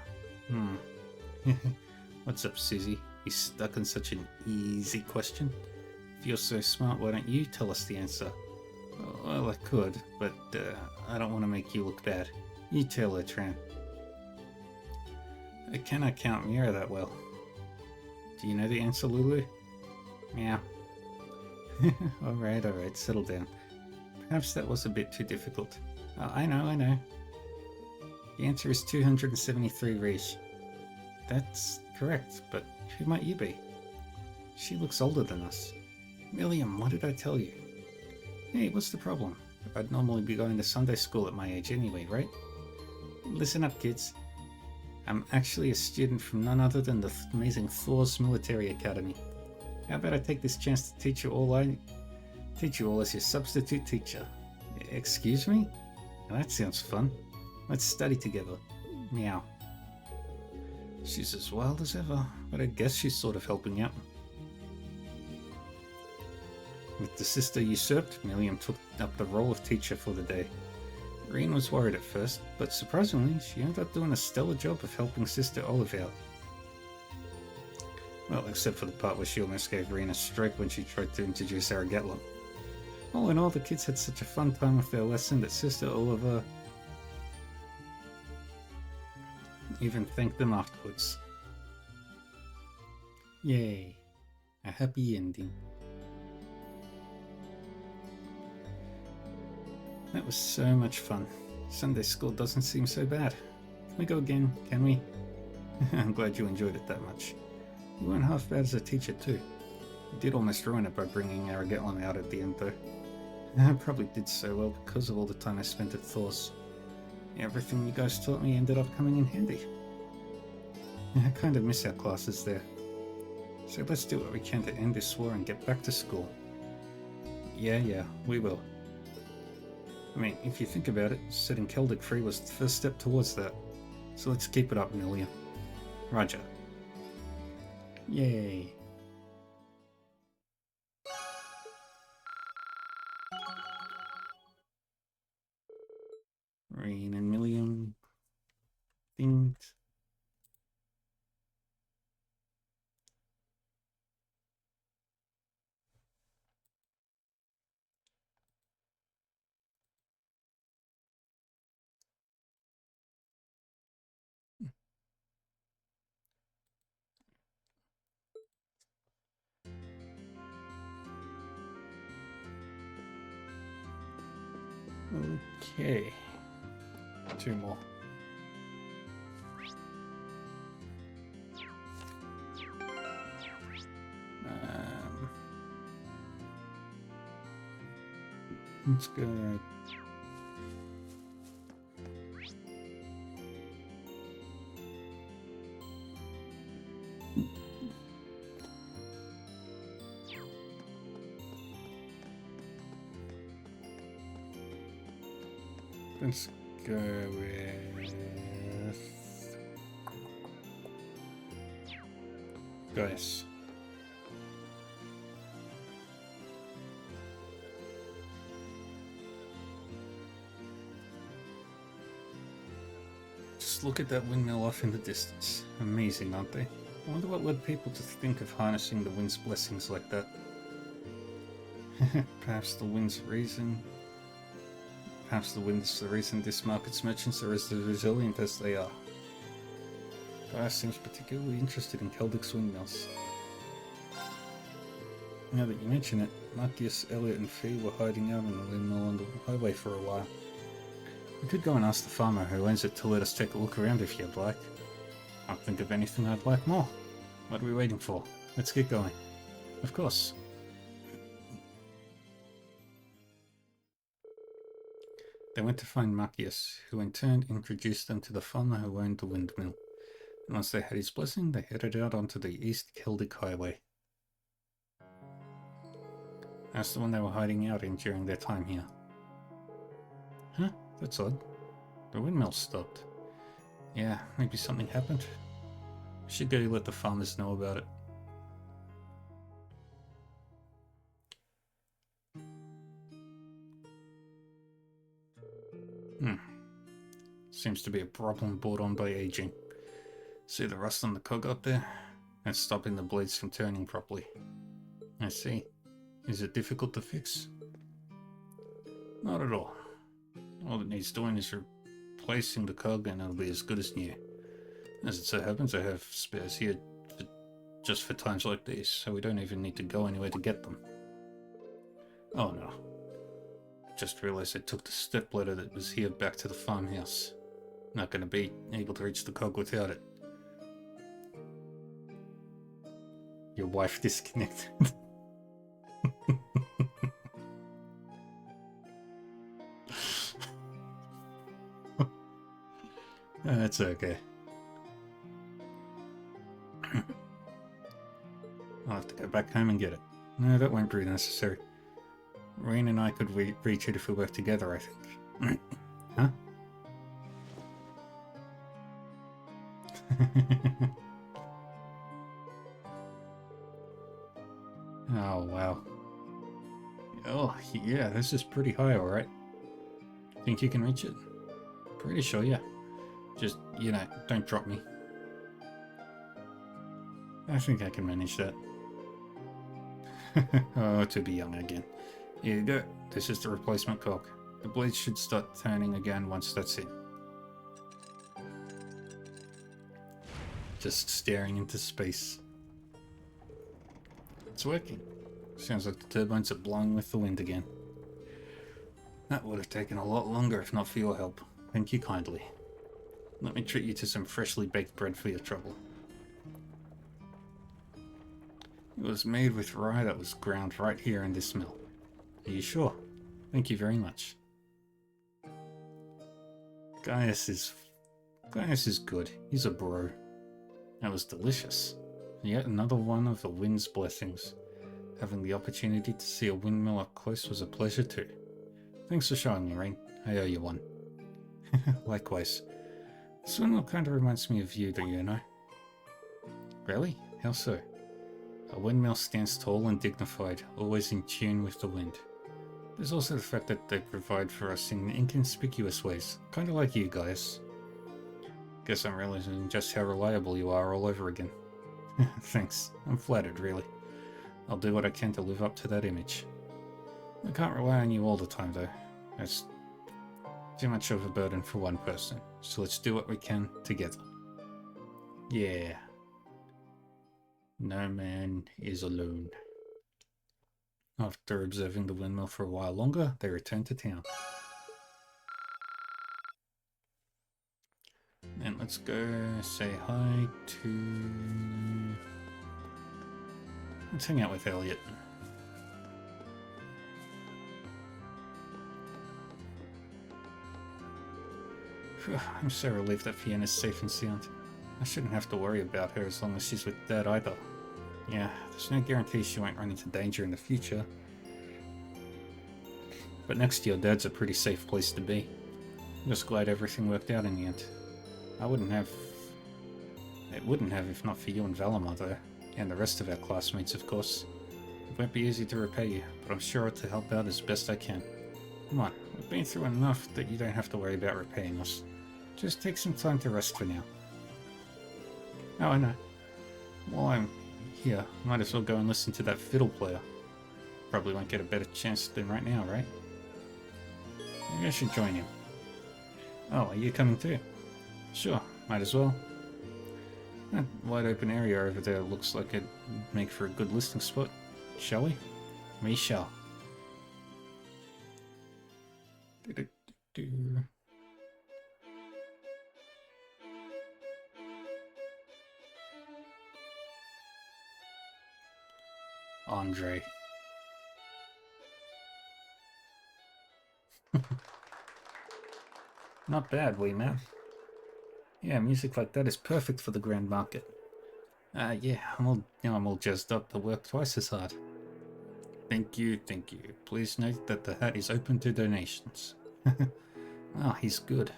What's up, Susie? You stuck on such an easy question? If you're so smart, why don't you tell us the answer? Well, I could, but I don't want to make you look bad. You tell her, Tran. I cannot count Mira that well. Do you know the answer, Lulu? Meow. Alright, settle down. Perhaps that was a bit too difficult. Oh, I know. The answer is 273 Rish. That's correct, but who might you be? She looks older than us. Milliam, what did I tell you? Hey, what's the problem? I'd normally be going to Sunday school at my age anyway, right? Listen up, kids. I'm actually a student from none other than the amazing Thor's Military Academy. How about I take this chance to teach you all as your substitute teacher? Excuse me? Well, that sounds fun. Let's study together. Meow. She's as wild as ever, but I guess she's sort of helping out. With the sister usurped, Milliam took up the role of teacher for the day. Reen was worried at first, but surprisingly, she ended up doing a stellar job of helping Sister Olive out. Well, except for the part where she almost gave Reen a stroke when she tried to introduce Aragetlan. All in all, the kids had such a fun time with their lesson that Sister Oliver even thanked them afterwards. Yay, a happy ending. That was so much fun. Sunday school doesn't seem so bad. Can we go again, can we? I'm glad you enjoyed it that much. You weren't half bad as a teacher too. You did almost ruin it by bringing Aragetlan out at the end though. I probably did so well because of all the time I spent at Thor's. Everything you guys taught me ended up coming in handy. I kind of miss our classes there. So let's do what we can to end this war and get back to school. Yeah, we will. I mean, if you think about it, setting Keldic free was the first step towards that. So let's keep it up, Milliam. Roger. Yay. Reen and Milliam. Things. Okay. 2 more. Let's go. Let's go with Gaius. Just look at that windmill off in the distance. Amazing, aren't they? I wonder what led people to think of harnessing the wind's blessings like that. Perhaps the wind's reason. Perhaps the wind's the reason this market's merchants are as resilient as they are. Gaius seems particularly interested in Keldic's windmills. Now that you mention it, Marcus, Elliot and Fee were hiding out in the windmill on the highway for a while. We could go and ask the farmer who owns it to let us take a look around if you'd like. Can't think of anything I'd like more. What are we waiting for? Let's get going. Of course. They went to find Machias, who in turn introduced them to the farmer who owned the windmill. And once they had his blessing, they headed out onto the East Celtic Highway. That's the one they were hiding out in during their time here. Huh? That's odd. The windmill stopped. Yeah, maybe something happened. We should go let the farmers know about it. Seems to be a problem brought on by aging. See the rust on the cog up there? That's stopping the blades from turning properly. I see. Is it difficult to fix? Not at all. All it needs doing is replacing the cog and it'll be as good as new. As it so happens, I have spares here just for times like these, so we don't even need to go anywhere to get them. Oh no. Just realized I took the stepladder that was here back to the farmhouse. Not going to be able to reach the cog without it. Your wife disconnected. That's okay. I'll have to go back home and get it. No, that won't be necessary. Rain and I could reach it if we work together, I think. Huh? Oh, wow. Oh, yeah, this is pretty high, alright. Think you can reach it? Pretty sure, yeah. Just, you know, don't drop me. I think I can manage that. Oh, to be young again. Here you go. This is the replacement cog. The blades should start turning again once that's in. Just staring into space. It's working. Sounds like the turbines are blowing with the wind again. That would have taken a lot longer if not for your help. Thank you kindly. Let me treat you to some freshly baked bread for your trouble. It was made with rye that was ground right here in this mill. Are you sure? Thank you very much. Gaius is good. He's a bro. That was delicious. Yet another one of the wind's blessings. Having the opportunity to see a windmill up close was a pleasure too. Thanks for showing me, Rain. I owe you one. Likewise. This windmill kind of reminds me of you, do you know? Really? How so? A windmill stands tall and dignified, always in tune with the wind. There's also the fact that they provide for us in inconspicuous ways, kind of like you guys. Guess I'm realizing just how reliable you are all over again. Thanks. I'm flattered, really. I'll do what I can to live up to that image. I can't rely on you all the time, though. That's too much of a burden for one person. So let's do what we can together. Yeah. No man is alone. After observing the windmill for a while longer, they returned to town. And let's go say hi to... Let's hang out with Elliot. I'm so relieved that Fiona's safe and sound. I shouldn't have to worry about her as long as she's with Dad either. Yeah, there's no guarantee she won't run into danger in the future. But next to your dad's a pretty safe place to be. I'm just glad everything worked out in the end. It wouldn't have if not for you and Valamar though, and the rest of our classmates of course. It won't be easy to repay you, but I'm sure to help out as best I can. Come on, we've been through enough that you don't have to worry about repaying us. Just take some time to rest for now. Oh, I know. While I'm here, might as well go and listen to that fiddle player. Probably won't get a better chance than right now, right? Maybe I should join him. Oh, are you coming too? Sure, might as well. That wide open area over there looks like it'd make for a good listening spot. Shall we? We shall. Andre. Not bad, wee man. Yeah, music like that is perfect for the Grand Market. Yeah, I'm all jazzed up to work twice as hard. Thank you, thank you. Please note that the hat is open to donations. Oh, he's good.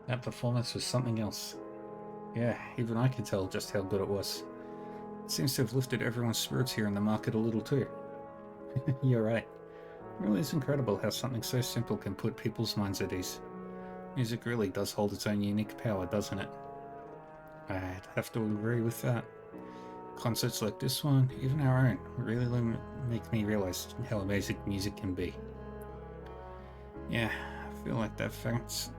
That performance was something else. Yeah, even I could tell just how good it was. It seems to have lifted everyone's spirits here in the market a little too. You're right. It really is incredible how something so simple can put people's minds at ease. Music really does hold its own unique power, doesn't it? I'd have to agree with that. Concerts like this one, even our own, really make me realize how amazing music can be. Yeah, I feel like that fact's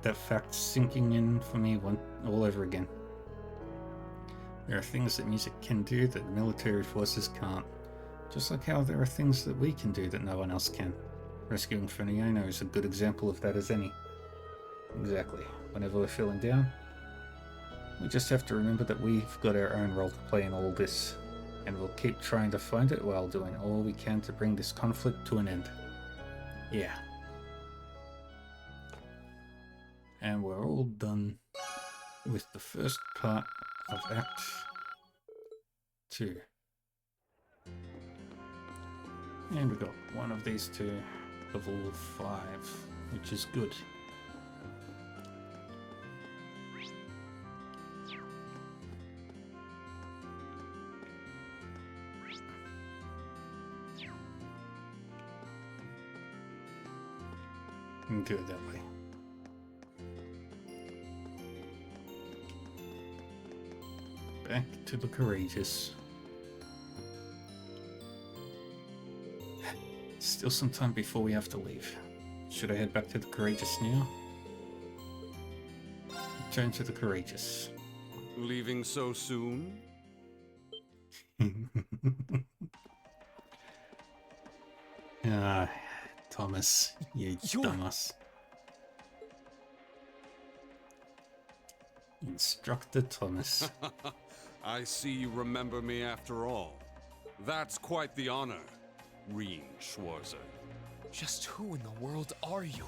sinking in for me all over again. There are things that music can do that military forces can't. Just like how there are things that we can do that no one else can. Rescuing Fiona is a good example of that as any. Exactly. Whenever we're feeling down, we just have to remember that we've got our own role to play in all this, and we'll keep trying to find it while doing all we can to bring this conflict to an end. Yeah. And we're all done with the first part of Act 2. And we got one of these two, level 5, which is good. And do it that way. Back to the Courageous. Still some time before we have to leave. Should I head back to the Courageous now? Return to the Courageous. Leaving so soon? Thomas, you dumbass. Instructor Thomas. I see you remember me after all. That's quite the honor, Rean Schwarzer. Just who in the world are you?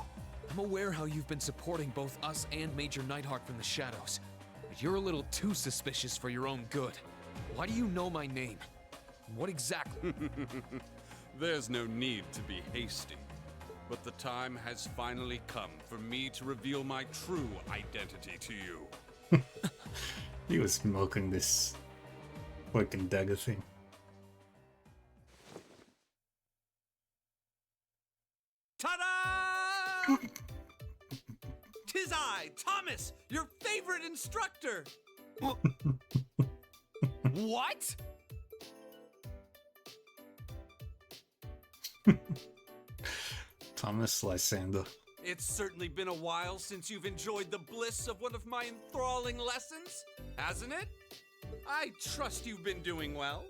I'm aware how you've been supporting both us and Major Nighthawk from the shadows, but you're a little too suspicious for your own good. Why do you know my name? What exactly? There's no need to be hasty, but the time has finally come for me to reveal my true identity to you. He was milking this cloak and dagger thing. Ta-da! 'Tis I, Thomas, your favorite instructor! What? Thomas Lysander. It's certainly been a while since you've enjoyed the bliss of one of my enthralling lessons, hasn't it? I trust you've been doing well.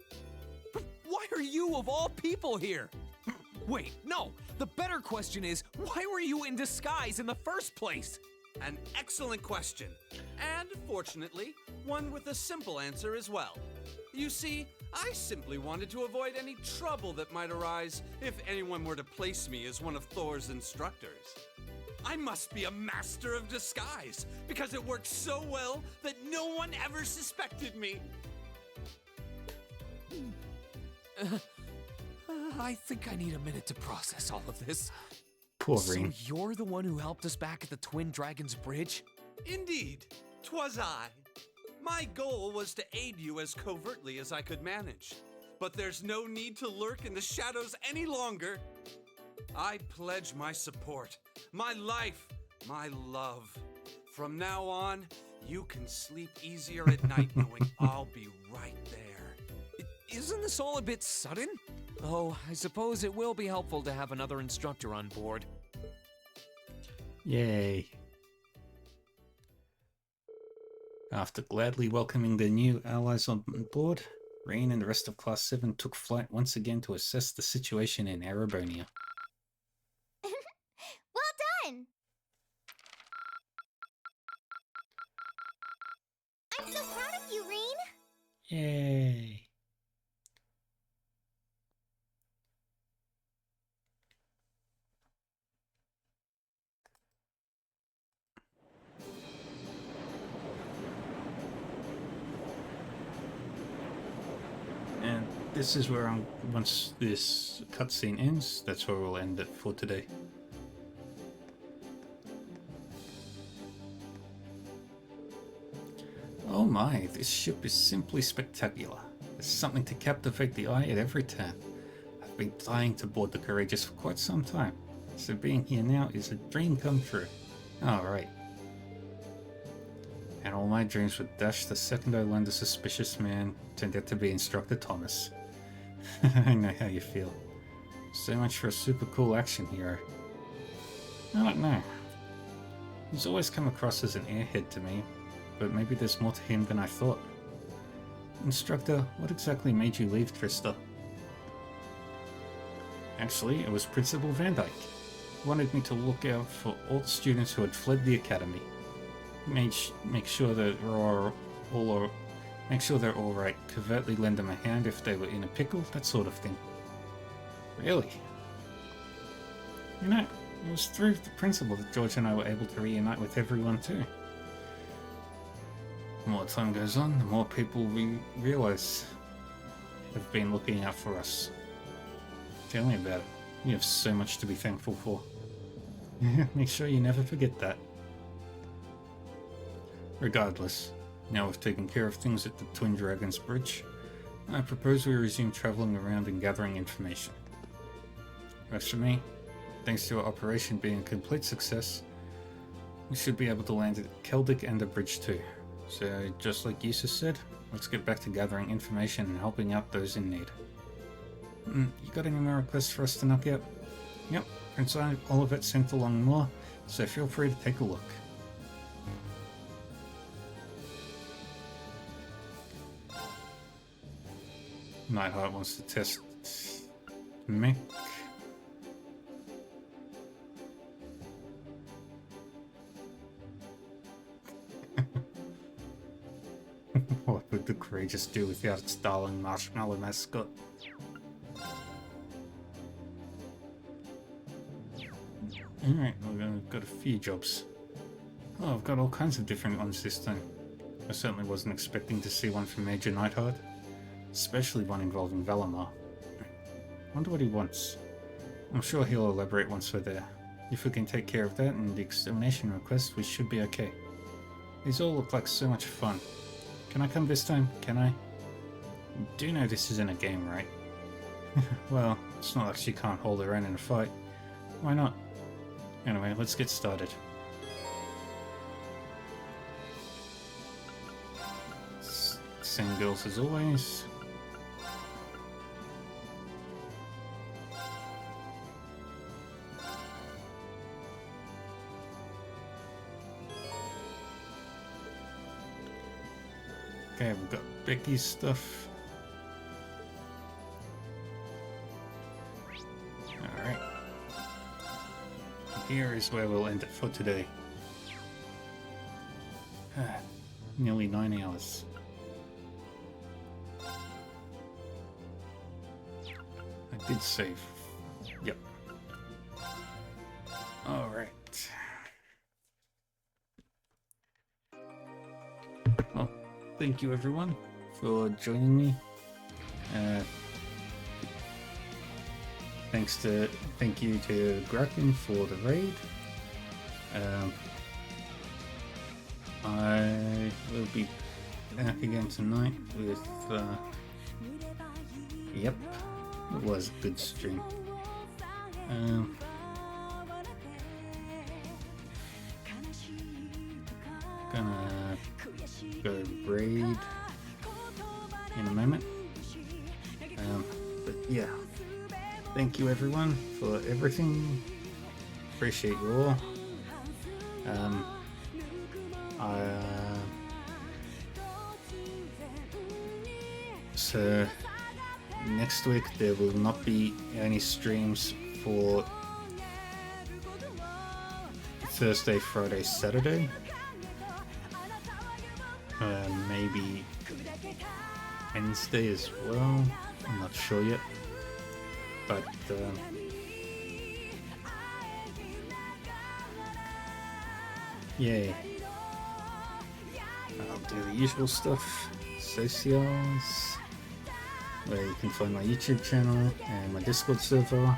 Why are you, of all people, here? Wait, no. The better question is, why were you in disguise in the first place? An excellent question. And, fortunately, one with a simple answer as well. You see, I simply wanted to avoid any trouble that might arise if anyone were to place me as one of Thor's instructors. I must be a master of disguise, because it works so well that no one ever suspected me. I think I need a minute to process all of this. Poor So Rean. you're the one who helped us back at the Twin Dragons Bridge? Indeed, 'twas I. My goal was to aid you as covertly as I could manage. But there's no need to lurk in the shadows any longer. I pledge my support, my life, my love. From now on, you can sleep easier at night knowing I'll be right there. Isn't this all a bit sudden? Oh, I suppose it will be helpful to have another instructor on board. Yay. After gladly welcoming their new allies on board, Rean and the rest of Class 7 took flight once again to assess the situation in Erebonia. Well done! I'm So proud of you, Reen. Yay. And this is where once this cutscene ends, that's where we'll end it for today. Oh my, this ship is simply spectacular. There's something to captivate the eye at every turn. I've been dying to board the Courageous for quite some time, so being here now is a dream come true. Alright. And all my dreams were dashed the second I learned the suspicious man turned out to be Instructor Thomas. I know how you feel. So much for a super cool action hero. I don't know. He's always come across as an airhead to me, but maybe there's more to him than I thought. Instructor, what exactly made you leave Trista? Actually, it was Principal Van Dyke. He wanted me to look out for all the students who had fled the academy. Make sure that make sure they're all right. Covertly lend them a hand if they were in a pickle, that sort of thing. Really? You know, it was through the principal that George and I were able to reunite with everyone too. The more time goes on, the more people we realize have been looking out for us. Tell me about it. You have so much to be thankful for. Make sure you never forget that. Regardless, now we've taken care of things at the Twin Dragons Bridge, I propose we resume traveling around and gathering information. As for me, thanks to our operation being a complete success, we should be able to land at Keldic and the bridge too. So, just like Yusa said, let's get back to gathering information and helping out those in need. You got any more requests for us to knock out? Yep, Prince Olivet sent along more, so feel free to take a look. Nightheart wants to test mech. What would the Courageous do without its darling marshmallow mascot? Alright, we've got a few jobs. Oh, I've got all kinds of different ones this time. I certainly wasn't expecting to see one from Major Nightheart. Especially one involving Valimar. Wonder what he wants. I'm sure he'll elaborate once we're there. If we can take care of that and the extermination request, we should be okay. These all look like so much fun. Can I come this time? Can I? You do know this isn't a game, right? Well, it's not like she can't hold her own in a fight. Why not? Anyway, let's get started. Same girls as always. Okay, we've got Becky's stuff. Alright. Here is where we'll end it for today. Nearly 9 hours. I did save. Yep. Alright. Well, thank you everyone for joining me. Thank you to Graken for the raid. I will be back again tonight with yep, it was a good stream. Gonna go raid in a moment. But yeah, thank you everyone for everything. Appreciate you all. So next week there will not be any streams for Thursday, Friday, Saturday. maybe Wednesday as well. I'm not sure yet. But yeah, I'll do the usual stuff, socials, where you can find my YouTube channel and my Discord server.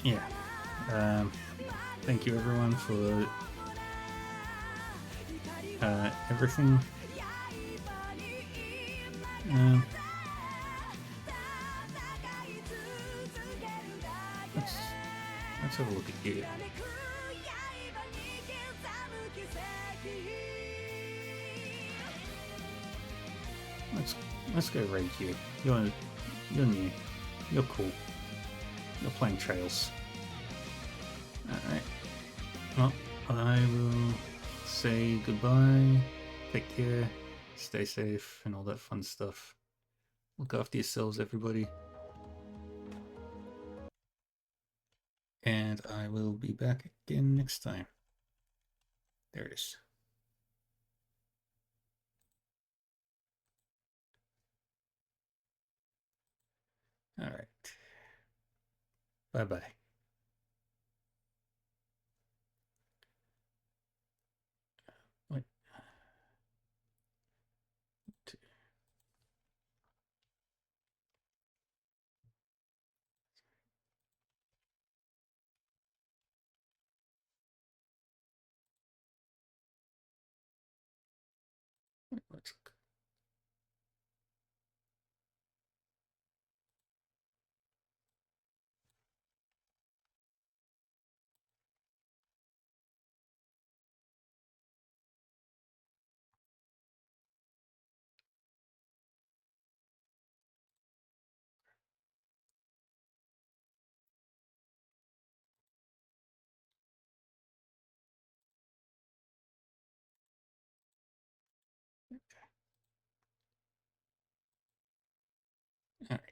Yeah. Thank you everyone for everything. Let's have a look at you. Let's go raid you. You're new. You're cool. You're playing Trails. Alright. Well, I will say goodbye. Take care. Stay safe and all that fun stuff. Look after yourselves, everybody. And I will be back again next time. There it is. All right. Bye-bye.